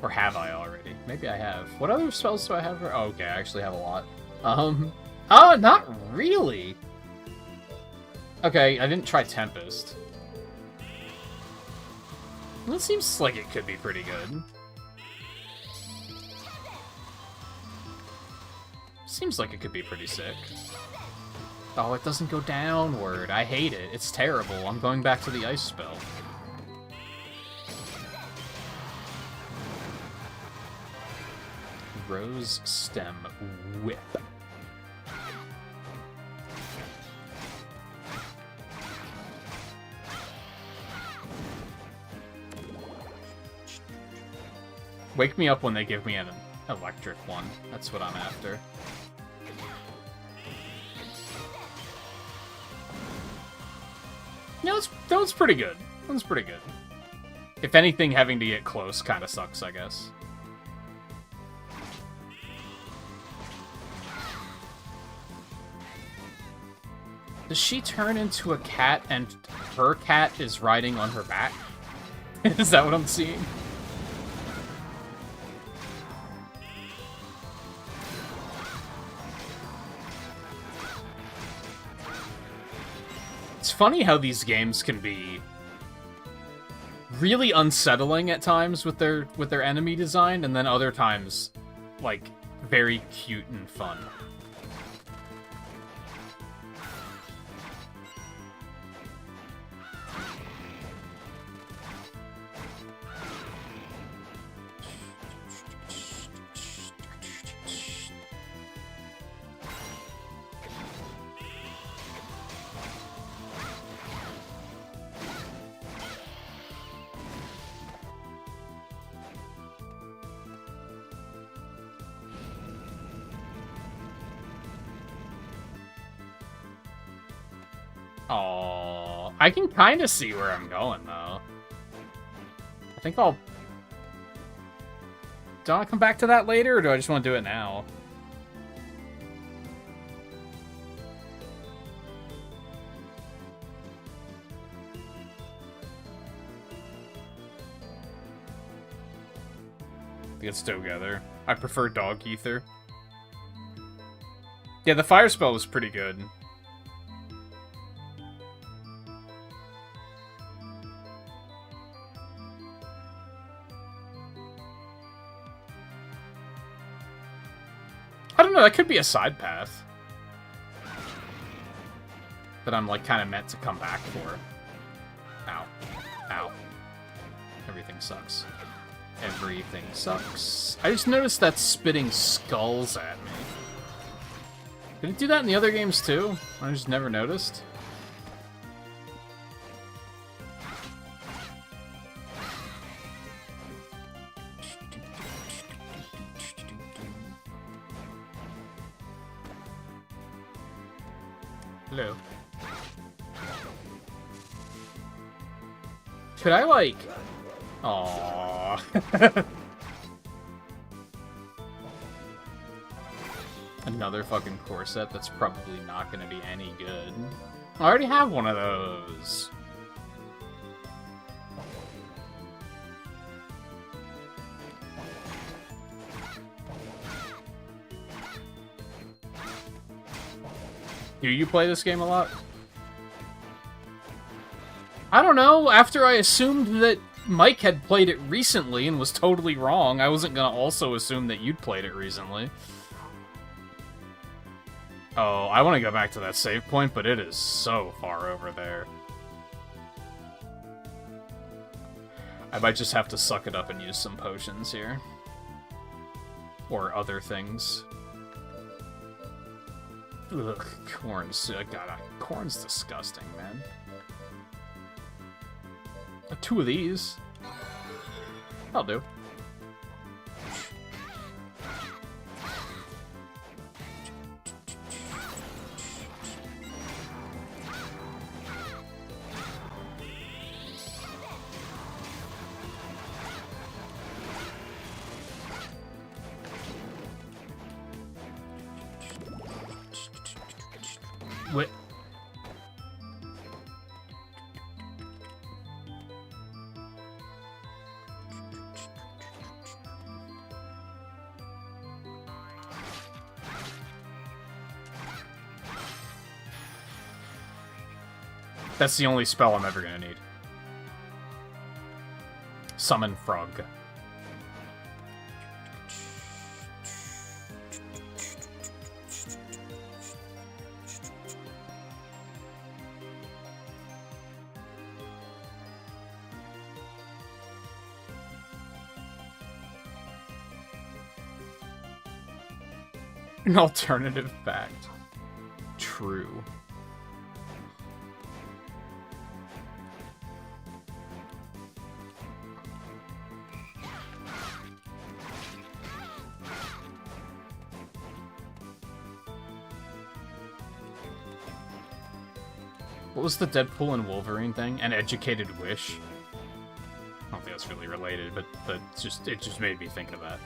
Or have I already? Maybe I have. What other spells do I have? Oh, okay, I actually have a lot. Oh, not really. Okay, I didn't try Tempest. Well, it seems like it could be pretty good. Seems like it could be pretty sick. Oh, it doesn't go downward. I hate it. It's terrible. I'm going back to the ice spell. Rose Stem Whip. Wake me up when they give me an electric one. That's what I'm after. No, that one's pretty good. That one's pretty good. If anything, having to get close kind of sucks, I guess. Does she turn into a cat and her cat is riding on her back? Is that what I'm seeing? It's funny how these games can be really unsettling at times with their enemy design, and then other times, like, very cute and fun. Oh, I can kind of see where I'm going, though. I think I'll Do I want to come back to that later, or do I just want to do it now? Let's go together. I prefer Dog Ether. Yeah, the fire spell was pretty good. I don't know, that could be a side path. That I'm, like, kind of meant to come back for. Ow. Ow. Everything sucks. Everything sucks. I just noticed that spitting skulls at me. Did it do that in the other games too? I just never noticed. Hello. Could I, like... Aww. Another fucking core set that's probably not gonna be any good. I already have one of those. Do you play this game a lot? I don't know, after I assumed that Mike had played it recently and was totally wrong, I wasn't gonna also assume that you'd played it recently. Oh, I want to go back to that save point, but it is so far over there. I might just have to suck it up and use some potions here. Or other things. Ugh, corn's... God, corn's disgusting, man. 2 of these. I'll do. What? That's the only spell I'm ever gonna need. Summon Frog. An alternative fact. True. What was the Deadpool and Wolverine thing? An educated wish? I don't think that's really related, but it just made me think of that.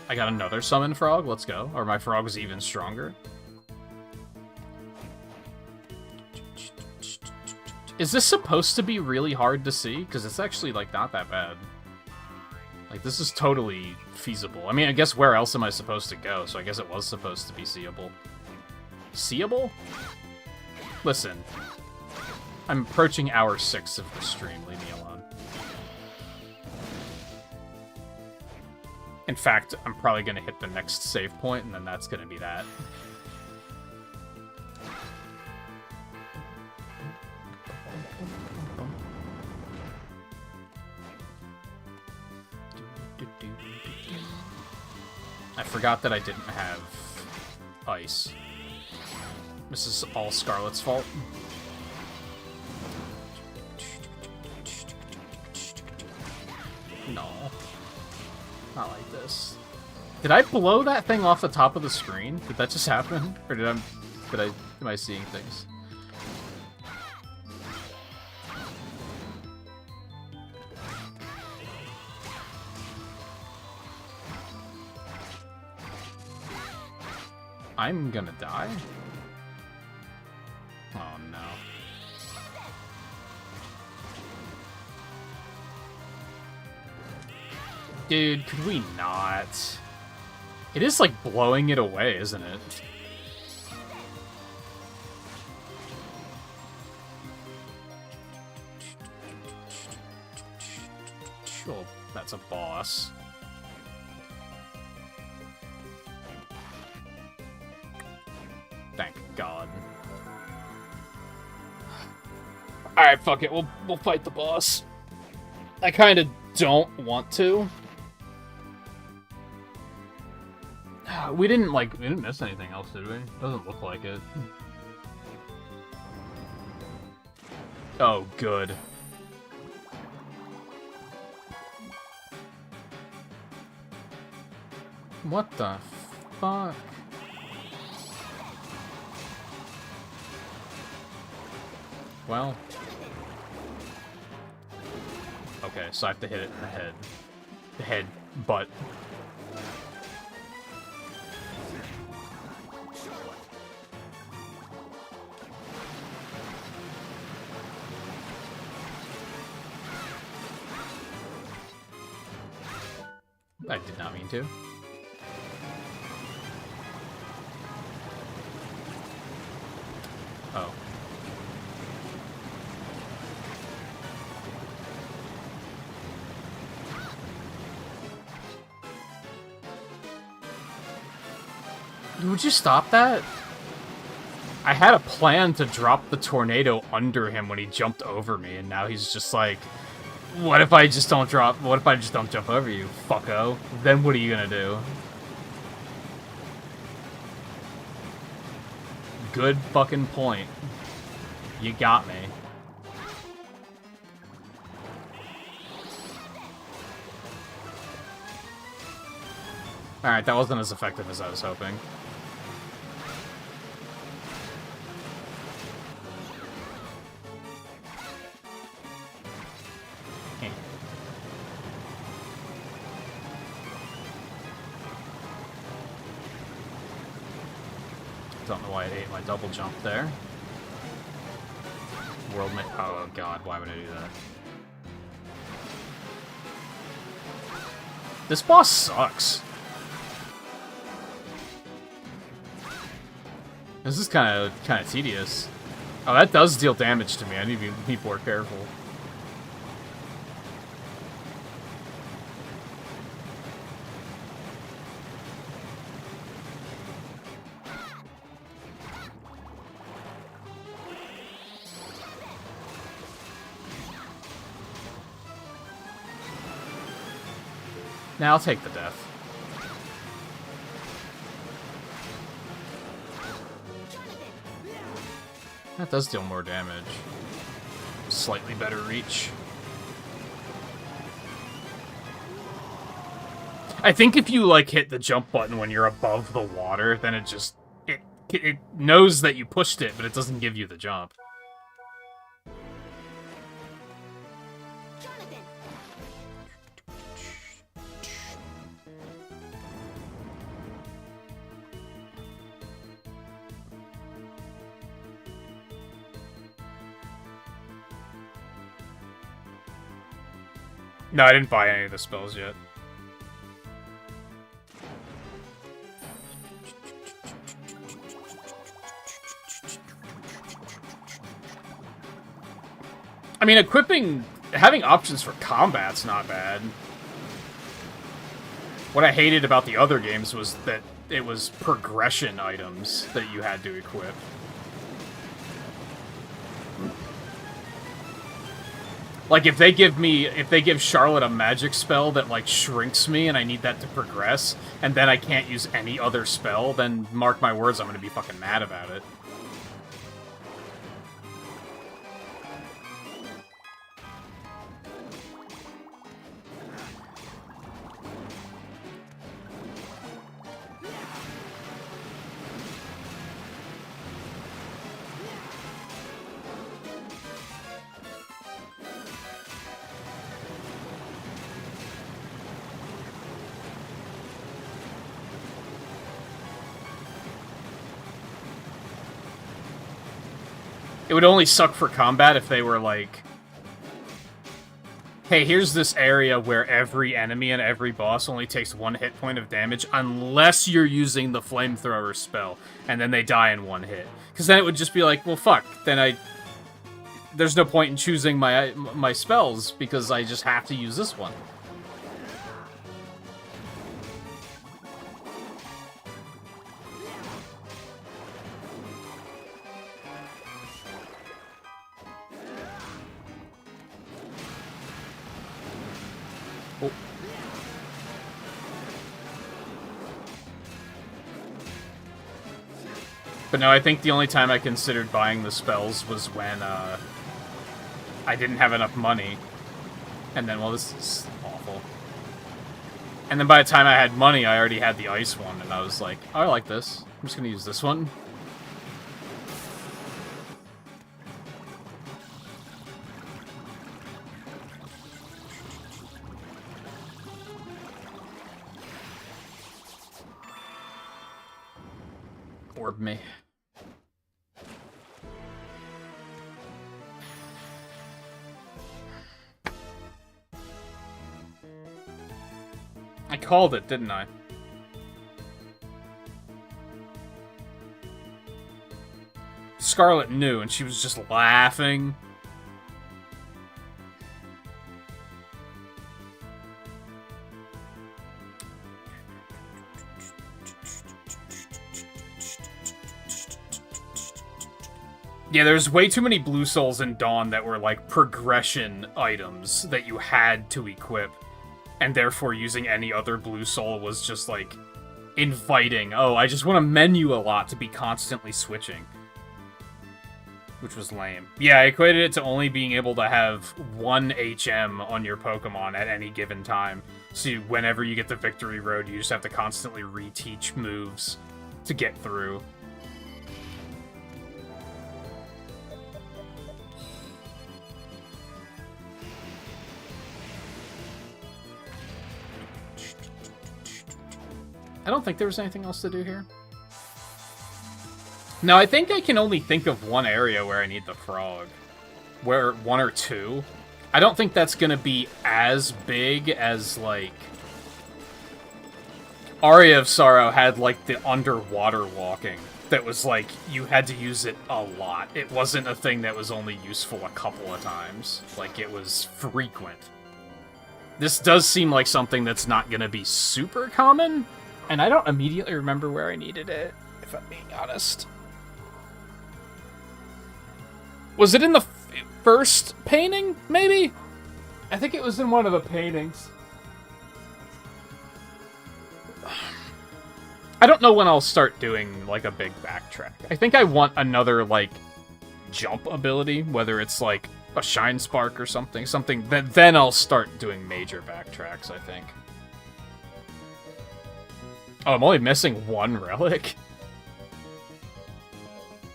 I got another summon frog, let's go. Or my frog is even stronger. Is this supposed to be really hard to see? Because it's actually, like, not that bad. Like, this is totally feasible. I mean, I guess where else am I supposed to go? So I guess it was supposed to be seeable. Seeable? Listen. I'm approaching hour 6 of the stream. Leave me alone. In fact, I'm probably going to hit the next save point, and then that's going to be that. I forgot that I didn't have ice. This is all Scarlet's fault. No. Not like this. Did I blow that thing off the top of the screen? Did that just happen? Or am I seeing things? I'm gonna die? Oh no. Dude, could we not? It is like blowing it away, isn't it? Oh, that's a boss. Thank God. Alright, fuck it. We'll fight the boss. I kind of don't want to. We didn't miss anything else, did we? Doesn't look like it. Oh, good. What the fuck? Well. Okay, so I have to hit it in the head. The head, butt. I did not mean to. Oh. Would you stop that? I had a plan to drop the tornado under him when he jumped over me, and now he's just like, what if I just don't jump over you, fucko? Then what are you gonna do? Good fucking point. You got me. Alright, that wasn't as effective as I was hoping. Don't know why I ate my double jump there. Oh god, why would I do that? This boss sucks. This is kind of tedious. Oh, that does deal damage to me. I need to be more careful. Now I'll take the death. That does deal more damage. Slightly better reach. I think if you, like, hit the jump button when you're above the water, then it just... It knows that you pushed it, but it doesn't give you the jump. No, I didn't buy any of the spells yet. I mean, having options for combat's not bad. What I hated about the other games was that it was progression items that you had to equip. Like, if they give Charlotte a magic spell that, like, shrinks me and I need that to progress, and then I can't use any other spell, then mark my words, I'm gonna be fucking mad about it. It would only suck for combat if they were like, hey, here's this area where every enemy and every boss only takes 1 hit point of damage unless you're using the flamethrower spell, and then they die in 1 hit. Because then it would just be like, well, fuck, then there's no point in choosing my spells, because I just have to use this one. Oh. But no, I think the only time I considered buying the spells was when I didn't have enough money. And then, well, this is awful. And then by the time I had money, I already had the ice one, and I was like, oh, I like this. I'm just gonna use this one. Orb me. I called it, didn't I? Scarlet knew, and she was just laughing. Yeah, there's way too many Blue Souls in Dawn that were, like, progression items that you had to equip. And therefore using any other Blue Soul was just, like, inviting. Oh, I just want to menu a lot to be constantly switching. Which was lame. Yeah, I equated it to only being able to have 1 HM on your Pokemon at any given time. So whenever you get the Victory Road, you just have to constantly reteach moves to get through. I don't think there was anything else to do here. No, I think I can only think of one area where I need the frog. Where 1 or 2. I don't think that's gonna be as big as, like... Aria of Sorrow had, like, the underwater walking. That was, like, you had to use it a lot. It wasn't a thing that was only useful a couple of times. Like, it was frequent. This does seem like something that's not gonna be super common. And I don't immediately remember where I needed it, if I'm being honest. Was it in the first painting, maybe? I think it was in one of the paintings. I don't know when I'll start doing, like, a big backtrack. I think I want another, like, jump ability, whether it's, like, a Shine Spark or something. Then I'll start doing major backtracks, I think. Oh, I'm only missing 1 relic?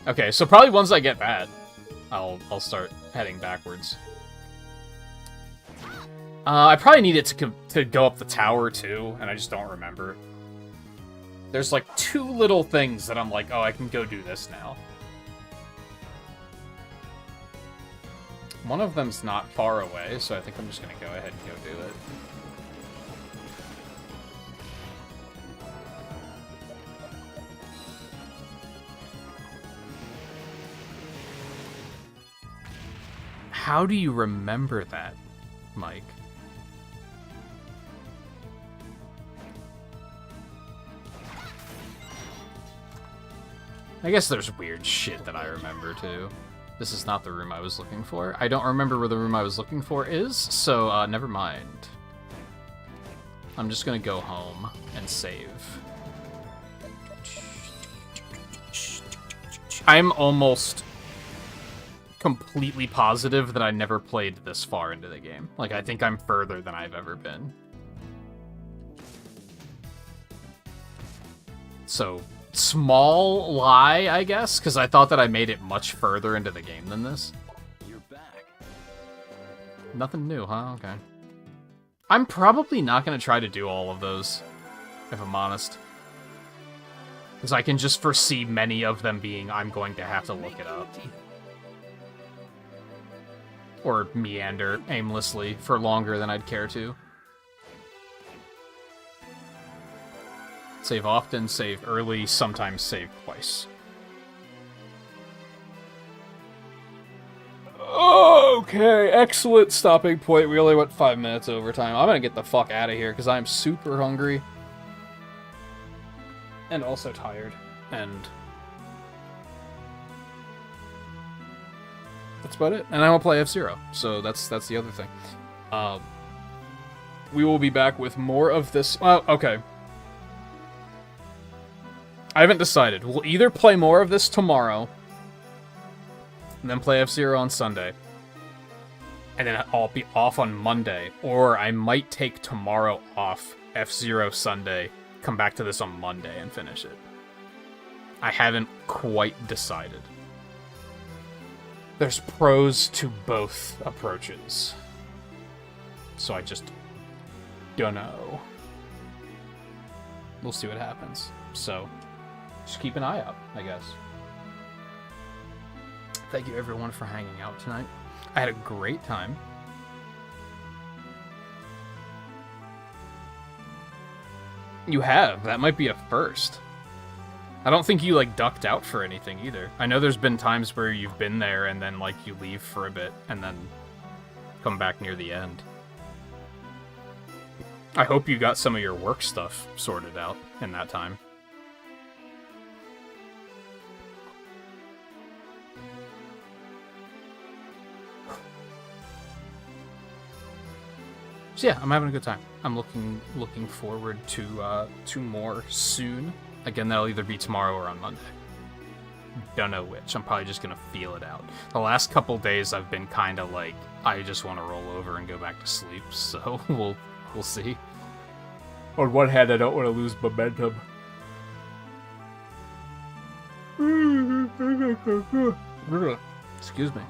Okay, so probably once I get that, I'll start heading backwards. I probably need it to go up the tower, too, and I just don't remember. There's, like, 2 little things that I'm like, oh, I can go do this now. One of them's not far away, so I think I'm just gonna go ahead and go do it. How do you remember that, Mike? I guess there's weird shit that I remember, too. This is not the room I was looking for. I don't remember where the room I was looking for is, so never mind. I'm just gonna go home and save. I'm almost completely positive that I never played this far into the game. Like, I think I'm further than I've ever been. So, small lie, I guess, because I thought that I made it much further into the game than this. You're back. Nothing new, huh? Okay. I'm probably not going to try to do all of those, if I'm honest. Because I can just foresee many of them being, I'm going to have to look it up. or meander aimlessly for longer than I'd care to. Save often, save early, sometimes save twice. Okay, excellent stopping point. We only went 5 minutes overtime. I'm gonna get the fuck out of here because I'm super hungry. And also tired. And that's about it. And I will play F-Zero, so that's the other thing. We will be back with more of this. Well, okay. I haven't decided. We'll either play more of this tomorrow, and then play F-Zero on Sunday, and then I'll be off on Monday, or I might take tomorrow off, F-Zero Sunday, come back to this on Monday and finish it. I haven't quite decided. There's pros to both approaches, so I just don't know. We'll see what happens. So, just keep an eye out, I guess. Thank you everyone for hanging out tonight. I had a great time. You have. That might be a first. I don't think you, like, ducked out for anything either. I know there's been times where you've been there and then, like, you leave for a bit and then come back near the end. I hope you got some of your work stuff sorted out in that time. So yeah, I'm having a good time. I'm looking forward to more soon. Again, that'll either be tomorrow or on Monday. Don't know which. I'm probably just gonna feel it out. The last couple days I've been kind of like, I just want to roll over and go back to sleep. So we'll see. On one hand, I don't want to lose momentum. Excuse me.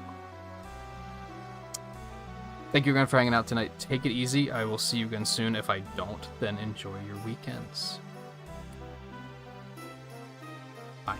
Thank you again for hanging out tonight. Take it easy. I will see you again soon. If I don't, then enjoy your weekends. Bye.